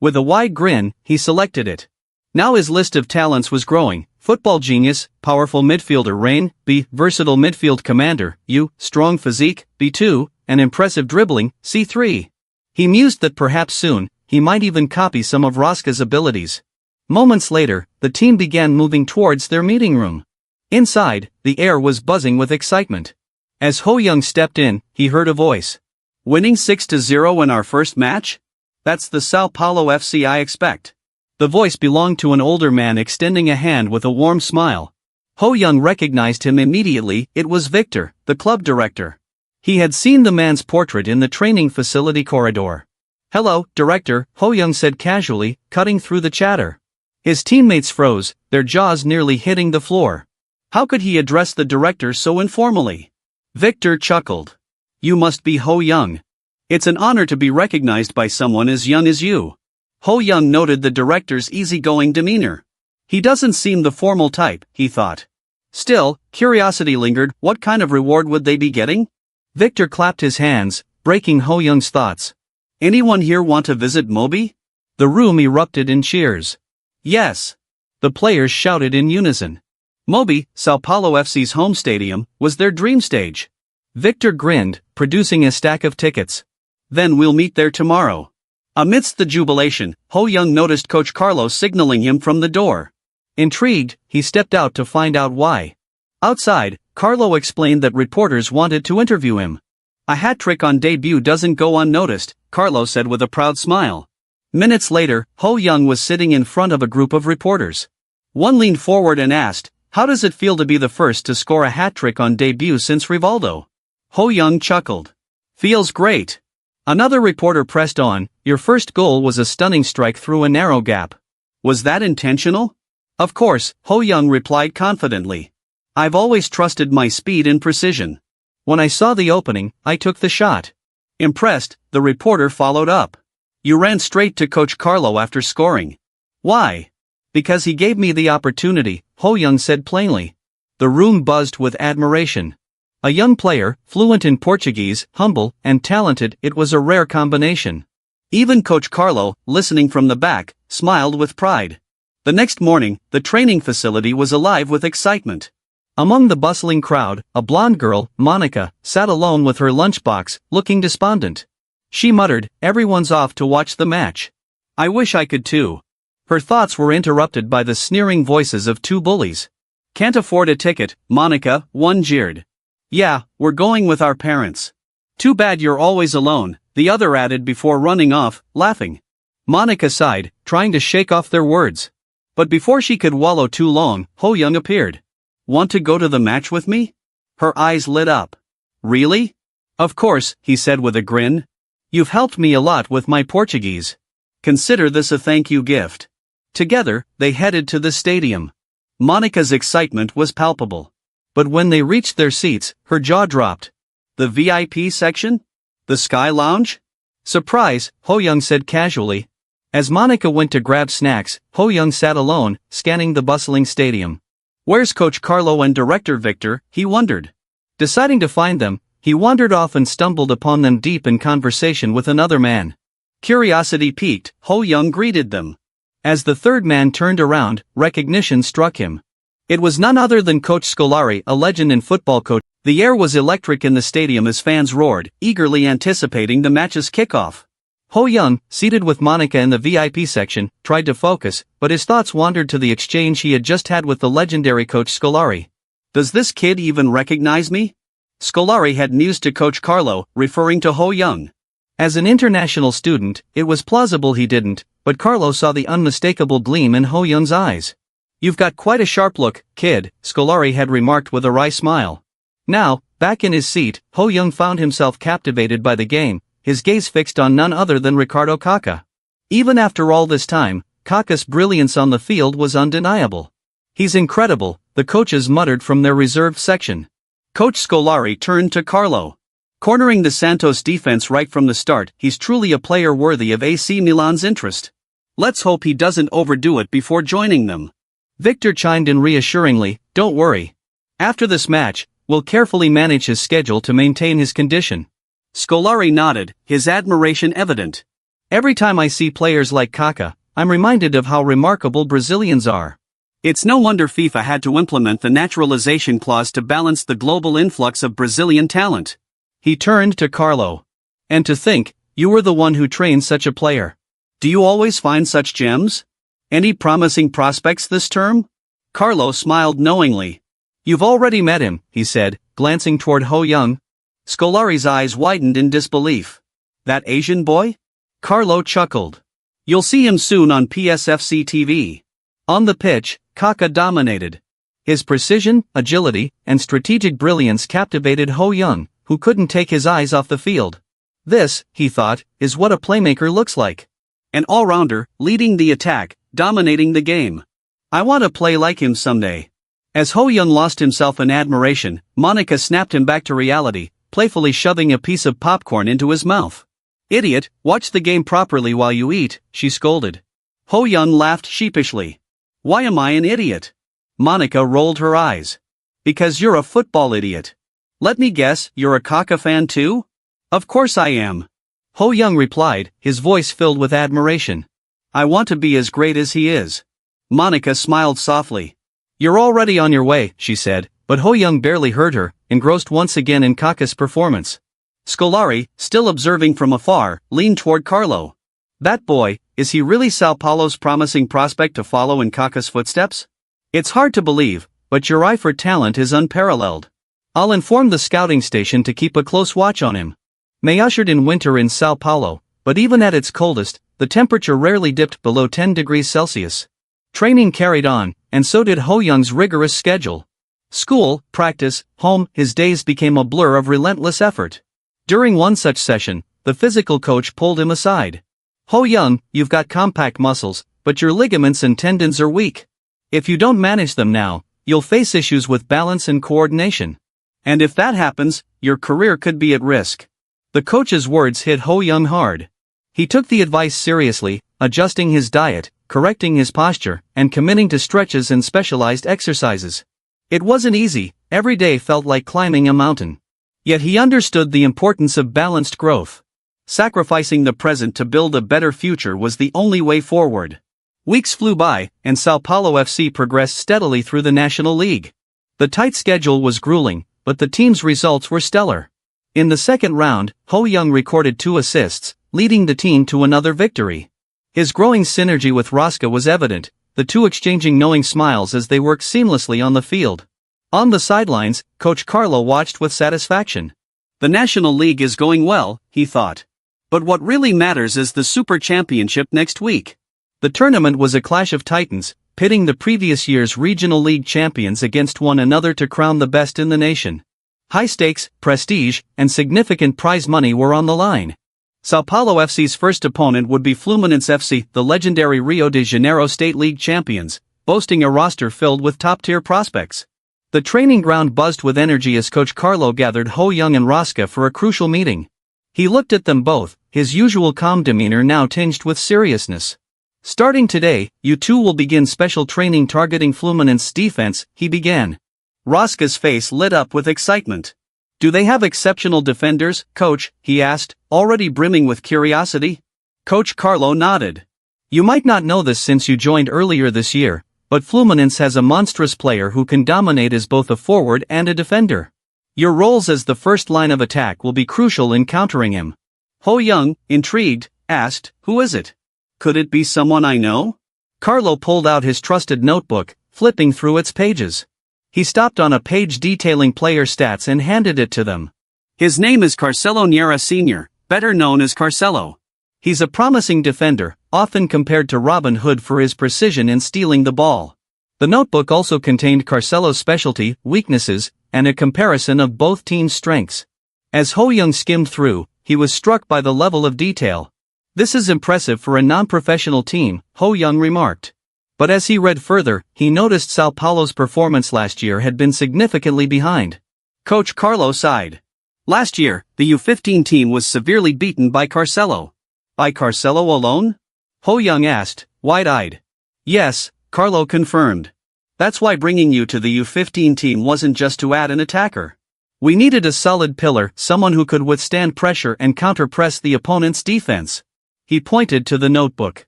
Speaker 1: With a wide grin, he selected it. Now his list of talents was growing: football genius, powerful midfielder Rain, B, versatile midfield commander, U, strong physique, B2, and impressive dribbling, C3. He mused that perhaps soon, he might even copy some of Rosca's abilities. Moments later, the team began moving towards their meeting room. Inside, the air was buzzing with excitement. As Ho Yang stepped in, he heard a voice. Winning 6-0 in our first match? That's the Sao Paulo FC I expect. The voice belonged to an older man extending a hand with a warm smile. Ho Yang recognized him immediately. It was Victor, the club director. He had seen the man's portrait in the training facility corridor. "Hello, director," Ho Yang said casually, cutting through the chatter. His teammates froze, their jaws nearly hitting the floor. How could he address the director so informally? Victor chuckled. "You must be Ho Yang. It's an honor to be recognized by someone as young as you." Ho Yang noted the director's easygoing demeanor. He doesn't seem the formal type, he thought. Still, curiosity lingered. What kind of reward would they be getting? Victor clapped his hands, breaking Ho Young's thoughts. "Anyone here want to visit Moby?" The room erupted in cheers. "Yes." The players shouted in unison. Moby, Sao Paulo FC's home stadium, was their dream stage. Victor grinned, producing a stack of tickets. "Then we'll meet there tomorrow." Amidst the jubilation, Ho Yang noticed Coach Carlo signaling him from the door. Intrigued, he stepped out to find out why. Outside, Carlo explained that reporters wanted to interview him. "A hat-trick on debut doesn't go unnoticed," Carlo said with a proud smile. Minutes later, Ho Yang was sitting in front of a group of reporters. One leaned forward and asked, "How does it feel to be the first to score a hat-trick on debut since Rivaldo?" Ho Yang chuckled. "Feels great." Another reporter pressed on, "Your first goal was a stunning strike through a narrow gap. Was that intentional?"
Speaker 2: Of course, Ho Young replied confidently. I've always trusted my speed and precision. When I saw the opening, I took the shot. Impressed, the reporter followed up. You ran straight to Coach Carlo after scoring. Why? Because he gave me the opportunity, Ho Young said plainly. The room buzzed with admiration. A young player, fluent in Portuguese, humble, and talented, it was a rare combination. Even Coach Carlo, listening from the back, smiled with pride. The next morning, the training facility was alive with excitement. Among the bustling crowd, a blonde girl, Monica, sat alone with her lunchbox, looking despondent. She muttered, "Everyone's off to watch the match. I wish I could too." Her thoughts were interrupted by the sneering voices of two bullies. "Can't afford a ticket, Monica," one jeered. "Yeah, we're going with our parents." "Too bad you're always alone," the other added before running off, laughing. Monica sighed, trying to shake off their words. But before she could wallow too long, Ho Young appeared. "Want to go to the match with me?" Her eyes lit up. "Really?" "Of course," he said with a grin. "You've helped me a lot with my Portuguese. Consider this a thank you gift." Together, they headed to the stadium. Monica's excitement was palpable. But when they reached their seats, her jaw dropped. The VIP section? The Sky Lounge? "Surprise," Ho Young said casually. As Monica went to grab snacks, Ho Young sat alone, scanning the bustling stadium. Where's Coach Carlo and Director Victor, he wondered. Deciding to find them, he wandered off and stumbled upon them deep in conversation with another man. Curiosity piqued, Ho Young greeted them. As the third man turned around, recognition struck him. It was none other than Coach Scolari, a legend in football coach. The air was electric in the stadium as fans roared, eagerly anticipating the match's kickoff. Ho Young, seated with Monica in the VIP section, tried to focus, but his thoughts wandered to the exchange he had just had with the legendary Coach Scolari. "Does this kid even recognize me?" Scolari had mused to Coach Carlo, referring to Ho Young. As an international student, it was plausible he didn't, but Carlo saw the unmistakable gleam in Ho Young's eyes. "You've got quite a sharp look, kid," Scolari had remarked with a wry smile. Now, back in his seat, Ho Young found himself captivated by the game, his gaze fixed on none other than Ricardo Kaká. Even after all this time, Kaká's brilliance on the field was undeniable. "He's incredible," the coaches muttered from their reserve section. Coach Scolari turned to Carlo. "Cornering the Santos defense right from the start, he's truly a player worthy of AC Milan's interest. Let's hope he doesn't overdo it before joining them." Victor chimed in reassuringly, "Don't worry. After this match, we'll carefully manage his schedule to maintain his condition." Scolari nodded, his admiration evident. "Every time I see players like Kaká, I'm reminded of how remarkable Brazilians are. It's no wonder FIFA had to implement the naturalization clause to balance the global influx of Brazilian talent." He turned to Carlo. "And to think, you were the one who trained such a player. Do you always find such gems? Any promising prospects this term?" Carlo smiled knowingly. "You've already met him," he said, glancing toward Ho Young. Scolari's eyes widened in disbelief. "That Asian boy?" Carlo chuckled. "You'll see him soon on PSFC TV." On the pitch, Kaká dominated. His precision, agility, and strategic brilliance captivated Ho Young, who couldn't take his eyes off the field. This, he thought, is what a playmaker looks like. An all-rounder, leading the attack, dominating the game. "I want to play like him someday." As Ho Young lost himself in admiration, Monica snapped him back to reality, playfully shoving a piece of popcorn into his mouth. "Idiot, watch the game properly while you eat," she scolded. Ho Young laughed sheepishly. "Why am I an idiot?" Monica rolled her eyes. "Because you're a football idiot. Let me guess, you're a Kaká fan too?" "Of course I am." Ho Young replied, his voice filled with admiration. "I want to be as great as he is." Monica smiled softly. "You're already on your way," she said, but Ho Young barely heard her, engrossed once again in Kaká's performance. Scolari, still observing from afar, leaned toward Carlo. "That boy, is he really Sao Paulo's promising prospect to follow in Kaká's footsteps? It's hard to believe, but your eye for talent is unparalleled. I'll inform the scouting station to keep a close watch on him." May ushered in winter in Sao Paulo, but even at its coldest, the temperature rarely dipped below 10 degrees Celsius. Training carried on, and so did Ho Young's rigorous schedule. School, practice, home, his days became a blur of relentless effort. During one such session, the physical coach pulled him aside. "Ho Young, you've got compact muscles, but your ligaments and tendons are weak.
Speaker 1: If you don't manage them now, you'll face issues with balance and coordination. And if that happens, your career could be at risk. The coach's words hit Ho Young hard. He took the advice seriously, adjusting his diet, correcting his posture, and committing to stretches and specialized exercises. It wasn't easy, every day felt like climbing a mountain. Yet he understood the importance of balanced growth. Sacrificing the present to build a better future was the only way forward. Weeks flew by, and Sao Paulo FC progressed steadily through the National League. The tight schedule was grueling, but the team's results were stellar. In the second round, Ho Young recorded 2 assists, leading the team to another victory. His growing synergy with Rosca was evident, the two exchanging knowing smiles as they worked seamlessly on the field. On the sidelines, Coach Carlo watched with satisfaction. The National League is going well, he thought. But what really matters is the Super Championship next week. The tournament was a clash of titans, pitting the previous year's Regional League champions against one another to crown the best in the nation. High stakes, prestige, and significant prize money were on the line. Sao Paulo FC's first opponent would be Fluminense FC, the legendary Rio de Janeiro State League champions, boasting a roster filled with top-tier prospects. The training ground buzzed with energy as Coach Carlo gathered Ho Young and Rosca for a crucial meeting. He looked at them both, his usual calm demeanor now tinged with seriousness. Starting today, you two will begin special training targeting Fluminense defense, he began. Rosca's face lit up with excitement. Do they have exceptional defenders, coach? He asked, already brimming with curiosity. Coach Carlo nodded. You might not know this since you joined earlier this year, but Fluminense has a monstrous player who can dominate as both a forward and a defender. Your roles as the first line of attack will be crucial in countering him. Ho Young, intrigued, asked, who is it? Could it be someone I know? Carlo pulled out his trusted notebook, flipping through its pages. He stopped on a page detailing player stats and handed it to them. His name is Carcelo Niera Sr., better known as Carcelo. He's a promising defender, often compared to Robin Hood for his precision in stealing the ball. The notebook also contained Carcelo's specialty, weaknesses, and a comparison of both teams' strengths. As Ho Young skimmed through, he was struck by the level of detail. This is impressive for a non-professional team, Ho Young remarked. But as he read further, he noticed Sao Paulo's performance last year had been significantly behind. Coach Carlo sighed. Last year, the U15 team was severely beaten by Carcelo. By Carcelo alone? Ho Young asked, wide-eyed. Yes, Carlo confirmed. That's why bringing you to the U15 team wasn't just to add an attacker. We needed a solid pillar, someone who could withstand pressure and counter-press the opponent's defense. He pointed to the notebook.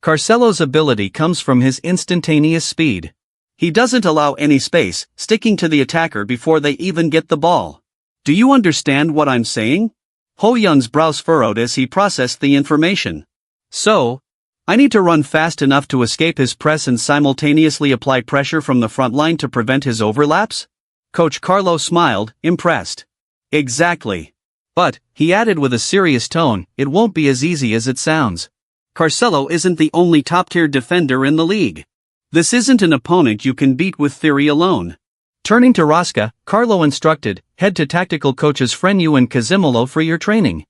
Speaker 1: Carcelo's ability comes from his instantaneous speed. He doesn't allow any space, sticking to the attacker before they even get the ball. Do you understand what I'm saying? Ho Young's brows furrowed as he processed the information. So, I need to run fast enough to escape his press and simultaneously apply pressure from the front line to prevent his overlaps? Coach Carlo smiled, impressed. Exactly. But, he added with a serious tone, it won't be as easy as it sounds. Carcelo isn't the only top-tier defender in the league. This isn't an opponent you can beat with theory alone. Turning to Rosca, Carlo instructed, head to tactical coaches Frenu and Casimolo for your training.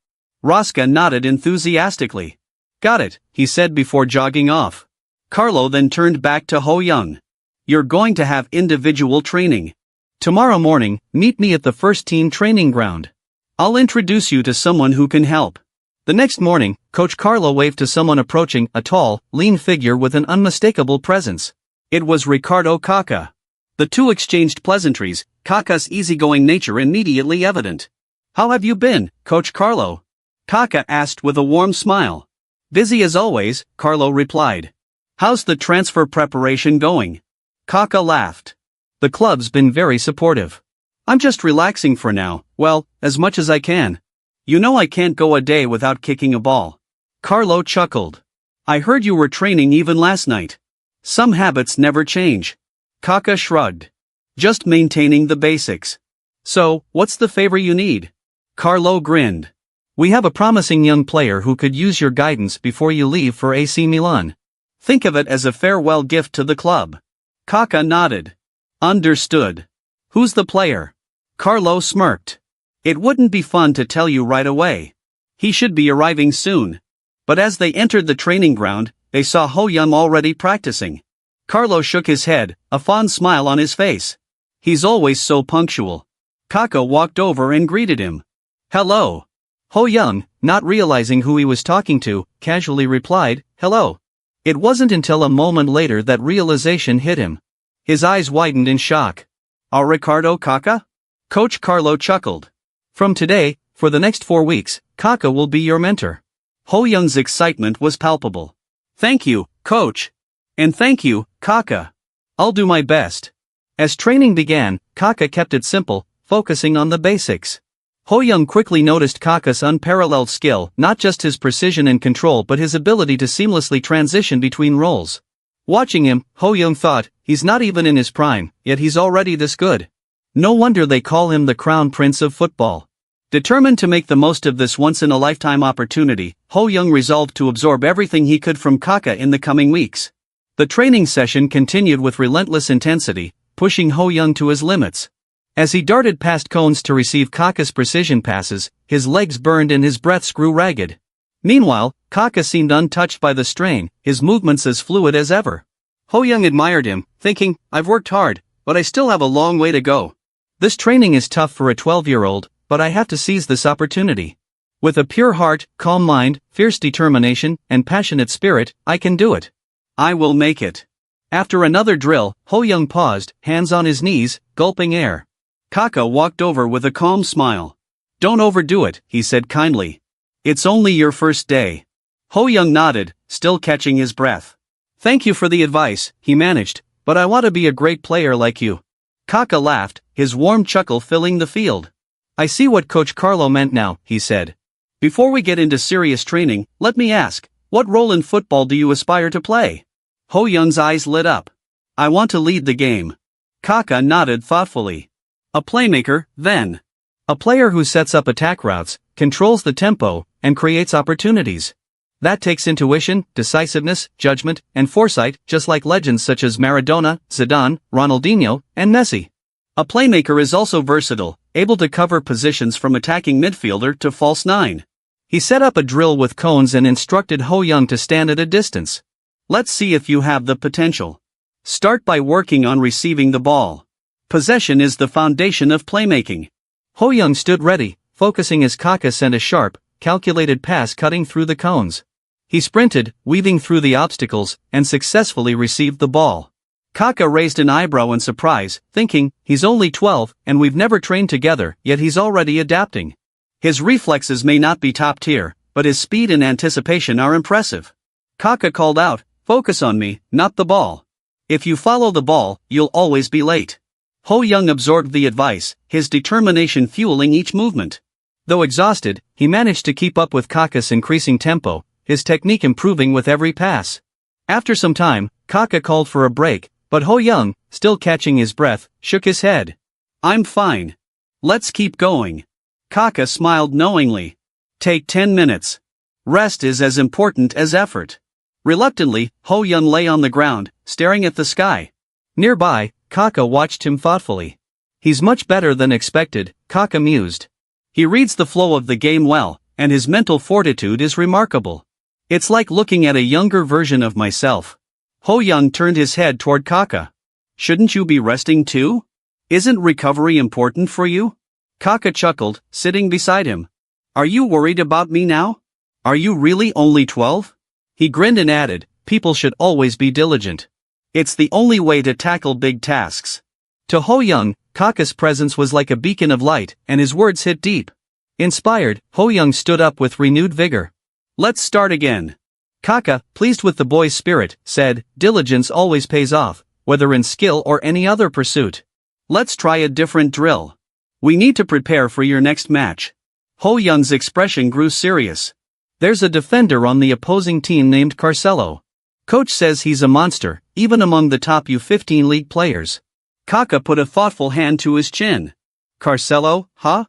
Speaker 1: Rosca nodded enthusiastically. Got it, he said before jogging off. Carlo then turned back to Ho Young. You're going to have individual training. Tomorrow morning, meet me at the first team training ground. I'll introduce you to someone who can help. The next morning, Coach Carlo waved to someone approaching, a tall, lean figure with an unmistakable presence. It was Ricardo Kaká. The two exchanged pleasantries, Kaká's easygoing nature immediately evident. How have you been, Coach Carlo? Kaká asked with a warm smile. Busy as always, Carlo replied. How's the transfer preparation going? Kaká laughed. The club's been very supportive. I'm just relaxing for now, well, as much as I can. You know I can't go a day without kicking a ball. Carlo chuckled. I heard you were training even last night. Some habits never change. Kaká shrugged. Just maintaining the basics. So, what's the favor you need? Carlo grinned. We have a promising young player who could use your guidance before you leave for AC Milan. Think of it as a farewell gift to the club. Kaká nodded. Understood. Who's the player? Carlo smirked. It wouldn't be fun to tell you right away. He should be arriving soon. But as they entered the training ground, they saw Ho Young already practicing.
Speaker 2: Carlo shook his head, a fond smile on his face. He's always so punctual. Kaka walked over and greeted him. Hello. Ho Young, not realizing who he was talking to, casually replied, hello. It wasn't until a moment later that realization hit him. His eyes widened in shock. Ricardo Kaka? Coach Carlo chuckled. From today, for the next 4 weeks, Kaka will be your mentor. Ho Young's excitement was palpable. Thank you, coach. And thank you, Kaka. I'll do my best. As training began, Kaka kept it simple, focusing on the basics. Ho Young quickly noticed Kaka's unparalleled skill, not just his precision and control but his ability to seamlessly transition between roles. Watching him, Ho Young thought, he's not even in his prime, yet he's already this good. No wonder they call him the crown prince of football. Determined to make the most of this once-in-a-lifetime opportunity, Ho Young resolved to absorb everything he could from Kaka in the coming weeks. The training session continued with relentless intensity, pushing Ho Young to his limits. As he darted past cones to receive Kaka's precision passes, his legs burned and his breaths grew ragged. Meanwhile, Kaka seemed untouched by the strain, his movements as fluid as ever. Ho Young admired him, thinking, I've worked hard, but I still have a long way to go. This training is tough for a 12-year-old, but I have to seize this opportunity. With a pure heart, calm mind, fierce determination, and passionate spirit, I can do it. I will make it. After another drill, Ho Young paused, hands on his knees, gulping air. Kaka walked over with a calm smile. Don't overdo it, he said kindly. It's only your first day. Ho Young nodded, still catching his breath. Thank you for the advice, he managed, but I want to be a great player like you. Kaka laughed, his warm chuckle filling the field. I see what Coach Carlo meant now, he said. Before we get into serious training, let me ask, what role in football do you aspire to play? Ho Young's eyes lit up. I want to lead the game. Kaka nodded thoughtfully. A playmaker, then. A player who sets up attack routes, controls the tempo, and creates opportunities. That takes intuition, decisiveness, judgment, and foresight, just like legends such as Maradona, Zidane, Ronaldinho, and Messi. A playmaker is also versatile, able to cover positions from attacking midfielder to false nine. He set up a drill with cones and instructed Ho Young to stand at a distance. Let's see if you have the potential. Start by working on receiving the ball. Possession is the foundation of playmaking. Ho Young stood ready, focusing as Kaka sent a sharp, calculated pass cutting through the cones. He sprinted, weaving through the obstacles, and successfully received the ball. Kaka raised an eyebrow in surprise, thinking, he's only 12, and we've never trained together, yet he's already adapting. His reflexes may not be top tier, but his speed and anticipation are impressive. Kaka called out, focus on me, not the ball. If you follow the ball, you'll always be late. Ho Young absorbed the advice, his determination fueling each movement. Though exhausted, he managed to keep up with Kaka's increasing tempo, his technique improving with every pass. After some time, Kaka called for a break, but Ho Young, still catching his breath, shook his head. I'm fine. Let's keep going. Kaka smiled knowingly. Take 10 minutes. Rest is as important as effort. Reluctantly, Ho Young lay on the ground, staring at the sky. Nearby, Kaka watched him thoughtfully. He's much better than expected, Kaka mused. He reads the flow of the game well, and his mental fortitude is remarkable. It's like looking at a younger version of myself. Ho Young turned his head toward Kaka. Shouldn't you be resting too? Isn't recovery important for you? Kaka chuckled, sitting beside him. Are you worried about me now? Are you really only 12? He grinned and added, people should always be diligent. It's the only way to tackle big tasks. To Ho Young, Kaka's presence was like a beacon of light, and his words hit deep. Inspired, Ho Young stood up with renewed vigor. Let's start again. Kaka, pleased with the boy's spirit, said, diligence always pays off, whether in skill or any other pursuit. Let's try a different drill. We need to prepare for your next match. Ho Young's expression grew serious. There's a defender on the opposing team named Carcelo. Coach says he's a monster, even among the top U15 league players. Kaka put a thoughtful hand to his chin. Carcelo, huh?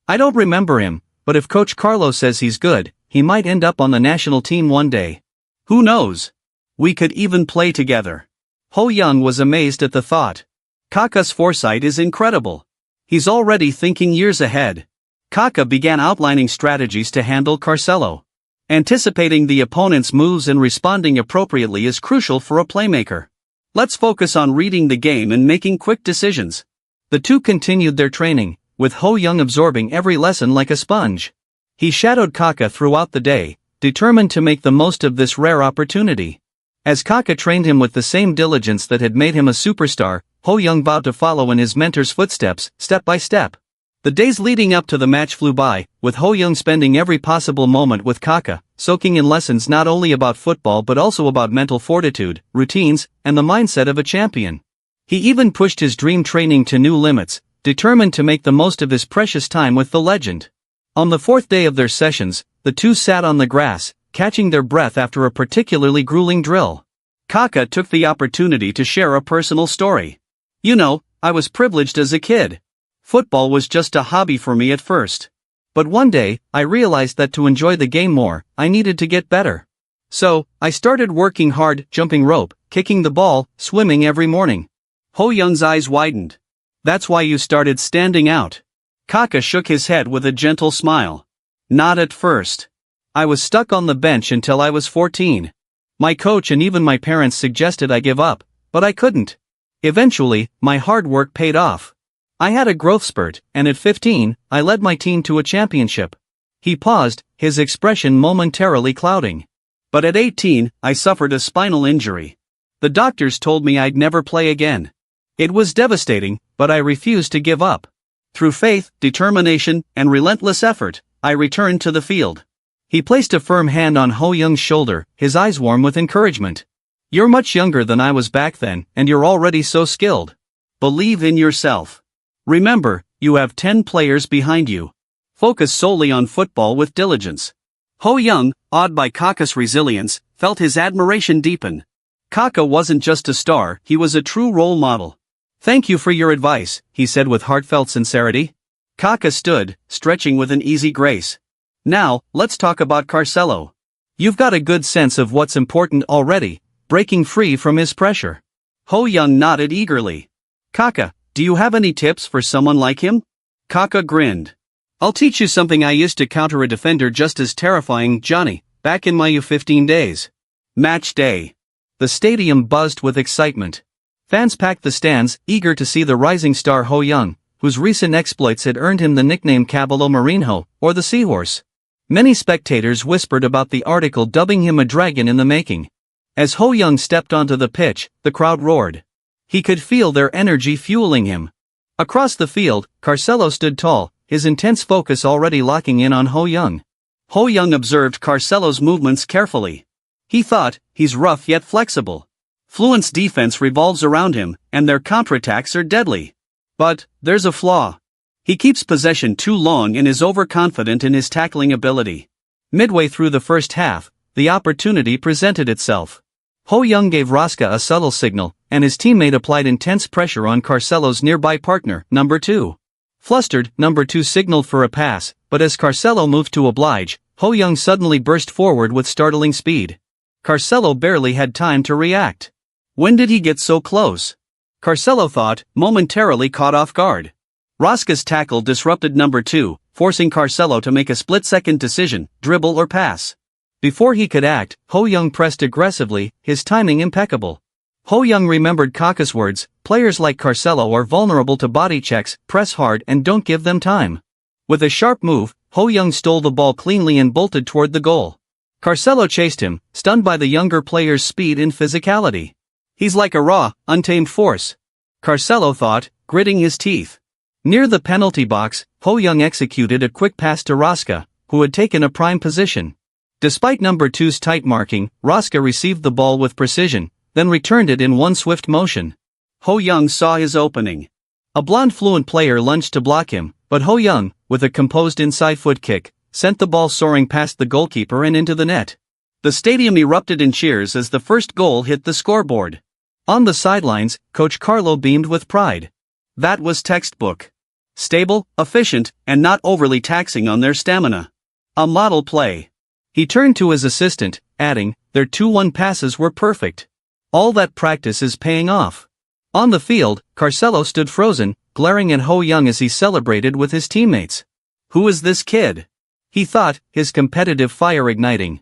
Speaker 2: I don't remember him, but if Coach Carlo says he's good, he might end up on the national team one day. Who knows? We could even play together. Ho Young was amazed at the thought. Kaka's foresight is incredible. He's already thinking years ahead. Kaka began outlining strategies to handle Carcelo. Anticipating the opponent's moves and responding appropriately is crucial for a playmaker. Let's focus on reading the game and making quick decisions.
Speaker 1: The two continued their training, with Ho Young absorbing every lesson like a sponge. He shadowed Kaka throughout the day, determined to make the most of this rare opportunity. As Kaka trained him with the same diligence that had made him a superstar, Ho Young vowed to follow in his mentor's footsteps, step by step. The days leading up to the match flew by, with Ho Young spending every possible moment with Kaka, soaking in lessons not only about football but also about mental fortitude, routines, and the mindset of a champion. He even pushed his dream training to new limits, determined to make the most of his precious time with the legend. On the fourth day of their sessions, the two sat on the grass, catching their breath after a particularly grueling drill.
Speaker 2: Kaka took the opportunity to share a personal story. "You know, I was privileged as a kid. Football was just a hobby for me at first. But one day, I realized that to enjoy the game more, I needed to get better. So, I started working hard, jumping rope, kicking the ball, swimming every morning." Ho Young's eyes widened. "That's why you started standing out." Kaka shook his head with a gentle smile. "Not at first. I was stuck on the bench until I was 14. My coach and even my parents suggested I give up, but I couldn't. Eventually, my hard work paid off. I had a growth spurt, and at 15, I led my team to a championship." He paused, his expression momentarily clouding. "But at 18, I suffered a spinal injury. The doctors told me I'd never play again. It was devastating, but I refused to give up. Through faith, determination, and relentless effort, I returned to the field." He placed a firm hand on Ho Young's shoulder, his eyes warm with encouragement. "You're much younger than I was back then, and you're already so skilled. Believe in yourself. Remember, you have 10 players behind you. Focus solely on football with diligence." Ho Young, awed by Kaka's resilience, felt his admiration deepen. Kaka wasn't just a star, he was a true role model. "Thank you for your advice," he said with heartfelt sincerity. Kaka stood, stretching with an easy grace. "Now, let's talk about Carcelo. You've got a good sense of what's important already, breaking free from his pressure." Ho Young nodded eagerly. "Kaka, do you have any tips for someone like him?" Kaka grinned. "I'll teach you something I used to counter a defender just as terrifying, Johnny, back in my U15 days." Match day. The stadium buzzed with excitement. Fans packed the stands, eager to see the rising star Ho Young, whose recent exploits had earned him the nickname Caballo Marinho, or the Seahorse. Many spectators whispered about the article dubbing him a dragon in the making. As Ho Young stepped onto the pitch, the crowd roared. He could feel their energy fueling him. Across the field, Carcelo stood tall, his intense focus already locking in on Ho Young. Ho Young observed Carcelo's movements carefully. He thought, he's rough yet flexible. Fluent's defense revolves around him, and their counterattacks are deadly. But, there's a flaw. He keeps possession too long and is overconfident in his tackling ability. Midway through the first half, the opportunity presented itself. Ho Young gave Rosca a subtle signal, and his teammate applied intense pressure on Carcelo's nearby partner, number 2. Flustered, number 2 signaled for a pass, but as Carcelo moved to oblige, Ho Young suddenly burst forward with startling speed. Carcelo barely had time to react. When did he get so close? Carcelo thought, momentarily caught off guard. Rosca's tackle disrupted number 2, forcing Carcelo to make a split-second decision, dribble or pass. Before he could act, Ho Young pressed aggressively, his timing impeccable. Ho Young remembered Kaka's words, players like Carcelo are vulnerable to body checks, press hard and don't give them time. With a sharp move, Ho Young stole the ball cleanly and bolted toward the goal. Carcelo chased him, stunned by the younger player's speed and physicality. He's like a raw, untamed force. Carcelo thought, gritting his teeth. Near the penalty box, Ho Young executed a quick pass to Rosca, who had taken a prime position. Despite number 2's tight marking, Rosca received the ball with precision, then returned it in one swift motion. Ho Young saw his opening. A blonde Fluent player lunged to block him, but Ho Young, with a composed inside foot kick, sent the ball soaring past the goalkeeper and into the net. The stadium erupted in cheers as the first goal hit the scoreboard. On the sidelines, Coach Carlo beamed with pride. That was textbook. Stable, efficient, and not overly taxing on their stamina. A model play. He turned to his assistant, adding, their 2-1 passes were perfect. All that practice is paying off. On the field, Carcelo stood frozen, glaring at Ho Young as he celebrated with his teammates. Who is this kid? He thought, his competitive fire igniting.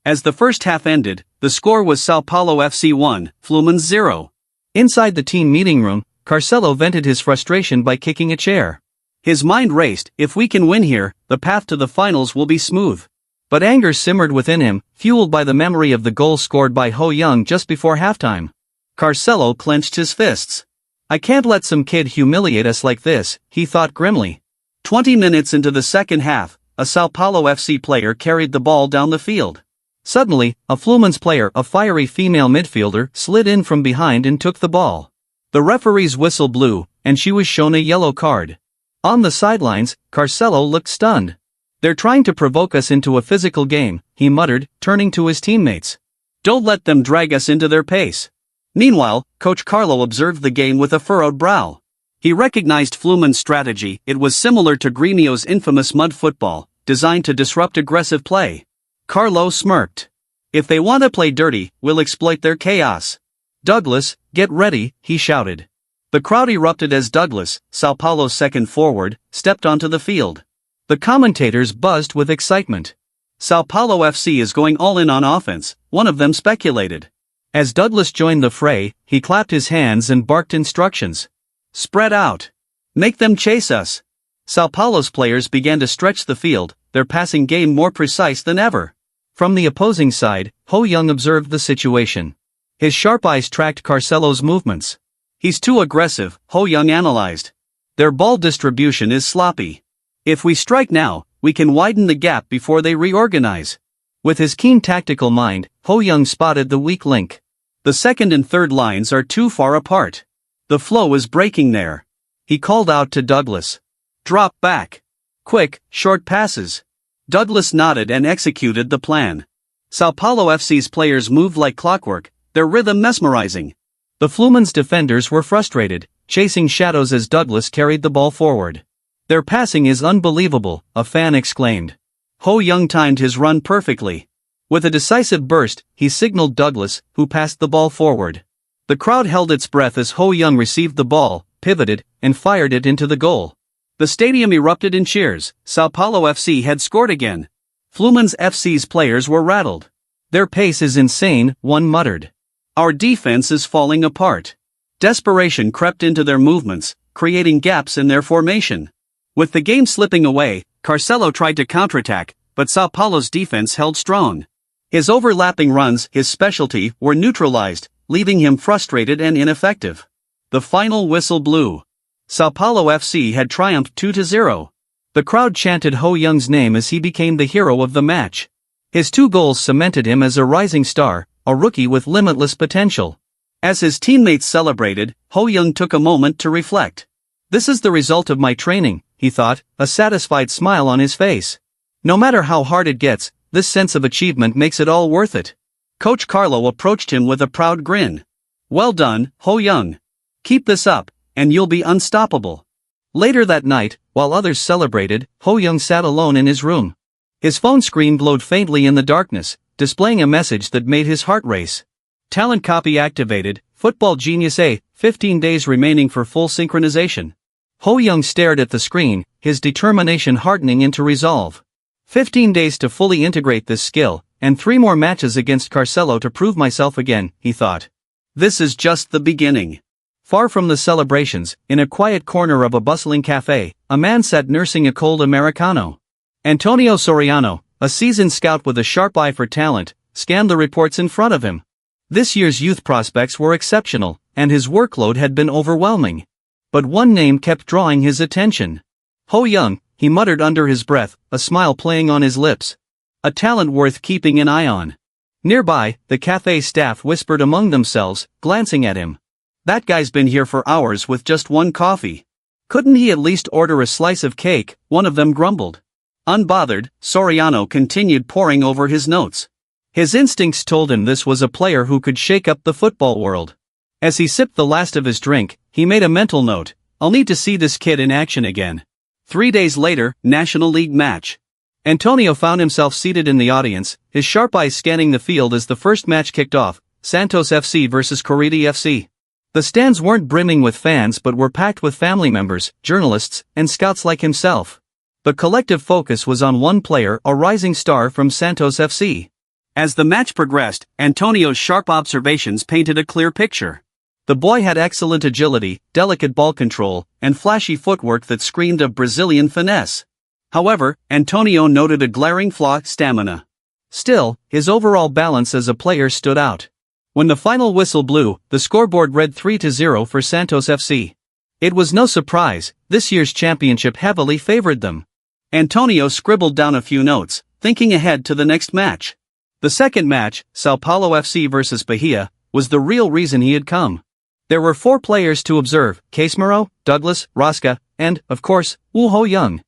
Speaker 2: As the first half ended, the score was Sao Paulo FC 1, Fluminense 0.
Speaker 1: Inside the team meeting room, Carcelo vented his frustration by kicking a chair. His mind raced. If we can win here, the path to the finals will be smooth. But anger simmered within him, fueled by the memory of the goal scored by Ho Young just before halftime. Carcelo clenched his fists. I can't let some kid humiliate us like this, he thought grimly. 20 minutes into the second half, a Sao Paulo FC player carried the ball down the field. Suddenly, a Fluminense player, a fiery female midfielder, slid in from behind and took the ball. The referee's whistle blew, and she was shown a yellow card. On the sidelines, Carcelo looked stunned. They're trying to provoke us into a physical game, he muttered, turning to his teammates. Don't let them drag us into their pace. Meanwhile, Coach Carlo observed the game with a furrowed brow. He recognized Fluminense's strategy. It was similar to Grêmio's infamous mud football, designed to disrupt aggressive play. Carlo smirked. If they want to play dirty, we'll exploit their chaos. Douglas, get ready, he shouted. The crowd erupted as Douglas, Sao Paulo's second forward, stepped onto the field. The commentators buzzed with excitement. Sao Paulo FC is going all in on offense, one of them speculated. As Douglas joined the fray, he clapped his hands and barked instructions. Spread out. Make them chase us. Sao Paulo's players began to stretch the field, their passing game more precise than ever. From the opposing side, Ho Young observed the situation. His sharp eyes tracked Carcelo's movements. He's too aggressive, Ho Young analyzed. Their ball distribution is sloppy. If we strike now, we can widen the gap before they reorganize. With his keen tactical mind, Ho Young spotted the weak link. The second and third lines are too far apart. The flow is breaking there. He called out to Douglas. Drop back. Quick, short passes. Douglas nodded and executed the plan. Sao Paulo FC's players moved like clockwork, their rhythm mesmerizing. The Fluminense defenders were frustrated, chasing shadows as Douglas carried the ball forward. Their passing is unbelievable, a fan exclaimed. Ho Young timed his run perfectly. With a decisive burst, he signaled Douglas, who passed the ball forward. The crowd held its breath as Ho Young received the ball, pivoted, and fired it into the goal. The stadium erupted in cheers. Sao Paulo FC had scored again. Fluminense FC's players were rattled. Their pace is insane, one muttered. Our defense is falling apart. Desperation crept into their movements, creating gaps in their formation. With the game slipping away, Carcelo tried to counterattack, but Sao Paulo's defense held strong. His overlapping runs, his specialty, were neutralized, leaving him frustrated and ineffective. The final whistle blew. Sao Paulo FC had triumphed 2-0. The crowd chanted Ho Young's name as he became the hero of the match. His 2 goals cemented him as a rising star, a rookie with limitless potential. As his teammates celebrated, Ho Young took a moment to reflect. This is the result of my training, he thought, a satisfied smile on his face. No matter how hard it gets, this sense of achievement makes it all worth it. Coach Carlo approached him with a proud grin. Well done, Ho Young. Keep this up, and you'll be unstoppable. Later that night, while others celebrated, Ho Young sat alone in his room. His phone screen glowed faintly in the darkness, displaying a message that made his heart race. Talent copy activated, Football Genius A, 15 days remaining for full synchronization. Ho Young stared at the screen, his determination hardening into resolve. 15 days to fully integrate this skill, and 3 more matches against Carcelo to prove myself again, he thought. This is just the beginning. Far from the celebrations, in a quiet corner of a bustling cafe, a man sat nursing a cold Americano. Antonio Soriano, a seasoned scout with a sharp eye for talent, scanned the reports in front of him. This year's youth prospects were exceptional, and his workload had been overwhelming. But one name kept drawing his attention. Ho Young, he muttered under his breath, a smile playing on his lips. A talent worth keeping an eye on. Nearby, the cafe staff whispered among themselves, glancing at him. That guy's been here for hours with just 1 coffee. Couldn't he at least order a slice of cake, one of them grumbled. Unbothered, Soriano continued poring over his notes. His instincts told him this was a player who could shake up the football world. As he sipped the last of his drink, he made a mental note. I'll need to see this kid in action again. 3 days later, National League match. Antonio found himself seated in the audience, his sharp eyes scanning the field as the first match kicked off, Santos FC versus Corinthians FC. The stands weren't brimming with fans but were packed with family members, journalists, and scouts like himself. The collective focus was on one player, a rising star from Santos FC. As the match progressed, Antonio's sharp observations painted a clear picture.
Speaker 2: The boy had excellent agility, delicate ball control, and flashy footwork that screamed of Brazilian finesse. However, Antonio noted a glaring flaw: stamina. Still, his overall balance as a player stood out. When the final whistle blew, the scoreboard read 3-0 for Santos FC. It was no surprise, this year's championship heavily favored them. Antonio scribbled down a few notes, thinking ahead to the next match. The second match, Sao Paulo FC vs Bahia, was the real reason he had come. There were 4 players to observe: Casemiro, Douglas, Rosca, and, of course, Woo Ho-young.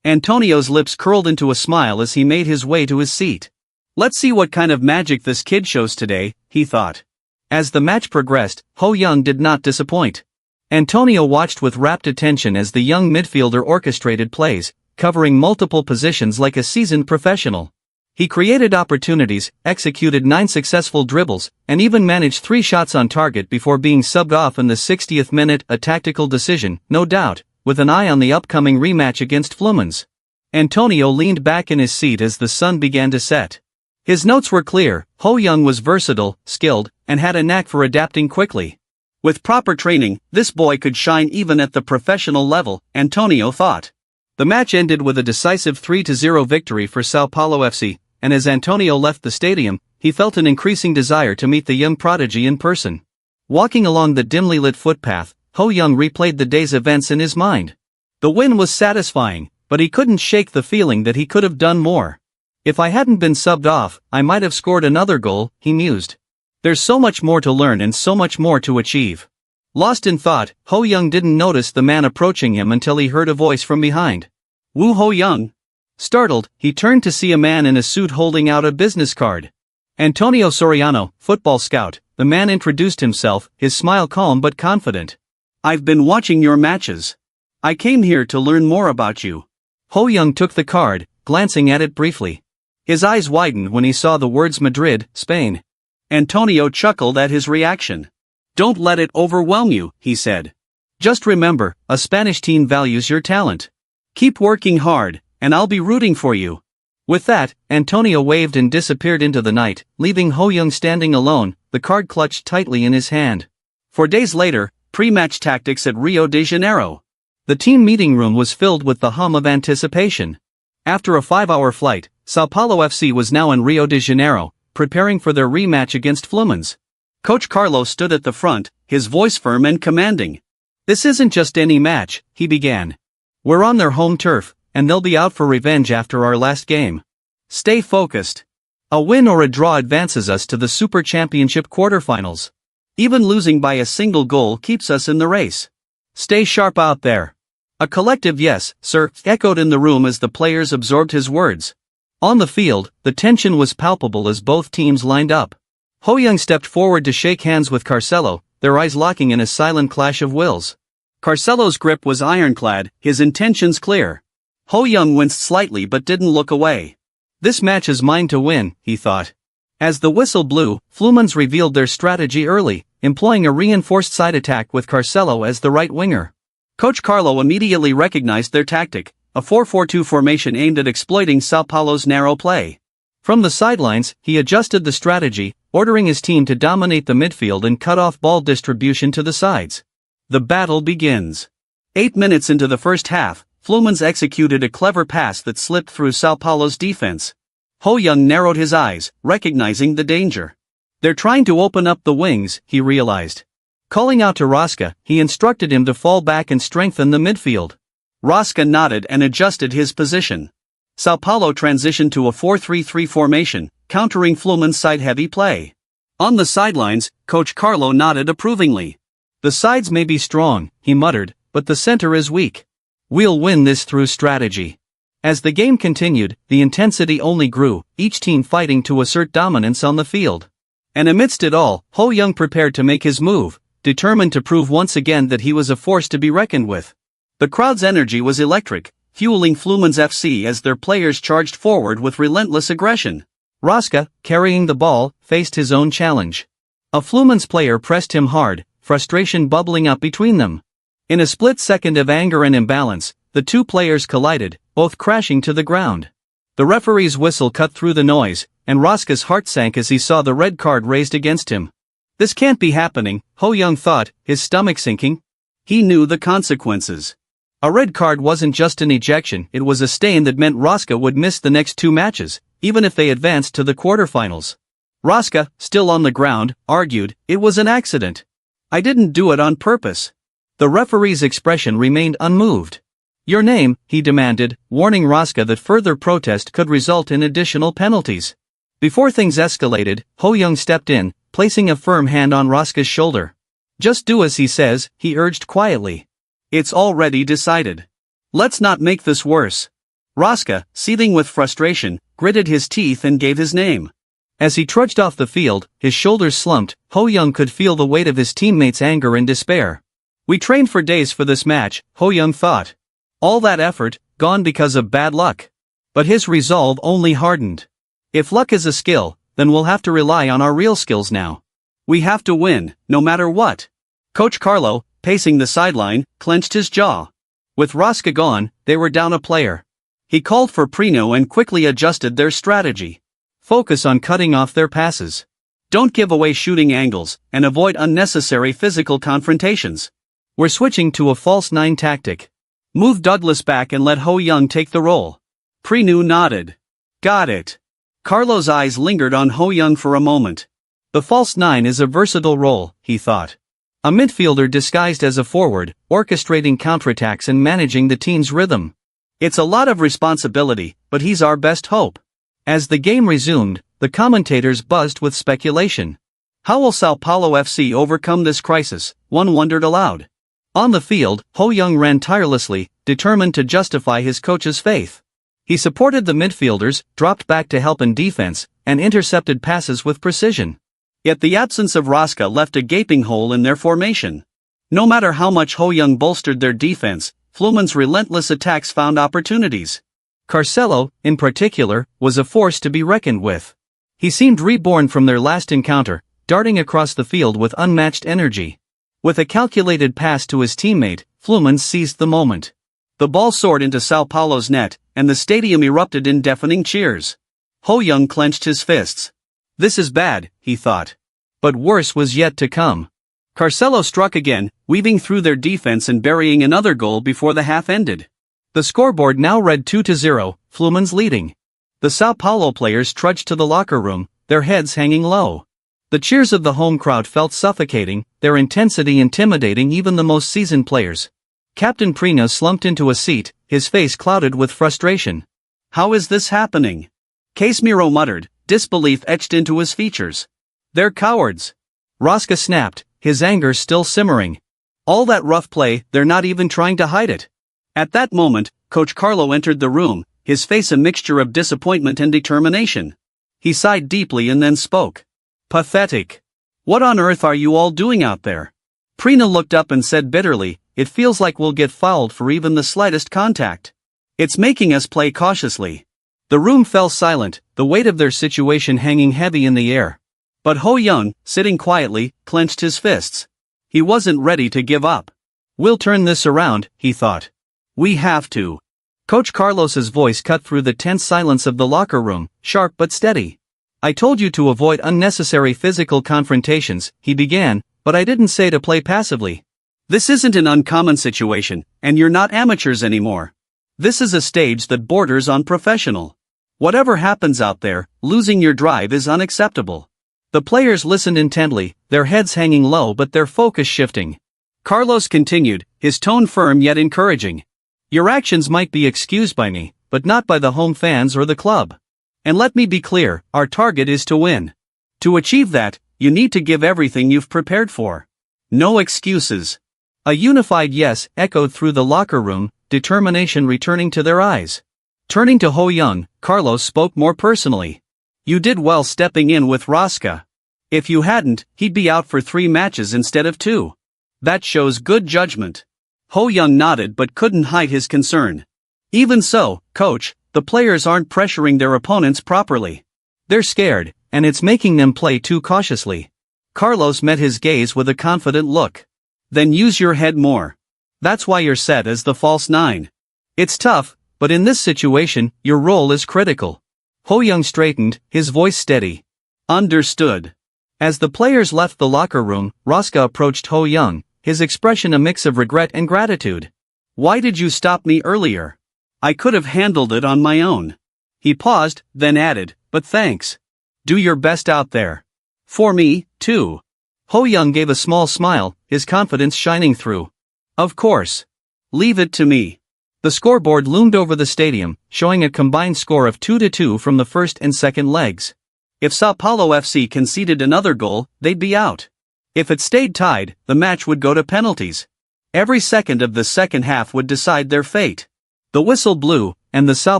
Speaker 2: Antonio's lips curled into a smile as he made his way to his seat. Let's see what kind of magic this kid shows today, he thought. As the match progressed, Ho-young did not disappoint. Antonio watched with rapt attention as the young midfielder orchestrated plays, covering multiple positions like a seasoned professional. He created opportunities, executed 9 successful dribbles, and even managed 3 shots on target before being subbed off in the 60th minute, a tactical decision, no doubt, with an eye on the upcoming rematch against Fluminense. Antonio leaned back in his seat as the sun began to set. His notes were clear: Ho-young was versatile, skilled, and had a knack for adapting quickly. With proper training, this boy could shine even at the professional level, Antonio thought. The match ended with a decisive 3-0 victory for Sao Paulo FC, and as Antonio left the stadium, he felt an increasing desire to meet the young prodigy in person. Walking along the dimly lit footpath, Ho-young replayed the day's events in his mind. The win was satisfying, but he couldn't shake the feeling that he could have done more. If I hadn't been subbed off, I might have scored another goal, he mused. There's so much more to learn and so much more to achieve. Lost in thought, Ho-young didn't notice the man approaching him until he heard a voice from behind. Woo Ho-young. Startled, he turned to see a man in a suit holding out a business card. Antonio Soriano, football scout, the man introduced himself, his smile calm but confident. I've been watching your matches. I came here to learn more about you. Ho-young took the card, glancing at it briefly. His eyes widened when he saw the words Madrid, Spain. Antonio chuckled at his reaction. Don't let it overwhelm you, he said. Just remember, a Spanish team values your talent. Keep working hard, and I'll be rooting for you. With that, Antonio waved and disappeared into the night, leaving Ho-young standing alone, the card clutched tightly in his hand. 4 days later, pre-match tactics at Rio de Janeiro. The team meeting room was filled with the hum of anticipation. After a 5-hour flight, Sao Paulo FC was now in Rio de Janeiro, preparing for their rematch against Fluminense. Coach Carlo stood at the front, his voice firm and commanding. This isn't just any match, he began. We're on their home turf, and they'll be out for revenge after our last game. Stay focused. A win or a draw advances us to the Super Championship quarterfinals. Even losing by a single goal keeps us in the race. Stay sharp out there. A collective yes, sir, echoed in the room as the players absorbed his words. On the field, the tension was palpable as both teams lined up. Ho-young stepped forward to shake hands with Carcelo, their eyes locking in a silent clash of wills. Carcelo's grip was ironclad, his intentions clear. Ho-young winced slightly but didn't look away. This match is mine to win, he thought. As the whistle blew, Fluminense revealed their strategy early, employing a reinforced side attack with Carcelo as the right winger. Coach Carlo immediately recognized their tactic, a 4-4-2 formation aimed at exploiting Sao Paulo's narrow play. From the sidelines, he adjusted the strategy, ordering his team to dominate the midfield and cut off ball distribution to the sides. The battle begins. 8 minutes into the first half, Fluminense executed a clever pass that slipped through Sao Paulo's defense. Ho-young narrowed his eyes, recognizing the danger. They're trying to open up the wings, he realized. Calling out to Rosca, he instructed him to fall back and strengthen the midfield. Rosca nodded and adjusted his position. Sao Paulo transitioned to a 4-3-3 formation, countering Fluminense's side-heavy play. On the sidelines, Coach Carlo nodded approvingly. The sides may be strong, he muttered, but the center is weak. We'll win this through strategy. As the game continued, the intensity only grew, each team fighting to assert dominance on the field. And amidst it all, Ho-young prepared to make his move, determined to prove once again that he was a force to be reckoned with. The crowd's energy was electric, fueling Fluminense FC as their players charged forward with relentless aggression. Rosca, carrying the ball, faced his own challenge. A Fluminense player pressed him hard, frustration bubbling up between them. In a split second of anger and imbalance, the two players collided, both crashing to the ground. The referee's whistle cut through the noise, and Rosca's heart sank as he saw the red card raised against him. This can't be happening, Ho Young thought, his stomach sinking. He knew the consequences. A red card wasn't just an ejection, it was a stain that meant Raska would miss the next 2 matches, even if they advanced to the quarterfinals. Raska, still on the ground, argued, "It was an accident. I didn't do it on purpose." The referee's expression remained unmoved. "Your name," he demanded, warning Raska that further protest could result in additional penalties. Before things escalated, Ho Young stepped in, placing a firm hand on Raska's shoulder. "Just do as he says," he urged quietly. "It's already decided. Let's not make this worse." Raska, seething with frustration, gritted his teeth and gave his name. As he trudged off the field, his shoulders slumped. Ho Young could feel the weight of his teammates' anger and despair. "We trained for days for this match," Ho Young thought. All that effort, gone because of bad luck. But his resolve only hardened. "If luck is a skill, then we'll have to rely on our real skills now. We have to win, no matter what." Coach Carlo, pacing the sideline, clenched his jaw. With Raska gone, they were down a player. He called for Prino and quickly adjusted their strategy. Focus on cutting off their passes. Don't give away shooting angles, and avoid unnecessary physical confrontations. We're switching to a false 9 tactic. Move Douglas back and let Ho Young take the role. Prino nodded. "Got it." Carlo's eyes lingered on Ho Young for a moment. The false 9 is a versatile role, he thought. A midfielder disguised as a forward, orchestrating counterattacks and managing the team's rhythm. It's a lot of responsibility, but he's our best hope. As the game resumed, the commentators buzzed with speculation. How will Sao Paulo FC overcome this crisis? One wondered aloud. On the field, Ho Young ran tirelessly, determined to justify his coach's faith. He supported the midfielders, dropped back to help in defense, and intercepted passes with precision. Yet the absence of Raska left a gaping hole in their formation. No matter how much Ho Young bolstered their defense, Fluminen's relentless attacks found opportunities. Carcelo, in particular, was a force to be reckoned with. He seemed reborn from their last encounter, darting across the field with unmatched energy. With a calculated pass to his teammate, Fluminense seized the moment. The ball soared into Sao Paulo's net, and the stadium erupted in deafening cheers. Ho Young clenched his fists. This is bad, he thought. But worse was yet to come. Carcelo struck again, weaving through their defense and burying another goal before the half ended. The scoreboard now read 2-0, Fluminense leading. The Sao Paulo players trudged to the locker room, their heads hanging low. The cheers of the home crowd felt suffocating, their intensity intimidating even the most seasoned players. Captain Prina slumped into a seat, his face clouded with frustration. How is this happening? Casemiro muttered, disbelief etched into his features. They're cowards. Raska snapped, his anger still simmering. All that rough play, they're not even trying to hide it. At that moment, Coach Carlo entered the room, his face a mixture of disappointment and determination. He sighed deeply and then spoke. Pathetic. What on earth are you all doing out there? Prina looked up and said bitterly, it feels like we'll get fouled for even the slightest contact. It's making us play cautiously. The room fell silent, the weight of their situation hanging heavy in the air. But Ho Young, sitting quietly, clenched his fists. He wasn't ready to give up. We'll turn this around, he thought. We have to. Coach Carlos's voice cut through the tense silence of the locker room, sharp but steady. I told you to avoid unnecessary physical confrontations, he began, but I didn't say to play passively. This isn't an uncommon situation, and you're not amateurs anymore. This is a stage that borders on professional. Whatever happens out there, losing your drive is unacceptable. The players listened intently, their heads hanging low but their focus shifting. Carlos continued, his tone firm yet encouraging. Your actions might be excused by me, but not by the home fans or the club. And let me be clear, our target is to win. To achieve that, you need to give everything you've prepared for. No excuses. A unified yes echoed through the locker room, determination returning to their eyes. Turning to Ho Young, Carlos spoke more personally. You did well stepping in with Raska. If you hadn't, he'd be out for 3 matches instead of 2. That shows good judgment. Ho Young nodded but couldn't hide his concern. Even so, coach, the players aren't pressuring their opponents properly. They're scared, and it's making them play too cautiously. Carlos met his gaze with a confident look. Then use your head more. That's why you're set as the false 9. It's tough, but in this situation, your role is critical. Ho Young straightened, his voice steady. Understood.
Speaker 1: As the players left the locker room, Rosca approached Ho Young, his expression a mix of regret and gratitude.
Speaker 2: "Why did you stop me earlier? I could have handled it on my own." He paused, then added, "But thanks. Do your best out there. For me, too."
Speaker 1: Ho Young gave a small smile, his confidence shining through.
Speaker 2: "Of course. Leave it to me."
Speaker 1: The scoreboard loomed over the stadium, showing a combined score of 2-2 from the first and second legs.
Speaker 2: If Sao Paulo FC conceded another goal, they'd be out. If it stayed tied, the match would go to penalties. Every second of the second half would decide their fate.
Speaker 1: The whistle blew, and the Sao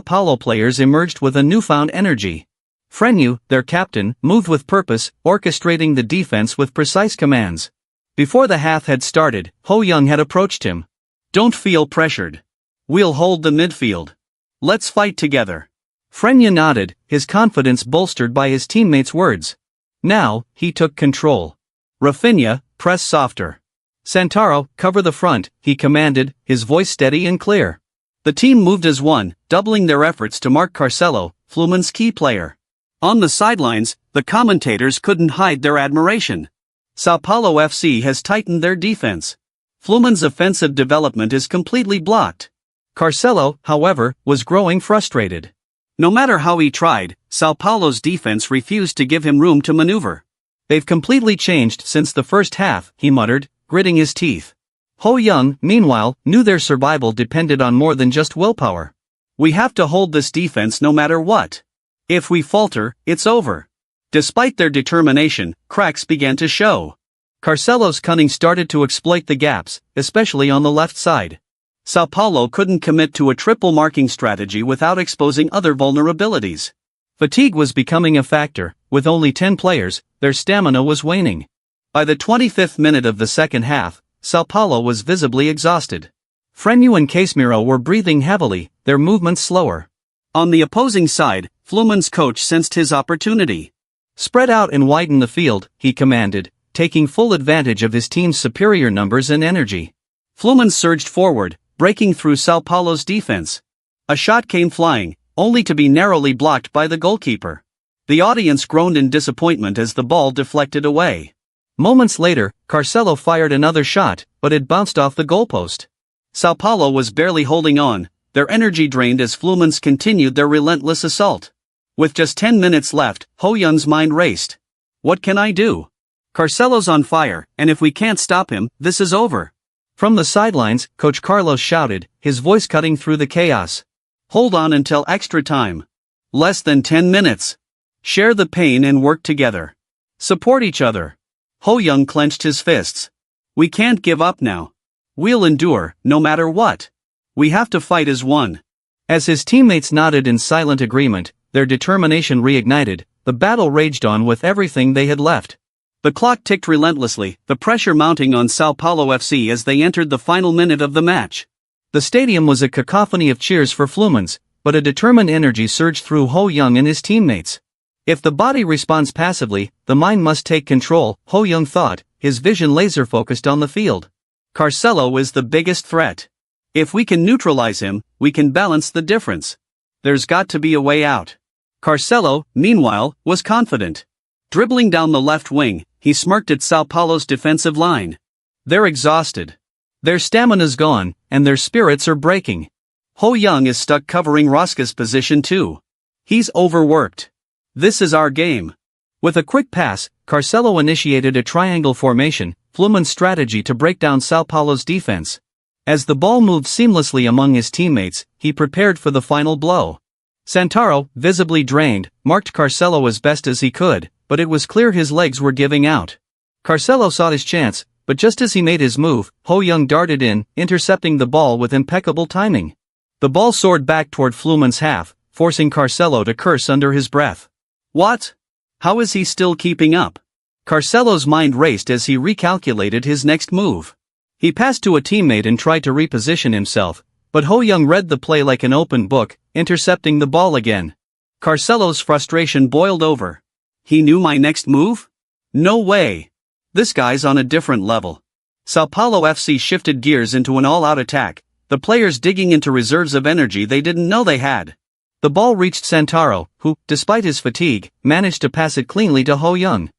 Speaker 1: Paulo players emerged with a newfound energy. Frenu, their captain, moved with purpose, orchestrating the defense with precise commands. Before the half had started, Ho Young had approached him.
Speaker 2: "Don't feel pressured. We'll hold the midfield. Let's fight together."
Speaker 1: Frenu nodded, his confidence bolstered by his teammates' words. Now, he took control.
Speaker 2: "Rafinha, press softer.
Speaker 1: Santaro, cover the front," he commanded, his voice steady and clear.
Speaker 2: The team moved as one, doubling their efforts to mark Carcelo, Fluminen's key player. On the sidelines, the commentators couldn't hide their admiration. Sao Paulo FC has tightened their defense. Fluminen's offensive development is completely blocked.
Speaker 1: Carcelo, however, was growing frustrated.
Speaker 2: No matter how he tried, Sao Paulo's defense refused to give him room to maneuver.
Speaker 1: "They've completely changed since the first half," he muttered, gritting his teeth. Ho Young, meanwhile, knew their survival depended on more than just willpower.
Speaker 2: "We have to hold this defense no matter what. If we falter, it's over." Despite their determination, cracks began to show.
Speaker 1: Carcelo's cunning started to exploit the gaps, especially on the left side.
Speaker 2: Sao Paulo couldn't commit to a triple marking strategy without exposing other vulnerabilities.
Speaker 1: Fatigue was becoming a factor. With only 10 players, their stamina was waning.
Speaker 2: By the 25th minute of the second half, Sao Paulo was visibly exhausted.
Speaker 1: Frenu and Casemiro were breathing heavily, their movements slower.
Speaker 2: On the opposing side, Fluminen's coach sensed his opportunity.
Speaker 1: "Spread out and widen the field," he commanded, taking full advantage of his team's superior numbers and energy.
Speaker 2: Fluminense surged forward, breaking through Sao Paulo's defense. A shot came flying, only to be narrowly blocked by the goalkeeper. The audience groaned in disappointment as the ball deflected away.
Speaker 1: Moments later, Carcelo fired another shot, but it bounced off the goalpost.
Speaker 2: Sao Paulo was barely holding on, their energy drained as Fluminense continued their relentless assault. With just 10 minutes left, Ho Young's mind raced. "What can I do? Carcelo's on fire, and if we can't stop him, this is over."
Speaker 1: From the sidelines, Coach Carlos shouted, his voice cutting through the chaos.
Speaker 2: "Hold on until extra time. Less than 10 minutes. Share the pain and work together. Support each other." Ho Young clenched his fists. "We can't give up now. We'll endure, no matter what. We have to fight as one."
Speaker 1: As his teammates nodded in silent agreement, their determination reignited, the battle raged on with everything they had left.
Speaker 2: The clock ticked relentlessly, the pressure mounting on Sao Paulo FC as they entered the final minute of the match.
Speaker 1: The stadium was a cacophony of cheers for Fluminense, but a determined energy surged through Ho Young and his teammates. If the body responds passively, the mind must take control, Ho Young thought, his vision laser-focused on the field.
Speaker 2: Carcelo is the biggest threat. If we can neutralize him, we can balance the difference. There's got to be a way out. Carcelo, meanwhile, was confident. Dribbling down the left wing, he smirked at Sao Paulo's defensive line. "They're exhausted.
Speaker 1: Their stamina's gone, and their spirits are breaking."
Speaker 2: Ho Young is stuck covering Rosca's position too. He's overworked. This is our game.
Speaker 1: With a quick pass, Carcelo initiated a triangle formation, Fluminen's strategy to break down Sao Paulo's defense. As the ball moved seamlessly among his teammates, he prepared for the final blow. Santaro, visibly drained, marked Carcelo as best as he could, but it was clear his legs were giving out. Carcelo saw his chance, but just as he made his move, Ho Young darted in, intercepting the ball with impeccable timing. The ball soared back toward Fluminen's half, forcing Carcelo to curse under his breath.
Speaker 2: What? How is he still keeping up? Carcelo's mind raced as he recalculated his next move. He passed to a teammate and tried to reposition himself, but Ho Young read the play like an open book, intercepting the ball again. Carcelo's frustration boiled over. He knew my next move? No way. This guy's on a different level. Sao Paulo FC shifted gears into an all-out attack, the players digging into reserves of energy they didn't know they had.
Speaker 1: The ball reached Santaro, who, despite his fatigue, managed to pass it cleanly to Ho Young.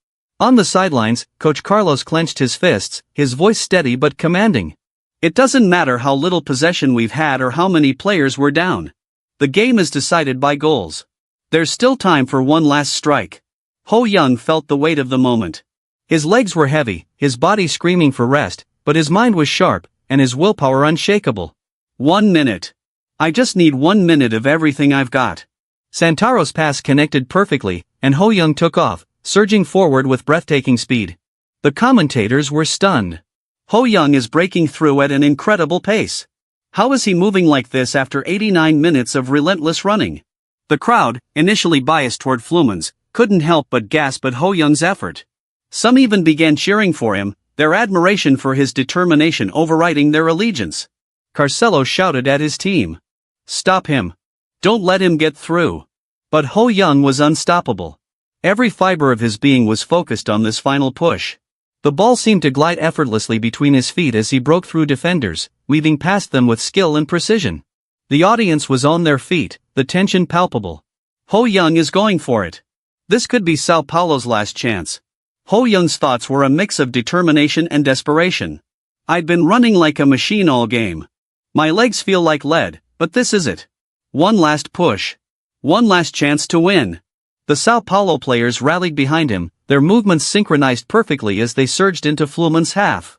Speaker 1: On the sidelines, Coach Carlos clenched his fists, his voice steady but commanding.
Speaker 2: It doesn't matter how little possession we've had or how many players were down. The game is decided by goals. There's still time for one last strike. Ho Young felt the weight of the moment.
Speaker 1: His legs were heavy, his body screaming for rest, but his mind was sharp, and his willpower unshakable.
Speaker 2: 1 minute. I just need 1 minute of everything I've got.
Speaker 1: Santaro's pass connected perfectly, and Ho Young took off, surging forward with breathtaking speed. The commentators were stunned.
Speaker 2: Ho Young is breaking through at an incredible pace. How is he moving like this after 89 minutes of relentless running? The crowd, initially biased toward Flumans, couldn't help but gasp at Ho Young's effort. Some even began cheering for him, their admiration for his determination overriding their allegiance.
Speaker 1: Carcelo shouted at his team.
Speaker 2: Stop him. Don't let him get through.
Speaker 1: But Ho Young was unstoppable. Every fiber of his being was focused on this final push. The ball seemed to glide effortlessly between his feet as he broke through defenders, weaving past them with skill and precision. The audience was on their feet, the tension palpable.
Speaker 2: Ho Young is going for it. This could be Sao Paulo's last chance. Ho Young's thoughts were a mix of determination and desperation. I'd been running like a machine all game. My legs feel like lead, but this is it. One last push. One last chance to win.
Speaker 1: The Sao Paulo players rallied behind him, their movements synchronized perfectly as they surged into Fluminense's half.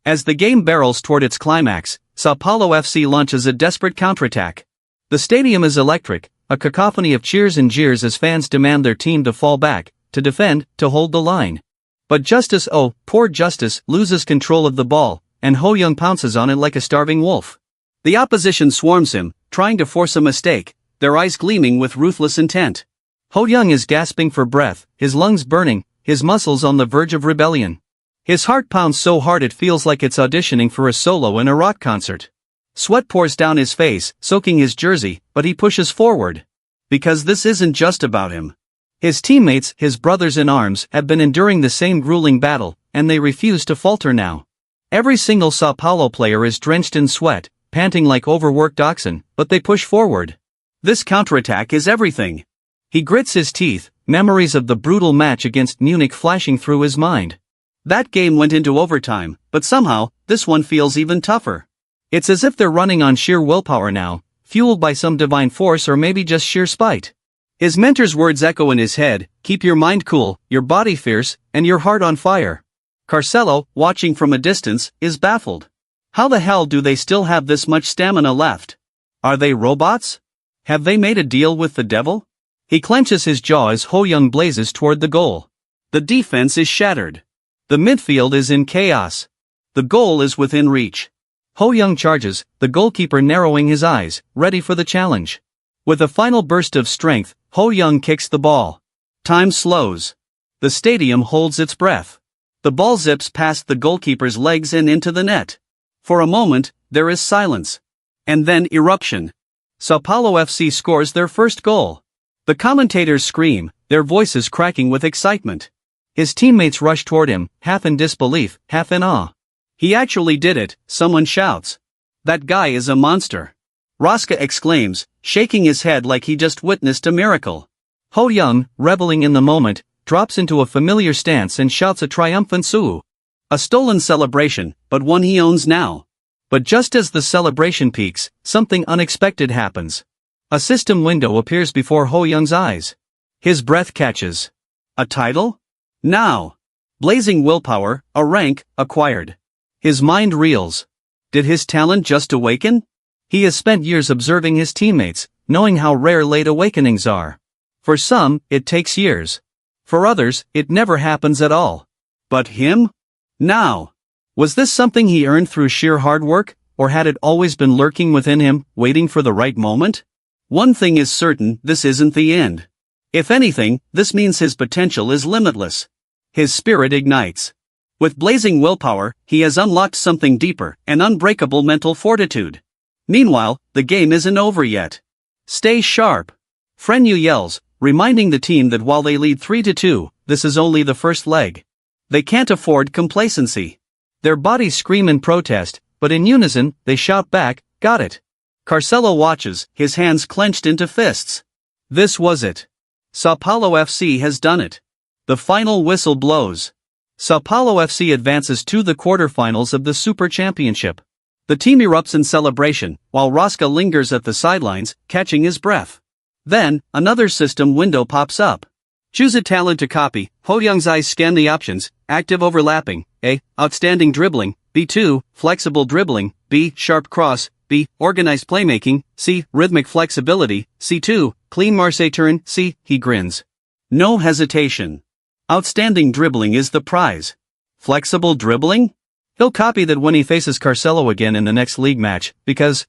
Speaker 1: As the game barrels toward its climax, Sao Paulo FC launches a desperate counterattack. The stadium is electric, a cacophony of cheers and jeers as fans demand their team to fall back, to defend, to hold the line. But Justice, oh, poor Justice, loses control of the ball, and Ho Young pounces on it like a starving wolf.
Speaker 2: The opposition swarms him, trying to force a mistake, their eyes gleaming with ruthless intent.
Speaker 1: Ho Young is gasping for breath, his lungs burning, his muscles on the verge of rebellion. His heart pounds so hard it feels like it's auditioning for a solo in a rock concert. Sweat pours down his face, soaking his jersey, but he pushes forward.
Speaker 2: Because this isn't just about him.
Speaker 1: His teammates, his brothers in arms, have been enduring the same grueling battle, and they refuse to falter now. Every single Sao Paulo player is drenched in sweat, panting like overworked oxen, but they push forward.
Speaker 2: This counterattack is everything.
Speaker 1: He grits his teeth, memories of the brutal match against Munich flashing through his mind.
Speaker 2: That game went into overtime, but somehow, this one feels even tougher.
Speaker 1: It's as if they're running on sheer willpower now, fueled by some divine force or maybe just sheer spite.
Speaker 2: His mentor's words echo in his head, keep your mind cool, your body fierce, and your heart on fire. Carcelo, watching from a distance, is baffled. How the hell do they still have this much stamina left? Are they robots? Have they made a deal with the devil?
Speaker 1: He clenches his jaw as Ho Young blazes toward the goal.
Speaker 2: The defense is shattered.
Speaker 1: The midfield is in chaos.
Speaker 2: The goal is within reach.
Speaker 1: Ho Young charges, the goalkeeper narrowing his eyes, ready for the challenge. With a final burst of strength, Ho Young kicks the ball.
Speaker 2: Time slows. The stadium holds its breath. The ball zips past the goalkeeper's legs and into the net. For a moment, there is silence. And then eruption. Sao Paulo FC scores their first goal. The commentators scream, their voices cracking with excitement.
Speaker 1: His teammates rush toward him, half in disbelief, half in awe.
Speaker 2: He actually did it, someone shouts. That guy is a monster. Rosca exclaims, shaking his head like he just witnessed a miracle.
Speaker 1: Ho Young, reveling in the moment, drops into a familiar stance and shouts a triumphant "Suu."
Speaker 2: A stolen celebration, but one he owns now.
Speaker 1: But just as the celebration peaks, something unexpected happens. A system window appears before Ho Young's eyes. His breath catches.
Speaker 2: A title? Now. Blazing willpower, a rank, acquired.
Speaker 1: His mind reels.
Speaker 2: Did his talent just awaken?
Speaker 1: He has spent years observing his teammates, knowing how rare late awakenings are. For some, it takes years. For others, it never happens at all.
Speaker 2: But him? Now. Was this something he earned through sheer hard work, or had it always been lurking within him, waiting for the right moment? One thing is certain, this isn't the end. If anything, this means his potential is limitless. His spirit ignites. With blazing willpower, he has unlocked something deeper, an unbreakable mental fortitude. Meanwhile, the game isn't over yet. Stay sharp. Frenu yells, reminding the team that while they lead 3-2, this is only the first leg. They can't afford complacency.
Speaker 1: Their bodies scream in protest, but in unison, they shout back, got it.
Speaker 2: Carcelo watches, his hands clenched into fists. This was it. Sao Paulo FC has done it. The final whistle blows. Sao Paulo FC advances to the quarterfinals of the Super Championship. The team erupts in celebration, while Rosca lingers at the sidelines, catching his breath. Then, another system window pops up. Choose a talent to copy. Ho Young's eyes scan the options: active overlapping, A. Outstanding dribbling, B2. Flexible dribbling, B. Sharp cross, B. Organized playmaking, C. Rhythmic flexibility, C2. Clean Marseille turn, C. He grins. No hesitation. Outstanding dribbling is the prize. Flexible dribbling? He'll copy that when he faces Carcelo again in the next league match, because,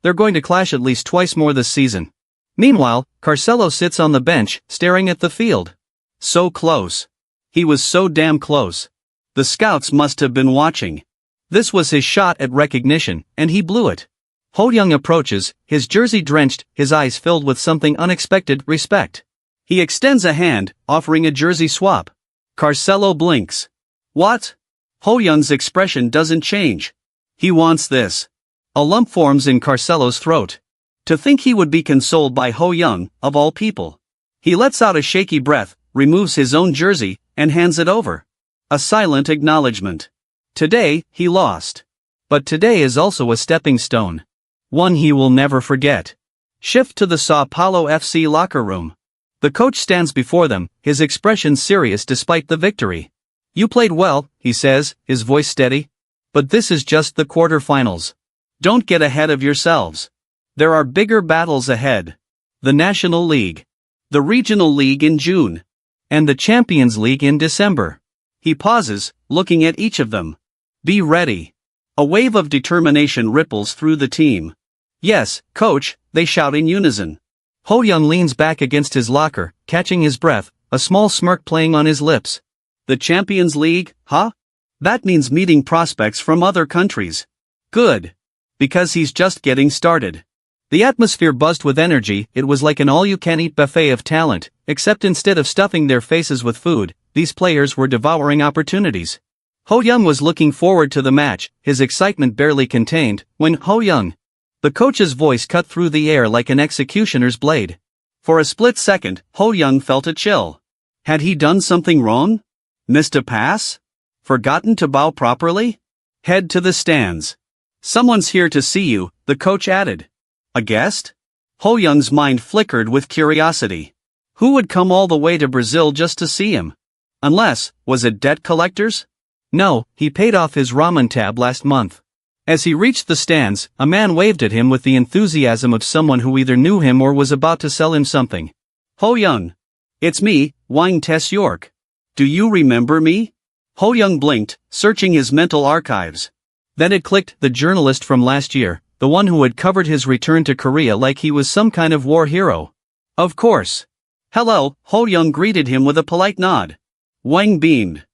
Speaker 2: they're going to clash at least twice more this season. Meanwhile, Carcelo sits on the bench, staring at the field. So close. He was so damn close. The scouts must have been watching. This was his shot at recognition, and he blew it. Ho Young approaches, his jersey drenched, his eyes filled with something unexpected: respect. He extends a hand, offering a jersey swap. Carcelo blinks. What? Ho Young's expression doesn't change. He wants this. A lump forms in Carcelo's throat. To think he would be consoled by Ho Young, of all people. He lets out a shaky breath, removes his own jersey, and hands it over. A silent acknowledgement. Today, he lost. But today is also a stepping stone. One he will never forget. Shift to the Sao Paulo FC locker room. The coach stands before them, his expression serious despite the victory. You played well, he says, his voice steady. But this is just the quarterfinals. Don't get ahead of yourselves. There are bigger battles ahead. The National League. The Regional League in June. And the Champions League in December. He pauses, looking at each of them. Be ready. A wave of determination ripples through the team. Yes, coach, they shout in unison. Ho Young leans back against his locker, catching his breath, a small smirk playing on his lips. The Champions League, huh? That means meeting prospects from other countries. Good. Because he's just getting started. The atmosphere buzzed with energy. It was like an all-you-can-eat buffet of talent, except instead of stuffing their faces with food, these players were devouring opportunities. Ho Young was looking forward to the match, his excitement barely contained, when Ho Young. The coach's voice cut through the air like an executioner's blade. For a split second, Ho Young felt a chill. Had he done something wrong? Missed a pass? Forgotten to bow properly? Head to the stands. Someone's here to see you, the coach added. A guest? Ho Young's mind flickered with curiosity. Who would come all the way to Brazil just to see him? Unless, was it debt collectors? No, he paid off his ramen tab last month. As he reached the stands, a man waved at him with the enthusiasm of someone who either knew him or was about to sell him something. Ho Young. It's me, Wang Tess York. Do you remember me? Ho Young blinked, searching his mental archives. Then it clicked: the journalist from last year, the one who had covered his return to Korea like he was some kind of war hero. Of course. Hello, Ho Young greeted him with a polite nod. Wang beamed.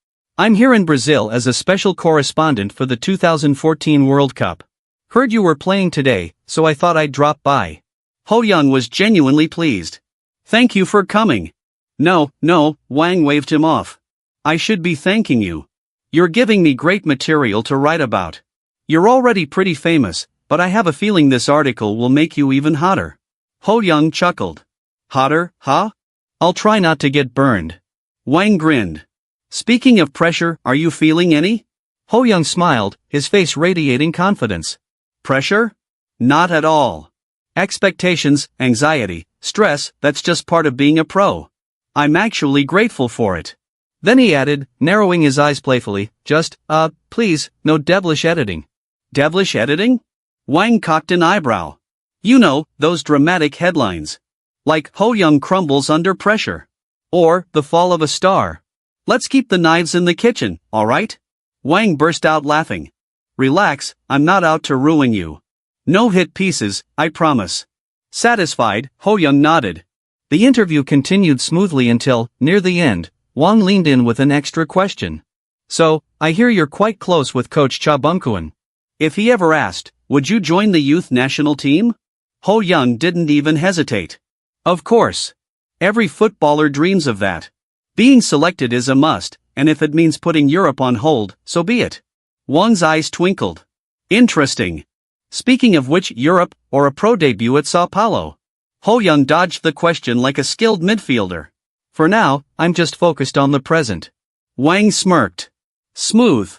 Speaker 2: I'm here in Brazil as a special correspondent for the 2014 World Cup. Heard you were playing today, so I thought I'd drop by. Ho Young was genuinely pleased. Thank you for coming. No, Wang waved him off. I should be thanking you. You're giving me great material to write about. You're already pretty famous, but I have a feeling this article will make you even hotter. Ho Young chuckled. Hotter, huh? I'll try not to get burned. Wang grinned. Speaking of pressure, are you feeling any? Ho Young smiled, his face radiating confidence. Pressure? Not at all. Expectations, anxiety, stress, that's just part of being a pro. I'm actually grateful for it. Then he added, narrowing his eyes playfully, please, no devilish editing. Devilish editing? Wang cocked an eyebrow. You know, those dramatic headlines. Like Ho Young crumbles under pressure. Or, the fall of a star. Let's keep the knives in the kitchen, alright? Wang burst out laughing. Relax, I'm not out to ruin you. No hit pieces, I promise. Satisfied, Ho Young nodded. The interview continued smoothly until, near the end, Wang leaned in with an extra question. So, I hear you're quite close with Coach Cha Bungkuan. If he ever asked, would you join the youth national team? Ho Young didn't even hesitate. Of course. Every footballer dreams of that. Being selected is a must, and if it means putting Europe on hold, so be it. Wang's eyes twinkled. Interesting. Speaking of which, Europe, or a pro debut at Sao Paulo? Ho Young dodged the question like a skilled midfielder.
Speaker 1: For now, I'm just focused on the present.
Speaker 2: Wang smirked. Smooth.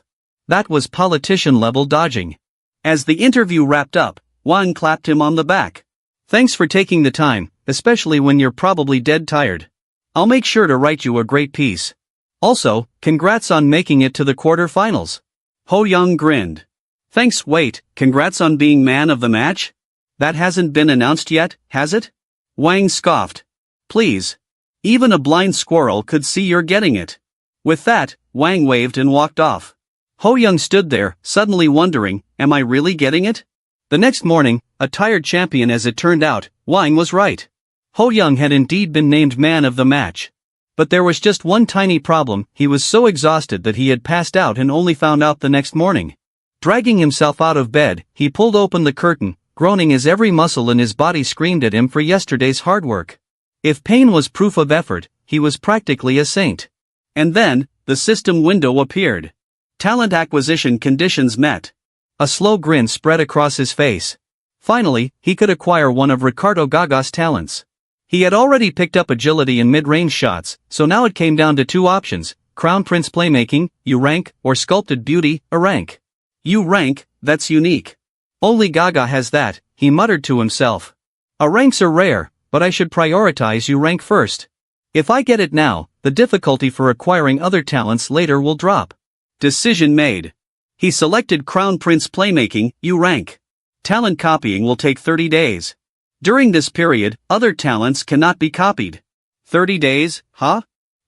Speaker 1: That was politician-level dodging.
Speaker 2: As the interview wrapped up, Wang clapped him on the back.
Speaker 1: Thanks for taking the time, especially when you're probably dead tired. I'll make sure to write you a great piece. Also, congrats on making it to the quarter-finals.
Speaker 2: Ho Young grinned. Thanks. Wait, congrats on being man of the match? That hasn't been announced yet, has it? Wang scoffed. Please. Even a blind squirrel could see you're getting it. With that, Wang waved and walked off.
Speaker 1: Ho Young stood there, suddenly wondering, am I really getting it? The next morning, a tired champion as it turned out, Wang was right. Ho Young had indeed been named man of the match. But there was just one tiny problem: he was so exhausted that he had passed out and only found out the next morning. Dragging himself out of bed, he pulled open the curtain, groaning as every muscle in his body screamed at him for yesterday's hard work. If pain was proof of effort, he was practically a saint.
Speaker 2: And then, the system window appeared. Talent acquisition conditions met.
Speaker 1: A slow grin spread across his face. Finally, he could acquire one of Ricardo Gaga's talents. He had already picked up agility in mid-range shots, so now it came down to two options: Crown Prince playmaking, U rank, or sculpted beauty, A rank.
Speaker 2: U rank, that's unique.
Speaker 1: Only Gaga has that, he muttered to himself. A ranks are rare, but I should prioritize U rank first. If I get it now, the difficulty for acquiring other talents later will drop.
Speaker 2: Decision made. He selected Crown Prince playmaking, U rank. Talent copying will take 30 days. During this period, other talents cannot be copied. 30 days, huh?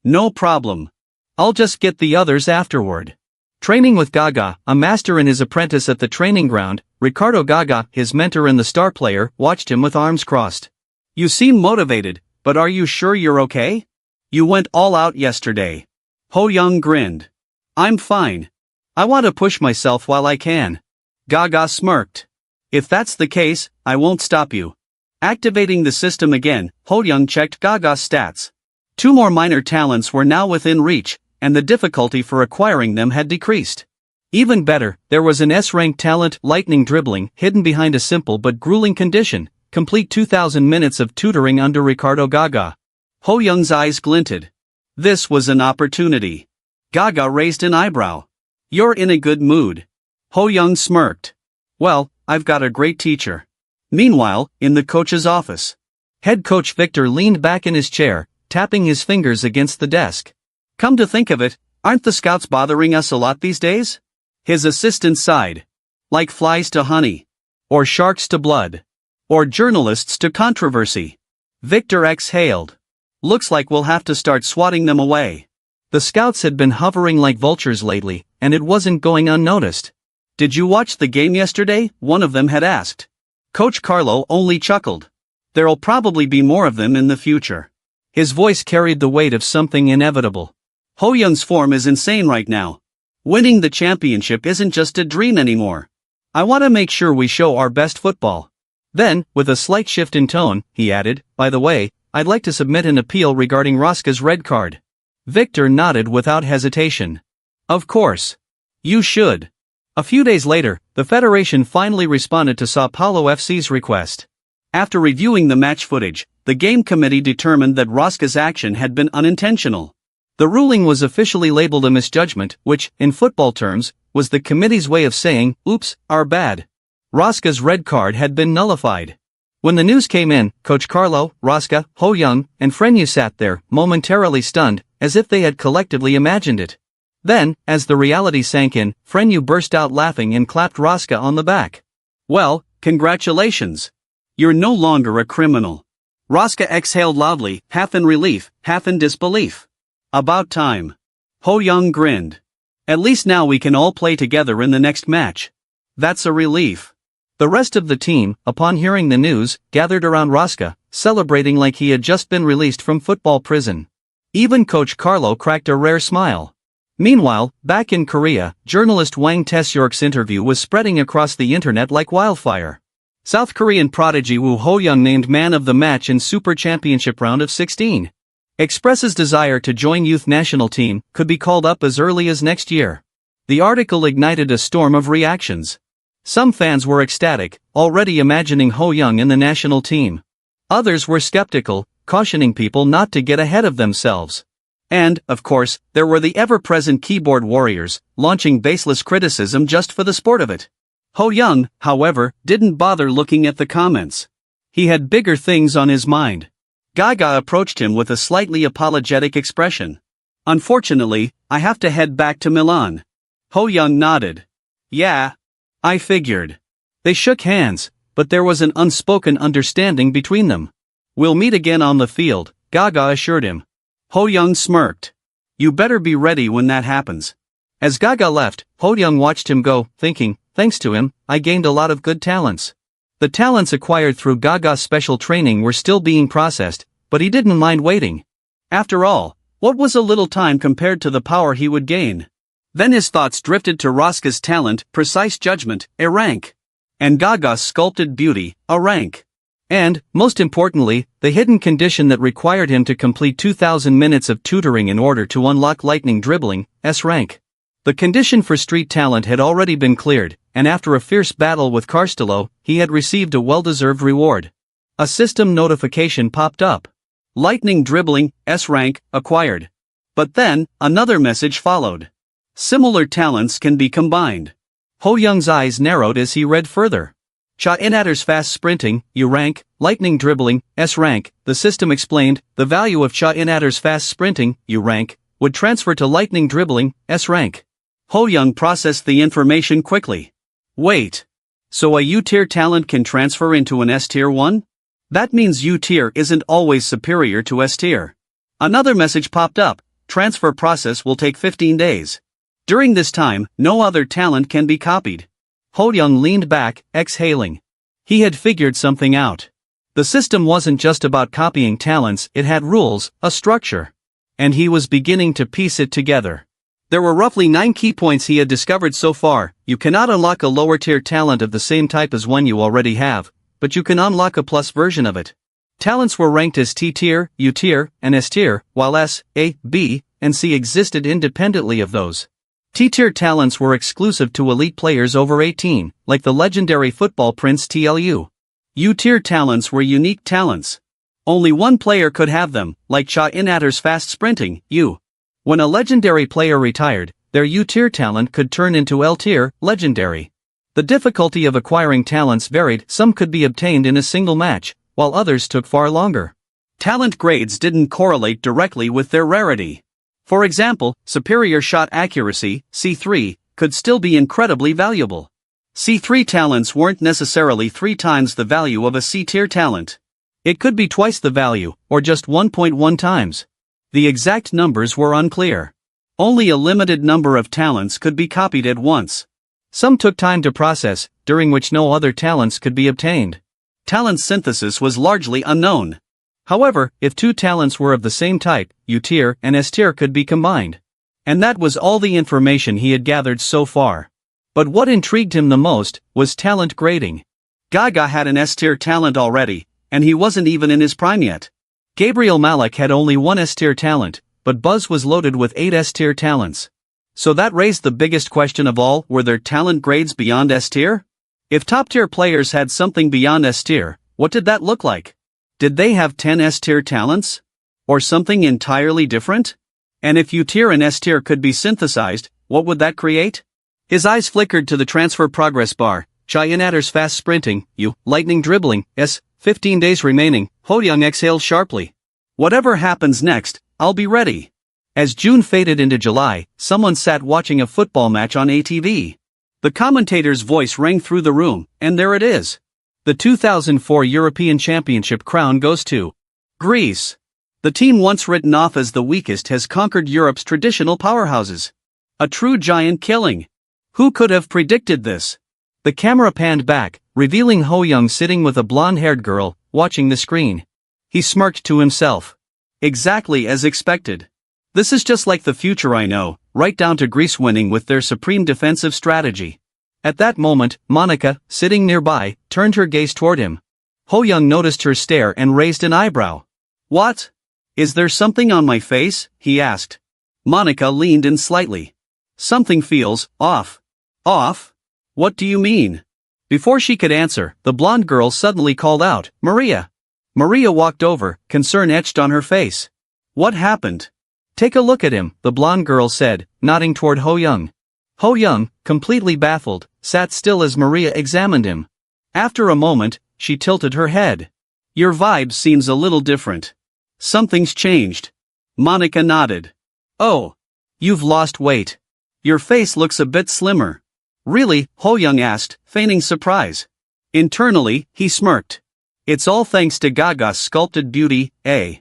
Speaker 2: No problem.
Speaker 1: I'll just get the others afterward. Training with Gaga, a master and his apprentice at the training ground, Ricardo Gaga, his mentor and the star player, watched him with arms crossed.
Speaker 2: You seem motivated, but are you sure you're okay? You went all out yesterday. Ho Young grinned. I'm fine.
Speaker 1: I want to push myself while I can.
Speaker 2: Gaga smirked. If that's the case, I won't stop you. Activating the system again, Ho Young checked Gaga's stats. 2 more minor talents were now within reach, and the difficulty for acquiring them had decreased.
Speaker 1: Even better, there was an S-rank talent, lightning dribbling, hidden behind a simple but grueling condition: complete 2,000 minutes of tutoring under Ricardo Gaga.
Speaker 2: Ho Young's eyes glinted. This was an opportunity. Gaga raised an eyebrow. You're in a good mood. Ho Young smirked.
Speaker 1: Well, I've got a great teacher.
Speaker 2: Meanwhile, in the coach's office,
Speaker 1: head coach Victor leaned back in his chair, tapping his fingers against the desk.
Speaker 2: Come to think of it, aren't the scouts bothering us a lot these days? His assistant sighed. Like flies to honey.
Speaker 1: Or sharks to blood.
Speaker 2: Or journalists to controversy. Victor exhaled. Looks like we'll have to start swatting them away.
Speaker 1: The scouts had been hovering like vultures lately, and it wasn't going unnoticed.
Speaker 2: Did you watch the game yesterday? One of them had asked. Coach Carlo only chuckled. There'll probably be more of them in the future.
Speaker 1: His voice carried the weight of something inevitable.
Speaker 2: Ho Young's form is insane right now. Winning the championship isn't just a dream anymore.
Speaker 1: I want to make sure we show our best football. Then, with a slight shift in tone, he added, by the way, I'd like to submit an appeal regarding Rosca's red card. Victor nodded without hesitation. Of course. You should. A few days later, the Federation finally responded to Sao Paulo FC's request.
Speaker 2: After reviewing the match footage, the game committee determined that Rosca's action had been unintentional.
Speaker 1: The ruling was officially labeled a misjudgment, which, in football terms, was the committee's way of saying, oops, our bad. Rosca's red card had been nullified. When the news came in, Coach Carlo, Rosca, Ho Young, and Frenu sat there, momentarily stunned, as if they had collectively imagined it. Then, as the reality sank in, Frenu burst out laughing and clapped Rosca on the back.
Speaker 2: Well, congratulations. You're no longer a criminal. Rosca exhaled loudly, half in relief, half in disbelief. About time. Ho Young grinned. At least now we can all play together in the next match. That's a relief.
Speaker 1: The rest of the team, upon hearing the news, gathered around Rosca, celebrating like he had just been released from football prison. Even Coach Carlo cracked a rare smile. Meanwhile, back in Korea, journalist Wang Tae-seok's interview was spreading across the internet like wildfire. South Korean prodigy Woo Ho-young named man of the match in Super Championship round of 16. Expresses desire to join youth national team, could be called up as early as next year. The article ignited a storm of reactions. Some fans were ecstatic, already imagining Ho-young in the national team. Others were skeptical, cautioning people not to get ahead of themselves. And, of course, there were the ever-present keyboard warriors, launching baseless criticism just for the sport of it. Ho Young, however, didn't bother looking at the comments. He had bigger things on his mind. Gaga approached him with a slightly apologetic expression. "Unfortunately, I have to head back to Milan." Ho Young nodded. "Yeah. I figured." They shook hands, but there was an unspoken understanding between them. "We'll meet again on the field," Gaga assured him. Ho Young smirked. "You better be ready when that happens." As Gaga left, Ho Young watched him go, thinking, thanks to him, I gained a lot of good talents. The talents acquired through Gaga's special training were still being processed, but he didn't mind waiting. After all, what was a little time compared to the power he would gain? Then his thoughts drifted to Raska's talent, precise judgment, a rank. And Gaga's sculpted beauty, a rank. And, most importantly, the hidden condition that required him to complete 2,000 minutes of tutoring in order to unlock lightning dribbling, S rank. The condition for street talent had already been cleared, and after a fierce battle with Karstelo, he had received a well-deserved reward. A system notification popped up. Lightning dribbling, S rank, acquired. But then, another message followed. Similar talents can be combined. Ho Young's eyes narrowed as he read further. Cha Inatter's fast sprinting, U rank, lightning dribbling, S rank. The system explained, the value of Cha Inatter's fast sprinting, U rank, would transfer to lightning dribbling, S rank. Ho Young processed the information quickly. Wait. So a U-tier talent can transfer into an S-tier one? That means U-tier isn't always superior to S-tier. Another message popped up. Transfer process will take 15 days. During this time, no other talent can be copied. Ho Young leaned back, exhaling. He had figured something out. The system wasn't just about copying talents, it had rules, a structure. And he was beginning to piece it together. There were roughly 9 key points he had discovered so far. You cannot unlock a lower-tier talent of the same type as one you already have, but you can unlock a plus version of it. Talents were ranked as T-tier, U-tier, and S-tier, while S, A, B, and C existed independently of those. T-tier talents were exclusive to elite players over 18, like the legendary football prince TLU. U-tier talents were unique talents. Only one player could have them, like Cha Inatter's fast sprinting, U. When a legendary player retired, their U-tier talent could turn into L-tier, legendary. The difficulty of acquiring talents varied, some could be obtained in a single match, while others took far longer. Talent grades didn't correlate directly with their rarity. For example, superior shot accuracy, C3, could still be incredibly valuable. C3 talents weren't necessarily 3 times the value of a C-tier talent. It could be twice the value, or just 1.1 times. The exact numbers were unclear. Only a limited number of talents could be copied at once. Some took time to process, during which no other talents could be obtained. Talent synthesis was largely unknown. However, if 2 talents were of the same type, U-tier and S-tier could be combined. And that was all the information he had gathered so far. But what intrigued him the most was talent grading. Gaga had an S-tier talent already, and he wasn't even in his prime yet. Gabriel Malik had only 1 S-tier talent, but Buzz was loaded with 8 S-tier talents. So that raised the biggest question of all, were there talent grades beyond S-tier? If top-tier players had something beyond S-tier, what did that look like? Did they have 10 S-tier talents? Or something entirely different? And if U-tier and S-tier could be synthesized, what would that create? His eyes flickered to the transfer progress bar. Cha Inatter's fast sprinting, U, lightning dribbling, S, 15 days remaining. Ho Young exhaled sharply. Whatever happens next, I'll be ready. As June faded into July, someone sat watching a football match on ATV. The commentator's voice rang through the room, and there it is. The 2004 European Championship crown goes to Greece. The team once written off as the weakest has conquered Europe's traditional powerhouses. A true giant killing. Who could have predicted this? The camera panned back, revealing Ho Young sitting with a blonde-haired girl, watching the screen. He smirked to himself. Exactly as expected. This is just like the future I know, right down to Greece winning with their supreme defensive strategy. At that moment, Monica, sitting nearby, turned her gaze toward him. Ho Young noticed her stare and raised an eyebrow. What? Is there something on my face? He asked. Monica leaned in slightly. Something feels off. Off? What do you mean? Before she could answer, the blonde girl suddenly called out, Maria.
Speaker 2: Maria walked over, concern etched on her face. What happened?
Speaker 1: Take a look at him, the blonde girl said, nodding toward Ho Young. Ho Young, completely baffled, sat still as Maria examined him. After a moment, she tilted her head.
Speaker 2: Your vibe seems a little different. Something's changed. Monica nodded. Oh.
Speaker 1: You've lost weight.
Speaker 2: Your face looks a bit slimmer.
Speaker 1: Really? Ho Young asked, feigning surprise.
Speaker 2: Internally, he smirked. It's all thanks to Gaga's sculpted beauty, eh?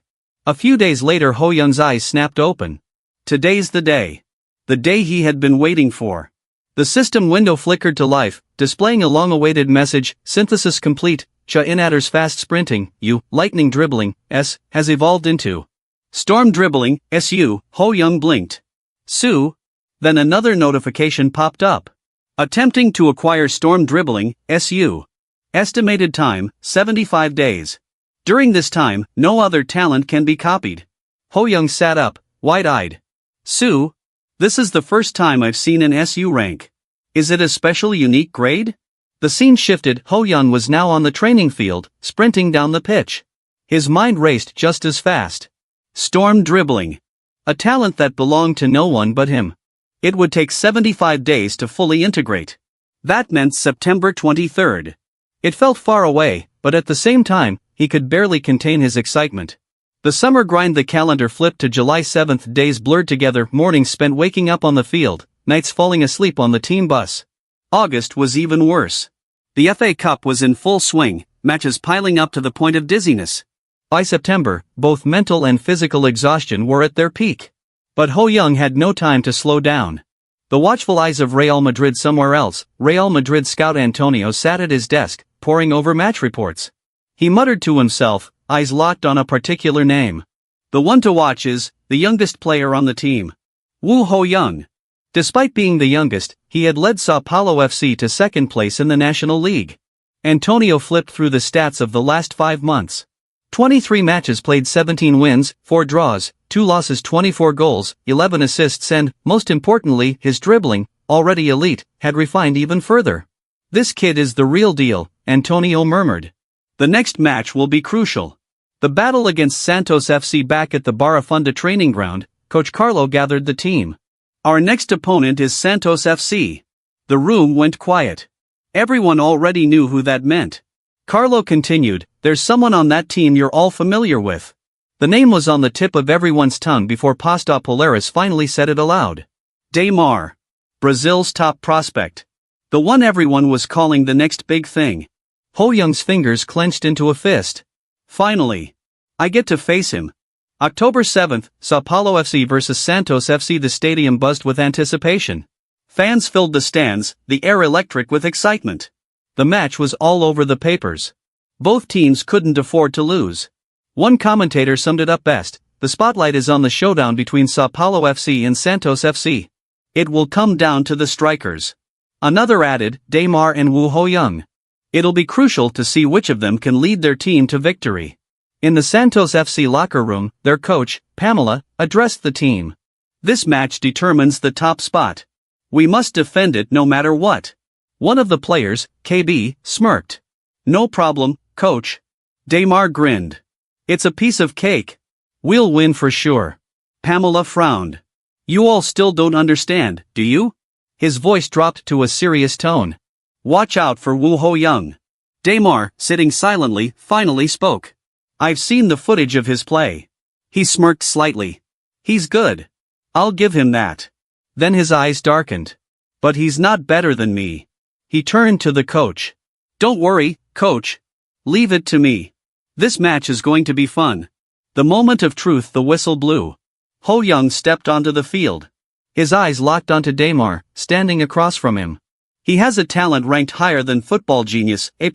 Speaker 1: A few days later Ho Young's eyes snapped open.
Speaker 2: Today's the day. The day he had been waiting for.
Speaker 1: The system window flickered to life, displaying a long-awaited message, synthesis complete, Cha Inatter's fast sprinting, U, lightning dribbling, S, has evolved into
Speaker 2: storm dribbling, SU, Ho Young blinked.
Speaker 1: Sue?
Speaker 2: Then another notification popped up. Attempting to acquire storm dribbling, SU. Estimated time, 75 days. During this time, no other talent can be copied.
Speaker 1: Ho Young sat up, wide-eyed.
Speaker 2: Sue? This is the first time I've seen an SU rank. Is it a special unique grade?
Speaker 1: The scene shifted. Ho Young was now on the training field, sprinting down the pitch. His mind raced just as fast.
Speaker 2: Storm dribbling. A talent that belonged to no one but him. It would take 75 days to fully integrate. That meant September 23rd.
Speaker 1: It felt far away, but at the same time, he could barely contain his excitement. The summer grind. The calendar flipped to July 7th. Days blurred together, mornings spent waking up on the field, nights falling asleep on the team bus.
Speaker 2: August was even worse. The FA Cup was in full swing, matches piling up to the point of dizziness.
Speaker 1: By September, both mental and physical exhaustion were at their peak. But Ho Young had no time to slow down. The watchful eyes of Real Madrid somewhere else, Real Madrid scout Antonio sat at his desk, poring over match reports. He muttered to himself, eyes locked on a particular name.
Speaker 2: The one to watch is the youngest player on the team. Wu Ho Young.
Speaker 1: Despite being the youngest, he had led Sao Paulo FC to second place in the National League. Antonio flipped through the stats of the last 5 months. 23 matches played, 17 wins, 4 draws, 2 losses, 24 goals, 11 assists, and, most importantly, his dribbling, already elite, had refined even further.
Speaker 2: This kid is the real deal, Antonio murmured. The next match will be crucial. The battle against Santos FC back at the Barra Funda training ground. Coach Carlo gathered the team. Our next opponent is Santos FC. The room went quiet. Everyone already knew who that meant. Carlo continued, there's someone on that team you're all familiar with.
Speaker 1: The name was on the tip of everyone's tongue before Pasta Polaris finally said it aloud.
Speaker 2: Daymar. Brazil's top prospect. The one everyone was calling the next big thing.
Speaker 1: Ho Young's fingers clenched into a fist.
Speaker 2: Finally. I get to face him. October 7th, Sao Paulo FC vs Santos FC. The stadium buzzed with anticipation. Fans filled the stands, the air electric with excitement.
Speaker 1: The match was all over the papers.
Speaker 2: Both teams couldn't afford to lose.
Speaker 1: One commentator summed it up best, the spotlight is on the showdown between Sao Paulo FC and Santos FC.
Speaker 2: It will come down to the strikers.
Speaker 1: Another added, Daymar and Wu Ho Young.
Speaker 2: It'll be crucial to see which of them can lead their team to victory.
Speaker 1: In the Santos FC locker room, their coach, Pamela, addressed the team.
Speaker 2: This match determines the top spot. We must defend it no matter what.
Speaker 1: One of the players, KB, smirked.
Speaker 2: No problem, coach. Daymar grinned. It's a piece of cake.
Speaker 1: We'll win for sure.
Speaker 2: Pamela frowned. You all still don't understand, do you?
Speaker 1: His voice dropped to a serious tone.
Speaker 2: Watch out for Wu Ho Young. Daymar, sitting silently, finally spoke. I've seen the footage of his play. He smirked slightly. He's good. I'll give him that.
Speaker 1: Then his eyes darkened.
Speaker 2: But he's not better than me.
Speaker 1: He turned to the coach.
Speaker 2: Don't worry, coach. Leave it to me. This match is going to be fun. The moment of truth. The whistle blew. Ho Young stepped onto the field.
Speaker 1: His eyes locked onto Daymar, standing across from him.
Speaker 2: He has a talent ranked higher than Football Genius, A+.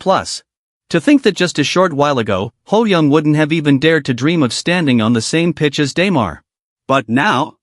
Speaker 1: To think that just a short while ago, Ho Young wouldn't have even dared to dream of standing on the same pitch as Daymar.
Speaker 2: But now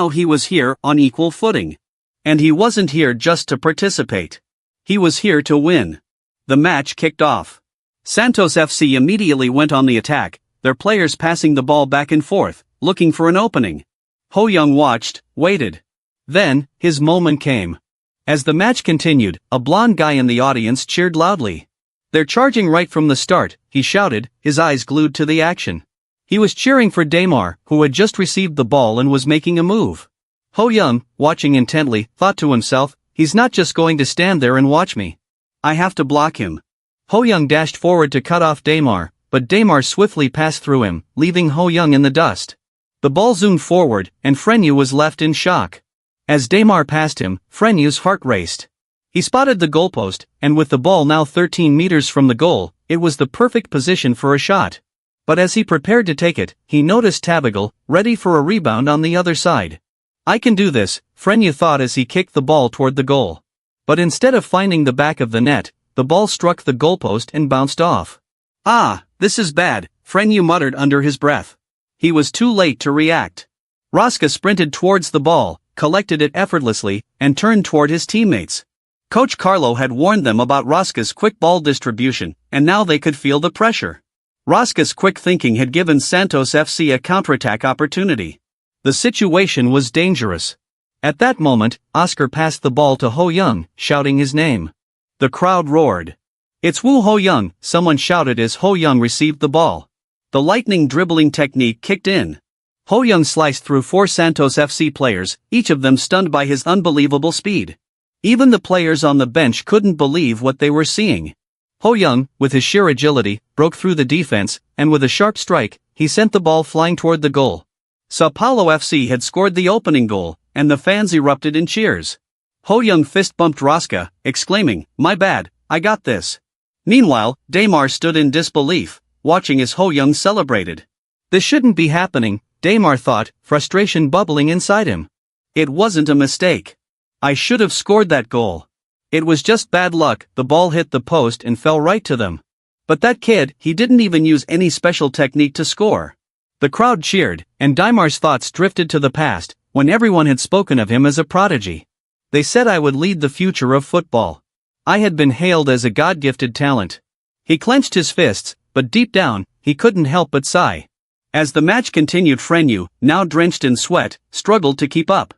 Speaker 2: he was here on equal footing. And he wasn't here just to participate. He was here to win. The match kicked off. Santos FC immediately went on the attack, their players passing the ball back and forth, looking for an opening. Ho Young watched, waited.
Speaker 1: Then, his moment came. As the match continued, a blonde guy in the audience cheered loudly.
Speaker 2: "They're charging right from the start," he shouted, his eyes glued to the action. He was cheering for Daymar, who had just received the ball and was making a move. Ho Young, watching intently, thought to himself, "He's not just going to stand there and watch me. I have to block him." Ho Young dashed forward to cut off Daymar, but Daymar swiftly passed through him, leaving Ho Young in the dust. The ball zoomed forward, and Frenyu was left in shock. As Daymar passed him, Frenyu's heart raced. He spotted the goalpost, and with the ball now 13 meters from the goal, it was the perfect position for a shot. But as he prepared to take it, he noticed Tabagal, ready for a rebound on the other side. "I can do this," Frenyu thought as he kicked the ball toward the goal. But instead of finding the back of the net, the ball struck the goalpost and bounced off. "Ah, this is bad," Frenyu muttered under his breath. He was too late to react. Raska sprinted towards the ball, collected it effortlessly, and turned toward his teammates. Coach Carlo had warned them about Raska's quick ball distribution, and now they could feel the pressure. Raska's quick thinking had given Santos FC a counterattack opportunity. The situation was dangerous. At that moment, Oscar passed the ball to Ho Young, shouting his name. The crowd roared. "It's Woo Ho Young," someone shouted as Ho Young received the ball. The lightning dribbling technique kicked in. Ho Young sliced through 4 Santos FC players, each of them stunned by his unbelievable speed. Even the players on the bench couldn't believe what they were seeing. Ho Young, with his sheer agility, broke through the defense, and with a sharp strike, he sent the ball flying toward the goal. Sao Paulo FC had scored the opening goal, and the fans erupted in cheers. Ho Young fist-bumped Raska, exclaiming, "My bad, I got this." Meanwhile, Daymar stood in disbelief, watching as Ho Young celebrated. This shouldn't be happening, Daymar thought, frustration bubbling inside him. It wasn't a mistake. I should have scored that goal. It was just bad luck, the ball hit the post and fell right to them. But that kid, he didn't even use any special technique to score. The crowd cheered, and Daymar's thoughts drifted to the past, when everyone had spoken of him as a prodigy. They said I would lead the future of football. I had been hailed as a God-gifted talent. He clenched his fists, but deep down, he couldn't help but sigh. As the match continued, Frenyu, now drenched in sweat, struggled to keep up.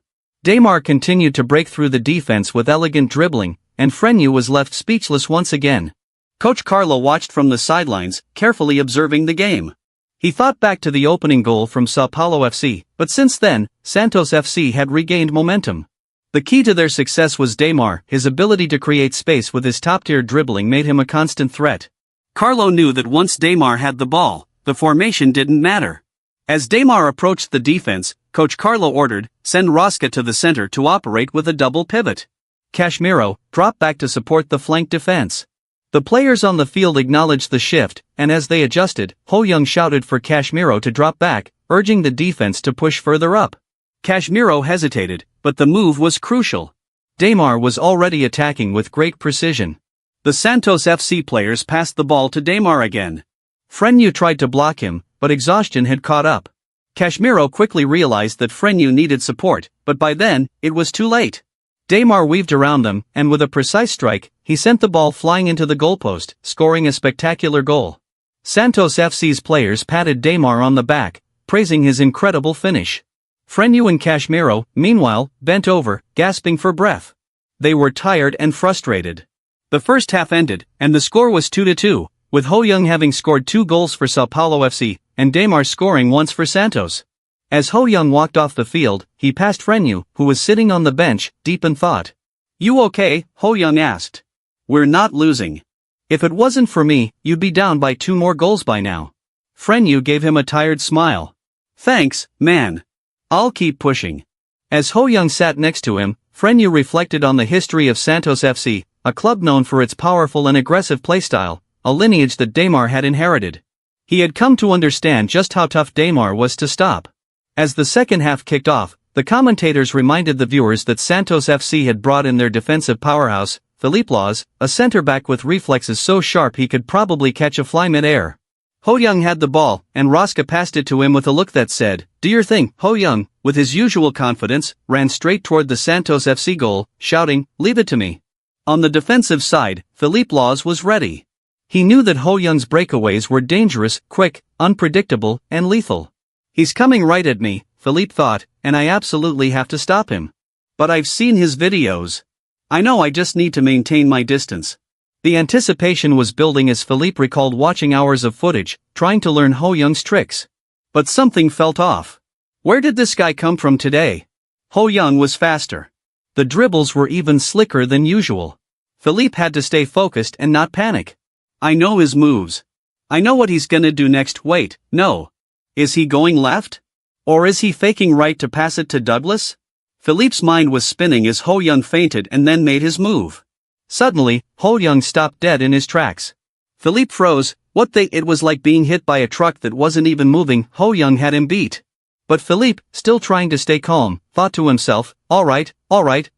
Speaker 2: Daymar continued to break through the defense with elegant dribbling, and Frenyu was left speechless once again. Coach Carlo watched from the sidelines, carefully observing the game. He thought back to the opening goal from Sao Paulo FC, but since then, Santos FC had regained momentum. The key to their success was Daymar. His ability to create space with his top-tier dribbling made him a constant threat. Carlo knew that once Daymar had the ball, the formation didn't matter. As Daymar approached the defense, Coach Carlo ordered, "Send Raska to the center to operate with a double pivot." Casemiro dropped back to support the flank defense. The players on the field acknowledged the shift, and as they adjusted, Ho Young shouted for Casemiro to drop back, urging the defense to push further up. Casemiro hesitated, but the move was crucial. Daymar was already attacking with great precision. The Santos FC players passed the ball to Daymar again. Frenyu tried to block him, but exhaustion had caught up. Casemiro quickly realized that Frenyu needed support, but by then, it was too late. Daymar weaved around them, and with a precise strike, he sent the ball flying into the goalpost, scoring a spectacular goal. Santos FC's players patted Daymar on the back, praising his incredible finish. Frenyu and Casemiro, meanwhile, bent over, gasping for breath. They were tired and frustrated. The first half ended, and the score was 2-2, with Ho Young having scored 2 goals for Sao Paulo FC, and Daymar scoring once for Santos. As Ho Young walked off the field, he passed Frenyu, who was sitting on the bench, deep in thought. "You okay?" Ho Young asked. "We're not losing. If it wasn't for me, you'd be down by 2 more goals by now." Frenyu gave him a tired smile. "Thanks, man. I'll keep pushing." As Ho Young sat next to him, Frenyu reflected on the history of Santos FC, a club known for its powerful and aggressive playstyle, a lineage that Daymar had inherited. He had come to understand just how tough Daymar was to stop. As the second half kicked off, the commentators reminded the viewers that Santos FC had brought in their defensive powerhouse, Philippe Laws, a center-back with reflexes so sharp he could probably catch a fly mid-air. Ho Young had the ball, and Raska passed it to him with a look that said, "Do your thing." Ho Young, with his usual confidence, ran straight toward the Santos FC goal, shouting, "Leave it to me." On the defensive side, Philippe Laws was ready. He knew that Ho Young's breakaways were dangerous, quick, unpredictable, and lethal. "He's coming right at me," Philippe thought, "and I absolutely have to stop him. But I've seen his videos. I know I just need to maintain my distance." The anticipation was building as Philippe recalled watching hours of footage, trying to learn Ho Young's tricks. But something felt off. Where did this guy come from today? Ho Young was faster. The dribbles were even slicker than usual. Philippe had to stay focused and not panic. I know his moves. I know what he's gonna do next. Wait, no. Is he going left? Or is he faking right to pass it to Douglas? Philippe's mind was spinning as Ho Young feinted and then made his move. Suddenly, Ho Young stopped dead in his tracks. Philippe froze. It was like being hit by a truck that wasn't even moving. Ho Young had him beat. But Philippe, still trying to stay calm, thought to himself, all right,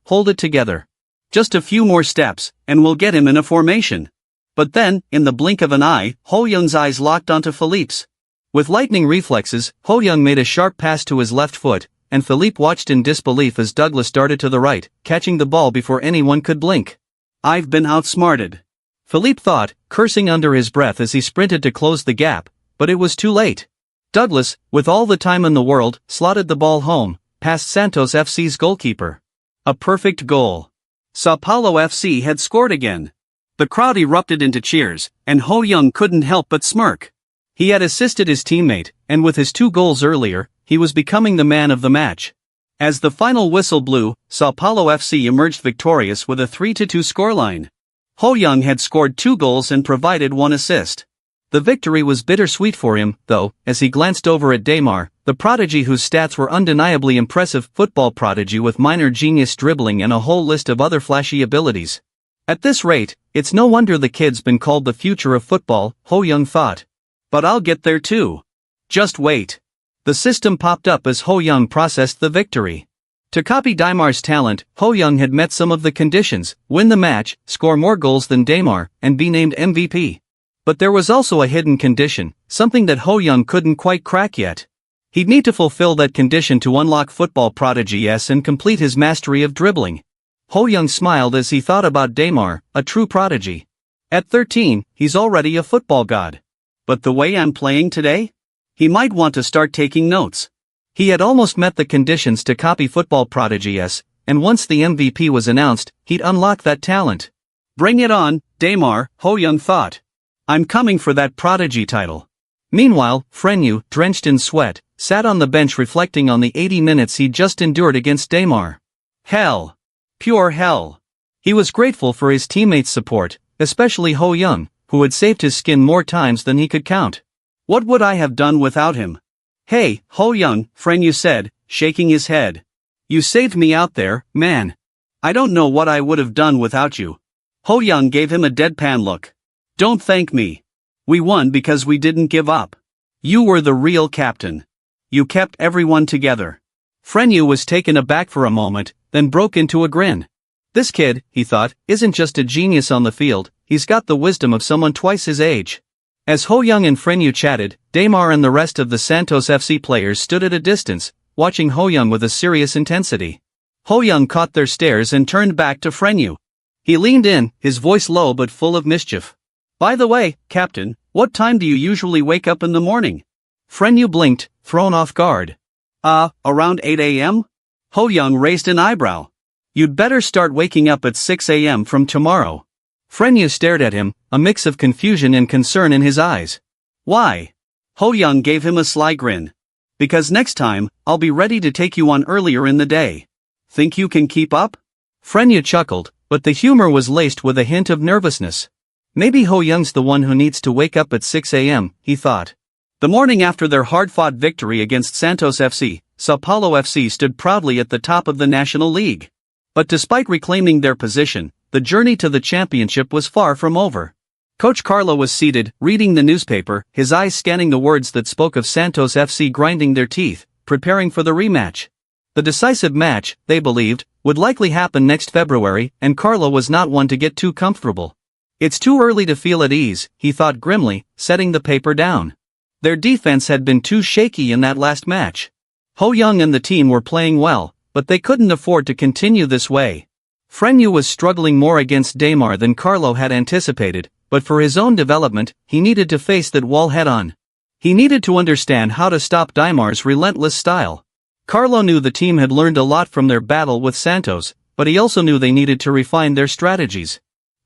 Speaker 2: hold it together. Just a few more steps, and we'll get him in a formation. But then, in the blink of an eye, Ho Young's eyes locked onto Philippe's. With lightning reflexes, Ho Young made a sharp pass to his left foot, and Philippe watched in disbelief as Douglas darted to the right, catching the ball before anyone could blink. I've been outsmarted. Philippe thought, cursing under his breath as he sprinted to close the gap, but it was too late. Douglas, with all the time in the world, slotted the ball home, past Santos FC's goalkeeper. A perfect goal. Sao Paulo FC had scored again. The crowd erupted into cheers, and Ho Young couldn't help but smirk. He had assisted his teammate, and with his 2 goals earlier, he was becoming the man of the match. As the final whistle blew, Sao Paulo FC emerged victorious with a 3-2 scoreline. Ho Young had scored 2 goals and provided 1 assist. The victory was bittersweet for him, though, as he glanced over at Daymar, the prodigy whose stats were undeniably impressive, football prodigy with minor genius dribbling and a whole list of other flashy abilities. At this rate, it's no wonder the kid's been called the future of football, Ho Young thought. But I'll get there too. Just wait. The system popped up as Ho Young processed the victory. To copy Daymar's talent, Ho Young had met some of the conditions: win the match, score more goals than Daymar, and be named MVP. But there was also a hidden condition, something that Ho Young couldn't quite crack yet. He'd need to fulfill that condition to unlock football prodigy and complete his mastery of dribbling. Ho Young smiled as he thought about Daymar, a true prodigy. At 13, he's already a football god. But the way I'm playing today? He might want to start taking notes. He had almost met the conditions to copy football prodigy and once the MVP was announced, he'd unlock that talent. Bring it on, Daymar, Ho Young thought. I'm coming for that prodigy title. Meanwhile, Frenu, drenched in sweat, sat on the bench reflecting on the 80 minutes he'd just endured against Daymar. Hell. Pure hell. He was grateful for his teammates' support, especially Ho Young, who had saved his skin more times than he could count. What would I have done without him? Hey, Ho Young, Frenu said, shaking his head. You saved me out there, man. I don't know what I would have done without you. Ho Young gave him a deadpan look. Don't thank me. We won because we didn't give up. You were the real captain. You kept everyone together. Frenu was taken aback for a moment, then broke into a grin. This kid, he thought, isn't just a genius on the field, he's got the wisdom of someone twice his age. As Ho Young and Frenu chatted, Daymar and the rest of the Santos FC players stood at a distance, watching Ho Young with a serious intensity. Ho Young caught their stares and turned back to Frenu. He leaned in, his voice low but full of mischief. By the way, Captain, what time do you usually wake up in the morning? Frenu blinked, thrown off guard. Around 8 a.m.? Ho Young raised an eyebrow. You'd better start waking up at 6 a.m. from tomorrow. Frenu stared at him, a mix of confusion and concern in his eyes. Why? Ho Young gave him a sly grin. Because next time, I'll be ready to take you on earlier in the day. Think you can keep up? Frenu chuckled, but the humor was laced with a hint of nervousness. Maybe Ho Young's the one who needs to wake up at 6 a.m., he thought. The morning after their hard-fought victory against Santos FC, Sao Paulo FC stood proudly at the top of the National League. But despite reclaiming their position, the journey to the championship was far from over. Coach Carlo was seated, reading the newspaper, his eyes scanning the words that spoke of Santos FC grinding their teeth, preparing for the rematch. The decisive match, they believed, would likely happen next February, and Carlo was not one to get too comfortable. It's too early to feel at ease, he thought grimly, setting the paper down. Their defense had been too shaky in that last match. Ho Young and the team were playing well, but they couldn't afford to continue this way. Frenu was struggling more against Daymar than Carlo had anticipated, but for his own development, he needed to face that wall head-on. He needed to understand how to stop Daymar's relentless style. Carlo knew the team had learned a lot from their battle with Santos, but he also knew they needed to refine their strategies.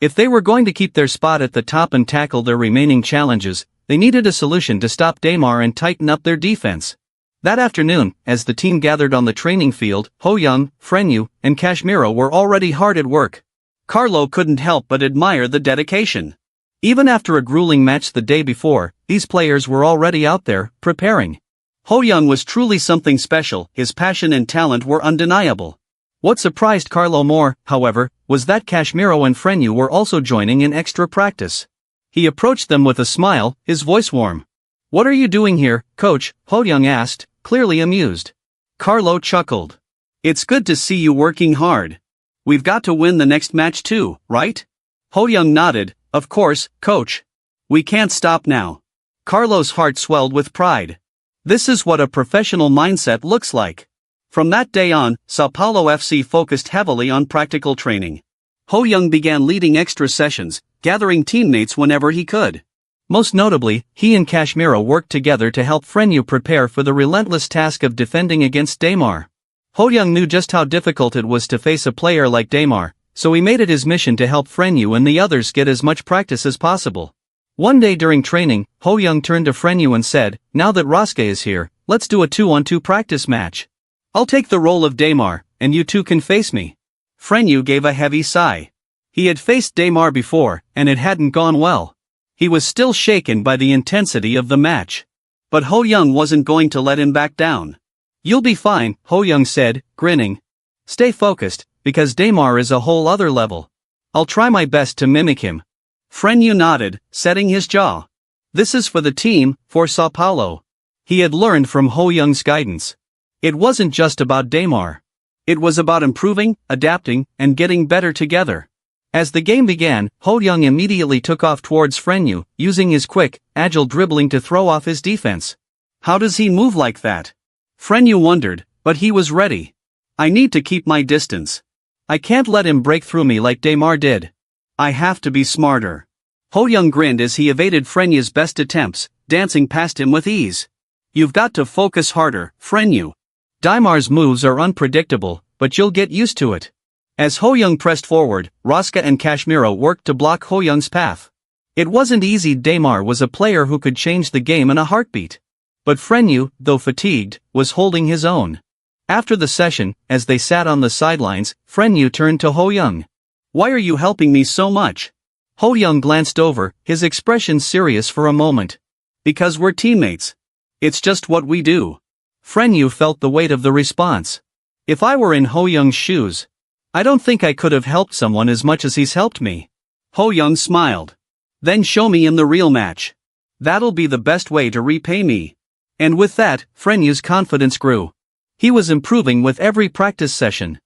Speaker 1: If they were going to keep their spot at the top and tackle their remaining challenges, they needed a solution to stop Daimar and tighten up their defense. That afternoon, as the team gathered on the training field, Ho-young, Frenyu, and Kashmiro were already hard at work. Carlo couldn't help but admire the dedication. Even after a grueling match the day before, these players were already out there, preparing. Ho-young was truly something special, his passion and talent were undeniable. What surprised Carlo more, however, was that Kashmiro and Frenyu were also joining in extra practice. He approached them with a smile, his voice warm. "What are you doing here, coach?" Ho-young asked, clearly amused. Carlo chuckled. "It's good to see you working hard. We've got to win the next match too, right?" Ho-young nodded. "Of course, coach. We can't stop now." Carlo's heart swelled with pride. This is what a professional mindset looks like. From that day on, Sao Paulo FC focused heavily on practical training. Ho-young began leading extra sessions, gathering teammates whenever he could. Most notably, he and Kashmiro worked together to help Frenyu prepare for the relentless task of defending against Daimar. Ho-young knew just how difficult it was to face a player like Daimar, so he made it his mission to help Frenyu and the others get as much practice as possible. One day during training, Ho-young turned to Frenyu and said, "Now that Raska is here, let's do a 2-on-2 practice match. I'll take the role of Daimar, and you two can face me." Frenyu gave a heavy sigh. He had faced Daimar before, and it hadn't gone well. He was still shaken by the intensity of the match. But Ho-young wasn't going to let him back down. "You'll be fine," Ho-young said, grinning. "Stay focused, because Daimar is a whole other level. I'll try my best to mimic him." Frenyu nodded, setting his jaw. This is for the team, for Sao Paulo. He had learned from Ho-young's guidance. It wasn't just about Daimar. It was about improving, adapting, and getting better together. As the game began, Ho-young immediately took off towards Frenyu, using his quick, agile dribbling to throw off his defense. How does he move like that? Frenyu wondered, but he was ready. "I need to keep my distance. I can't let him break through me like Daimar did. I have to be smarter." Ho-young grinned as he evaded Frenyu's best attempts, dancing past him with ease. "You've got to focus harder, Frenyu. Daimar's moves are unpredictable, but you'll get used to it." As Ho-young pressed forward, Raska and Kashmiro worked to block Ho-young's path. It wasn't easy. Daimar was a player who could change the game in a heartbeat. But Frenyu, though fatigued, was holding his own. After the session, as they sat on the sidelines, Frenyu turned to Ho-young. "Why are you helping me so much?" Ho-young glanced over, his expression serious for a moment. "Because we're teammates. It's just what we do." Frenyu felt the weight of the response. If I were in Ho-young's shoes, I don't think I could have helped someone as much as he's helped me. Ho-young smiled. "Then show me in the real match. That'll be the best way to repay me." And with that, Frenyu's confidence grew. He was improving with every practice session.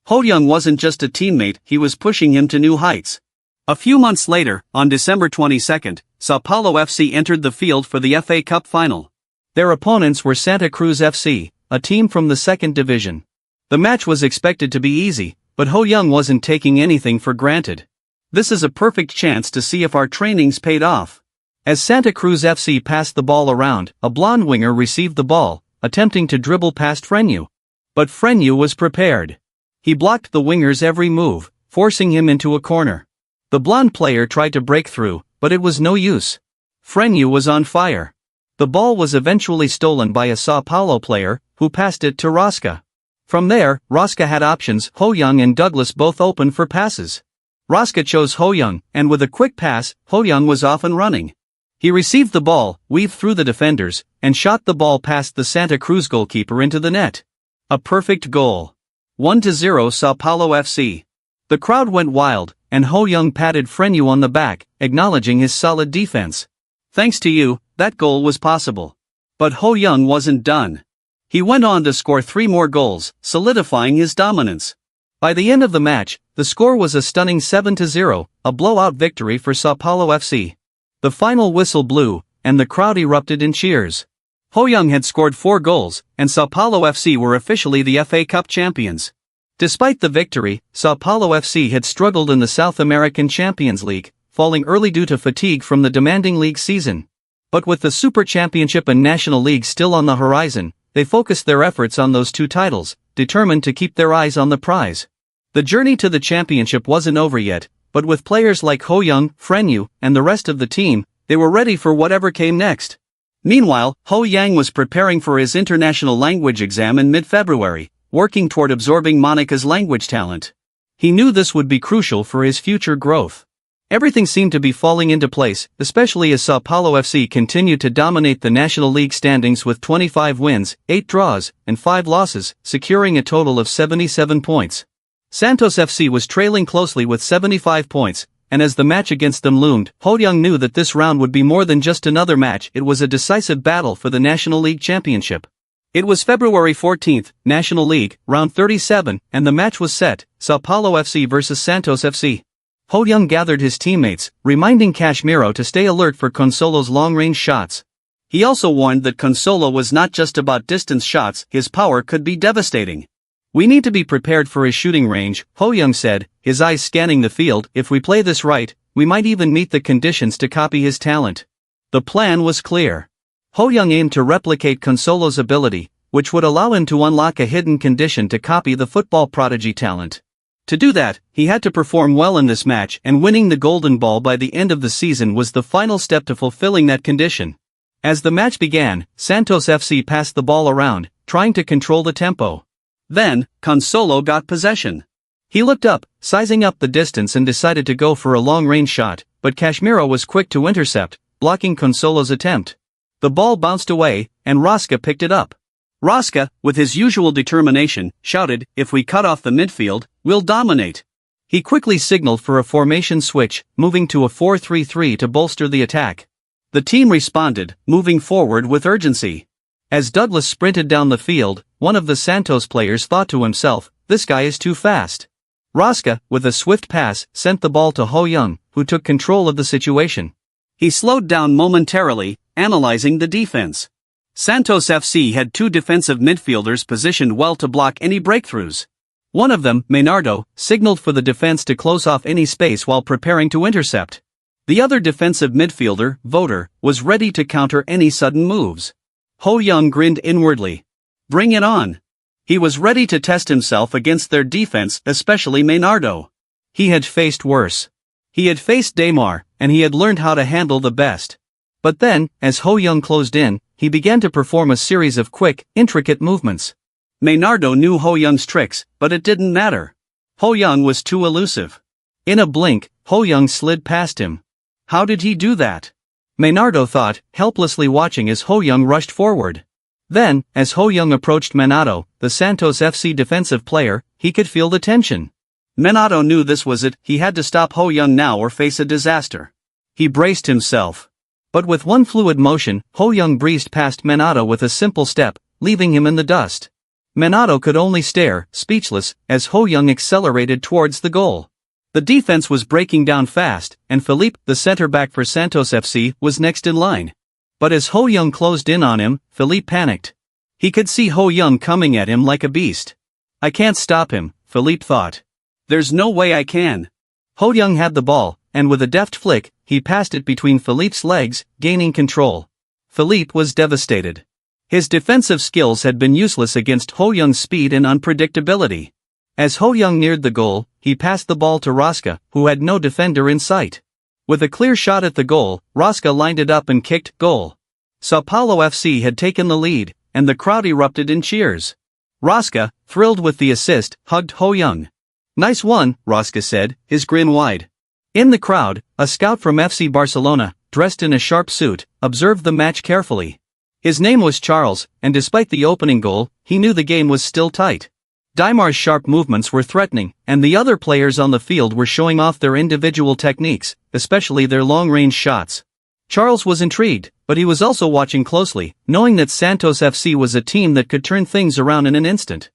Speaker 1: Ho-young wasn't just a teammate, he was pushing him to new heights. A few months later, on December 22nd, Sao Paulo FC entered the field for the FA Cup final. Their opponents were Santa Cruz FC, a team from the second division. The match was expected to be easy, but Ho-young wasn't taking anything for granted. "This is a perfect chance to see if our training's paid off." As Santa Cruz FC passed the ball around, a blonde winger received the ball, attempting to dribble past Frenyu. But Frenyu was prepared. He blocked the winger's every move, forcing him into a corner. The blonde player tried to break through, but it was no use. Frenyu was on fire. The ball was eventually stolen by a Sao Paulo player, who passed it to Raska. From there, Raska had options. Ho-young and Douglas both open for passes. Raska chose Ho-young, and with a quick pass, Ho-young was off and running. He received the ball, weaved through the defenders, and shot the ball past the Santa Cruz goalkeeper into the net. A perfect goal. 1-0 Sao Paulo FC. The crowd went wild, and Ho-young patted Frenyu on the back, acknowledging his solid defense. "Thanks to you, that goal was possible." But Ho-young wasn't done. He went on to score 3 more goals, solidifying his dominance. By the end of the match, the score was a stunning 7-0, a blowout victory for Sao Paulo FC. The final whistle blew, and the crowd erupted in cheers. Ho-young had scored 4 goals, and Sao Paulo FC were officially the FA Cup champions. Despite the victory, Sao Paulo FC had struggled in the South American Champions League, falling early due to fatigue from the demanding league season. But with the Super Championship and National League still on the horizon, they focused their efforts on those 2 titles, determined to keep their eyes on the prize. The journey to the championship wasn't over yet, But with players like Ho Young, Frenyu, and the rest of the team, they were ready for whatever came next. Meanwhile, Ho Yang was preparing for his international language exam in mid-February, working toward absorbing Monica's language talent. He knew this would be crucial for his future growth. Everything seemed to be falling into place, especially as Sao Paulo FC continued to dominate the National League standings with 25 wins, 8 draws, and 5 losses, securing a total of 77 points. Santos FC was trailing closely with 75 points, and as the match against them loomed, Ho Young knew that this round would be more than just another match. It was a decisive battle for the National League Championship. It was February 14th, National League, round 37, and the match was set, Sao Paulo FC vs Santos FC. Ho Young gathered his teammates, reminding Casemiro to stay alert for Consolo's long-range shots. He also warned that Consolo was not just about distance shots, his power could be devastating. "We need to be prepared for his shooting range," Ho Young said, his eyes scanning the field. "If we play this right, we might even meet the conditions to copy his talent." The plan was clear. Ho Young aimed to replicate Consolo's ability, which would allow him to unlock a hidden condition to copy the football prodigy talent. To do that, he had to perform well in this match, and winning the Golden Ball by the end of the season was the final step to fulfilling that condition. As the match began, Santos FC passed the ball around, trying to control the tempo. Then, Consolo got possession. He looked up, sizing up the distance, and decided to go for a long-range shot, but Casemiro was quick to intercept, blocking Consolo's attempt. The ball bounced away, and Rosca picked it up. Rosca, with his usual determination, shouted, "If we cut off the midfield, we'll dominate." He quickly signaled for a formation switch, moving to a 4-3-3 to bolster the attack. The team responded, moving forward with urgency. As Douglas sprinted down the field, one of the Santos players thought to himself, "This guy is too fast." Rosca, with a swift pass, sent the ball to Ho Young, who took control of the situation. He slowed down momentarily, analyzing the defense. Santos FC had 2 defensive midfielders positioned well to block any breakthroughs. One of them, Maynardo, signaled for the defense to close off any space while preparing to intercept. The other defensive midfielder, Voter, was ready to counter any sudden moves. Ho Young grinned inwardly. Bring it on. He was ready to test himself against their defense, especially Maynardo. He had faced worse. He had faced Daymar, and he had learned how to handle the best. But then, as Ho Young closed in, he began to perform a series of quick, intricate movements. Maynardo knew Ho Young's tricks, but it didn't matter. Ho Young was too elusive. In a blink, Ho Young slid past him. How did he do that? Maynardo thought, helplessly watching as Ho Young rushed forward. Then, as Ho Young approached Maynardo, the Santos FC defensive player, he could feel the tension. Maynardo knew this was it. He had to stop Ho Young now or face a disaster. He braced himself. But with one fluid motion, Ho Young breezed past Maynardo with a simple step, leaving him in the dust. Maynardo could only stare, speechless, as Ho Young accelerated towards the goal. The defense was breaking down fast, and Philippe, the center-back for Santos FC, was next in line. But as Ho Young closed in on him, Philippe panicked. He could see Ho Young coming at him like a beast. "I can't stop him," Philippe thought. "There's no way I can." Ho Young had the ball, and with a deft flick, he passed it between Philippe's legs, gaining control. Philippe was devastated. His defensive skills had been useless against Ho Young's speed and unpredictability. As Ho Young neared the goal, he passed the ball to Rosca, who had no defender in sight. With a clear shot at the goal, Rosca lined it up and kicked goal. Sao Paulo FC had taken the lead, and the crowd erupted in cheers. Rosca, thrilled with the assist, hugged Ho Young. "Nice one," Rosca said, his grin wide. In the crowd, a scout from FC Barcelona, dressed in a sharp suit, observed the match carefully. His name was Charles, and despite the opening goal, he knew the game was still tight. Daymar's sharp movements were threatening, and the other players on the field were showing off their individual techniques, especially their long-range shots. Charles was intrigued, but he was also watching closely, knowing that Santos FC was a team that could turn things around in an instant.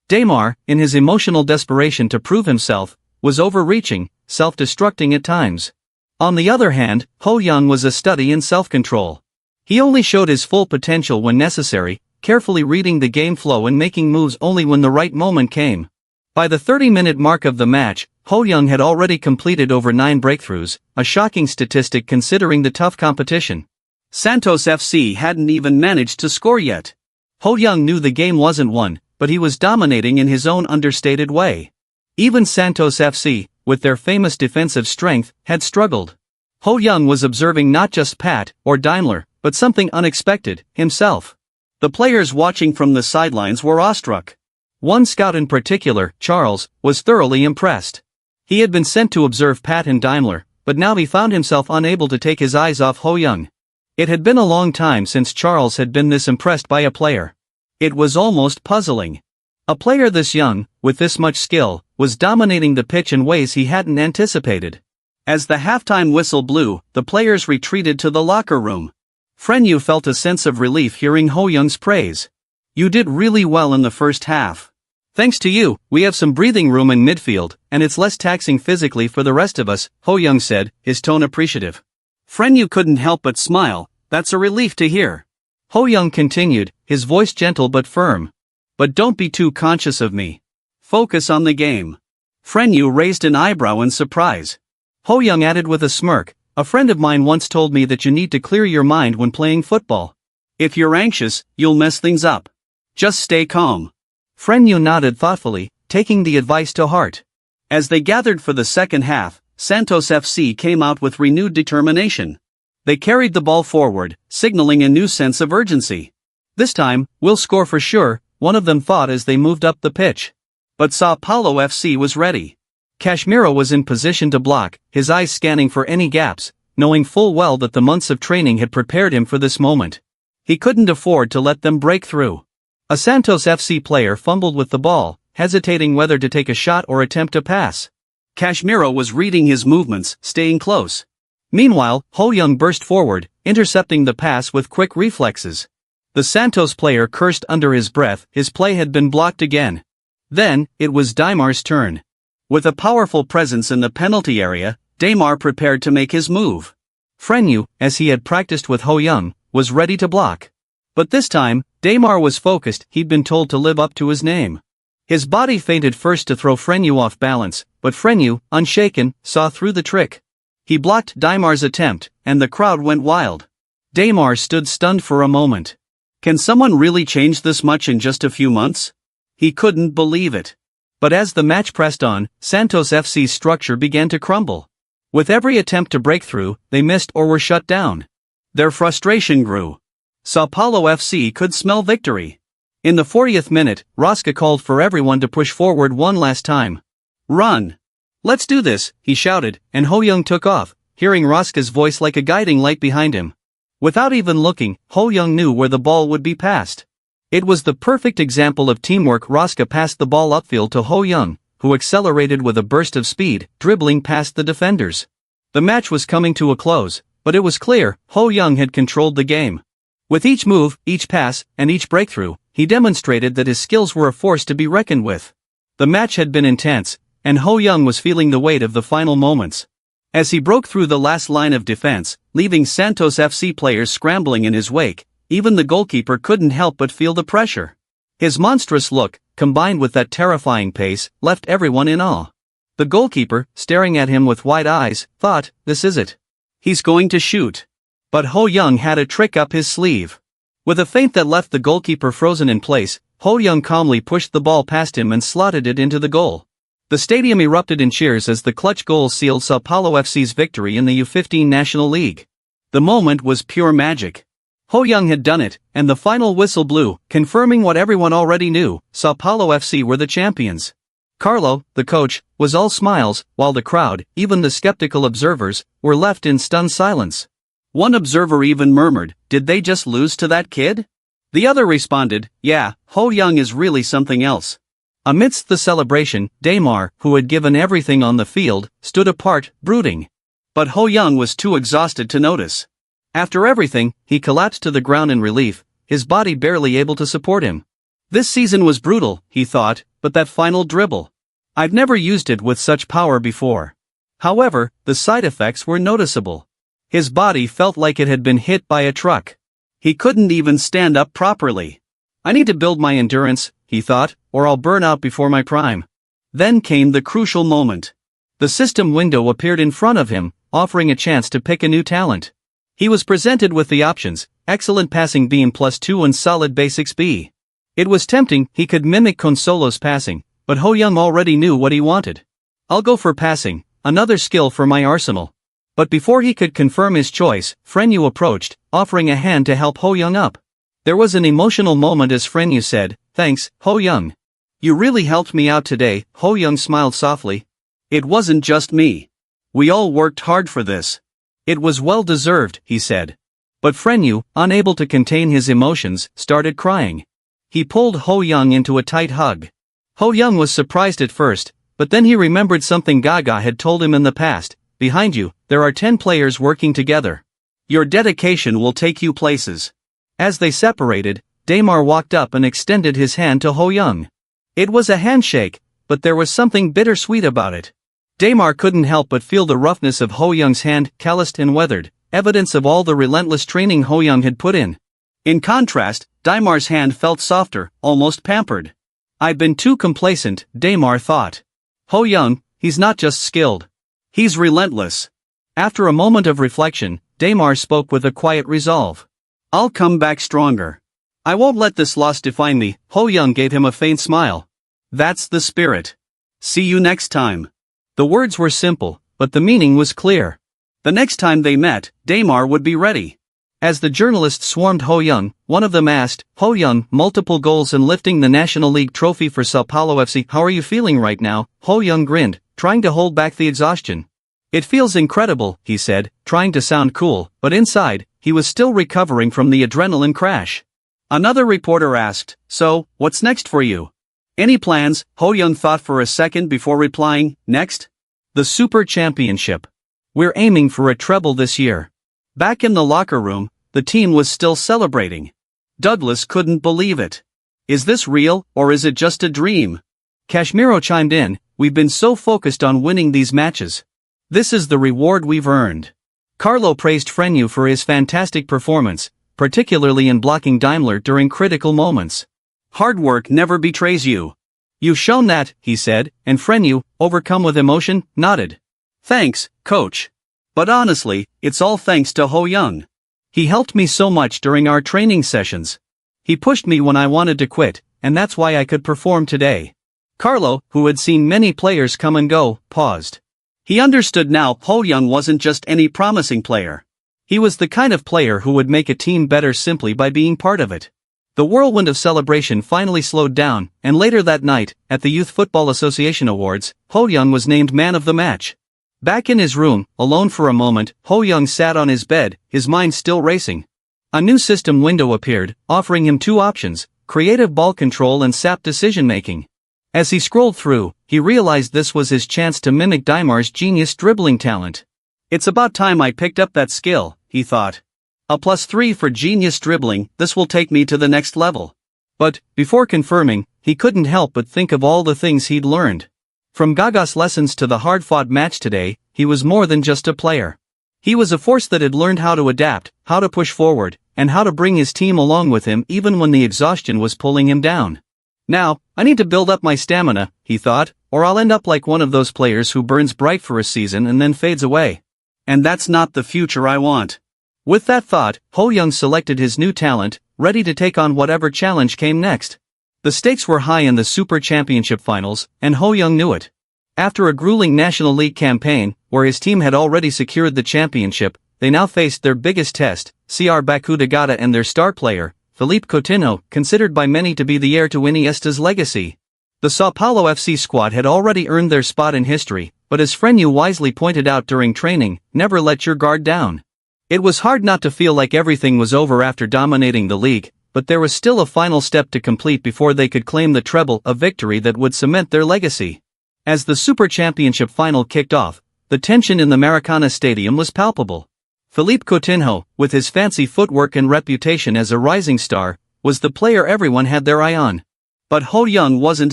Speaker 1: Daymar, in his emotional desperation to prove himself, was overreaching, self-destructing at times. On the other hand, Ho Young was a study in self-control. He only showed his full potential when necessary, carefully reading the game flow and making moves only when the right moment came. By the 30-minute mark of the match, Ho Young had already completed over 9 breakthroughs, a shocking statistic considering the tough competition. Santos FC hadn't even managed to score yet. Ho Young knew the game wasn't won, but he was dominating in his own understated way. Even Santos FC, with their famous defensive strength, had struggled. Ho Young was observing not just Pat or Daimler, but something unexpected, himself. The players watching from the sidelines were awestruck. One scout in particular, Charles, was thoroughly impressed. He had been sent to observe Pat and Daimler, but now he found himself unable to take his eyes off Ho Young. It had been a long time since Charles had been this impressed by a player. It was almost puzzling. A player this young, with this much skill, was dominating the pitch in ways he hadn't anticipated. As the halftime whistle blew, the players retreated to the locker room. Freneau felt a sense of relief hearing Ho Young's praise. "You did really well in the first half. Thanks to you, we have some breathing room in midfield, and it's less taxing physically for the rest of us," Ho Young said, his tone appreciative. Freneau couldn't help but smile. "That's a relief to hear." Ho Young continued, his voice gentle but firm. "But don't be too conscious of me. Focus on the game." Freneau raised an eyebrow in surprise. Ho Young added with a smirk, "A friend of mine once told me that you need to clear your mind when playing football. If you're anxious, you'll mess things up. Just stay calm." Freneau nodded thoughtfully, taking the advice to heart. As they gathered for the second half, Santos FC came out with renewed determination. They carried the ball forward, signaling a new sense of urgency. "This time, we'll score for sure," one of them thought as they moved up the pitch. But Sao Paulo FC was ready. Casemiro was in position to block, his eyes scanning for any gaps, knowing full well that the months of training had prepared him for this moment. He couldn't afford to let them break through. A Santos FC player fumbled with the ball, hesitating whether to take a shot or attempt a pass. Casemiro was reading his movements, staying close. Meanwhile, Ho Young burst forward, intercepting the pass with quick reflexes. The Santos player cursed under his breath, his play had been blocked again. Then, it was Daimar's turn. With a powerful presence in the penalty area, Daimar prepared to make his move. Freneau, as he had practiced with Ho Young, was ready to block. But this time, Daimar was focused. He'd been told to live up to his name. His body feinted first to throw Freneau off balance, but Freneau, unshaken, saw through the trick. He blocked Daimar's attempt, and the crowd went wild. Daimar stood stunned for a moment. Can someone really change this much in just a few months? He couldn't believe it. But as the match pressed on, Santos FC's structure began to crumble. With every attempt to break through, they missed or were shut down. Their frustration grew. Sao Paulo FC could smell victory. In the 40th minute, Rosca called for everyone to push forward one last time. "Run! Let's do this," he shouted, and Ho Young took off, hearing Rosca's voice like a guiding light behind him. Without even looking, Ho Young knew where the ball would be passed. It was the perfect example of teamwork. Rosca passed the ball upfield to Ho Young, who accelerated with a burst of speed, dribbling past the defenders. The match was coming to a close, but it was clear, Ho Young had controlled the game. With each move, each pass, and each breakthrough, he demonstrated that his skills were a force to be reckoned with. The match had been intense, and Ho Young was feeling the weight of the final moments. As he broke through the last line of defense, leaving Santos FC players scrambling in his wake, even the goalkeeper couldn't help but feel the pressure. His monstrous look, combined with that terrifying pace, left everyone in awe. The goalkeeper, staring at him with wide eyes, thought, "This is it. He's going to shoot." But Ho Young had a trick up his sleeve. With a feint that left the goalkeeper frozen in place, Ho Young calmly pushed the ball past him and slotted it into the goal. The stadium erupted in cheers as the clutch goal sealed Sao Paulo FC's victory in the U15 National League. The moment was pure magic. Ho Young had done it, and the final whistle blew, confirming what everyone already knew: Sao Paulo FC were the champions. Carlo, the coach, was all smiles, while the crowd, even the skeptical observers, were left in stunned silence. One observer even murmured, "Did they just lose to that kid?" The other responded, "Yeah, Ho Young is really something else." Amidst the celebration, Daimar, who had given everything on the field, stood apart, brooding. But Ho Young was too exhausted to notice. After everything, he collapsed to the ground in relief, his body barely able to support him. This season was brutal, he thought, but that final dribble. I've never used it with such power before. However, the side effects were noticeable. His body felt like it had been hit by a truck. He couldn't even stand up properly. I need to build my endurance, he thought, or I'll burn out before my prime. Then came the crucial moment. The system window appeared in front of him, offering a chance to pick a new talent. He was presented with the options: excellent passing beam +2 and solid basics B. It was tempting. He could mimic Consolo's passing, but Ho Young already knew what he wanted. I'll go for passing, another skill for my arsenal. But before he could confirm his choice, Frenyu approached, offering a hand to help Ho Young up. There was an emotional moment as Frenyu said, "Thanks, Ho Young. You really helped me out today." Ho Young smiled softly. "It wasn't just me. We all worked hard for this. It was well deserved," he said. But Frenyu, unable to contain his emotions, started crying. He pulled Ho Young into a tight hug. Ho Young was surprised at first, but then he remembered something Gaga had told him in the past. "Behind you, there are 10 players working together. Your dedication will take you places." As they separated, Daimar walked up and extended his hand to Ho Young. It was a handshake, but there was something bittersweet about it. Daimar couldn't help but feel the roughness of Ho Young's hand, calloused and weathered, evidence of all the relentless training Ho Young had put in. In contrast, Daimar's hand felt softer, almost pampered. "I've been too complacent," Daimar thought. "Ho Young, he's not just skilled. He's relentless." After a moment of reflection, Daimar spoke with a quiet resolve. "I'll come back stronger. I won't let this loss define me." Ho Young gave him a faint smile. "That's the spirit. See you next time." The words were simple, but the meaning was clear. The next time they met, Daimar would be ready. As the journalists swarmed Ho Young, one of them asked, "Ho Young, multiple goals and lifting the National League trophy for Sao Paulo FC. How are you feeling right now?" Ho Young grinned, trying to hold back the exhaustion. "It feels incredible," he said, trying to sound cool, but inside, he was still recovering from the adrenaline crash. Another reporter asked, "So, what's next for you?" "Any plans?" Ho Young thought for a second before replying, "Next? The Super Championship. We're aiming for a treble this year." Back in the locker room, the team was still celebrating. Douglas couldn't believe it. "Is this real, or is it just a dream?" Kashmiro chimed in, "We've been so focused on winning these matches. This is the reward we've earned." Carlo praised Frenyu for his fantastic performance, particularly in blocking Daimler during critical moments. "Hard work never betrays you. You've shown that," he said, and Frenyu, overcome with emotion, nodded. "Thanks, coach. But honestly, it's all thanks to Ho Young. He helped me so much during our training sessions. He pushed me when I wanted to quit, and that's why I could perform today." Carlo, who had seen many players come and go, paused. He understood now Ho Young wasn't just any promising player. He was the kind of player who would make a team better simply by being part of it. The whirlwind of celebration finally slowed down, and later that night, at the Youth Football Association Awards, Ho Young was named man of the match. Back in his room, alone for a moment, Ho Young sat on his bed, his mind still racing. A new system window appeared, offering him 2 options, creative ball control and SAP decision-making. As he scrolled through, he realized this was his chance to mimic Daimar's genius dribbling talent. "It's about time I picked up that skill," he thought. A +3 for genius dribbling, this will take me to the next level. But, before confirming, he couldn't help but think of all the things he'd learned. From Gaga's lessons to the hard-fought match today, he was more than just a player. He was a force that had learned how to adapt, how to push forward, and how to bring his team along with him even when the exhaustion was pulling him down. "Now, I need to build up my stamina," he thought, "or I'll end up like one of those players who burns bright for a season and then fades away. And that's not the future I want." With that thought, Ho Young selected his new talent, ready to take on whatever challenge came next. The stakes were high in the Super Championship finals, and Ho Young knew it. After a grueling National League campaign, where his team had already secured the championship, they now faced their biggest test, CR Baku Dagata and their star player, Philippe Coutinho, considered by many to be the heir to Iniesta's legacy. The Sao Paulo FC squad had already earned their spot in history, but as Frenyu wisely pointed out during training, never let your guard down. It was hard not to feel like everything was over after dominating the league, but there was still a final step to complete before they could claim the treble, a victory that would cement their legacy. As the Super Championship final kicked off, the tension in the Maracana Stadium was palpable. Philippe Coutinho, with his fancy footwork and reputation as a rising star, was the player everyone had their eye on. But Ho Young wasn't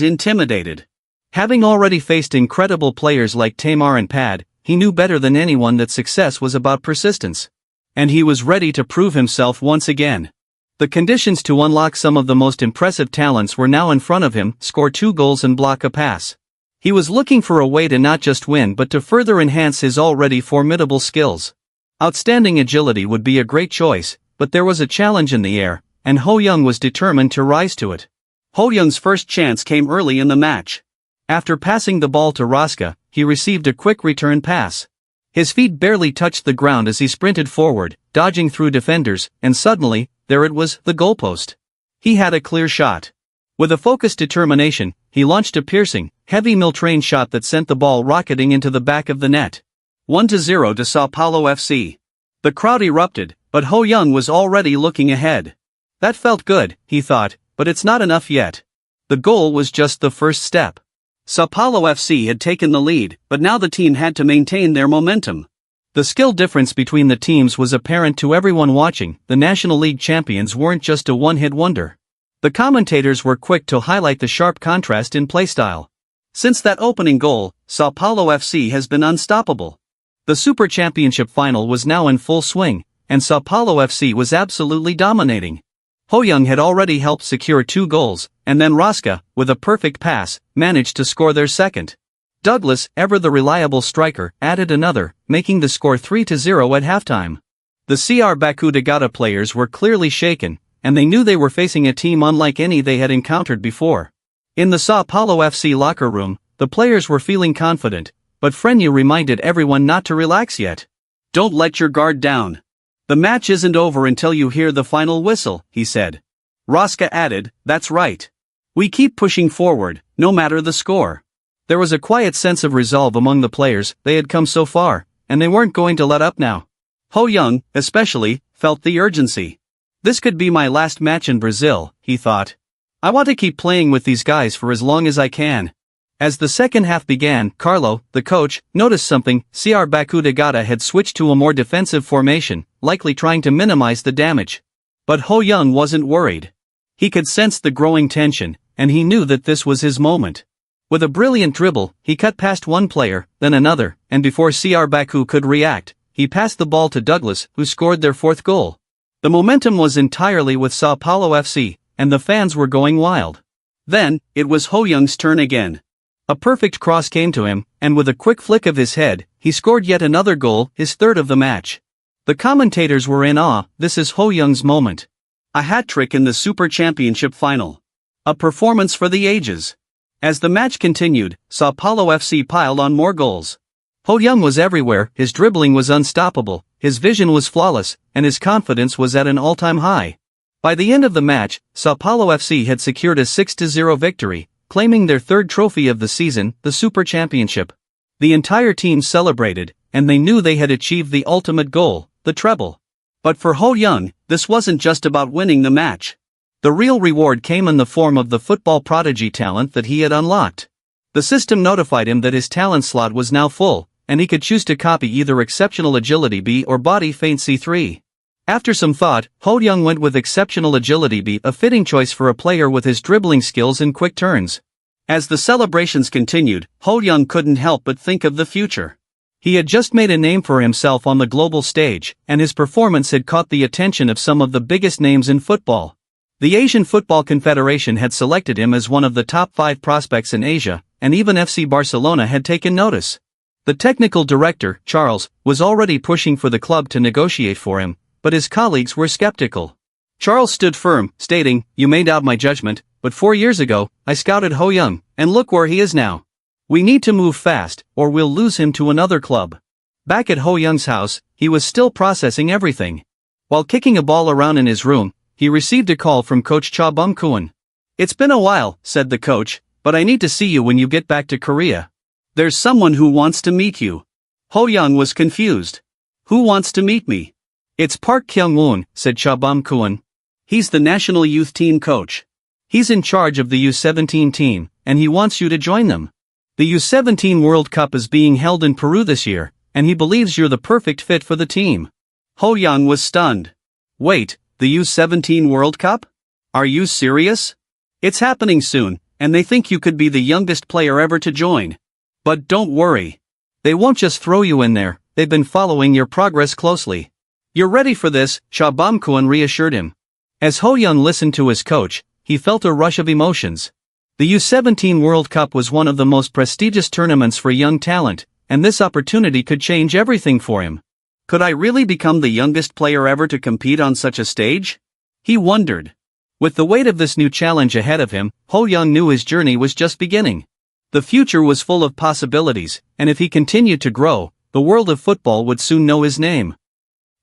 Speaker 1: intimidated. Having already faced incredible players like Tamar and Pad, he knew better than anyone that success was about persistence. And he was ready to prove himself once again. The conditions to unlock some of the most impressive talents were now in front of him: score 2 goals and block a pass. He was looking for a way to not just win but to further enhance his already formidable skills. Outstanding agility would be a great choice, but there was a challenge in the air, and Ho Young was determined to rise to it. Ho Young's first chance came early in the match.
Speaker 2: After passing the ball to Raska, he received a quick return pass. His feet barely touched the ground as he sprinted forward, dodging through defenders, and suddenly, there it was, the goalpost. He had a clear shot. With a focused determination, he launched a piercing, heavy Miltrain shot that sent the ball rocketing into the back of the net. 1-0 to Sao Paulo FC. The crowd erupted, but Ho Young was already looking ahead. That felt good, he thought, but it's not enough yet. The goal was just the first step. Sao Paulo FC had taken the lead, but now the team had to maintain their momentum. The skill difference between the teams was apparent to everyone watching. The National League champions weren't just a one-hit wonder. The commentators were quick to highlight the sharp contrast in playstyle. Since that opening goal, Sao Paulo FC has been unstoppable. The Super Championship final was now in full swing, and Sao Paulo FC was absolutely dominating. Ho Young had already helped secure 2 goals, and then Raska, with a perfect pass, managed to score their second. Douglas, ever the reliable striker, added another, making the score 3-0 at halftime. The CR Baku Degata players were clearly shaken, and they knew they were facing a team unlike any they had encountered before. In the Sao Paulo FC locker room, the players were feeling confident, but Frenu reminded everyone not to relax yet. "Don't let your guard down. The match isn't over until you hear the final whistle," he said. Raska added, "That's right. We keep pushing forward, no matter the score." There was a quiet sense of resolve among the players. They had come so far, and they weren't going to let up now. Ho Young, especially, felt the urgency. "This could be my last match in Brazil," he thought. "I want to keep playing with these guys for as long as I can." As the second half began, Carlo, the coach, noticed something. CR Baku Degata had switched to a more defensive formation, likely trying to minimize the damage. But Ho Young wasn't worried. He could sense the growing tension, and he knew that this was his moment. With a brilliant dribble, he cut past one player, then another, and before CR Baku could react, he passed the ball to Douglas, who scored their 4th goal. The momentum was entirely with Sao Paulo FC, and the fans were going wild. Then, it was Ho Young's turn again. A perfect cross came to him, and with a quick flick of his head, he scored yet another goal, his 3rd of the match. The commentators were in awe. This is Ho Young's moment. A hat-trick in the Super Championship final. A performance for the ages. As the match continued, Sao Paulo FC piled on more goals. Ho Young was everywhere. His dribbling was unstoppable, his vision was flawless, and his confidence was at an all-time high. By the end of the match, Sao Paulo FC had secured a 6-0 victory, claiming their 3rd trophy of the season, the Super Championship. The entire team celebrated, and they knew they had achieved the ultimate goal, the treble. But for Ho Young, this wasn't just about winning the match. The real reward came in the form of the football prodigy talent that he had unlocked. The system notified him that his talent slot was now full, and he could choose to copy either exceptional agility B or body feint C3. After some thought, Ho Young went with exceptional agility B, a fitting choice for a player with his dribbling skills and quick turns. As the celebrations continued, Ho Young couldn't help but think of the future. He had just made a name for himself on the global stage, and his performance had caught the attention of some of the biggest names in football. The Asian Football Confederation had selected him as one of the top 5 prospects in Asia, and even FC Barcelona had taken notice. The technical director, Charles, was already pushing for the club to negotiate for him, but his colleagues were skeptical. Charles stood firm, stating, "You may doubt my judgment, but 4 years ago, I scouted Ho Young, and look where he is now. We need to move fast, or we'll lose him to another club." Back at Ho Young's house, he was still processing everything. While kicking a ball around in his room, he received a call from Coach Cha Bum-Kuan. "It's been a while," said the coach, "but I need to see you when you get back to Korea. There's someone who wants to meet you." Ho Young was confused. "Who wants to meet me?" "It's Park Kyung-woon," said Cha Bum-Kuan. "He's the national youth team coach. He's in charge of the U17 team, and he wants you to join them. The U17 World Cup is being held in Peru this year, and he believes you're the perfect fit for the team." Ho Young was stunned. "Wait, the U17 World Cup? Are you serious? It's happening soon, and they think you could be the youngest player ever to join. But don't worry. They won't just throw you in there, they've been following your progress closely. You're ready for this," Cha Bum-Kuan reassured him. As Ho Young listened to his coach, he felt a rush of emotions. The U17 World Cup was one of the most prestigious tournaments for young talent, and this opportunity could change everything for him. Could I really become the youngest player ever to compete on such a stage? He wondered. With the weight of this new challenge ahead of him, Ho Young knew his journey was just beginning.
Speaker 1: The future was full of possibilities, and if he continued to grow, the world of football would soon know his name.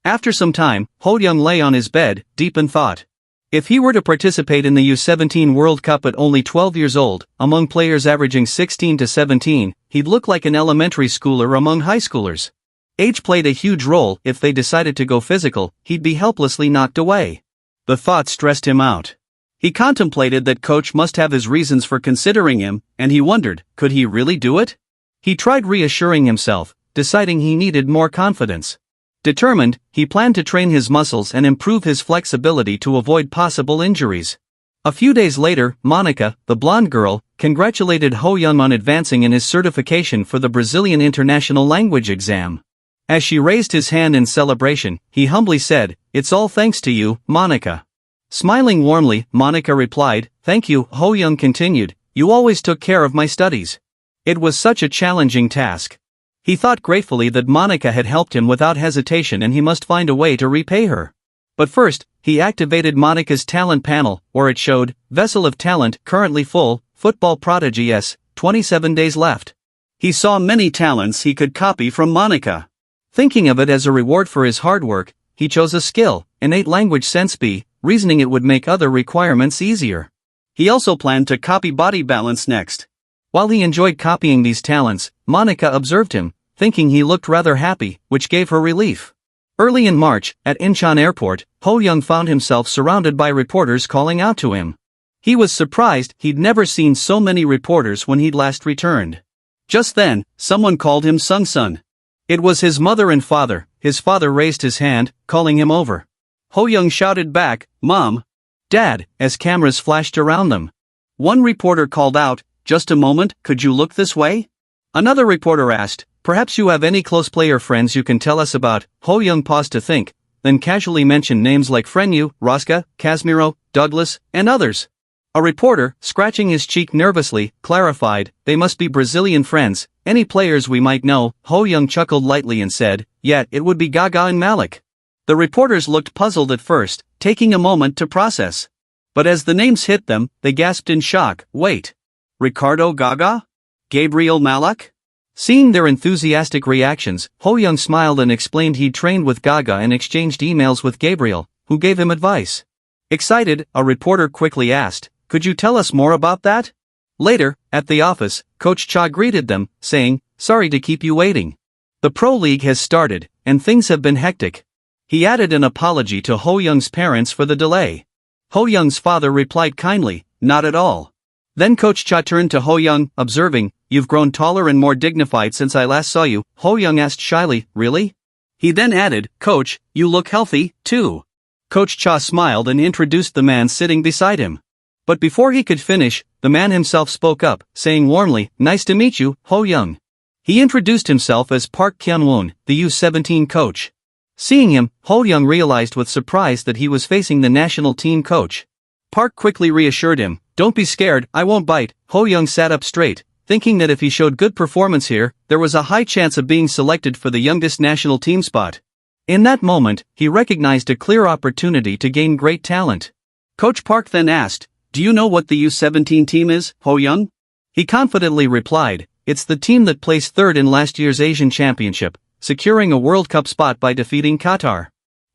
Speaker 1: After some time, Ho Young lay on his bed, deep in thought. If he were to participate in the U17 World Cup at only 12 years old, among players averaging 16 to 17, he'd look like an elementary schooler among high schoolers. Age played a huge role. If they decided to go physical, he'd be helplessly knocked away. The thought stressed him out. He contemplated that coach must have his reasons for considering him, and he wondered, could he really do it? He tried reassuring himself, deciding he needed more confidence. Determined, he planned to train his muscles and improve his flexibility to avoid possible injuries. A few days later, Monica, the blonde girl, congratulated Ho Young on advancing in his certification for the Brazilian International Language Exam. As she raised his hand in celebration, he humbly said, "It's all thanks to you, Monica." Smiling warmly, Monica replied, "Thank you." Ho Young continued, "You always took care of my studies. It was such a challenging task." He thought gratefully that Monica had helped him without hesitation and he must find a way to repay her. But first, he activated Monica's talent panel, where it showed, "Vessel of talent currently full, football prodigy S, 27 days left." He saw many talents he could copy from Monica. Thinking of it as a reward for his hard work, he chose a skill, innate language sense B, reasoning it would make other requirements easier. He also planned to copy body balance next. While he enjoyed copying these talents, Monica observed him, thinking he looked rather happy, which gave her relief. Early in March, at Incheon Airport, Ho Young found himself surrounded by reporters calling out to him. He was surprised. He'd never seen so many reporters when he'd last returned. Just then, someone called him Sung-sun. It was his mother and father. His father raised his hand, calling him over. Ho Young shouted back, "Mom! Dad!" as cameras flashed around them. One reporter called out, "Just a moment, could you look this way?" Another reporter asked, "Perhaps you have any close player friends you can tell us about?" Ho Young paused to think, then casually mentioned names like Frenyu, Rosca, Casimiro, Douglas, and others. A reporter, scratching his cheek nervously, clarified, "They must be Brazilian friends. Any players we might know?" Ho Young chuckled lightly and said, "Yeah, it would be Gaga and Malik." The reporters looked puzzled at first, taking a moment to process. But as the names hit them, they gasped in shock. "Wait. Ricardo Gaga? Gabriel Malik?" Seeing their enthusiastic reactions, Ho Young smiled and explained he'd trained with Gaga and exchanged emails with Gabriel, who gave him advice. Excited, a reporter quickly asked, "Could you tell us more about that?" Later, at the office, Coach Cha greeted them, saying, "Sorry to keep you waiting. The Pro League has started, and things have been hectic." He added an apology to Ho Young's parents for the delay. Ho Young's father replied kindly, "Not at all." Then Coach Cha turned to Ho Young, observing, "You've grown taller and more dignified since I last saw you." Ho Young asked shyly, "Really?" He then added, "Coach, you look healthy, too." Coach Cha smiled and introduced the man sitting beside him. But before he could finish, the man himself spoke up, saying warmly, "Nice to meet you, Ho Young." He introduced himself as Park Kyun-won, the U17 coach. Seeing him, Ho Young realized with surprise that he was facing the national team coach. Park quickly reassured him, "Don't be scared, I won't bite." Ho Young sat up straight, thinking that if he showed good performance here, there was a high chance of being selected for the youngest national team spot. In that moment, he recognized a clear opportunity to gain great talent. Coach Park then asked, "Do you know what the U17 team is, Ho Young?" He confidently replied, "It's the team that placed third in last year's Asian Championship, securing a World Cup spot by defeating Qatar."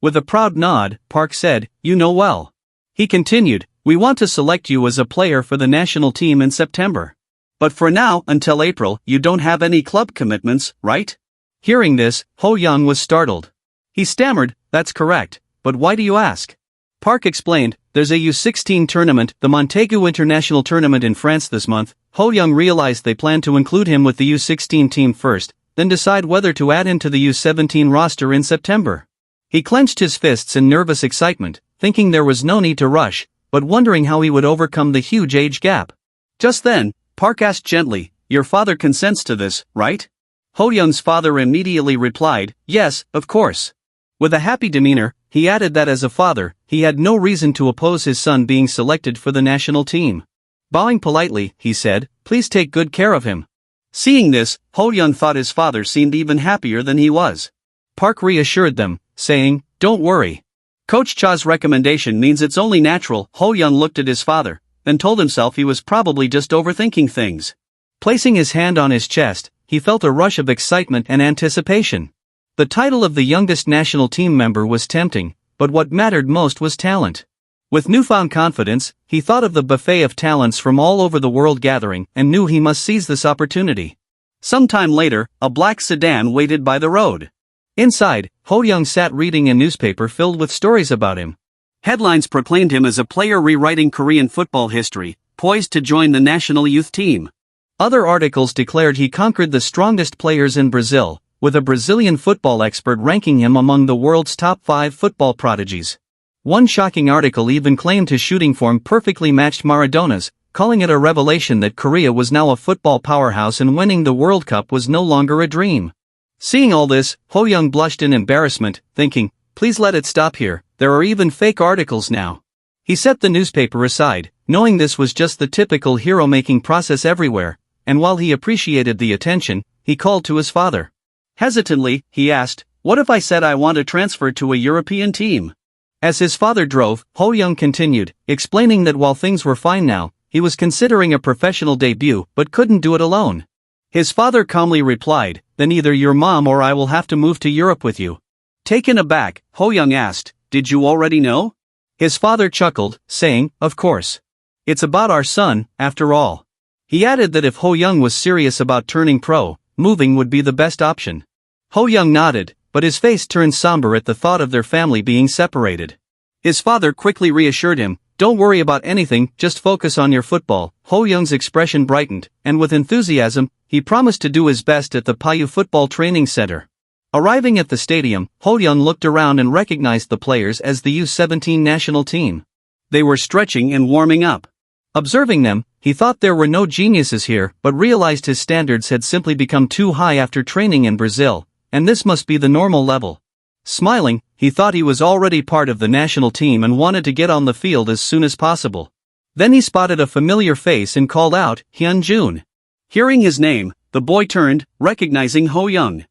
Speaker 1: With a proud nod, Park said, "You know well." He continued, "We want to select you as a player for the national team in September. But for now, until April, you don't have any club commitments, right?" Hearing this, Ho Young was startled. He stammered, "That's correct, but why do you ask?" Park explained, "There's a U16 tournament, the Montaigu International Tournament in France this month." Ho Young realized they planned to include him with the U16 team first, then decide whether to add him to the U17 roster in September. He clenched his fists in nervous excitement, thinking there was no need to rush, but wondering how he would overcome the huge age gap. Just then, Park asked gently, "Your father consents to this, right?" Ho Young's father immediately replied, "Yes, of course." With a happy demeanor, he added that as a father, he had no reason to oppose his son being selected for the national team. Bowing politely, he said, "Please take good care of him." Seeing this, Ho Young thought his father seemed even happier than he was. Park reassured them, saying, "Don't worry. Coach Cha's recommendation means it's only natural." Ho Young looked at his father, then told himself he was probably just overthinking things.
Speaker 2: Placing his hand on his chest, he felt a rush of excitement and anticipation. The title of the youngest national team member was tempting, but what mattered most was talent. With newfound confidence, he thought of the buffet of talents from all over the world gathering and knew he must seize this opportunity. Sometime later, a black sedan waited by the road. Inside, Ho Young sat reading a newspaper filled with stories about him. Headlines proclaimed him as a player rewriting Korean football history, poised to join the national youth team. Other articles declared he conquered the strongest players in Brazil, with a Brazilian football expert ranking him among the world's top 5 football prodigies. One shocking article even claimed his shooting form perfectly matched Maradona's, calling it a revelation that Korea was now a football powerhouse and winning the World Cup was no longer a dream. Seeing all this, Ho Young blushed in embarrassment, thinking, please let it stop here, there are even fake articles now. He set the newspaper aside, knowing this was just the typical hero-making process everywhere, and while he appreciated the attention, he called to his father. Hesitantly, he asked, what if I said I want to transfer to a European team? As his father drove, Ho Young continued, explaining that while things were fine now, he was considering a professional debut but couldn't do it alone. His father calmly replied, then either your mom or I will have to move to Europe with you. Taken aback, Ho Young asked, did you already know? His father chuckled, saying, of course. It's about our son, after all. He added that if Ho Young was serious about turning pro, moving would be the best option. Ho Young nodded, but his face turned somber at the thought of their family being separated. His father quickly reassured him, don't worry about anything, just focus on your football. Ho Young's expression brightened, and with enthusiasm, he promised to do his best at the Payu Football Training Center. Arriving at the stadium, Ho Young looked around and recognized the players as the U-17 national team. They were stretching and warming up. Observing them, he thought there were no geniuses here but realized his standards had simply become too high after training in Brazil, and this must be the normal level. Smiling, he thought he was already part of the national team and wanted to get on the field as soon as possible. Then he spotted a familiar face and called out, Hyun Jun. Hearing his name, the boy turned, recognizing Ho Young.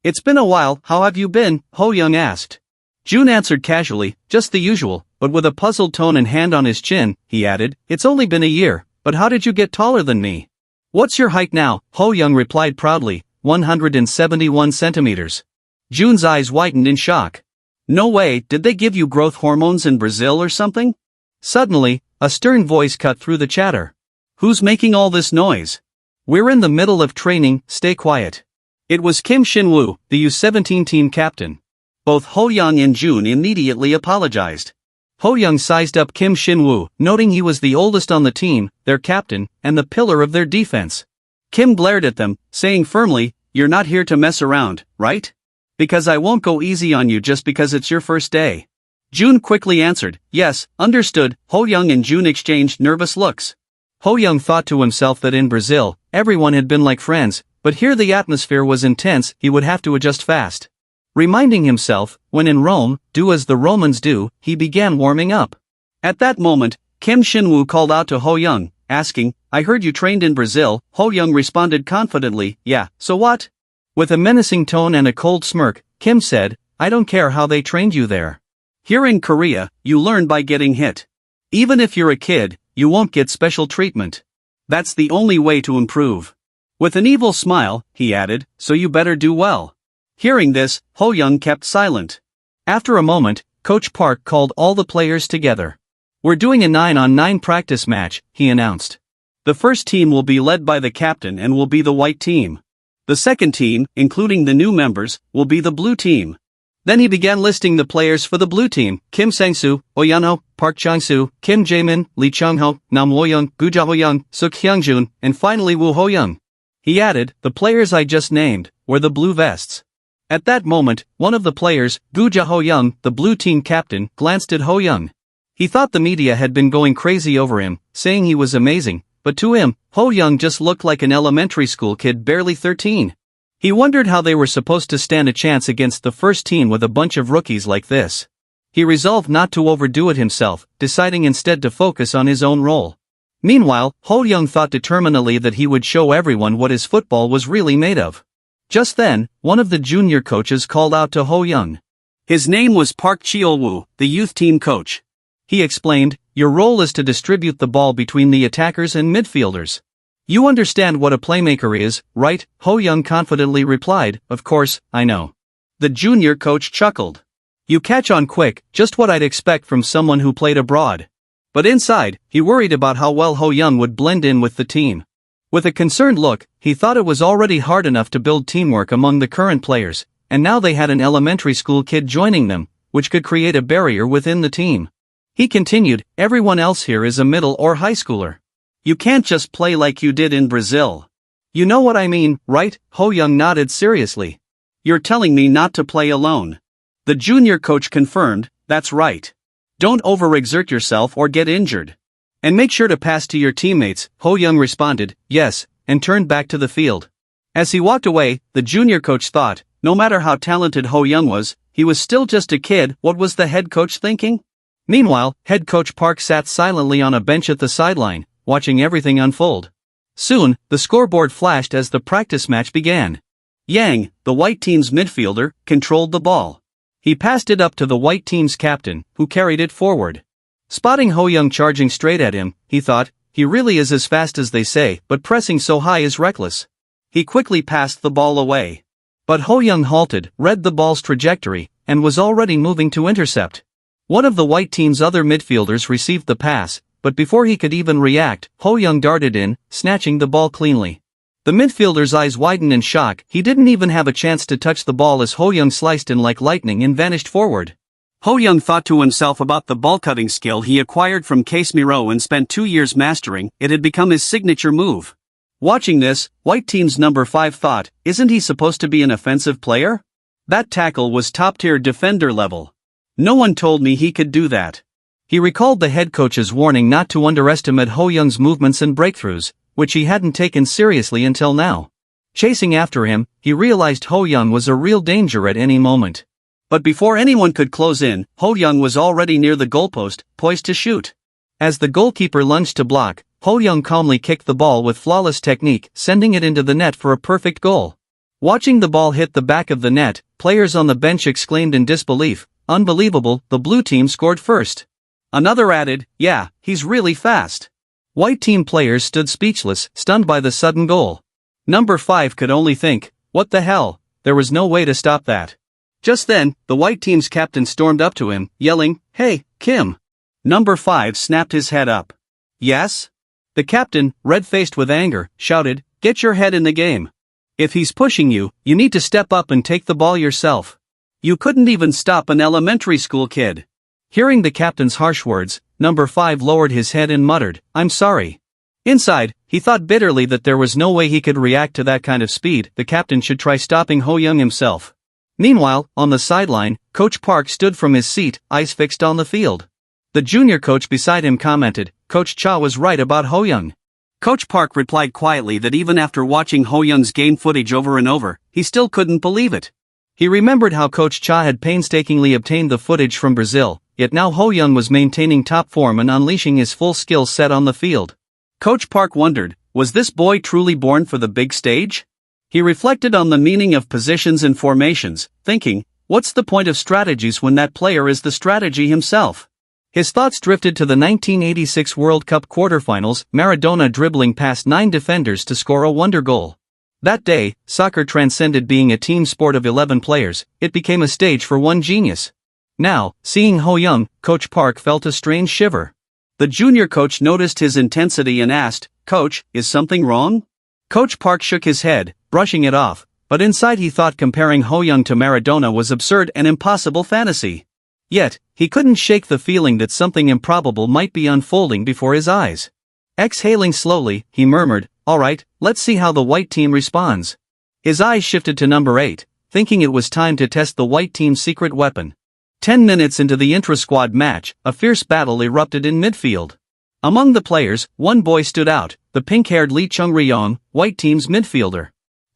Speaker 2: It's been a while, how have you been? Ho Young asked. Jun answered casually, just the usual, but with a puzzled tone and hand on his chin, he added, it's only been a year, but how did you get taller than me? What's your height now? Ho Young replied proudly, 171 centimeters. Jun's eyes widened in shock. No way, did they give you growth hormones in Brazil or something? Suddenly, a stern voice cut through the chatter. Who's making all this noise? We're in the middle of training, stay quiet. It was Kim Shin-woo, the U-17 team captain. Both Ho Young and Jun immediately apologized. Ho Young sized up Kim Shin-woo, noting he was the oldest on the team, their captain, and the pillar of their defense. Kim glared at them, saying firmly, you're not here to mess around, right? Because I won't go easy on you just because it's your first day. Jun quickly answered, yes, understood. Ho Young and Jun exchanged nervous looks. Ho Young thought to himself that in Brazil, everyone had been like friends, but here the atmosphere was intense, he would have to adjust fast. Reminding himself, when in Rome, do as the Romans do, he began warming up. At that moment, Kim Shin-woo called out to Ho Young, asking, I heard you trained in Brazil. Ho Young responded confidently, yeah, so what? With a menacing tone and a cold smirk, Kim said, I don't care how they trained you there. Here in Korea, you learn by getting hit. Even if you're a kid, you won't get special treatment. That's the only way to improve. With an evil smile, he added, so you better do well. Hearing this, Ho Young kept silent. After a moment, Coach Park called all the players together. We're doing a 9-on-9 practice match, he announced. The first team will be led by the captain and will be the white team. The second team, including the new members, will be the blue team. Then he began listing the players for the blue team, Kim Sang-soo, Oyunho, Park Chang-soo, Kim Jae-min, Lee Chung-ho, Nam Wo-young, Gu Ja-ho-young, Suk Hyung-jun, and finally Woo Ho-young. He added, the players I just named were the blue vests. At that moment, one of the players, Gu Ja-ho-young, the blue team captain, glanced at Ho Young. He thought the media had been going crazy over him, saying he was amazing, but to him, Ho Young just looked like an elementary school kid barely 13. He wondered how they were supposed to stand a chance against the first team with a bunch of rookies like this. He resolved not to overdo it himself, deciding instead to focus on his own role. Meanwhile, Ho Young thought determinedly that he would show everyone what his football was really made of. Just then, one of the junior coaches called out to Ho Young. His name was Park Cheol-woo, the youth team coach. He explained, your role is to distribute the ball between the attackers and midfielders.
Speaker 1: You understand what a playmaker is, right? Ho Young confidently replied, of course, I know. The junior coach chuckled. You catch on quick, just what I'd expect from someone who played abroad. But inside, he worried about how well Ho Young would blend in with the team. With a concerned look, he thought it was already hard enough to build teamwork among the current players, and now they had an elementary school kid joining them, which could create a barrier within the team. He continued, everyone else here is a middle or high schooler. You can't just play like you did in Brazil. You know what I mean, right? Ho Young nodded seriously. You're telling me not to play alone. The junior coach confirmed, that's right. Don't overexert yourself or get injured. And make sure to pass to your teammates, Ho Young responded, yes, and turned back to the field. As he walked away, the junior coach thought, no matter how talented Ho Young was, he was still just a kid. What was the head coach thinking? Meanwhile, head coach Park sat silently on a bench at the sideline, watching everything unfold. Soon, the scoreboard flashed as the practice match began. Yang, the white team's midfielder, controlled the ball. He passed it up to the white team's captain, who carried it forward. Spotting Ho Young charging straight at him, he thought, he really is as fast as they say, but pressing so high is reckless. He quickly passed the ball away. But Ho Young halted, read the ball's trajectory, and was already moving to intercept. One of the white team's other midfielders received the pass, but before he could even react, Ho Young darted in, snatching the ball cleanly. The midfielder's eyes widened in shock. He didn't even have a chance to touch the ball as Ho Young sliced in like lightning and vanished forward. Ho Young thought to himself about the ball-cutting skill he acquired from Casemiro and spent 2 years mastering. It had become his signature move. Watching this, white team's number 5 thought, isn't he supposed to be an offensive player? That tackle was top-tier defender level. No one told me he could do that. He recalled the head coach's warning not to underestimate Ho Young's movements and breakthroughs, which he hadn't taken seriously until now. Chasing after him, he realized Ho Young was a real danger at any moment. But before anyone could close in, Ho Young was already near the goalpost, poised to shoot. As the goalkeeper lunged to block, Ho Young calmly kicked the ball with flawless technique, sending it into the net for a perfect goal. Watching the ball hit the back of the net, players on the bench exclaimed in disbelief, unbelievable, the blue team scored first. Another added, yeah, he's really fast. White team players stood speechless, stunned by the sudden goal. Number 5 could only think, what the hell, there was no way to stop that. Just then, the white team's captain stormed up to him, yelling, hey, Kim. Number 5 snapped his head up. Yes? The captain, red-faced with anger, shouted, get your head in the game. If he's pushing you, you need to step up and take the ball yourself. You couldn't even stop an elementary school kid. Hearing the captain's harsh words, number 5 lowered his head and muttered, I'm sorry. Inside, he thought bitterly that there was no way he could react to that kind of speed. The captain should try stopping Ho Young himself. Meanwhile, on the sideline, Coach Park stood from his seat, eyes fixed on the field. The junior coach beside him commented, Coach Cha was right about Ho Young. Coach Park replied quietly that even after watching Ho Young's game footage over and over, he still couldn't believe it. He remembered how Coach Cha had painstakingly obtained the footage from Brazil, yet now Ho Young was maintaining top form and unleashing his full skill set on the field. Coach Park wondered, was this boy truly born for the big stage? He reflected on the meaning of positions and formations, thinking, what's the point of strategies when that player is the strategy himself? His thoughts drifted to the 1986 World Cup quarterfinals, Maradona dribbling past 9 defenders to score a wonder goal. That day, soccer transcended being a team sport of 11 players, it became a stage for one genius. Now, seeing Ho Young, Coach Park felt a strange shiver. The junior coach noticed his intensity and asked, Coach, is something wrong? Coach Park shook his head, brushing it off, but inside he thought comparing Ho Young to Maradona was absurd and impossible fantasy. Yet, he couldn't shake the feeling that something improbable might be unfolding before his eyes. Exhaling slowly, he murmured, all right, let's see how the white team responds. His eyes shifted to number 8, thinking it was time to test the white team's secret weapon. 10 minutes into the intra-squad match, a fierce battle erupted in midfield. Among the players, one boy stood out, the pink-haired Lee Chung-ryong, white team's midfielder.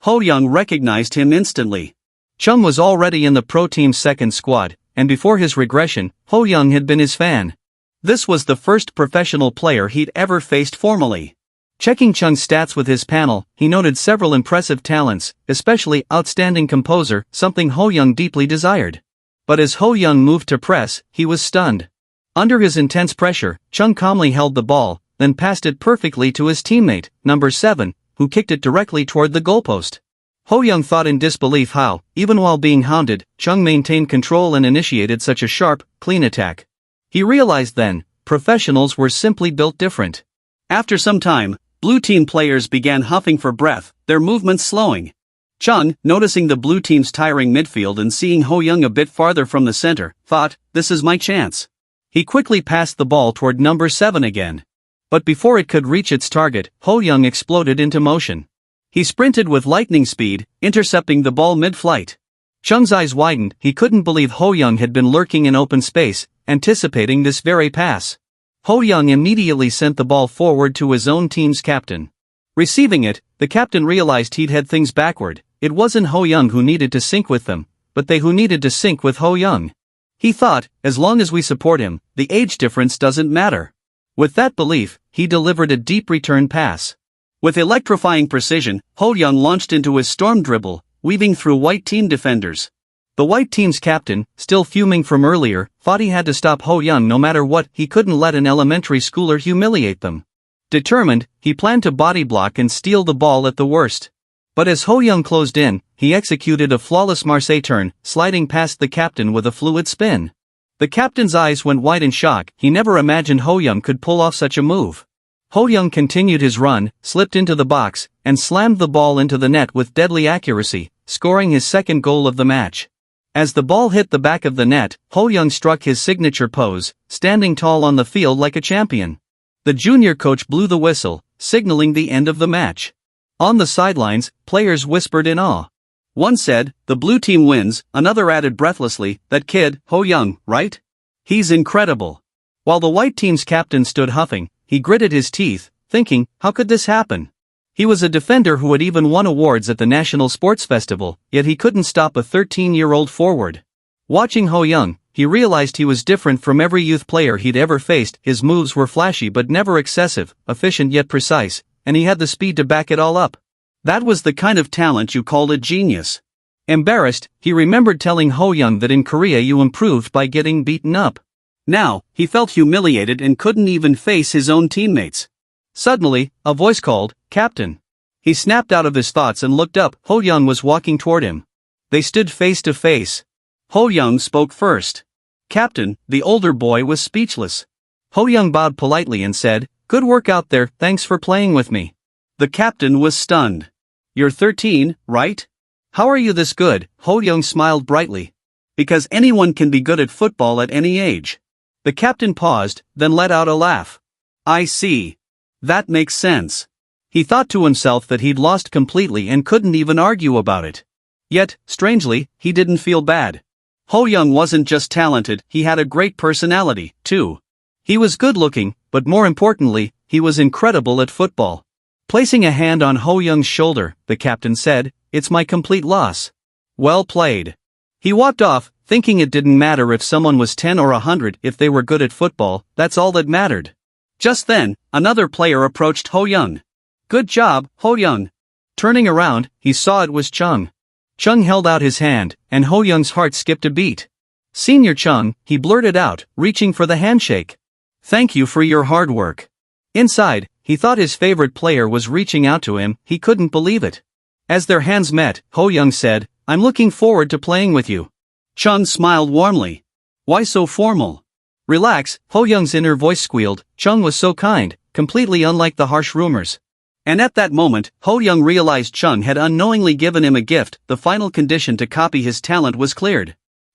Speaker 1: Ho Young recognized him instantly. Chung was already in the pro team's second squad, and before his regression, Ho Young had been his fan. This was the first professional player he'd ever faced formally. Checking Chung's stats with his panel, he noted several impressive talents, especially outstanding composure, something Ho Young deeply desired. But as Ho Young moved to press, he was stunned. Under his intense pressure, Chung calmly held the ball, then passed it perfectly to his teammate, number 7, who kicked it directly toward the goalpost. Ho Young thought in disbelief how, even while being hounded, Chung maintained control and initiated such a sharp, clean attack. He realized then, professionals were simply built different. After some time, blue team players began huffing for breath, their movements slowing. Chung, noticing the blue team's tiring midfield and seeing Ho Young a bit farther from the center, thought, this is my chance. He quickly passed the ball toward number 7 again. But before it could reach its target, Ho Young exploded into motion. He sprinted with lightning speed, intercepting the ball mid-flight. Chung's eyes widened, he couldn't believe Ho Young had been lurking in open space, anticipating this very pass. Ho Young immediately sent the ball forward to his own team's captain. Receiving it, the captain realized he'd had things backward. It wasn't Ho Young who needed to sync with them, but they who needed to sync with Ho Young. He thought, as long as we support him, the age difference doesn't matter. With that belief, he delivered a deep return pass. With electrifying precision, Ho Young launched into his storm dribble, weaving through white team defenders. The white team's captain, still fuming from earlier, thought he had to stop Ho Young no matter what. He couldn't let an elementary schooler humiliate them. Determined, he planned to body block and steal the ball at the worst. But as Ho Young closed in, he executed a flawless Marseille turn, sliding past the captain with a fluid spin. The captain's eyes went wide in shock. He never imagined Ho Young could pull off such a move. Ho Young continued his run, slipped into the box, and slammed the ball into the net with deadly accuracy, scoring his second goal of the match. As the ball hit the back of the net, Ho Young struck his signature pose, standing tall on the field like a champion. The junior coach blew the whistle, signaling the end of the match. On the sidelines, players whispered in awe. One said, "The blue team wins," another added breathlessly, "That kid, Ho Young, right? He's incredible." While the white team's captain stood huffing, he gritted his teeth, thinking, how could this happen? He was a defender who had even won awards at the National Sports Festival, yet he couldn't stop a 13-year-old forward. Watching Ho Young, he realized he was different from every youth player he'd ever faced. His moves were flashy but never excessive, efficient yet precise, and he had the speed to back it all up. That was the kind of talent you called a genius. Embarrassed, he remembered telling Ho Young that in Korea you improved by getting beaten up. Now, he felt humiliated and couldn't even face his own teammates. Suddenly, a voice called, "Captain." He snapped out of his thoughts and looked up. Ho Young was walking toward him. They stood face to face. Ho Young spoke first. "Captain," the older boy was speechless. Ho Young bowed politely and said, "Good work out there, thanks for playing with me." The captain was stunned. "You're 13, right? How are you this good?" Ho Young smiled brightly. "Because anyone can be good at football at any age." The captain paused, then let out a laugh. "I see. That makes sense." He thought to himself that he'd lost completely and couldn't even argue about it. Yet, strangely, he didn't feel bad. Ho Young wasn't just talented, he had a great personality, too. He was good-looking, but more importantly, he was incredible at football. Placing a hand on Ho Young's shoulder, the captain said, "It's my complete loss." "Well played." He walked off, thinking it didn't matter if someone was 10 or 100, if they were good at football, that's all that mattered. Just then, another player approached Ho Young. "Good job, Ho Young." Turning around, he saw it was Chung. Chung held out his hand, and Ho Young's heart skipped a beat. "Senior Chung," he blurted out, reaching for the handshake. "Thank you for your hard work." Inside, he thought his favorite player was reaching out to him. He couldn't believe it. As their hands met, Ho Young said, "I'm looking forward to playing with you." Chung smiled warmly. "Why so formal?" "Relax," Ho Young's inner voice squealed. Chung was so kind, completely unlike the harsh rumors. And at that moment, Ho Young realized Chung had unknowingly given him a gift. The final condition to copy his talent was cleared.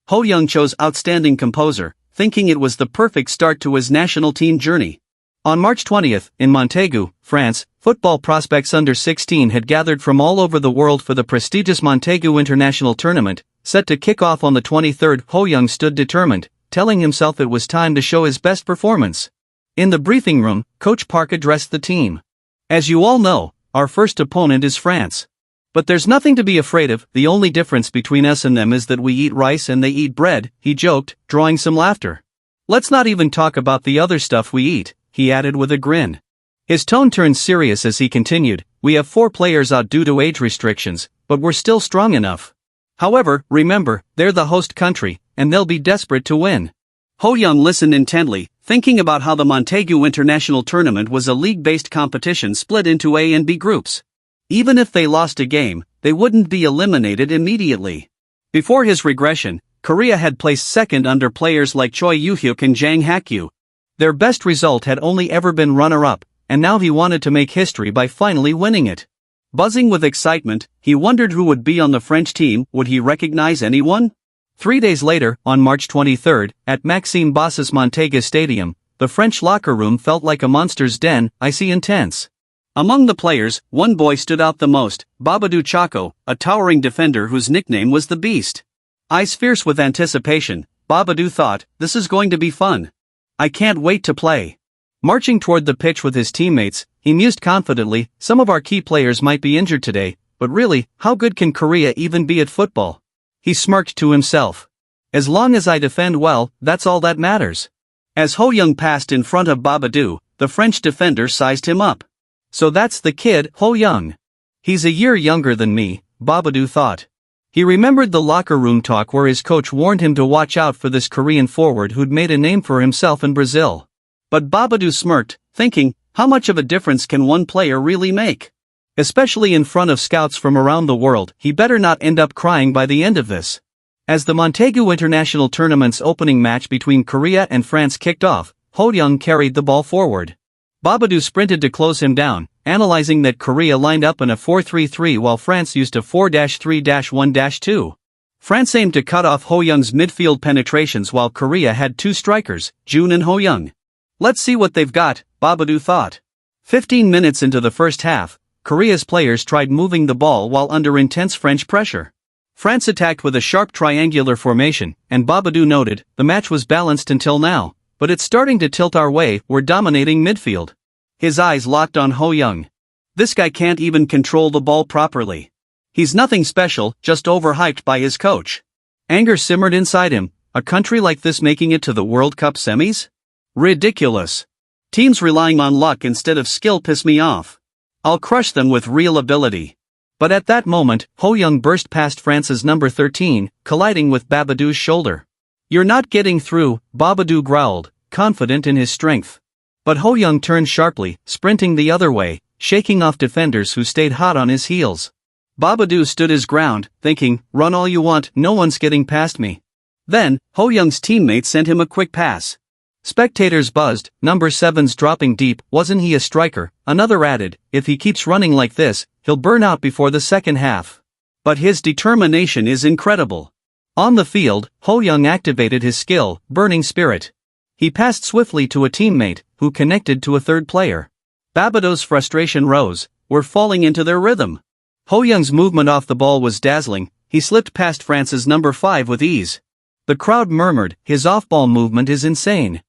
Speaker 1: Ho Young chose Outstanding Composer, thinking it was the perfect start to his national team journey. On March 20th, in Montaigu, France, football prospects under 16 had gathered from all over the world for the prestigious Montaigu International Tournament, set to kick off on the 23rd. Ho Young stood determined, telling himself it was time to show his best performance. In the briefing room, Coach Park addressed the team. "As you all know, our first opponent is France. But there's nothing to be afraid of. The only difference between us and them is that we eat rice and they eat bread," he joked, drawing some laughter. "Let's not even talk about the other stuff we eat," he added with a grin. His tone turned serious as he continued, "We have 4 players out due to age restrictions, but we're still strong enough. However, remember, they're the host country, and they'll be desperate to win.
Speaker 2: Ho-young listened intently, thinking about how the Montague International Tournament was a league-based competition split into A and B groups. Even if they lost a game, they wouldn't be eliminated immediately. Before his regression, Korea had placed second under players like Choi Yoo-hyuk and Jang Hak-yu. Their best result had only ever been runner-up, and now he wanted to make history by finally winning it. Buzzing with excitement, he wondered who would be on the French team. Would he recognize anyone? 3 days later, on March 23, at Maxime Boss's Montaigu Stadium, the French locker room felt like a monster's den, icy intense. Among the players, one boy stood out the most, Babadou Chako, a towering defender whose nickname was the Beast. Eyes fierce with anticipation, Babadou thought, "This is going to be fun. I can't wait to play." Marching toward the pitch with his teammates, he mused confidently, "Some of our key players might be injured today, but really, how good can Korea even be at football?" He smirked to himself. "As long as I defend well, that's all that matters." As Ho-young passed in front of Babadou, the French defender sized him up. "So that's the kid, Ho-young. He's a year younger than me," Babadou thought. He remembered the locker room talk where his coach warned him to watch out for this Korean forward who'd made a name for himself in Brazil. But Babadou smirked, thinking, how much of a difference can one player really make? Especially in front of scouts from around the world, he better not end up crying by the end of this. As the Montaigu International Tournament's opening match between Korea and France kicked off, Ho-young carried the ball forward. Babadou sprinted to close him down, analyzing that Korea lined up in a 4-3-3 while France used a 4-3-1-2. France aimed to cut off Ho-young's midfield penetrations while Korea had two strikers, Jun and Ho-young. Let's see what they've got, Babadou thought. 15 minutes into the first half, Korea's players tried moving the ball while under intense French pressure. France attacked with a sharp triangular formation, and Babadou noted, "The match was balanced until now, but it's starting to tilt our way. We're dominating midfield." His eyes locked on Ho-young. This guy can't even control the ball properly. He's nothing special, just overhyped by his coach. Anger simmered inside him. A country like this making it to the World Cup semis? Ridiculous. Teams relying on luck instead of skill piss me off. I'll crush them with real ability. But at that moment, Ho-young burst past France's number 13, colliding with Babadou's shoulder. "You're not getting through," Babadou growled, confident in his strength. But Ho-young turned sharply, sprinting the other way, shaking off defenders who stayed hot on his heels. Babadou stood his ground, thinking, "Run all you want, no one's getting past me." Then, Ho-young's teammate sent him a quick pass. Spectators buzzed, "Number 7's dropping deep, wasn't he a striker?" Another added, "If he keeps running like this, he'll burn out before the second half." But his determination is incredible. On the field, Ho-young activated his skill, burning spirit. He passed swiftly to a teammate, who connected to a third player. Babadou's frustration rose. "We're falling into their rhythm." Ho-young's movement off the ball was dazzling. He slipped past France's number 5 with ease. The crowd murmured, "His off-ball movement is insane."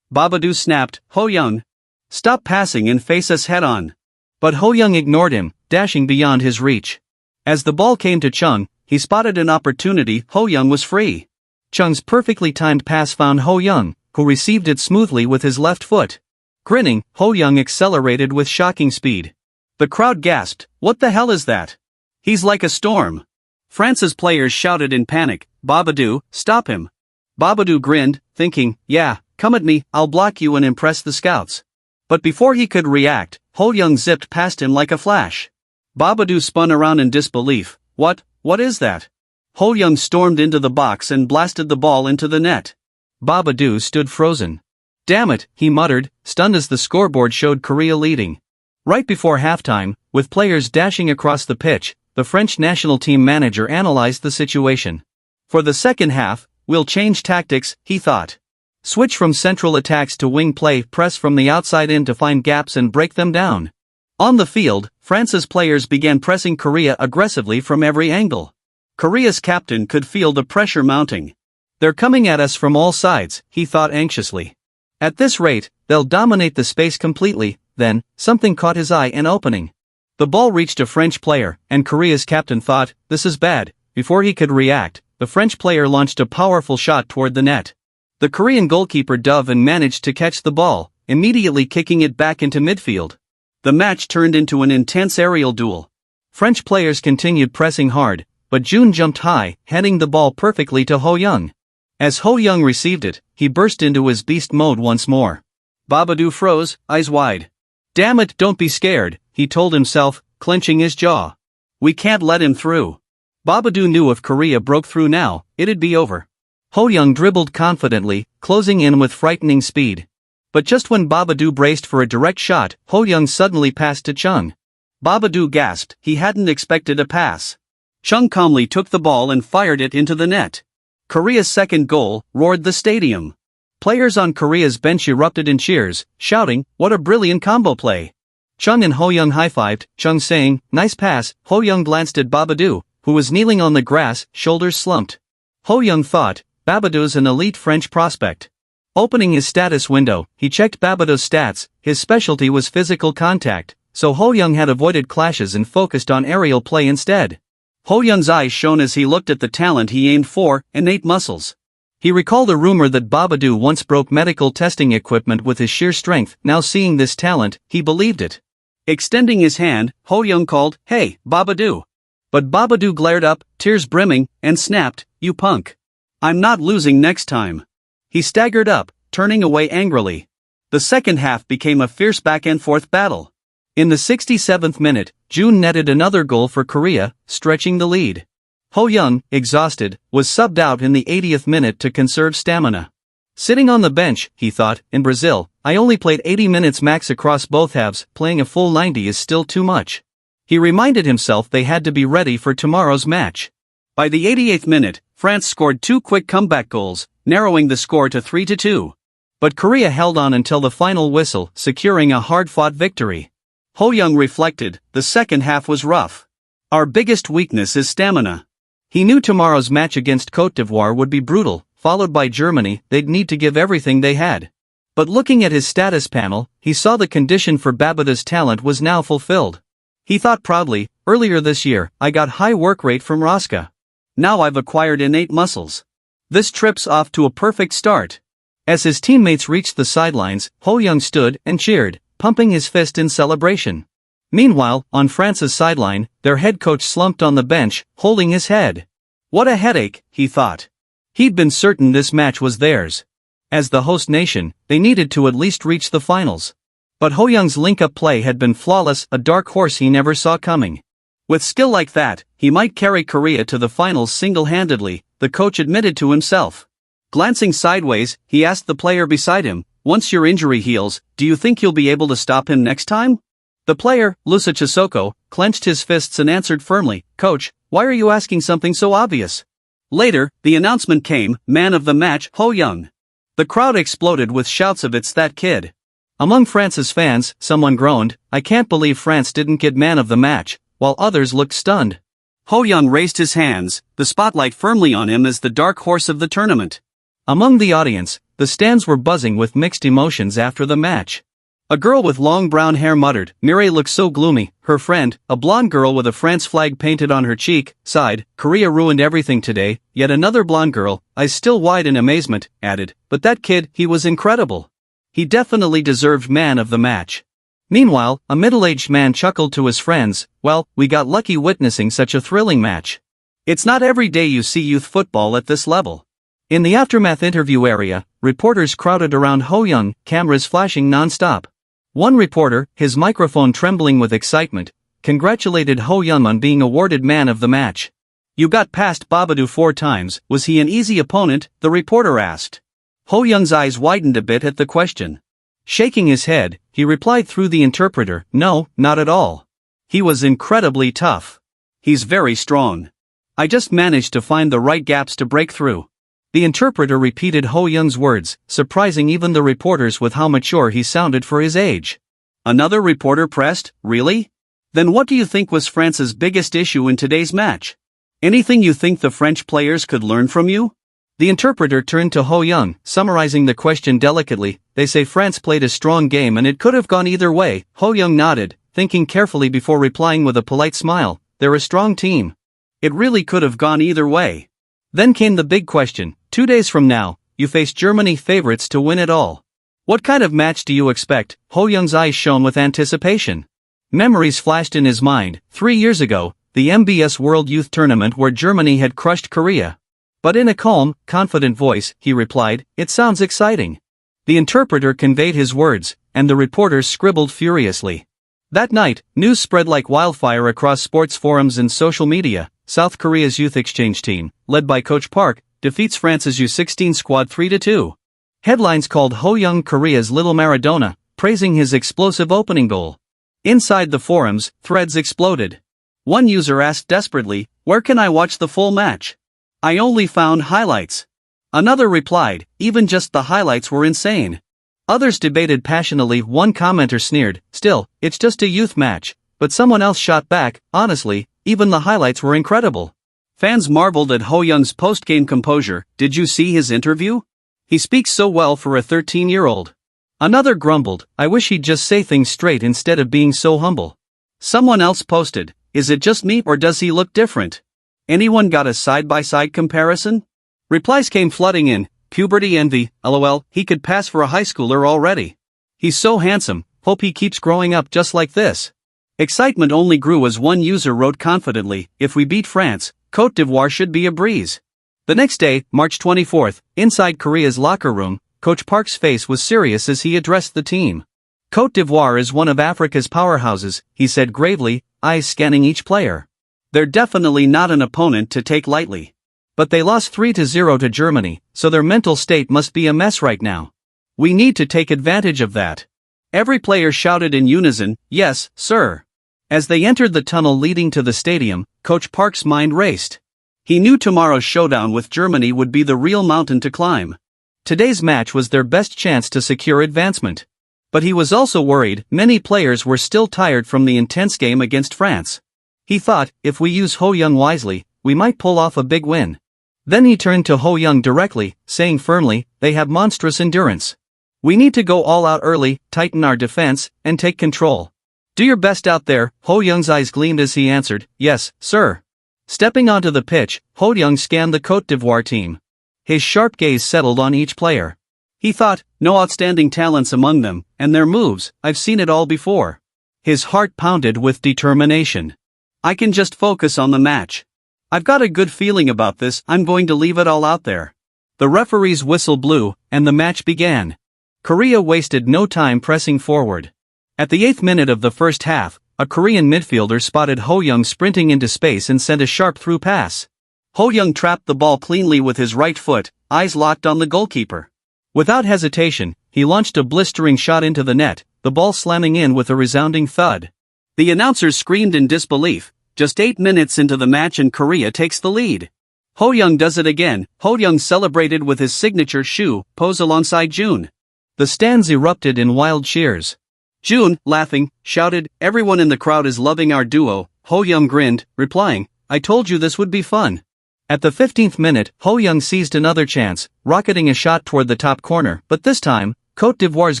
Speaker 2: Babadou snapped, "Ho-young, stop passing and face us head-on." But Ho-young ignored him, dashing beyond his reach. As the ball came to Chung, he spotted an opportunity. Ho-young was free. Chung's perfectly timed pass found Ho-young, who received it smoothly with his left foot. Grinning, Ho-young accelerated with shocking speed. The crowd gasped, "What the hell is that? He's like a storm." France's players shouted in panic, "Babadou, stop him." Babadou grinned, thinking, "Yeah, come at me, I'll block you and impress the scouts." But before he could react, Ho-young zipped past him like a flash. Babadou spun around in disbelief. What is that?" Ho-young stormed into the box and blasted the ball into the net. Babadou stood frozen. "Damn it," he muttered, stunned as the scoreboard showed Korea leading. Right before halftime, with players dashing across the pitch, the French national team manager analyzed the situation. "For the second half, we'll change tactics," he thought. "Switch from central attacks to wing play, press from the outside in to find gaps and break them down." On the field, France's players began pressing Korea aggressively from every angle. Korea's captain could feel the pressure mounting. "They're coming at us from all sides," he thought anxiously. "At this rate, they'll dominate the space completely." Then, something caught his eye, an opening. The ball reached a French player, and Korea's captain thought, "This is bad." Before he could react, the French player launched a powerful shot toward the net. The Korean goalkeeper dove and managed to catch the ball, immediately kicking it back into midfield. The match turned into an intense aerial duel. French players continued pressing hard, but Jun jumped high, heading the ball perfectly to Ho-young.
Speaker 1: As Ho Young received it, he burst into his beast mode once more. Babadoo froze, eyes wide. Damn it, don't be scared, he told himself, clenching his jaw. We can't let him through. Babadoo knew if Korea broke through now, it'd be over. Ho Young dribbled confidently, closing in with frightening speed. But just when Babadoo braced for a direct shot, Ho Young suddenly passed to Chung. Babadoo gasped, he hadn't expected a pass. Chung calmly took the ball and fired it into the net. Korea's second goal, roared the stadium. Players on Korea's bench erupted in cheers, shouting, what a brilliant combo play. Chung and Ho Young high-fived, Chung saying, nice pass. Ho Young glanced at Babadoo, who was kneeling on the grass, shoulders slumped. Ho Young thought, Babadoo's an elite French prospect. Opening his status window, he checked Babadoo's stats. His specialty was physical contact, so Ho Young had avoided clashes and focused on aerial play instead. Ho Young's eyes shone as he looked at the talent he aimed for, innate muscles. He recalled a rumor that Babadoo once broke medical testing equipment with his sheer strength. Now seeing this talent, he believed it. Extending his hand, Ho Young called, hey, Babadoo. But Babadoo glared up, tears brimming, and snapped, you punk. I'm not losing next time. He staggered up, turning away angrily. The second half became a fierce back-and-forth battle. In the 67th minute, Jun netted another goal for Korea, stretching the lead. Ho Young, exhausted, was subbed out in the 80th minute to conserve stamina. Sitting on the bench, he thought, in Brazil, I only played 80 minutes max across both halves, playing a full 90 is still too much. He reminded himself they had to be ready for tomorrow's match. By the 88th minute, France scored two quick comeback goals, narrowing the score to 3-2. But Korea held on until the final whistle, securing a hard-fought victory. Ho Young reflected, the second half was rough. Our biggest weakness is stamina. He knew tomorrow's match against Côte d'Ivoire would be brutal, followed by Germany. They'd need to give everything they had. But looking at his status panel, he saw the condition for Babadoo's talent was now fulfilled. He thought proudly, earlier this year, I got high work rate from Rosca. Now I've acquired innate muscles. This trip's off to a perfect start. As his teammates reached the sidelines, Ho Young stood and cheered, pumping his fist in celebration. Meanwhile, on France's sideline, their head coach slumped on the bench, holding his head. What a headache, he thought. He'd been certain this match was theirs. As the host nation, they needed to at least reach the finals. But Ho Young's link-up play had been flawless, a dark horse he never saw coming. With skill like that, he might carry Korea to the finals single-handedly, the coach admitted to himself. Glancing sideways, he asked the player beside him, once your injury heals, do you think you'll be able to stop him next time? The player, Lusa Chisoko, clenched his fists and answered firmly, Coach, why are you asking something so obvious? Later, the announcement came, man of the match, Ho Young. The crowd exploded with shouts of it's that kid. Among France's fans, someone groaned, I can't believe France didn't get man of the match, while others looked stunned. Ho Young raised his hands, the spotlight firmly on him as the dark horse of the tournament. Among the audience, the stands were buzzing with mixed emotions after the match. A girl with long brown hair muttered, Mireille looks so gloomy. Her friend, a blonde girl with a France flag painted on her cheek, sighed, Korea ruined everything today. Yet another blonde girl, eyes still wide in amazement, added, but that kid, he was incredible. He definitely deserved man of the match. Meanwhile, a middle-aged man chuckled to his friends, well, we got lucky witnessing such a thrilling match. It's not every day you see youth football at this level. In the aftermath interview area, reporters crowded around Ho Young, cameras flashing non-stop. One reporter, his microphone trembling with excitement, congratulated Ho Young on being awarded man of the match. You got past Babadoo 4 times, was he an easy opponent? The reporter asked. Ho Young's eyes widened a bit at the question. Shaking his head, he replied through the interpreter, no, not at all. He was incredibly tough. He's very strong. I just managed to find the right gaps to break through. The interpreter repeated Ho Young's words, surprising even the reporters with how mature he sounded for his age. Another reporter pressed, really? Then what do you think was France's biggest issue in today's match? Anything you think the French players could learn from you? The interpreter turned to Ho Young, summarizing the question delicately, they say France played a strong game and it could have gone either way. Ho Young nodded, thinking carefully before replying with a polite smile, they're a strong team. It really could have gone either way. Then came the big question, 2 days from now, you face Germany, favorites to win it all. What kind of match do you expect? Ho Young's eyes shone with anticipation. Memories flashed in his mind, 3 years ago, the MBS World Youth Tournament where Germany had crushed Korea. But in a calm, confident voice, he replied, "It sounds exciting." The interpreter conveyed his words, and the reporters scribbled furiously. That night, news spread like wildfire across sports forums and social media. South Korea's youth exchange team, led by Coach Park, defeats France's U16 squad 3-2. Headlines called Ho Young Korea's Little Maradona, praising his explosive opening goal. Inside the forums, threads exploded. One user asked desperately, "Where can I watch the full match? I only found highlights." Another replied, "Even just the highlights were insane." Others debated passionately. One commenter sneered, "Still, it's just a youth match." But someone else shot back, "Honestly, even the highlights were incredible." Fans marveled at Ho Young's post-game composure. "Did you see his interview? He speaks so well for a 13-year-old. Another grumbled, "I wish he'd just say things straight instead of being so humble." Someone else posted, "Is it just me or does he look different? Anyone got a side-by-side comparison?" Replies came flooding in, "Puberty envy, lol, he could pass for a high schooler already. He's so handsome, hope he keeps growing up just like this." Excitement only grew as one user wrote confidently, "If we beat France, Côte d'Ivoire should be a breeze." The next day, March 24th, inside Korea's locker room, Coach Park's face was serious as he addressed the team. "Côte d'Ivoire is one of Africa's powerhouses," he said gravely, eyes scanning each player. "They're definitely not an opponent to take lightly. But they lost 3-0 to Germany, so their mental state must be a mess right now. We need to take advantage of that." Every player shouted in unison, "Yes, sir." As they entered the tunnel leading to the stadium, Coach Park's mind raced. He knew tomorrow's showdown with Germany would be the real mountain to climb. Today's match was their best chance to secure advancement. But he was also worried. Many players were still tired from the intense game against France. He thought, if we use Ho Young wisely, we might pull off a big win. Then he turned to Ho Young directly, saying firmly, "They have monstrous endurance. We need to go all out early, tighten our defense, and take control. Do your best out there." Ho Young's eyes gleamed as he answered, "Yes, sir." Stepping onto the pitch, Ho Young scanned the Côte d'Ivoire team. His sharp gaze settled on each player. He thought, "No outstanding talents among them, and their moves, I've seen it all before." His heart pounded with determination. "I can just focus on the match. I've got a good feeling about this. I'm going to leave it all out there." The referee's whistle blew, and the match began. Korea wasted no time pressing forward. At the 8th minute of the first half, a Korean midfielder spotted Ho Young sprinting into space and sent a sharp through pass. Ho Young trapped the ball cleanly with his right foot, eyes locked on the goalkeeper. Without hesitation, he launched a blistering shot into the net, the ball slamming in with a resounding thud. The announcers screamed in disbelief. Just 8 minutes into the match and Korea takes the lead. Ho Young does it again. Ho Young celebrated with his signature shoe pose alongside June. The stands erupted in wild cheers. June, laughing, shouted, "Everyone in the crowd is loving our duo." Ho Young grinned, replying, "I told you this would be fun." At the 15th minute, Ho Young seized another chance, rocketing a shot toward the top corner, but this time, Côte d'Ivoire's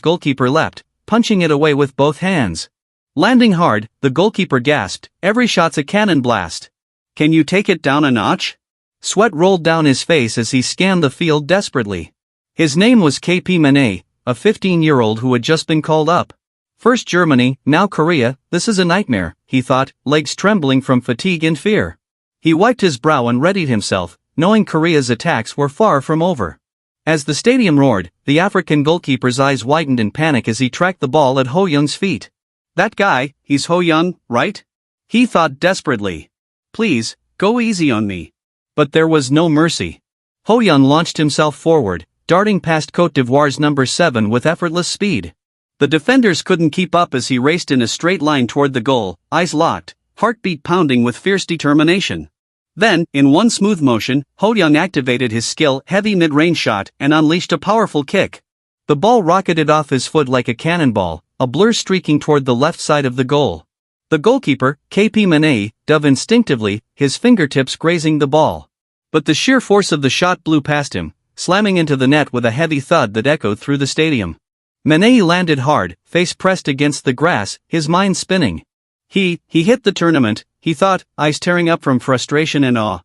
Speaker 1: goalkeeper leapt, punching it away with both hands. Landing hard, the goalkeeper gasped, "Every shot's a cannon blast. Can you take it down a notch?" Sweat rolled down his face as he scanned the field desperately. His name was KP Manet, a 15-year-old who had just been called up. First Germany, now Korea, this is a nightmare, he thought, legs trembling from fatigue and fear. He wiped his brow and readied himself, knowing Korea's attacks were far from over. As the stadium roared, the African goalkeeper's eyes widened in panic as he tracked the ball at Ho Young's feet. "That guy, he's Ho Young, right?" he thought desperately. "Please, go easy on me." But there was no mercy. Ho Young launched himself forward, darting past Côte d'Ivoire's number 7 with effortless speed. The defenders couldn't keep up as he raced in a straight line toward the goal, eyes locked, heartbeat pounding with fierce determination. Then, in one smooth motion, Ho Young activated his skill-heavy mid-range shot and unleashed a powerful kick. The ball rocketed off his foot like a cannonball, a blur streaking toward the left side of the goal. The goalkeeper, KP Manet, dove instinctively, his fingertips grazing the ball. But the sheer force of the shot blew past him, slamming into the net with a heavy thud that echoed through the stadium. Manet landed hard, face pressed against the grass, his mind spinning. He hit the tournament, he thought, eyes tearing up from frustration and awe.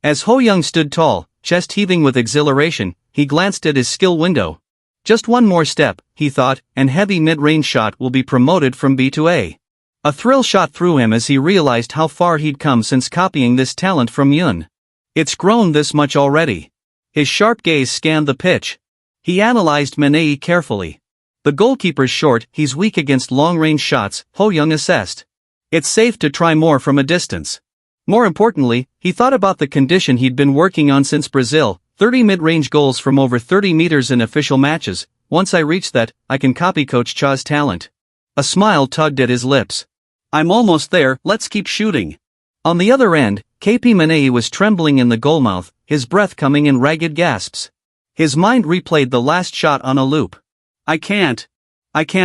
Speaker 1: As Ho Young stood tall, chest heaving with exhilaration, he glanced at his skill window. Just one more step, he thought, and heavy mid-range shot will be promoted from B to A. A thrill shot through him as he realized how far he'd come since copying this talent from Yun. It's grown this much already. His sharp gaze scanned the pitch. He analyzed Manei carefully. The goalkeeper's short, he's weak against long-range shots, Ho Young assessed. It's safe to try more from a distance. More importantly, he thought about the condition he'd been working on since Brazil, 30 mid-range goals from over 30 meters in official matches. Once I reach that, I can copy Coach Cha's talent. A smile tugged at his lips. I'm almost there, let's keep shooting. On the other end, KP Manei was trembling in the goalmouth, his breath coming in ragged gasps. His mind replayed the last shot on a loop. I can't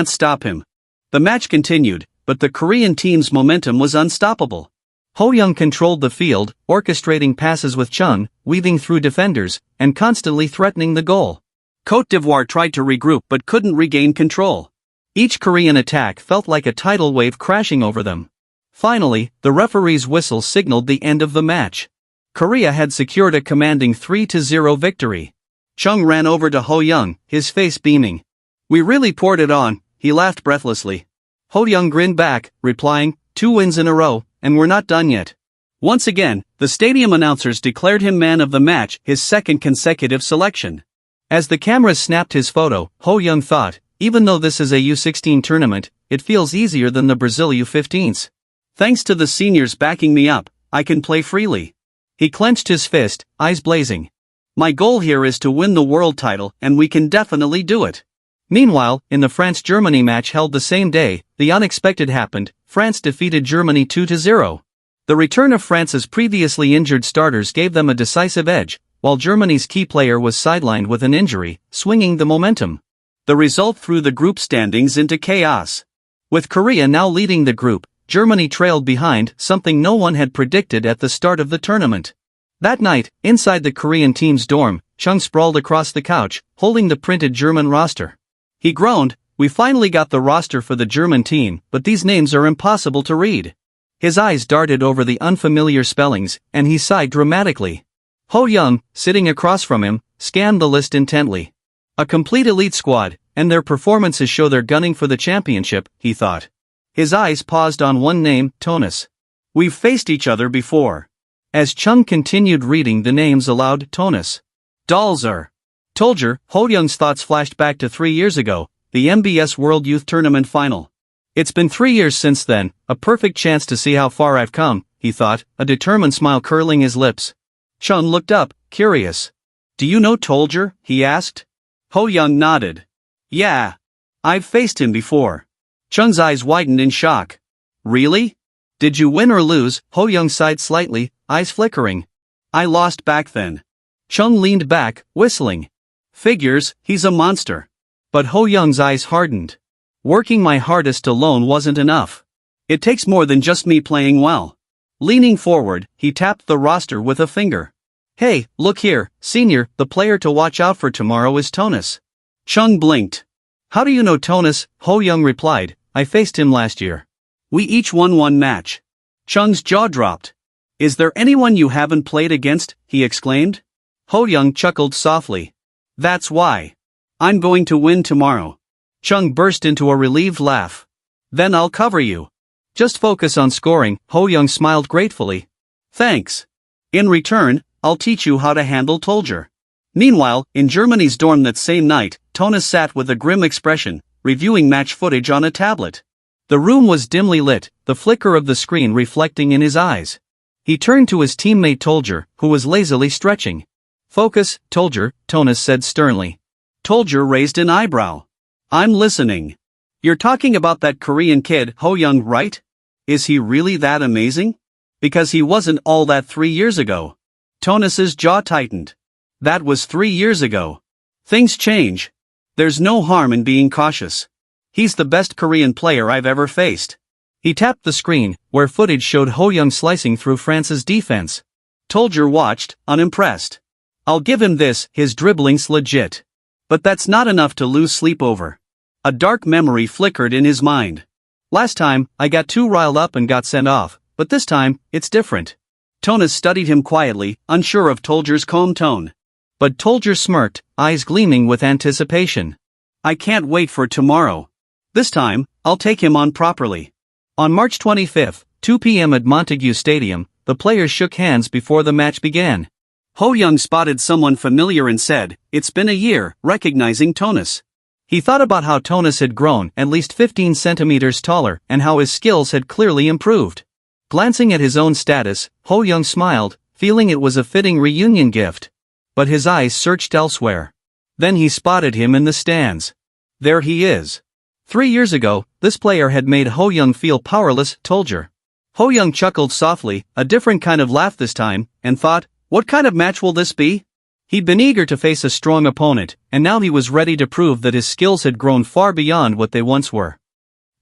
Speaker 1: stop him. The match continued, but the Korean team's momentum was unstoppable. Ho Young controlled the field, orchestrating passes with Chung, weaving through defenders, and constantly threatening the goal. Côte d'Ivoire tried to regroup but couldn't regain control. Each Korean attack felt like a tidal wave crashing over them. Finally, the referee's whistle signaled the end of the match. Korea had secured a commanding 3-0 victory. Chung ran over to Ho Young, his face beaming. We really poured it on, he laughed breathlessly. Ho Young grinned back, replying, 2 wins in a row, and we're not done yet. Once again, the stadium announcers declared him man of the match, his second consecutive selection. As the cameras snapped his photo, Ho Young thought, even though this is a U16 tournament, it feels easier than the Brazil U15s. Thanks to the seniors backing me up, I can play freely. He clenched his fist, eyes blazing. My goal here is to win the world title, and we can definitely do it. Meanwhile, in the France-Germany match held the same day, the unexpected happened. France defeated Germany 2-0. The return of France's previously injured starters gave them a decisive edge, while Germany's key player was sidelined with an injury, swinging the momentum. The result threw the group standings into chaos. With Korea now leading the group, Germany trailed behind, something no one had predicted at the start of the tournament. That night, inside the Korean team's dorm, Chung sprawled across the couch, holding the printed German roster. He groaned, we finally got the roster for the German team, but these names are impossible to read. His eyes darted over the unfamiliar spellings, and he sighed dramatically. Ho Young, sitting across from him, scanned the list intently. A complete elite squad, and their performances show they're gunning for the championship, he thought. His eyes paused on one name, Tonis. We've faced each other before. As Chung continued reading the names aloud, Tonis. Dalzer. Tolger. Ho Young's thoughts flashed back to 3 years ago, the MBS World Youth Tournament final. It's been 3 years since then, a perfect chance to see how far I've come, he thought, a determined smile curling his lips. Chung looked up, curious. Do you know Tolger? He asked. Ho Young nodded. Yeah. I've faced him before. Chung's eyes widened in shock. Really? Did you win or lose? Ho Young sighed slightly, eyes flickering. I lost back then. Chung leaned back, whistling. Figures, he's a monster. But Ho Young's eyes hardened. Working my hardest alone wasn't enough. It takes more than just me playing well. Leaning forward, he tapped the roster with a finger. Hey, look here, senior, the player to watch out for tomorrow is Tonis. Chung blinked. How do you know Tonis? Ho Young replied, I faced him last year. We each won one match. Chung's jaw dropped. Is there anyone you haven't played against? He exclaimed. Ho Young chuckled softly. That's why. I'm going to win tomorrow. Chung burst into a relieved laugh. Then I'll cover you. Just focus on scoring, Ho Young smiled gratefully. Thanks. In return, I'll teach you how to handle Tolger. Meanwhile, in Germany's dorm that same night, Tonis sat with a grim expression, reviewing match footage on a tablet. The room was dimly lit, the flicker of the screen reflecting in his eyes. He turned to his teammate Tolger, who was lazily stretching. Focus, Tolger, Tonis said sternly. Tolger raised an eyebrow. I'm listening. You're talking about that Korean kid, Ho Young, right? Is he really that amazing? Because he wasn't all that 3 years ago. Tonis's jaw tightened. That was 3 years ago. Things change. There's no harm in being cautious. He's the best Korean player I've ever faced. He tapped the screen, where footage showed Ho Young slicing through France's defense. Tolger watched, unimpressed. I'll give him this, his dribbling's legit. But that's not enough to lose sleep over. A dark memory flickered in his mind. Last time, I got too riled up and got sent off, but this time, it's different. Tonis studied him quietly, unsure of Tolger's calm tone. But Tolger smirked, eyes gleaming with anticipation. I can't wait for tomorrow. This time, I'll take him on properly. On March 25, 2 p.m. at Montague Stadium, the players shook hands before the match began.
Speaker 2: Ho Young spotted someone familiar and said, "It's been a year," recognizing Tonus. He thought about how Tonus had grown at least 15 centimeters taller and how his skills had clearly improved. Glancing at his own status, Ho Young smiled, feeling it was a fitting reunion gift. But his eyes searched elsewhere. Then he spotted him in the stands. There he is. 3 years ago, this player had made Ho Young feel powerless, Tolger. Ho Young chuckled softly, a different kind of laugh this time, and thought, what kind of match will this be? He'd been eager to face a strong opponent, and now he was ready to prove that his skills had grown far beyond what they once were.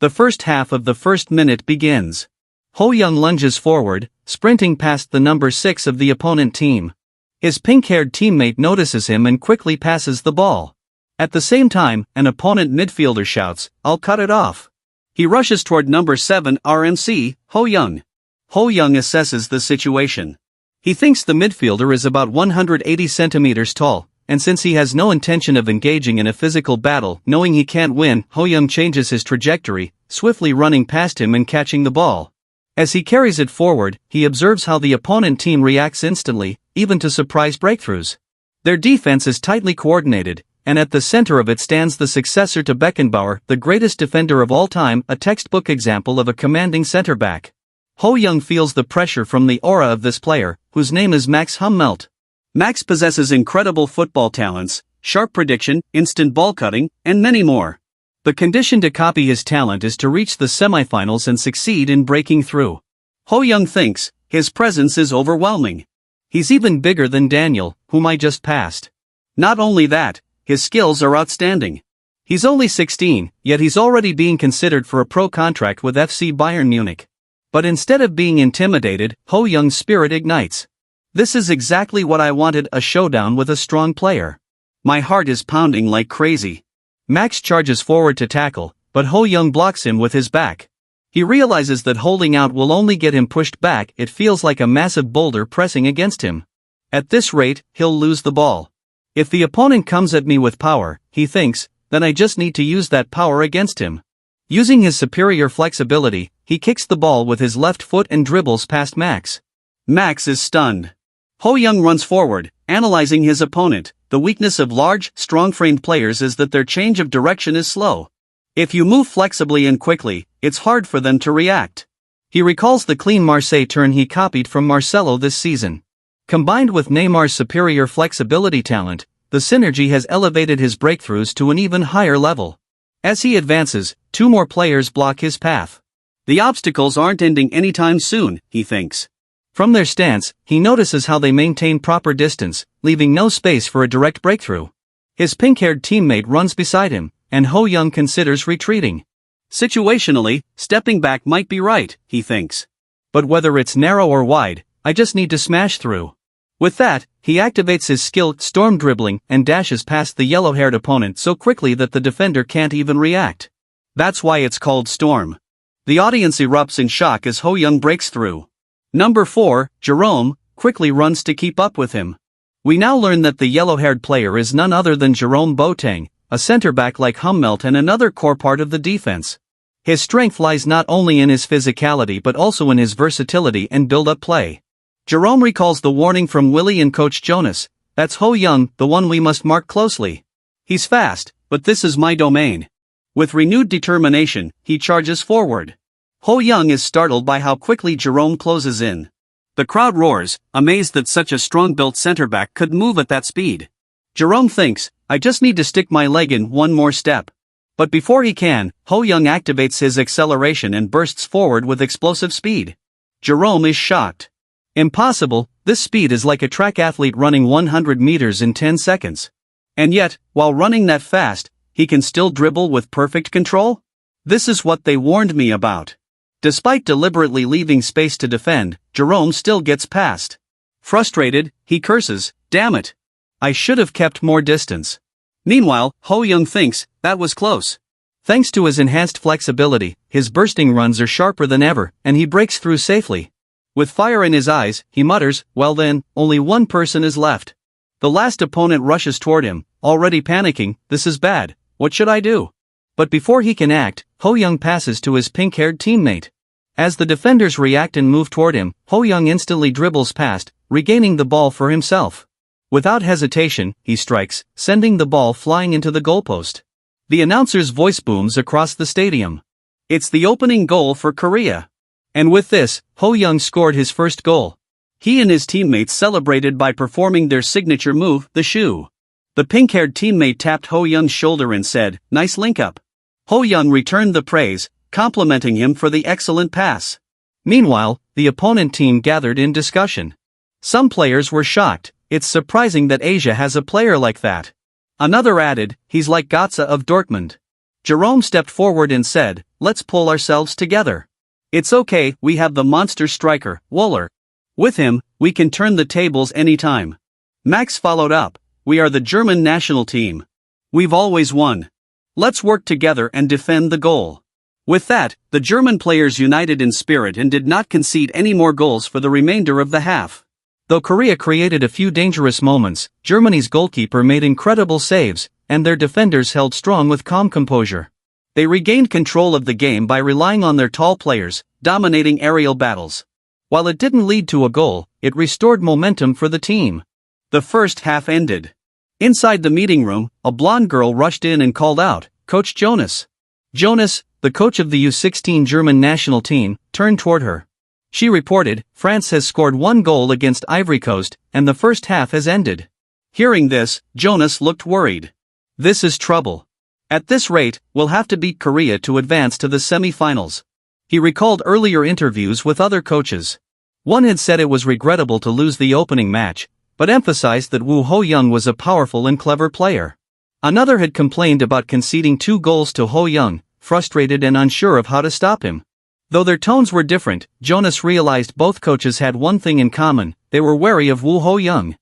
Speaker 2: The first half of the first minute begins. Ho Young lunges forward, sprinting past the number 6 of the opponent team. His pink-haired teammate notices him and quickly passes the ball. At the same time, an opponent midfielder shouts, "I'll cut it off." He rushes toward number 7 RMC, Ho Young. Ho Young assesses the situation. He thinks the midfielder is about 180 centimeters tall, and since he has no intention of engaging in a physical battle, knowing he can't win, Ho Young changes his trajectory, swiftly running past him and catching the ball. As he carries it forward, he observes how the opponent team reacts instantly, even to surprise breakthroughs. Their defense is tightly coordinated, and at the center of it stands the successor to Beckenbauer, the greatest defender of all time, a textbook example of a commanding center back. Ho Young feels the pressure from the aura of this player, whose name is Max Hummelt. Max possesses incredible football talents, sharp prediction, instant ball cutting, and many more. The condition to copy his talent is to reach the semifinals and succeed in breaking through. Ho Young thinks, his presence is overwhelming. He's even bigger than Daniel, whom I just passed. Not only that, his skills are outstanding. He's only 16, yet he's already being considered for a pro contract with FC Bayern Munich. But instead of being intimidated, Ho Young's spirit ignites. This is exactly what I wanted, a showdown with a strong player. My heart is pounding like crazy. Max charges forward to tackle, but Ho Young blocks him with his back. He realizes that holding out will only get him pushed back. It feels like a massive boulder pressing against him. At this rate, he'll lose the ball. If the opponent comes at me with power, he thinks, then I just need to use that power against him. Using his superior flexibility, he kicks the ball with his left foot and dribbles past Max. Max is stunned. Ho Young runs forward, analyzing his opponent. The weakness of large, strong-framed players is that their change of direction is slow. If you move flexibly and quickly, it's hard for them to react. He recalls the clean Marseille turn he copied from Marcelo this season. Combined with Neymar's superior flexibility talent, the synergy has elevated his breakthroughs to an even higher level. As he advances, 2 more players block his path. The obstacles aren't ending anytime soon, he thinks. From their stance, he notices how they maintain proper distance, leaving no space for a direct breakthrough. His pink-haired teammate runs beside him, and Ho Young considers retreating. Situationally, stepping back might be right, he thinks. But whether it's narrow or wide, I just need to smash through. With that, he activates his skill, storm dribbling, and dashes past the yellow-haired opponent so quickly that the defender can't even react. That's why it's called Storm. The audience erupts in shock as Ho Young breaks through. Number 4, Jerome, quickly runs to keep up with him. We now learn that the yellow-haired player is none other than Jerome Boateng, a center-back like Hummelt and another core part of the defense. His strength lies not only in his physicality but also in his versatility and build-up play. Jerome recalls the warning from Willie and Coach Jonas, "That's Ho Young, the one we must mark closely. He's fast, but this is my domain." With renewed determination, he charges forward. Ho Young is startled by how quickly Jerome closes in. The crowd roars, amazed that such a strong-built center-back could move at that speed. Jerome thinks, I just need to stick my leg in one more step. But before he can, Ho Young activates his acceleration and bursts forward with explosive speed. Jerome is shocked. Impossible, this speed is like a track athlete running 100 meters in 10 seconds. And yet, while running that fast, he can still dribble with perfect control? This is what they warned me about. Despite deliberately leaving space to defend, Jerome still gets past. Frustrated, he curses, "Damn it! I should have kept more distance." Meanwhile, Ho Young thinks, that was close. Thanks to his enhanced flexibility, his bursting runs are sharper than ever, and he breaks through safely. With fire in his eyes, he mutters, "Well then, only one person is left." The last opponent rushes toward him, already panicking, "This is bad, what should I do?" But before he can act, Ho Young passes to his pink-haired teammate. As the defenders react and move toward him, Ho Young instantly dribbles past,
Speaker 1: regaining the ball for himself. Without hesitation, he strikes, sending the ball flying into the goalpost. The announcer's voice booms across the stadium. It's the opening goal for Korea. And with this, Ho-young scored his first goal. He and his teammates celebrated by performing their signature move, the shoe. The pink-haired teammate tapped Ho-young's shoulder and said, "Nice link-up." Ho-young returned the praise, complimenting him for the excellent pass. Meanwhile, the opponent team gathered in discussion. Some players were shocked. It's surprising that Asia has a player like that. Another added, "He's like Götze of Dortmund." Jerome stepped forward and said, "Let's pull ourselves together. It's okay, we have the monster striker, Wöhler. With him, we can turn the tables anytime." Max followed up, "We are the German national team. We've always won. Let's work together and defend the goal." With that, the German players united in spirit and did not concede any more goals for the remainder of the half. Though Korea created a few dangerous moments, Germany's goalkeeper made incredible saves, and their defenders held strong with calm composure. They regained control of the game by relying on their tall players, dominating aerial battles. While it didn't lead to a goal, it restored momentum for the team. The first half ended. Inside the meeting room, a blonde girl rushed in and called out, "Coach Jonas." Jonas, the coach of the U16 German national team, turned toward her. She reported, "France has scored 1 goal against Ivory Coast, and the first half has ended." Hearing this, Jonas looked worried. "This is trouble. At this rate, we'll have to beat Korea to advance to the semi-finals." He recalled earlier interviews with other coaches. One had said it was regrettable to lose the opening match, but emphasized that Woo Ho-young was a powerful and clever player. Another had complained about conceding 2 goals to Ho-young, frustrated and unsure of how to stop him. Though their tones were different, Jonas realized both coaches had one thing in common: they were wary of Woo Ho-young.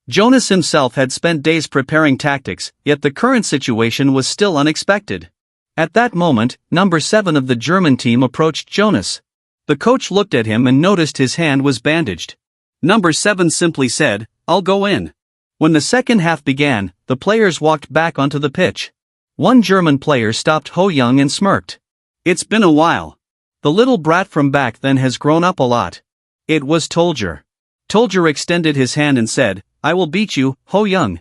Speaker 1: Jonas himself had spent days preparing tactics, yet the current situation was still unexpected. At that moment, number 7 of the German team approached Jonas. The coach looked at him and noticed his hand was bandaged. Number 7 simply said, "I'll go in." When the second half began, the players walked back onto the pitch. One German player stopped Ho-young and smirked. "It's been a while. The little brat from back then has grown up a lot." It was Tolger. Tolger extended his hand and said, "I will beat you, Ho-young."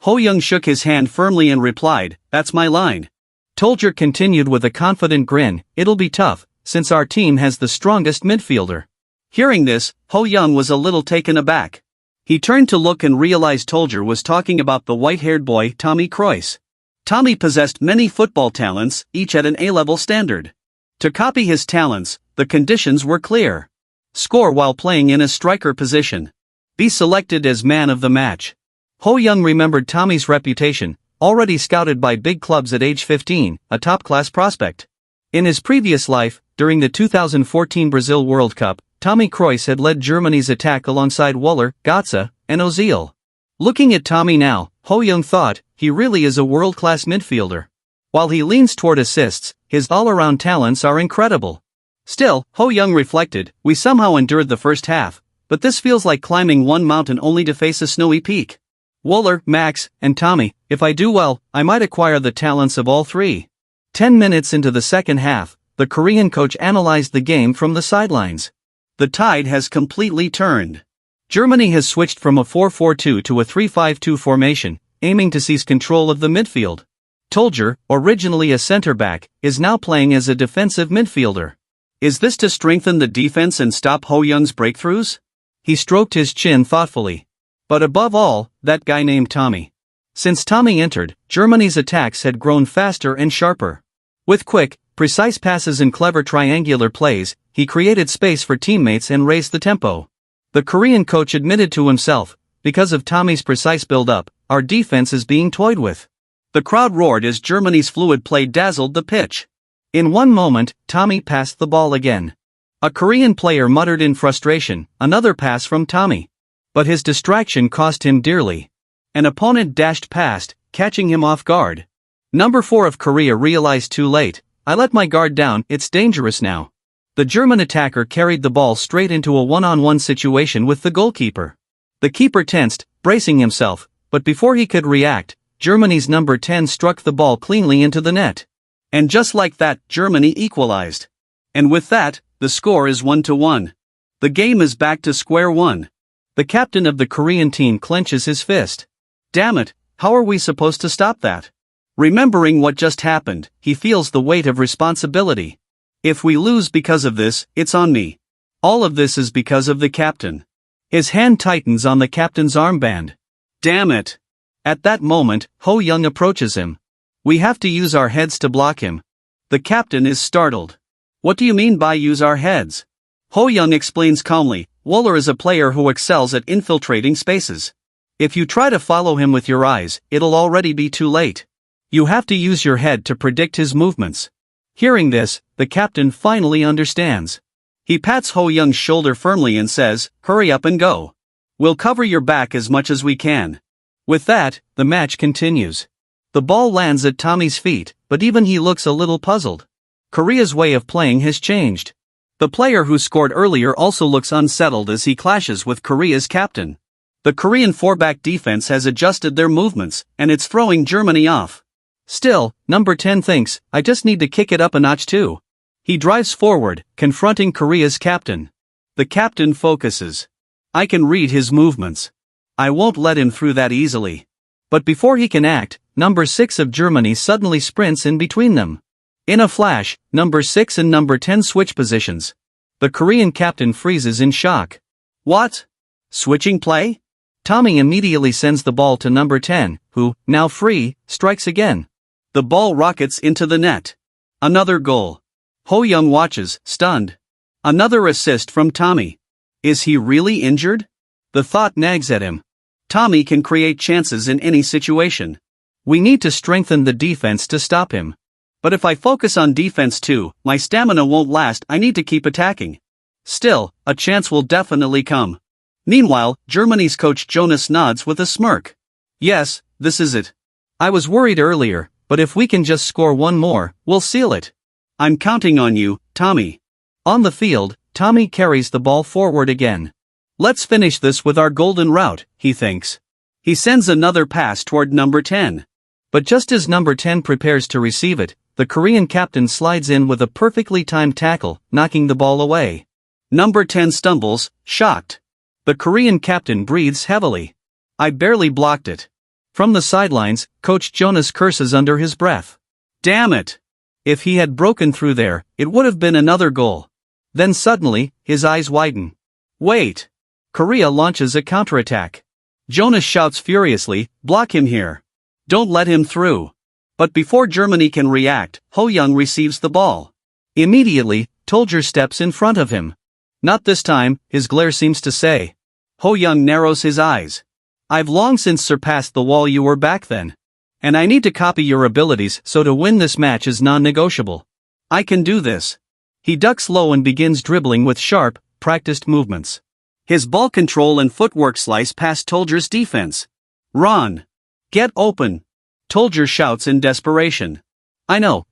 Speaker 1: Ho-young shook his hand firmly and replied, "That's my line." Tolger continued with a confident grin, "It'll be tough, since our team has the strongest midfielder." Hearing this, Ho-young was a little taken aback. He turned to look and realized Tolger was talking about the white-haired boy Tommy Kroos. Tommy possessed many football talents, each at an A-level standard. To copy his talents, the conditions were clear. Score while playing in a striker position. Be selected as man of the match. Ho-young remembered Tommy's reputation, already scouted by big clubs at age 15, a top-class prospect. In his previous life, during the 2014 Brazil World Cup, Tommy Kroos had led Germany's attack alongside Wöhler, Götze, and Ozil. Looking at Tommy now, Ho-young thought, he really is a world-class midfielder. While he leans toward assists, his all-around talents are incredible. Still, Ho-young reflected, we somehow endured the first half, but this feels like climbing one mountain only to face a snowy peak. Wöhler, Max, and Tommy, if I do well, I might acquire the talents of all three. 10 minutes into the second half, the Korean coach analyzed the game from the sidelines. The tide has completely turned. Germany has switched from a 4-4-2 to a 3-5-2 formation, aiming to seize control of the midfield. Tolger, originally a center-back, is now playing as a defensive midfielder. Is this to strengthen the defense and stop Ho-young's breakthroughs? He stroked his chin thoughtfully. But above all, that guy named Tommy. Since Tommy entered, Germany's attacks had grown faster and sharper. With quick, precise passes and clever triangular plays, he created space for teammates and raised the tempo. The Korean coach admitted to himself, because of Tommy's precise build-up, our defense is being toyed with. The crowd roared as Germany's fluid play dazzled the pitch. In one moment, Tommy passed the ball again. A Korean player muttered in frustration, another pass from Tommy. But his distraction cost him dearly. An opponent dashed past, catching him off guard. Number 4 of Korea realized too late, I let my guard down, it's dangerous now. The German attacker carried the ball straight into a one-on-one situation with the goalkeeper. The keeper tensed, bracing himself, but before he could react, Germany's number 10 struck the ball cleanly into the net. And just like that, Germany equalized. And with that, the score is 1-1. The game is back to square one. The captain of the Korean team clenches his fist. Damn it, how are we supposed to stop that? Remembering what just happened, he feels the weight of responsibility. If we lose because of this, it's on me. All of this is because of the captain. His hand tightens on the captain's armband. Damn it! At that moment, Ho Young approaches him. We have to use our heads to block him. The captain is startled. What do you mean by use our heads? Ho Young explains calmly, Wohler is a player who excels at infiltrating spaces. If you try to follow him with your eyes, it'll already be too late. You have to use your head to predict his movements. Hearing this, the captain finally understands. He pats Ho Young's shoulder firmly and says, hurry up and go. We'll cover your back as much as we can. With that, the match continues. The ball lands at Tommy's feet, but even he looks a little puzzled. Korea's way of playing has changed. The player who scored earlier also looks unsettled as he clashes with Korea's captain. The Korean four-back defense has adjusted their movements, and it's throwing Germany off. Still, number 10 thinks, I just need to kick it up a notch too. He drives forward, confronting Korea's captain. The captain focuses. I can read his movements. I won't let him through that easily. But before he can act, number 6 of Germany suddenly sprints in between them. In a flash, number 6 and number 10 switch positions. The Korean captain freezes in shock. What? Switching play? Tommy immediately sends the ball to number 10, who, now free, strikes again. The ball rockets into the net. Another goal. Ho Young watches, stunned. Another assist from Tommy. Is he really injured? The thought nags at him. Tommy can create chances in any situation. We need to strengthen the defense to stop him. But if I focus on defense too, my stamina won't last. I need to keep attacking. Still, a chance will definitely come. Meanwhile, Germany's coach Jonas nods with a smirk. Yes, this is it. I was worried earlier, but if we can just score one more, we'll seal it. I'm counting on you, Tommy. On the field, Tommy carries the ball forward again. Let's finish this with our golden route, he thinks. He sends another pass toward number 10. But just as number 10 prepares to receive it, the Korean captain slides in with a perfectly timed tackle, knocking the ball away. Number 10 stumbles, shocked. The Korean captain breathes heavily. I barely blocked it. From the sidelines, Coach Jonas curses under his breath. Damn it! If he had broken through there, it would have been another goal. Then suddenly, his eyes widen. Wait! Korea launches a counterattack. Jonas shouts furiously, block him here. Don't let him through. But before Germany can react, Ho Young receives the ball. Immediately, Tolger steps in front of him. Not this time, his glare seems to say. Ho Young narrows his eyes. I've long since surpassed the wall you were back then. And I need to copy your abilities, so to win this match is non-negotiable. I can do this. He ducks low and begins dribbling with sharp, practiced movements. His ball control and footwork slice past Tolger's defense. Run! Get open! Tolger shouts in desperation. I know,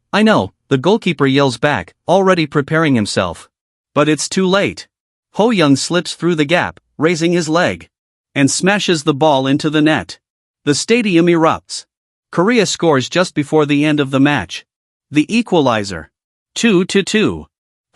Speaker 1: the goalkeeper yells back, already preparing himself. But it's too late. Ho Young slips through the gap, raising his leg. And smashes the ball into the net. The stadium erupts. Korea scores just before the end of the match. The equalizer. 2-2.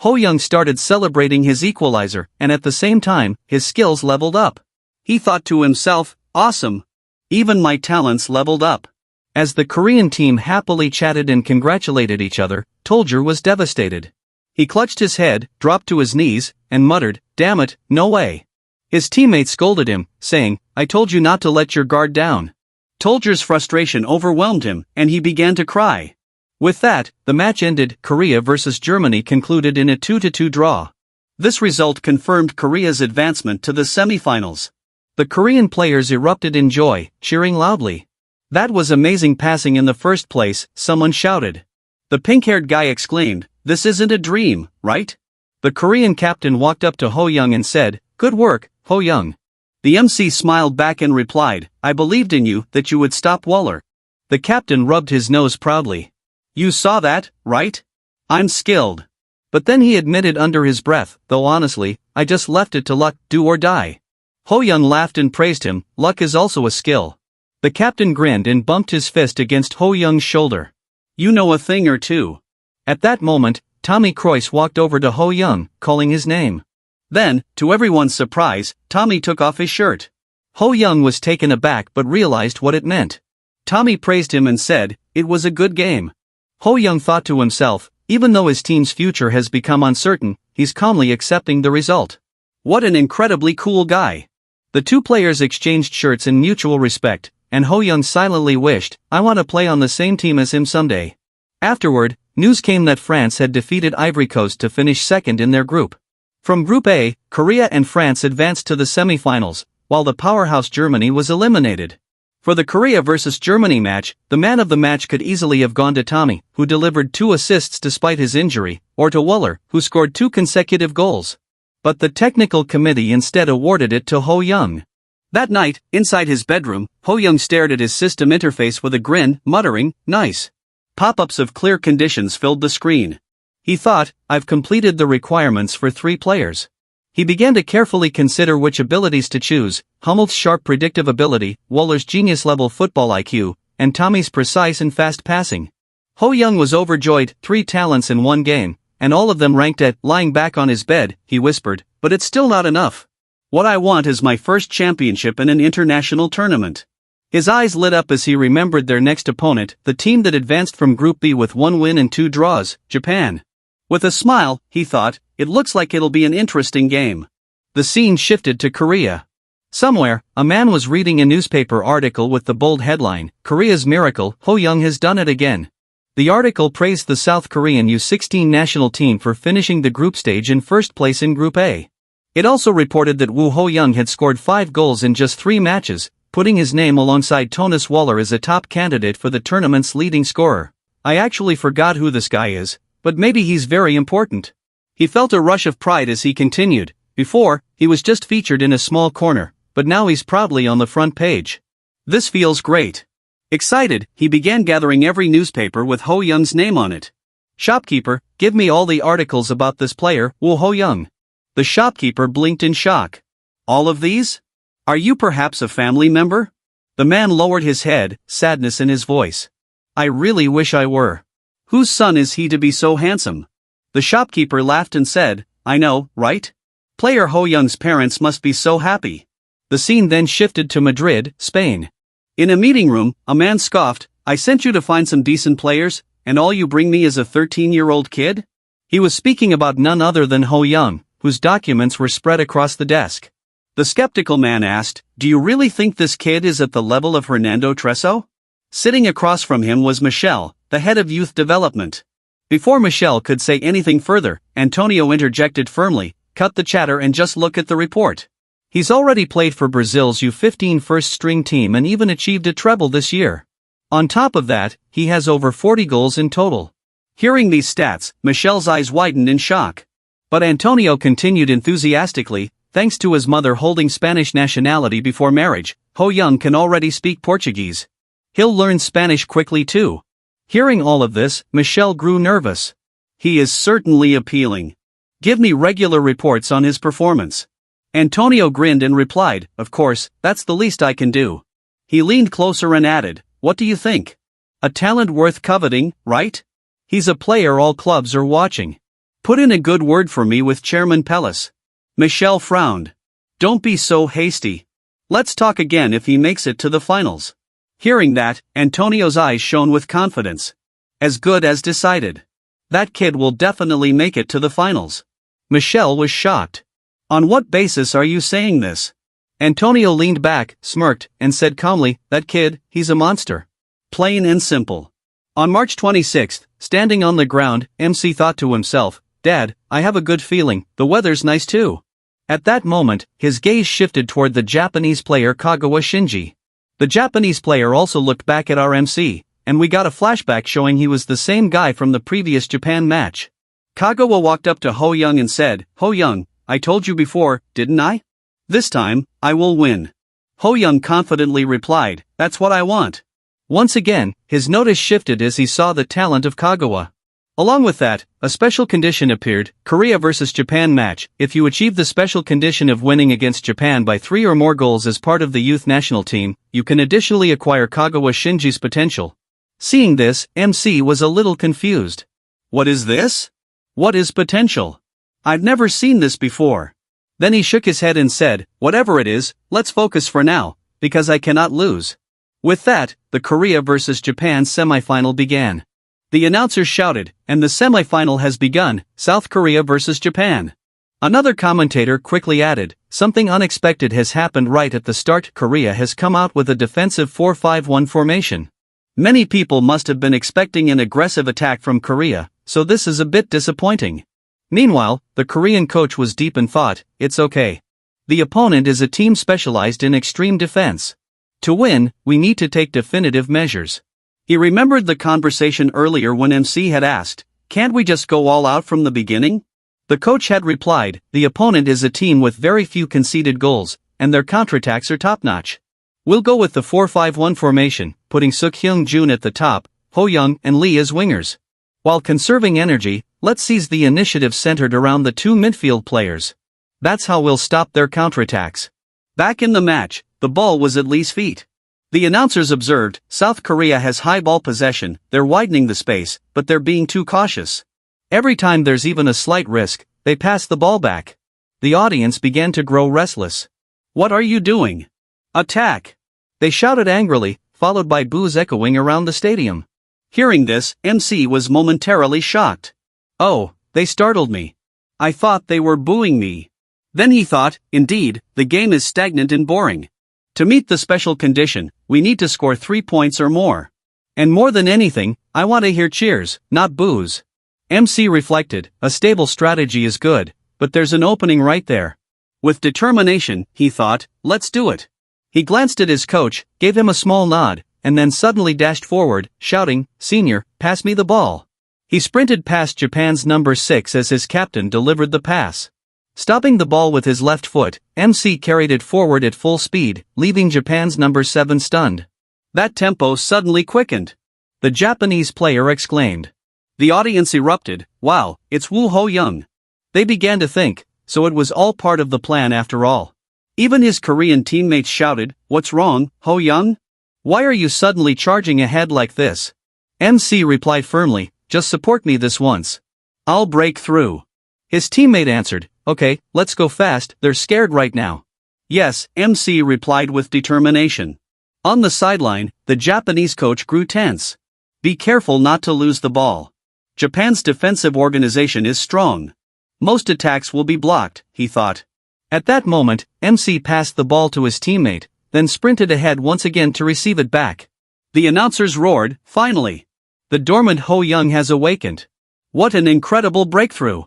Speaker 1: Ho Young started celebrating his equalizer, and at the same time, his skills leveled up. He thought to himself, awesome. Even my talents leveled up. As the Korean team happily chatted and congratulated each other, Tolger was devastated. He clutched his head, dropped to his knees, and muttered, damn it, no way. His teammates scolded him, saying, I told you not to let your guard down. Tolger's frustration overwhelmed him, and he began to cry. With that, the match ended. Korea versus Germany concluded in a 2-2 draw. This result confirmed Korea's advancement to the semifinals. The Korean players erupted in joy, cheering loudly. That was amazing passing in the first place, someone shouted. The pink-haired guy exclaimed, this isn't a dream, right? The Korean captain walked up to Ho Young and said, good work, Ho Young. The MC smiled back and replied, I believed in you that you would stop Wohler. The captain rubbed his nose proudly. You saw that, right? I'm skilled. But then he admitted under his breath, though honestly, I just left it to luck, do or die. Ho Young laughed and praised him, luck is also a skill. The captain grinned and bumped his fist against Ho Young's shoulder. You know a thing or two. At that moment, Tommy Kroos walked over to Ho Young, calling his name.
Speaker 2: Then, to everyone's surprise, Tommy took off his shirt. Ho Young was taken aback but realized what it meant. Tommy praised him and said, "It was a good game." Ho Young thought to himself, even though his team's future has become uncertain, he's calmly accepting the result. What an incredibly cool guy. The two players exchanged shirts in mutual respect, and Ho Young silently wished, "I want to play on the same team as him someday." Afterward, news came that France had defeated Ivory Coast to finish second in their group. From Group A, Korea and France advanced to the semi-finals, while the powerhouse Germany was eliminated. For the Korea vs Germany match, the man of the match could easily have gone to Tommy, who delivered 2 assists despite his injury, or to Wöller, who scored 2 consecutive goals. But the technical committee instead awarded it to Ho Young. That night, inside his bedroom, Ho Young stared at his system interface with a grin, muttering, "Nice." Pop-ups of clear conditions filled the screen. He thought, "I've completed the requirements for 3 players." He began to carefully consider which abilities to choose: Hummel's sharp predictive ability, Wöller's genius-level football IQ, and Tommy's precise and fast passing. Ho Young was overjoyed, 3 talents in 1 game, and all of them ranked at lying back on his bed, he whispered, "but it's still not enough. What I want is my first championship in an international tournament." His eyes lit up as he remembered their next opponent, the team that advanced from Group B with 1 win and 2 draws, Japan. With a smile, he thought, "It looks like it'll be an interesting game." The scene shifted to Korea. Somewhere, a man was reading a newspaper article with the bold headline, "Korea's Miracle, Ho Young has done it again." The article praised the South Korean U16 national team for finishing the group stage in first place in Group A. It also reported that Woo Ho Young had scored 5 goals in just 3 matches, putting his name alongside Tonis Wöller as a top candidate for the tournament's leading scorer. "I actually forgot who this guy is, but maybe he's very important." He felt a rush of pride as he continued. Before, he was just featured in a small corner, but now he's proudly on the front page. This feels great. Excited, he began gathering every newspaper with Ho Young's name on it. "Shopkeeper, give me all the articles about this player, Woo Ho Young." The shopkeeper blinked in shock. "All of these? Are you perhaps a family member?" The man lowered his head, sadness in his voice. "I really wish I were. Whose son is he to be so handsome?" The shopkeeper laughed and said, "I know, right? Player Ho Young's parents must be so happy." The scene then shifted to Madrid, Spain. In a meeting room, a man scoffed, "I sent you to find some decent players, and all you bring me is a 13-year-old kid?" He was speaking about none other than Ho Young, whose documents were spread across the desk. The skeptical man asked, "Do you really think this kid is at the level of Hernando Tresso?" Sitting across from him was Michel, the head of youth development. Before Michel could say anything further, Antonio interjected firmly, "Cut the chatter and just look at the report. He's already played for Brazil's U15 first-string team and even achieved a treble this year. On top of that, he has over 40 goals in total." Hearing these stats, Michel's eyes widened in shock. But Antonio continued enthusiastically, "Thanks to his mother holding Spanish nationality before marriage, Ho Young can already speak Portuguese. He'll learn Spanish quickly too." Hearing all of this, Michel grew nervous. "He is certainly appealing. Give me regular reports on his performance." Antonio grinned and replied, "Of course, that's the least I can do." He leaned closer and added, "What do you think? A talent worth coveting, right? He's a player all clubs are watching. Put in a good word for me with Chairman Pellis." Michel frowned. "Don't be so hasty. Let's talk again if he makes it to the finals." Hearing that, Antonio's eyes shone with confidence. "As good as decided. That kid will definitely make it to the finals." Michel was shocked. "On what basis are you saying this?" Antonio leaned back, smirked, and said calmly, "That kid, he's a monster. Plain and simple." On March 26th, standing on the ground, MC thought to himself, "Dad, I have a good feeling, the weather's nice too." At that moment, his gaze shifted toward the Japanese player Kagawa Shinji. The Japanese player also looked back at our MC, and we got a flashback showing he was the same guy from the previous Japan match. Kagawa walked up to Ho Young and said, "Ho Young, I told you before, didn't I? This time, I will win." Ho Young confidently replied, "That's what I want." Once again, his notice shifted as he saw the talent of Kagawa. Along with that, a special condition appeared, Korea vs Japan match. If you achieve the special condition of winning against Japan by 3 or more goals as part of the youth national team, you can additionally acquire Kagawa Shinji's potential. Seeing this, MC was a little confused. "What is this? What is potential? I've never seen this before." Then he shook his head and said, "Whatever it is, let's focus for now, because I cannot lose." With that, the Korea vs Japan semifinal began. The announcers shouted, "And the semifinal has begun, South Korea vs Japan." Another commentator quickly added, "Something unexpected has happened right at the start. Korea has come out with a defensive 4-5-1 formation. Many people must have been expecting an aggressive attack from Korea, so this is a bit disappointing." Meanwhile, the Korean coach was deep in thought. "It's okay. The opponent is a team specialized in extreme defense. To win, we need to take definitive measures." He remembered the conversation earlier when MC had asked, "Can't we just go all out from the beginning?" The coach had replied, "The opponent is a team with very few conceded goals, and their counterattacks are top-notch. We'll go with the 4-5-1 formation, putting Suk-Hyung-Jun at the top, Ho-Young and Lee as wingers. While conserving energy, let's seize the initiative centered around the two midfield players. That's how we'll stop their counterattacks." Back in the match, the ball was at Lee's feet. The announcers observed, "South Korea has high ball possession, they're widening the space, but they're being too cautious. Every time there's even a slight risk, they pass the ball back." The audience began to grow restless. "What are you doing? Attack!" they shouted angrily, followed by boos echoing around the stadium. Hearing this, MC was momentarily shocked. "Oh, they startled me. I thought they were booing me." Then he thought, "Indeed, the game is stagnant and boring. To meet the special condition, we need to score 3 points or more. And more than anything, I want to hear cheers, not boos." MC reflected, "A stable strategy is good, but there's an opening right there." With determination, he thought, "Let's do it." He glanced at his coach, gave him a small nod, and then suddenly dashed forward, shouting, "Senior, pass me the ball." He sprinted past Japan's number 6 as his captain delivered the pass. Stopping the ball with his left foot, MC carried it forward at full speed, leaving Japan's number 7 stunned. That tempo suddenly quickened. The Japanese player exclaimed. The audience erupted, "Wow, it's Woo Ho-Young." They began to think, so it was all part of the plan after all. Even his Korean teammates shouted, "What's wrong, Ho-Young? Why are you suddenly charging ahead like this?" MC replied firmly, "Just support me this once. I'll break through." His teammate answered, "Okay, let's go fast, they're scared right now." "Yes," MC replied with determination. On the sideline, the Japanese coach grew tense. "Be careful not to lose the ball. Japan's defensive organization is strong. Most attacks will be blocked," he thought. At that moment, MC passed the ball to his teammate, then sprinted ahead once again to receive it back. The announcers roared, "Finally! The dormant Ho-Young has awakened. What an incredible breakthrough!"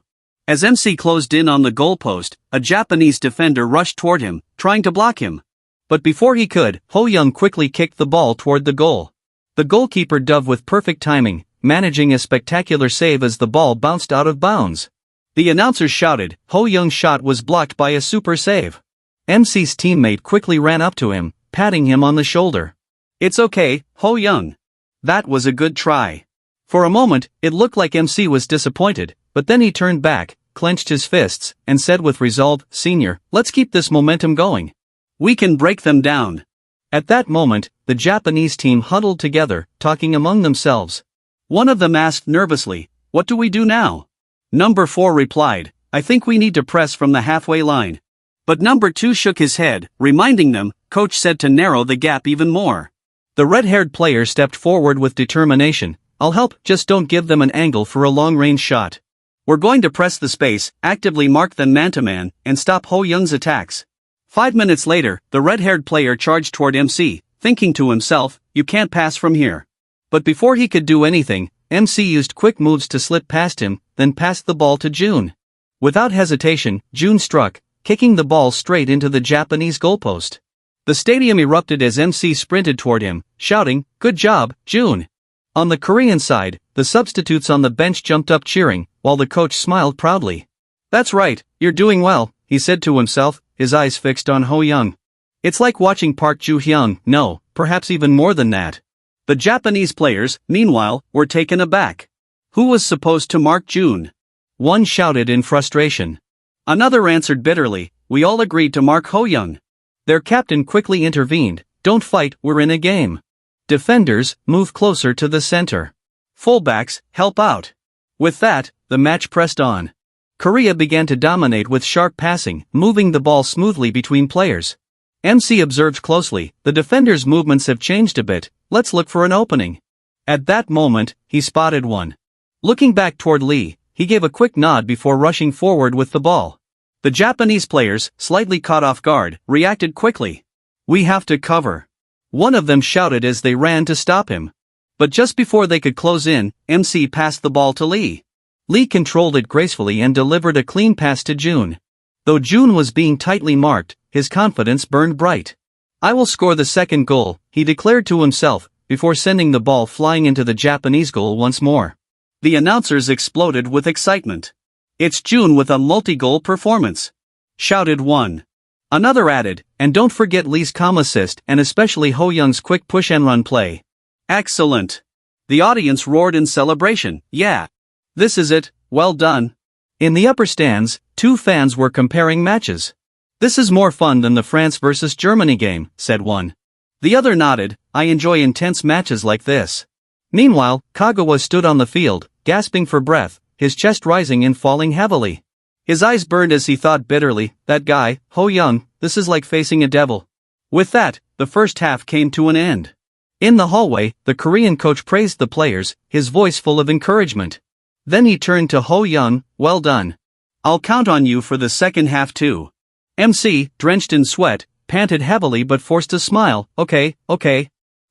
Speaker 2: As MC closed in on the goalpost, a Japanese defender rushed toward him, trying to block him. But before he could, Ho-Young quickly kicked the ball toward the goal. The goalkeeper dove with perfect timing, managing a spectacular save as the ball bounced out of bounds. The announcers shouted, Ho-Young's shot was blocked by a super save. MC's teammate quickly ran up to him, patting him on the shoulder. "It's okay, Ho-Young. That was a good try." For a moment, it looked like MC was disappointed, but then he turned back, clenched his fists, and said with resolve, "Senior, let's keep this momentum going. We can break them down." At that moment, the Japanese team huddled together, talking among themselves. One of them asked nervously, "What do we do now?" Number 4 replied, "I think we need to press from the halfway line." But number 2 shook his head, reminding them, "Coach said to narrow the gap even more." The red-haired player stepped forward with determination, "I'll help, just don't give them an angle for a long-range shot. We're going to press the space, actively mark them man-to-man, and stop Ho-Young's attacks." 5 minutes later, the red-haired player charged toward MC, thinking to himself, "You can't pass from here." But before he could do anything, MC used quick moves to slip past him, then passed the ball to Jun. Without hesitation, Jun struck, kicking the ball straight into the Japanese goalpost. The stadium erupted as MC sprinted toward him, shouting, "Good job, Jun." On the Korean side, the substitutes on the bench jumped up cheering, while the coach smiled proudly. "That's right, you're doing well," he said to himself, his eyes fixed on Ho-Young. "It's like watching Park Ju-hyung, no, perhaps even more than that." The Japanese players, meanwhile, were taken aback. Who was supposed to mark Jun? One shouted in frustration. Another answered bitterly, "We all agreed to mark Ho-Young." Their captain quickly intervened, "Don't fight, we're in a game. Defenders, move closer to the center. Fullbacks, help out." With that, the match pressed on. Korea began to dominate with sharp passing, moving the ball smoothly between players. MC observed closely, the defenders' movements have changed a bit, let's look for an opening. At that moment, he spotted one. Looking back toward Lee, he gave a quick nod before rushing forward with the ball. The Japanese players, slightly caught off guard, reacted quickly. We have to cover. One of them shouted as they ran to stop him. But just before they could close in, MC passed the ball to Lee. Lee controlled it gracefully and delivered a clean pass to Jun. Though Jun was being tightly marked, his confidence burned bright. I will score the second goal, he declared to himself, before sending the ball flying into the Japanese goal once more. The announcers exploded with excitement. It's Jun with a multi-goal performance, shouted one. Another added, and don't forget Lee's calm assist and especially Ho Young's quick push and run play. Excellent. The audience roared in celebration. Yeah. This is it, well done. In the upper stands, two fans were comparing matches. This is more fun than the France vs Germany game, said one. The other nodded, I enjoy intense matches like this. Meanwhile, Kagawa stood on the field, gasping for breath, his chest rising and falling heavily. His eyes burned as he thought bitterly, that guy, Ho Young, this is like facing a devil. With that, the first half came to an end. In the hallway, the Korean coach praised the players, his voice full of encouragement. Then he turned to Ho Young, well done. I'll count on you for the second half too. MC, drenched in sweat, panted heavily but forced a smile, okay.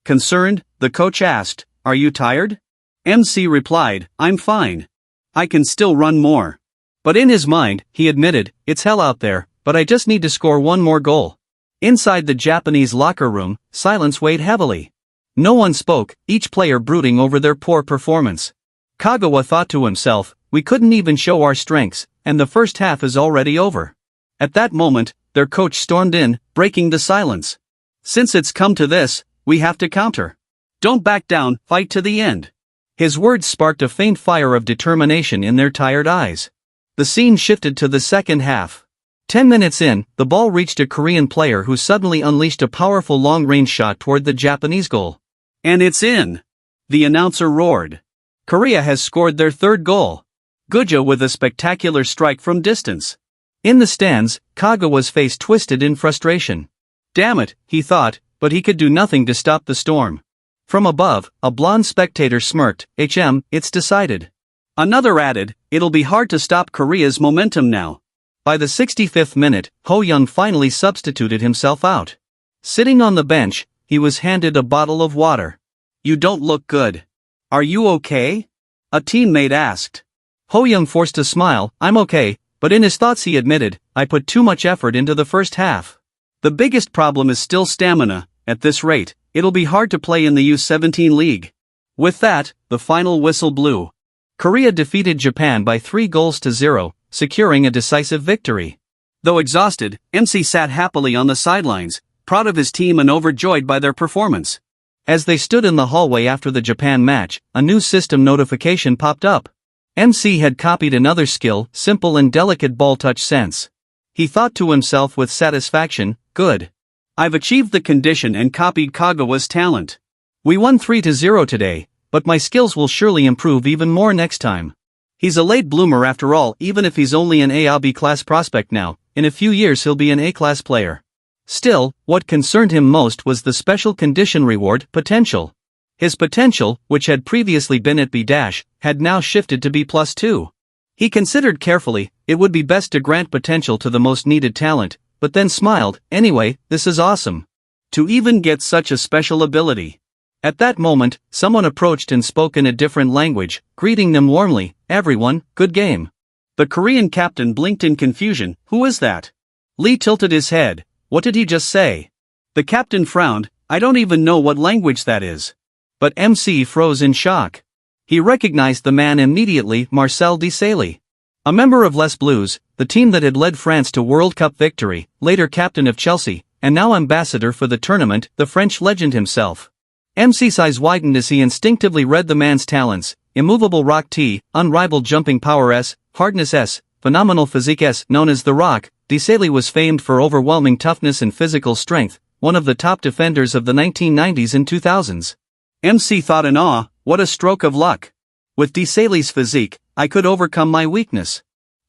Speaker 2: Concerned, the coach asked, are you tired? MC replied, I'm fine. I can still run more. But in his mind, he admitted, it's hell out there, but I just need to score one more goal. Inside the Japanese locker room, silence weighed heavily. No one spoke, each player brooding over their poor performance. Kagawa thought to himself, we couldn't even show our strengths, and the first half is already over. At that moment, their coach stormed in, breaking the silence. Since it's come to this, we have to counter. Don't back down, fight to the end. His words sparked a faint fire of determination in their tired eyes. The scene shifted to the second half. 10 minutes in, the ball reached a Korean player who suddenly unleashed a powerful long-range shot toward the Japanese goal. And it's in! The announcer roared. Korea has scored their third goal. Guja with a spectacular strike from distance. In the stands, Kagawa's face twisted in frustration. Damn it, he thought, but he could do nothing to stop the storm. From above, a blonde spectator smirked, it's decided. Another added, it'll be hard to stop Korea's momentum now. By the 65th minute, Ho Young finally substituted himself out. Sitting on the bench, he was handed a bottle of water. You don't look good. Are you okay? A teammate asked. Ho Young forced a smile, I'm okay, but in his thoughts he admitted, I put too much effort into the first half. The biggest problem is still stamina, at this rate, it'll be hard to play in the U17 league. With that, the final whistle blew. Korea defeated Japan by 3-0, securing a decisive victory. Though exhausted, MC sat happily on the sidelines, proud of his team and overjoyed by their performance. As they stood in the hallway after the Japan match, a new system notification popped up. MC had copied another skill, simple and delicate ball touch sense. He thought to himself with satisfaction, good. I've achieved the condition and copied Kagawa's talent. We won 3-0 today, but my skills will surely improve even more next time. He's a late bloomer after all, even if he's only an A or B class prospect now, in a few years he'll be an A-class player. Still, what concerned him most was the special condition reward, potential. His potential, which had previously been at B-, had now shifted to B+2. He considered carefully, it would be best to grant potential to the most needed talent, but then smiled, anyway, this is awesome. To even get such a special ability. At that moment, someone approached and spoke in a different language, greeting them warmly, everyone, good game. The Korean captain blinked in confusion, who is that? Lee tilted his head, what did he just say? The captain frowned, I don't even know what language that is. But MC froze in shock. He recognized the man immediately, Marcel Desailly. A member of Les Bleus, the team that had led France to World Cup victory, later captain of Chelsea, and now ambassador for the tournament, the French legend himself. MC's eyes widened as he instinctively read the man's talents, immovable rock T, unrivaled jumping power S, hardness S, phenomenal physique S. Known as The Rock, Desailly was famed for overwhelming toughness and physical strength, one of the top defenders of the 1990s and 2000s. MC thought in awe, what a stroke of luck. With Desailly's physique, I could overcome my weakness.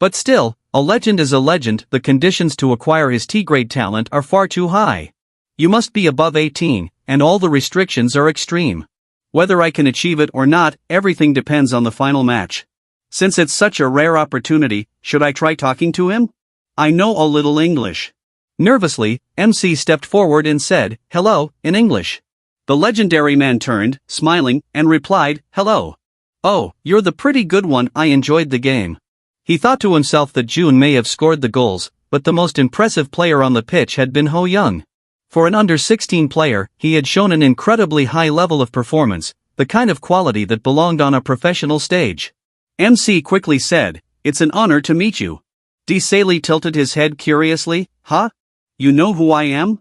Speaker 1: But still, a legend is a legend. The conditions to acquire his T-grade talent are far too high. You must be above 18, and all the restrictions are extreme. Whether I can achieve it or not, everything depends on the final match. Since it's such a rare opportunity, should I try talking to him? I know a little English.
Speaker 2: Nervously, MC stepped forward and said, "Hello," in English.
Speaker 1: The legendary man turned, smiling, and replied, "Hello. Oh, you're the pretty good one. I enjoyed the game." He thought to himself that June may have scored the goals, but the most impressive player on the pitch had been Ho Young. For an under-16 player, he had shown an incredibly high level of performance, the kind of quality that belonged on a professional stage.
Speaker 2: MC quickly said, "It's an honor to meet you."
Speaker 1: Saley tilted his head curiously. "Huh? You know who I am?"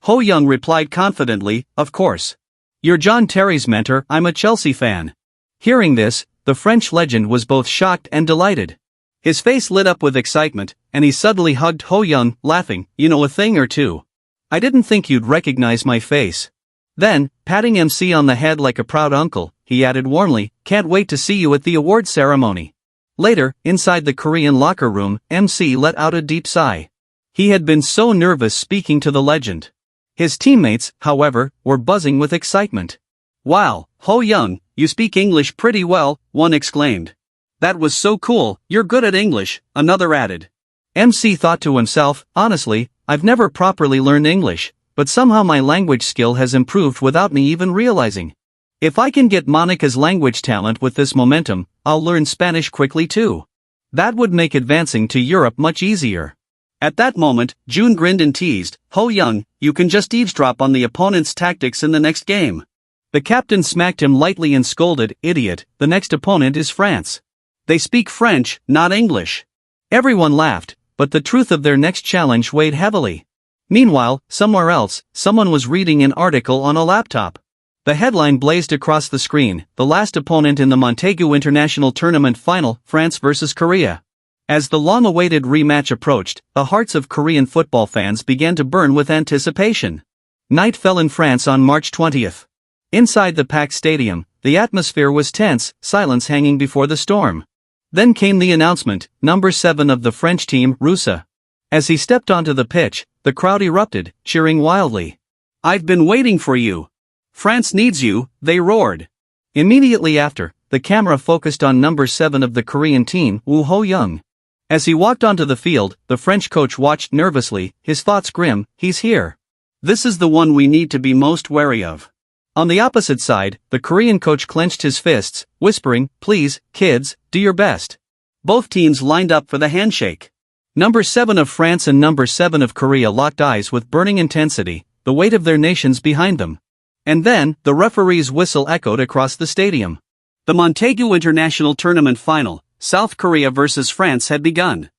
Speaker 2: Ho Young replied confidently, "Of course. You're John Terry's mentor. I'm a Chelsea fan." Hearing this, the French legend was both shocked and delighted. His face lit up with excitement, and he suddenly hugged Ho Young, laughing, "You know a thing or two. I didn't think you'd recognize my face." Then, patting MC on the head like a proud uncle, he added warmly, "Can't wait to see you at the award ceremony." Later, inside the Korean locker room, MC let out a deep sigh. He had been so nervous speaking to the legend. His teammates, however, were buzzing with excitement.
Speaker 1: "Wow, Ho Young, you speak English pretty well," one exclaimed. "That was so cool, you're good at English," another added.
Speaker 2: MC thought to himself, "Honestly, I've never properly learned English, but somehow my language skill has improved without me even realizing. If I can get Monica's language talent with this momentum, I'll learn Spanish quickly too. That would make advancing to Europe much easier."
Speaker 1: At that moment, June grinned and teased, "Ho Young, you can just eavesdrop on the opponent's tactics in the next game."
Speaker 2: The captain smacked him lightly and scolded, "Idiot, the next opponent is France.
Speaker 1: They speak French, not English."
Speaker 2: Everyone laughed, but the truth of their next challenge weighed heavily. Meanwhile, somewhere else, someone was reading an article on a laptop. The headline blazed across the screen, "The last opponent in the Montaigu International Tournament final, France vs Korea." As the long-awaited rematch approached, the hearts of Korean football fans began to burn with anticipation. Night fell in France on March 20th. Inside the packed stadium, the atmosphere was tense, silence hanging before the storm. Then came the announcement, number 7 of the French team, Rusa. As he stepped onto the pitch, the crowd erupted, cheering wildly.
Speaker 1: "I've been waiting for you. France needs you," they roared.
Speaker 2: Immediately after, the camera focused on number 7 of the Korean team, Woo Ho Young. As he walked onto the field, the French coach watched nervously, his thoughts grim, "He's here.
Speaker 1: This is the one we need to be most wary of."
Speaker 2: On the opposite side, the Korean coach clenched his fists, whispering, "Please, kids, do your best."
Speaker 1: Both teams lined up for the handshake.
Speaker 2: Number 7 of France and number 7 of Korea locked eyes with burning intensity, the weight of their nations behind them. And then, the referee's whistle echoed across the stadium.
Speaker 1: The Montaigu International Tournament final, South Korea vs France, had begun.